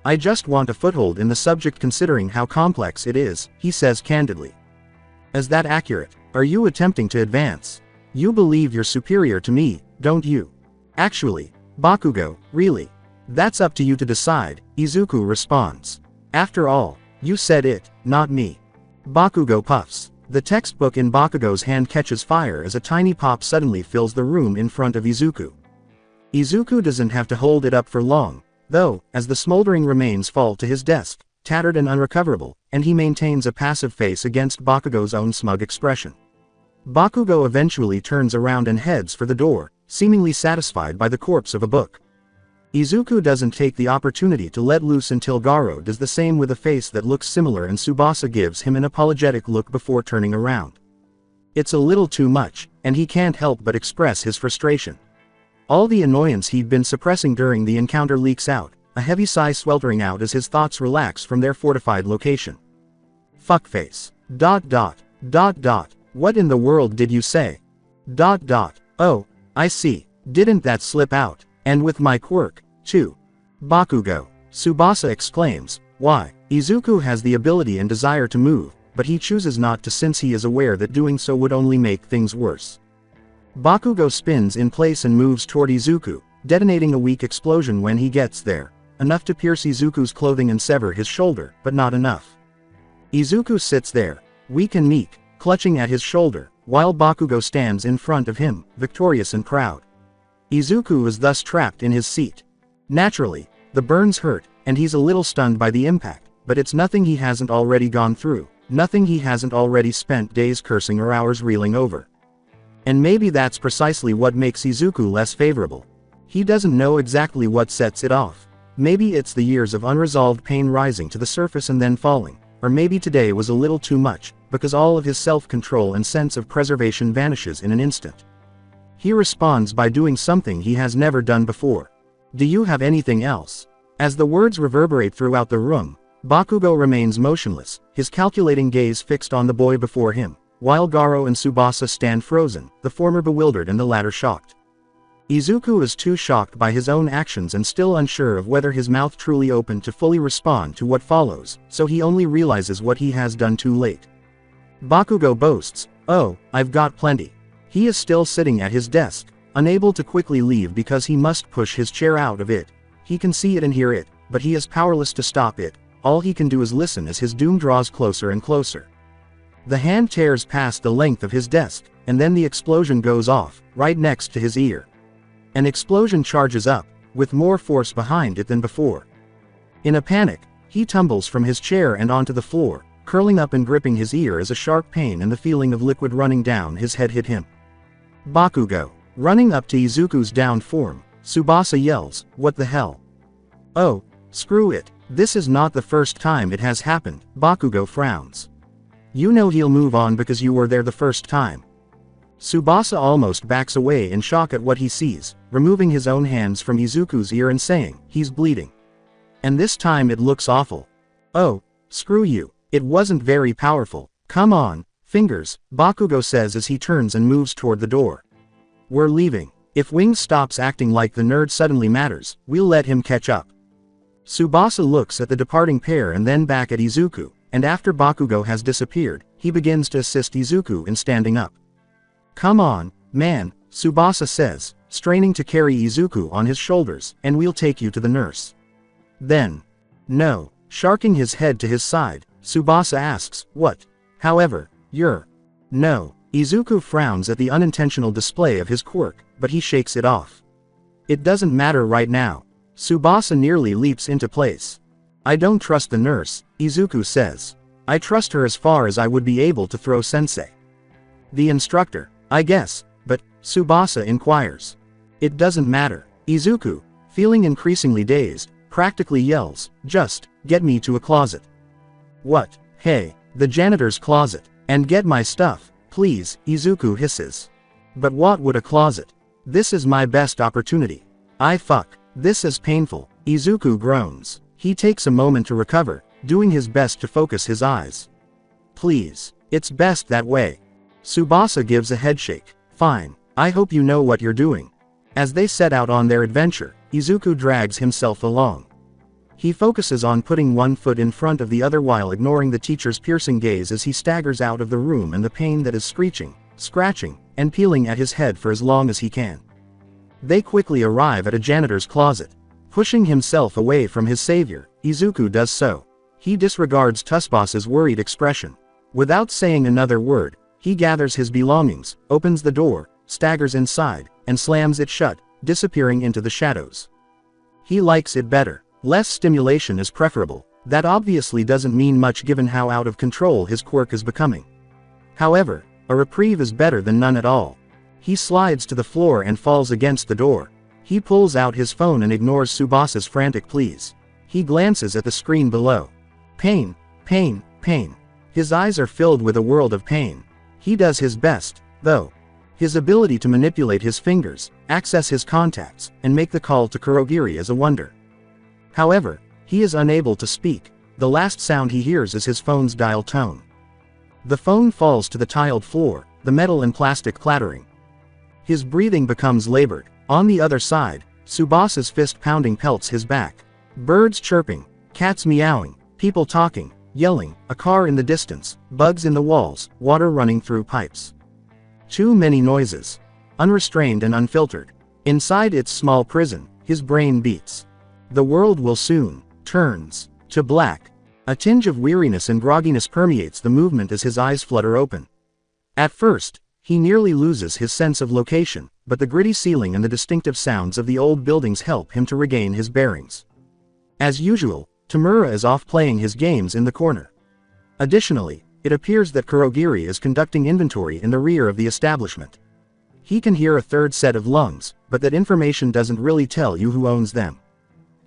"I just want a foothold in the subject considering how complex it is," he says candidly. "Is that accurate? Are you attempting to advance? You believe you're superior to me, don't you?" "Actually, Bakugo, really?" That's up to you to decide, Izuku responds. After all, you said it, not me. Bakugo puffs. The textbook in Bakugo's hand catches fire as a tiny pop suddenly fills the room in front of Izuku. Izuku doesn't have to hold it up for long, though, as the smoldering remains fall to his desk, tattered and unrecoverable, and he maintains a passive face against Bakugo's own smug expression. Bakugo eventually turns around and heads for the door, seemingly satisfied by the corpse of a book. Izuku doesn't take the opportunity to let loose until Garo does the same with a face that looks similar, and Tsubasa gives him an apologetic look before turning around. It's a little too much, and he can't help but express his frustration. All the annoyance he'd been suppressing during the encounter leaks out, a heavy sigh sweltering out as his thoughts relax from their fortified location. Fuckface. ... What in the world did you say? ... Oh, I see, didn't that slip out, and with my quirk, too. Bakugo. Tsubasa exclaims, why? Izuku has the ability and desire to move, but he chooses not to since he is aware that doing so would only make things worse. Bakugo spins in place and moves toward Izuku, detonating a weak explosion when he gets there, enough to pierce Izuku's clothing and sever his shoulder, but not enough. Izuku sits there, weak and meek, clutching at his shoulder, while Bakugo stands in front of him, victorious and proud. Izuku is thus trapped in his seat. Naturally, the burns hurt, and he's a little stunned by the impact, but it's nothing he hasn't already gone through, nothing he hasn't already spent days cursing or hours reeling over. And maybe that's precisely what makes Izuku less favorable. He doesn't know exactly what sets it off. Maybe it's the years of unresolved pain rising to the surface and then falling, or maybe today was a little too much, because all of his self-control and sense of preservation vanishes in an instant. He responds by doing something he has never done before. Do you have anything else? As the words reverberate throughout the room, Bakugo remains motionless, his calculating gaze fixed on the boy before him, while Garo and Tsubasa stand frozen, the former bewildered and the latter shocked. Izuku is too shocked by his own actions and still unsure of whether his mouth truly opened to fully respond to what follows, so he only realizes what he has done too late. Bakugo boasts, oh, I've got plenty. He is still sitting at his desk, unable to quickly leave because he must push his chair out of it. He can see it and hear it, but he is powerless to stop it. All he can do is listen as his doom draws closer and closer. The hand tears past the length of his desk, and then the explosion goes off, right next to his ear. An explosion charges up, with more force behind it than before. In a panic, he tumbles from his chair and onto the floor, curling up and gripping his ear as a sharp pain and the feeling of liquid running down his head hit him. Bakugo. Running up to Izuku's downed form, Tsubasa yells, what the hell? Oh, screw it, this is not the first time it has happened, Bakugo frowns. You know he'll move on because you were there the first time. Tsubasa almost backs away in shock at what he sees, removing his own hands from Izuku's ear and saying, he's bleeding. And this time it looks awful. Oh, screw you, it wasn't very powerful, come on, fingers, Bakugo says as he turns and moves toward the door. We're leaving. If Wings stops acting like the nerd suddenly matters, we'll let him catch up. Tsubasa looks at the departing pair and then back at Izuku, and after Bakugo has disappeared, he begins to assist Izuku in standing up. Come on, man, Tsubasa says, straining to carry Izuku on his shoulders, and we'll take you to the nurse. Then. No, sharking his head to his side, Tsubasa asks, what? However, you're. No. Izuku frowns at the unintentional display of his quirk, but he shakes it off. It doesn't matter right now. Tsubasa nearly leaps into place. I don't trust the nurse, Izuku says. I trust her as far as I would be able to throw sensei. The instructor, I guess, but, Tsubasa inquires. It doesn't matter. Izuku, feeling increasingly dazed, practically yells, just, get me to a closet. What? Hey, the janitor's closet, and get my stuff. Please, Izuku hisses. But what would a closet? This is my best opportunity. Fuck. This is painful, Izuku groans. He takes a moment to recover, doing his best to focus his eyes. Please, it's best that way. Tsubasa gives a headshake. Fine, I hope you know what you're doing. As they set out on their adventure, Izuku drags himself along. He focuses on putting one foot in front of the other while ignoring the teacher's piercing gaze as he staggers out of the room and the pain that is screeching, scratching, and peeling at his head for as long as he can. They quickly arrive at a janitor's closet. Pushing himself away from his savior, Izuku does so. He disregards Tsubas's worried expression. Without saying another word, he gathers his belongings, opens the door, staggers inside, and slams it shut, disappearing into the shadows. He likes it better. Less stimulation is preferable. That obviously doesn't mean much given how out of control his quirk is becoming. However, a reprieve is better than none at all. He slides to the floor and falls against the door. He pulls out his phone and ignores Tsubasa's frantic pleas. He glances at the screen below. Pain, pain, pain. His eyes are filled with a world of pain. He does his best, though. His ability to manipulate his fingers, access his contacts, and make the call to Kurogiri is a wonder. However, he is unable to speak. The last sound he hears is his phone's dial tone. The phone falls to the tiled floor, the metal and plastic clattering. His breathing becomes labored. On the other side, Tsubasa's fist pounding pelts his back. Birds chirping, cats meowing, people talking, yelling, a car in the distance, bugs in the walls, water running through pipes. Too many noises. Unrestrained and unfiltered. Inside its small prison, his brain beats. The world will soon, turns, to black. A tinge of weariness and grogginess permeates the movement as his eyes flutter open. At first, he nearly loses his sense of location, but the gritty ceiling and the distinctive sounds of the old buildings help him to regain his bearings. As usual, Tamura is off playing his games in the corner. Additionally, it appears that Kurogiri is conducting inventory in the rear of the establishment. He can hear a third set of lungs, but that information doesn't really tell you who owns them.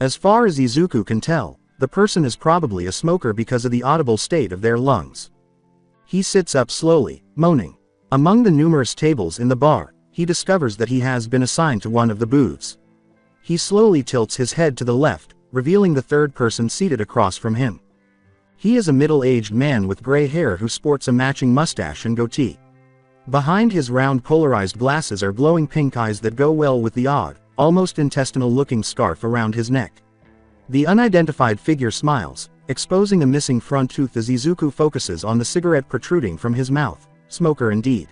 As far as Izuku can tell, the person is probably a smoker because of the audible state of their lungs. He sits up slowly, moaning. Among the numerous tables in the bar, he discovers that he has been assigned to one of the booths. He slowly tilts his head to the left, revealing the third person seated across from him. He is a middle-aged man with gray hair who sports a matching mustache and goatee. Behind his round polarized glasses are glowing pink eyes that go well with the odd, almost intestinal-looking scarf around his neck. The unidentified figure smiles, exposing a missing front tooth as Izuku focuses on the cigarette protruding from his mouth. Smoker indeed.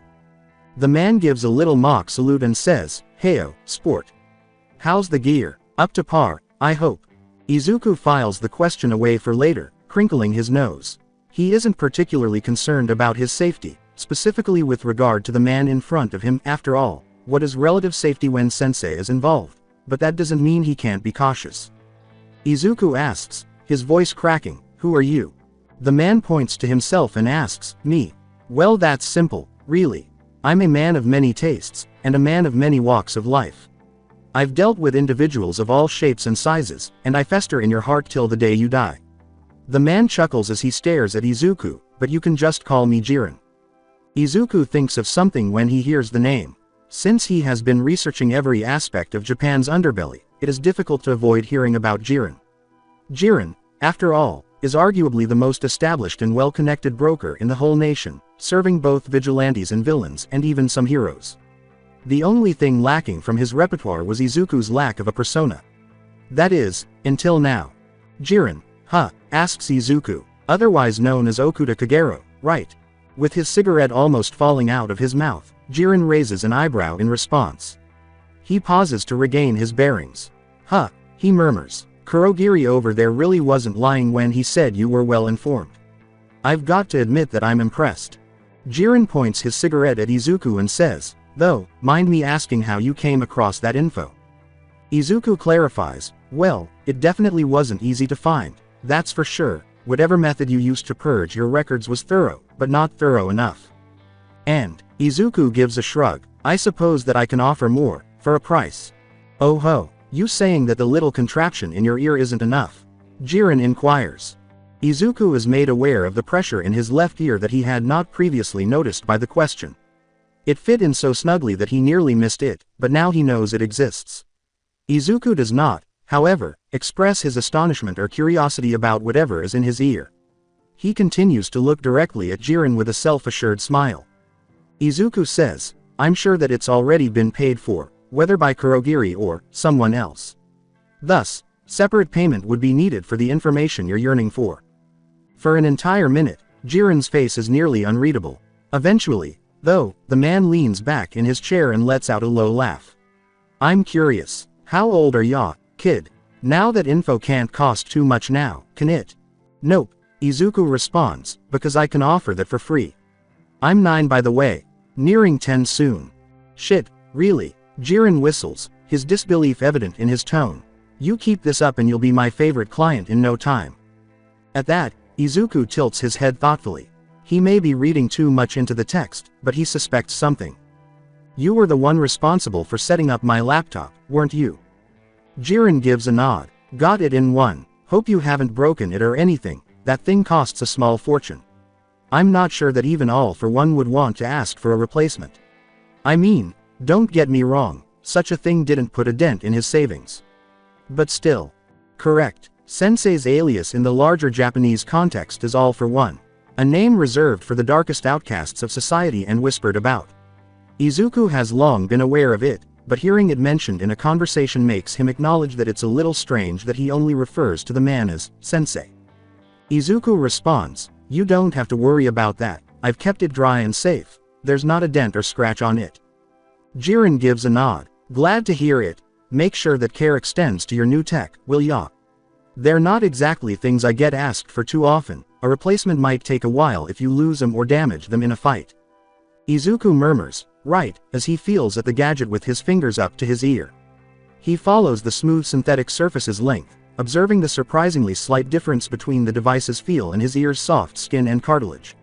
The man gives a little mock salute and says, "Heyo, sport. How's the gear? Up to par, I hope." Izuku files the question away for later, crinkling his nose. He isn't particularly concerned about his safety, specifically with regard to the man in front of him. After all, what is relative safety when sensei is involved? But that doesn't mean he can't be cautious. Izuku asks, his voice cracking, "Who are you?" The man points to himself and asks, "Me. Well, that's simple, really. I'm a man of many tastes, and a man of many walks of life. I've dealt with individuals of all shapes and sizes, and I fester in your heart till the day you die." The man chuckles as he stares at Izuku, "But you can just call me Jiren." Izuku thinks of something when he hears the name. Since he has been researching every aspect of Japan's underbelly, it is difficult to avoid hearing about Jiren. Jiren, after all, is arguably the most established and well-connected broker in the whole nation, serving both vigilantes and villains and even some heroes. The only thing lacking from his repertoire was Izuku's lack of a persona. That is, until now. "Jiren, huh?" asks Izuku, otherwise known as Okuda Kagero, right? With his cigarette almost falling out of his mouth, Jiren raises an eyebrow in response. He pauses to regain his bearings. "Huh," he murmurs. "Kurogiri over there really wasn't lying when he said you were well informed. I've got to admit that I'm impressed." Jiren points his cigarette at Izuku and says, "Though, mind me asking how you came across that info?" Izuku clarifies, "Well, it definitely wasn't easy to find, that's for sure. Whatever method you used to purge your records was thorough, but not thorough enough." And, Izuku gives a shrug, "I suppose that I can offer more, for a price." "Oh ho, you saying that the little contraption in your ear isn't enough?" Jiren inquires. Izuku is made aware of the pressure in his left ear that he had not previously noticed by the question. It fit in so snugly that he nearly missed it, but now he knows it exists. Izuku does not, however, express his astonishment or curiosity about whatever is in his ear. He continues to look directly at Jiren with a self-assured smile. Izuku says, "I'm sure that it's already been paid for, whether by Kurogiri or someone else. Thus, separate payment would be needed for the information you're yearning for." For an entire minute, Jiren's face is nearly unreadable. Eventually, though, the man leans back in his chair and lets out a low laugh. "I'm curious, how old are ya, kid?" Now that info can't cost too much now, can it? Nope, Izuku responds, because I can offer that for free. I'm 9 by the way. Nearing 10 soon. Shit, really? Jiren whistles, his disbelief evident in his tone. You keep this up and you'll be my favorite client in no time. At that, Izuku tilts his head thoughtfully. He may be reading too much into the text, but he suspects something. You were the one responsible for setting up my laptop, weren't you? Jiren gives a nod. Got it in one. Hope you haven't broken it or anything, that thing costs a small fortune. I'm not sure that even All for One would want to ask for a replacement. I mean, don't get me wrong, such a thing didn't put a dent in his savings. But still. Correct. Sensei's alias in the larger Japanese context is All for One, a name reserved for the darkest outcasts of society and whispered about. Izuku has long been aware of it, but hearing it mentioned in a conversation makes him acknowledge that it's a little strange that he only refers to the man as Sensei. Izuku responds, you don't have to worry about that, I've kept it dry and safe, there's not a dent or scratch on it. Jiren gives a nod. Glad to hear it. Make sure that care extends to your new tech, will ya? They're not exactly things I get asked for too often, a replacement might take a while if you lose them or damage them in a fight. Izuku murmurs, right, as he feels at the gadget with his fingers up to his ear. He follows the smooth synthetic surface's length, observing the surprisingly slight difference between the device's feel and his ear's soft skin and cartilage.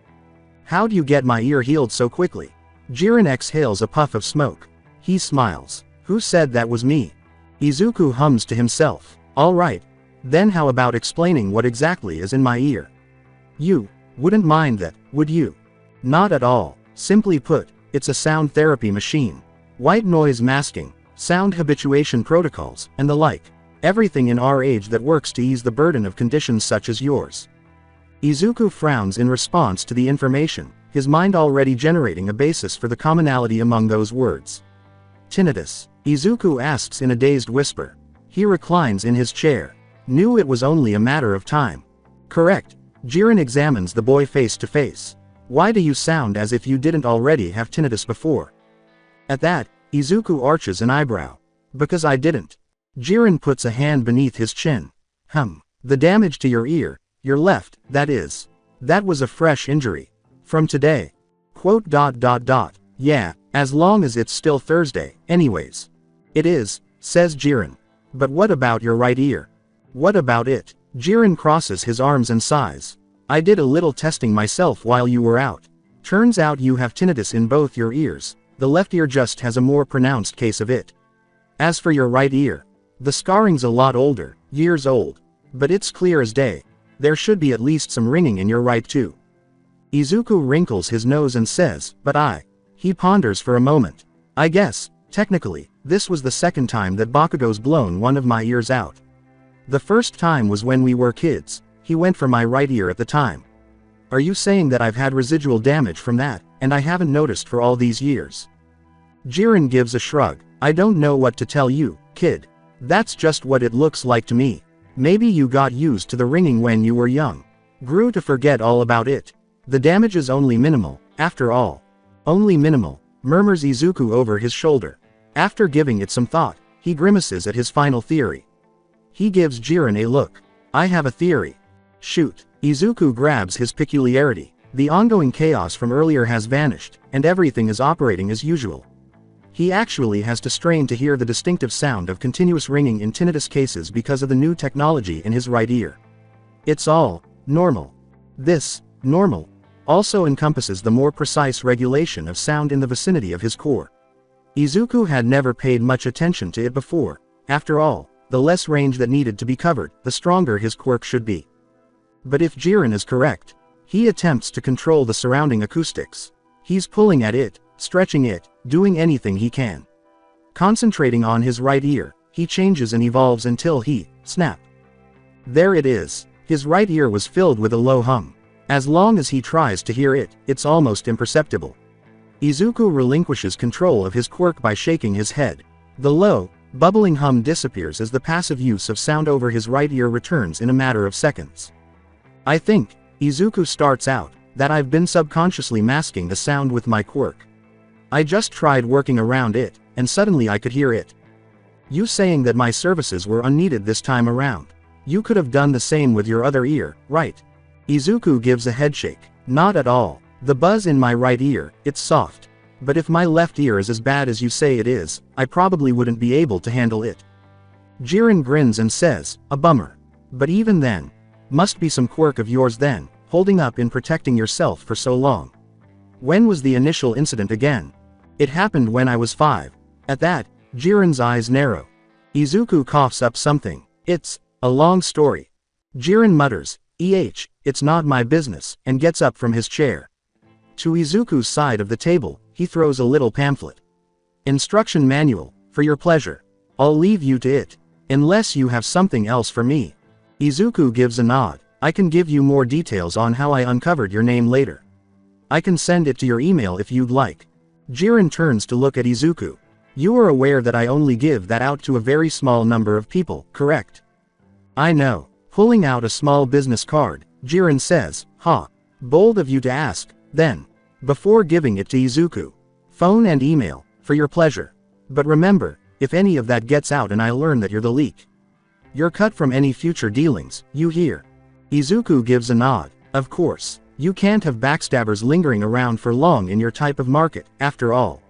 How'd you get my ear healed so quickly? Jiren exhales a puff of smoke. He smiles. Who said that was me? Izuku hums to himself. Alright. Then how about explaining what exactly is in my ear? You wouldn't mind that, would you? Not at all. Simply put, it's a sound therapy machine. White noise masking, sound habituation protocols, and the like. Everything in our age that works to ease the burden of conditions such as yours. Izuku frowns in response to the information, his mind already generating a basis for the commonality among those words. Tinnitus. Izuku asks in a dazed whisper. He reclines in his chair. Knew it was only a matter of time. Correct. Jiren examines the boy face to face. Why do you sound as if you didn't already have tinnitus before? At that, Izuku arches an eyebrow. Because I didn't. Jiren puts a hand beneath his chin. The damage to your ear, your left, that is. That was a fresh injury. From today. Quote. Yeah, as long as it's still Thursday, anyways. It is, says Jiren. But what about your right ear? What about it? Jiren crosses his arms and sighs. I did a little testing myself while you were out. Turns out you have tinnitus in both your ears, the left ear just has a more pronounced case of it. As for your right ear, the scarring's a lot older, years old. But it's clear as day. There should be at least some ringing in your right too. Izuku wrinkles his nose and says, but He ponders for a moment. I guess, technically, this was the second time that Bakugo's blown one of my ears out. The first time was when we were kids. He went for my right ear at the time. Are you saying that I've had residual damage from that, and I haven't noticed for all these years? Jiren gives a shrug. I don't know what to tell you, kid. That's just what it looks like to me. Maybe you got used to the ringing when you were young. Grew to forget all about it. The damage is only minimal, after all. Only minimal, murmurs Izuku over his shoulder. After giving it some thought, he grimaces at his final theory. He gives Jiren a look. I have a theory. Shoot. Izuku grabs his peculiarity. The ongoing chaos from earlier has vanished, and everything is operating as usual. He actually has to strain to hear the distinctive sound of continuous ringing in tinnitus cases because of the new technology in his right ear. It's all normal. This normal also encompasses the more precise regulation of sound in the vicinity of his core. Izuku had never paid much attention to it before. After all, the less range that needed to be covered, the stronger his quirk should be. But if Jiren is correct, he attempts to control the surrounding acoustics. He's pulling at it, stretching it, doing anything he can. Concentrating on his right ear, he changes and evolves until he, snap. There it is. His right ear was filled with a low hum. As long as he tries to hear it, it's almost imperceptible. Izuku relinquishes control of his quirk by shaking his head. The low, bubbling hum disappears as the passive use of sound over his right ear returns in a matter of seconds. I think, Izuku starts out, that I've been subconsciously masking the sound with my quirk. I just tried working around it, and suddenly I could hear it. You saying that my services were unneeded this time around. You could have done the same with your other ear, right? Izuku gives a headshake. Not at all. The buzz in my right ear, it's soft. But if my left ear is as bad as you say it is, I probably wouldn't be able to handle it. Jiren grins and says, a bummer. But even then, must be some quirk of yours then, holding up in protecting yourself for so long. When was the initial incident again? It happened when I was 5. At that, Jiren's eyes narrow. Izuku coughs up something. It's a long story. Jiren mutters, it's not my business, and gets up from his chair. To Izuku's side of the table, he throws a little pamphlet. Instruction manual, for your pleasure. I'll leave you to it. Unless you have something else for me. Izuku gives a nod. I can give you more details on how I uncovered your name later. I can send it to your email if you'd like. Jiren turns to look at Izuku. You are aware that I only give that out to a very small number of people, correct? I know. Pulling out a small business card, Jiren says, bold of you to ask, then. Before giving it to Izuku. Phone and email, for your pleasure. But remember, if any of that gets out and I learn that you're the leak. You're cut from any future dealings, you hear? Izuku gives a nod. Of course. You can't have backstabbers lingering around for long in your type of market, after all.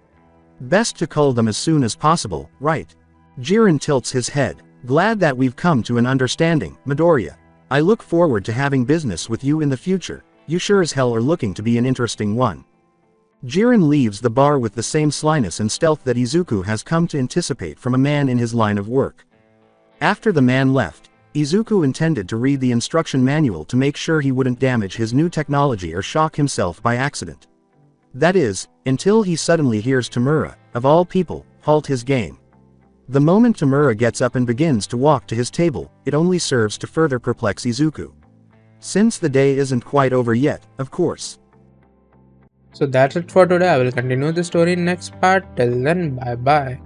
Best to cull them as soon as possible, right? Jiren tilts his head. Glad that we've come to an understanding, Midoriya. I look forward to having business with you in the future. You sure as hell are looking to be an interesting one. Jiren leaves the bar with the same slyness and stealth that Izuku has come to anticipate from a man in his line of work. After the man left, Izuku intended to read the instruction manual to make sure he wouldn't damage his new technology or shock himself by accident. That is, until he suddenly hears Tamura, of all people, halt his game. The moment Tamura gets up and begins to walk to his table, it only serves to further perplex Izuku. Since the day isn't quite over yet, of course.
So that's it for today. I will continue the story in next part. Till then, bye bye.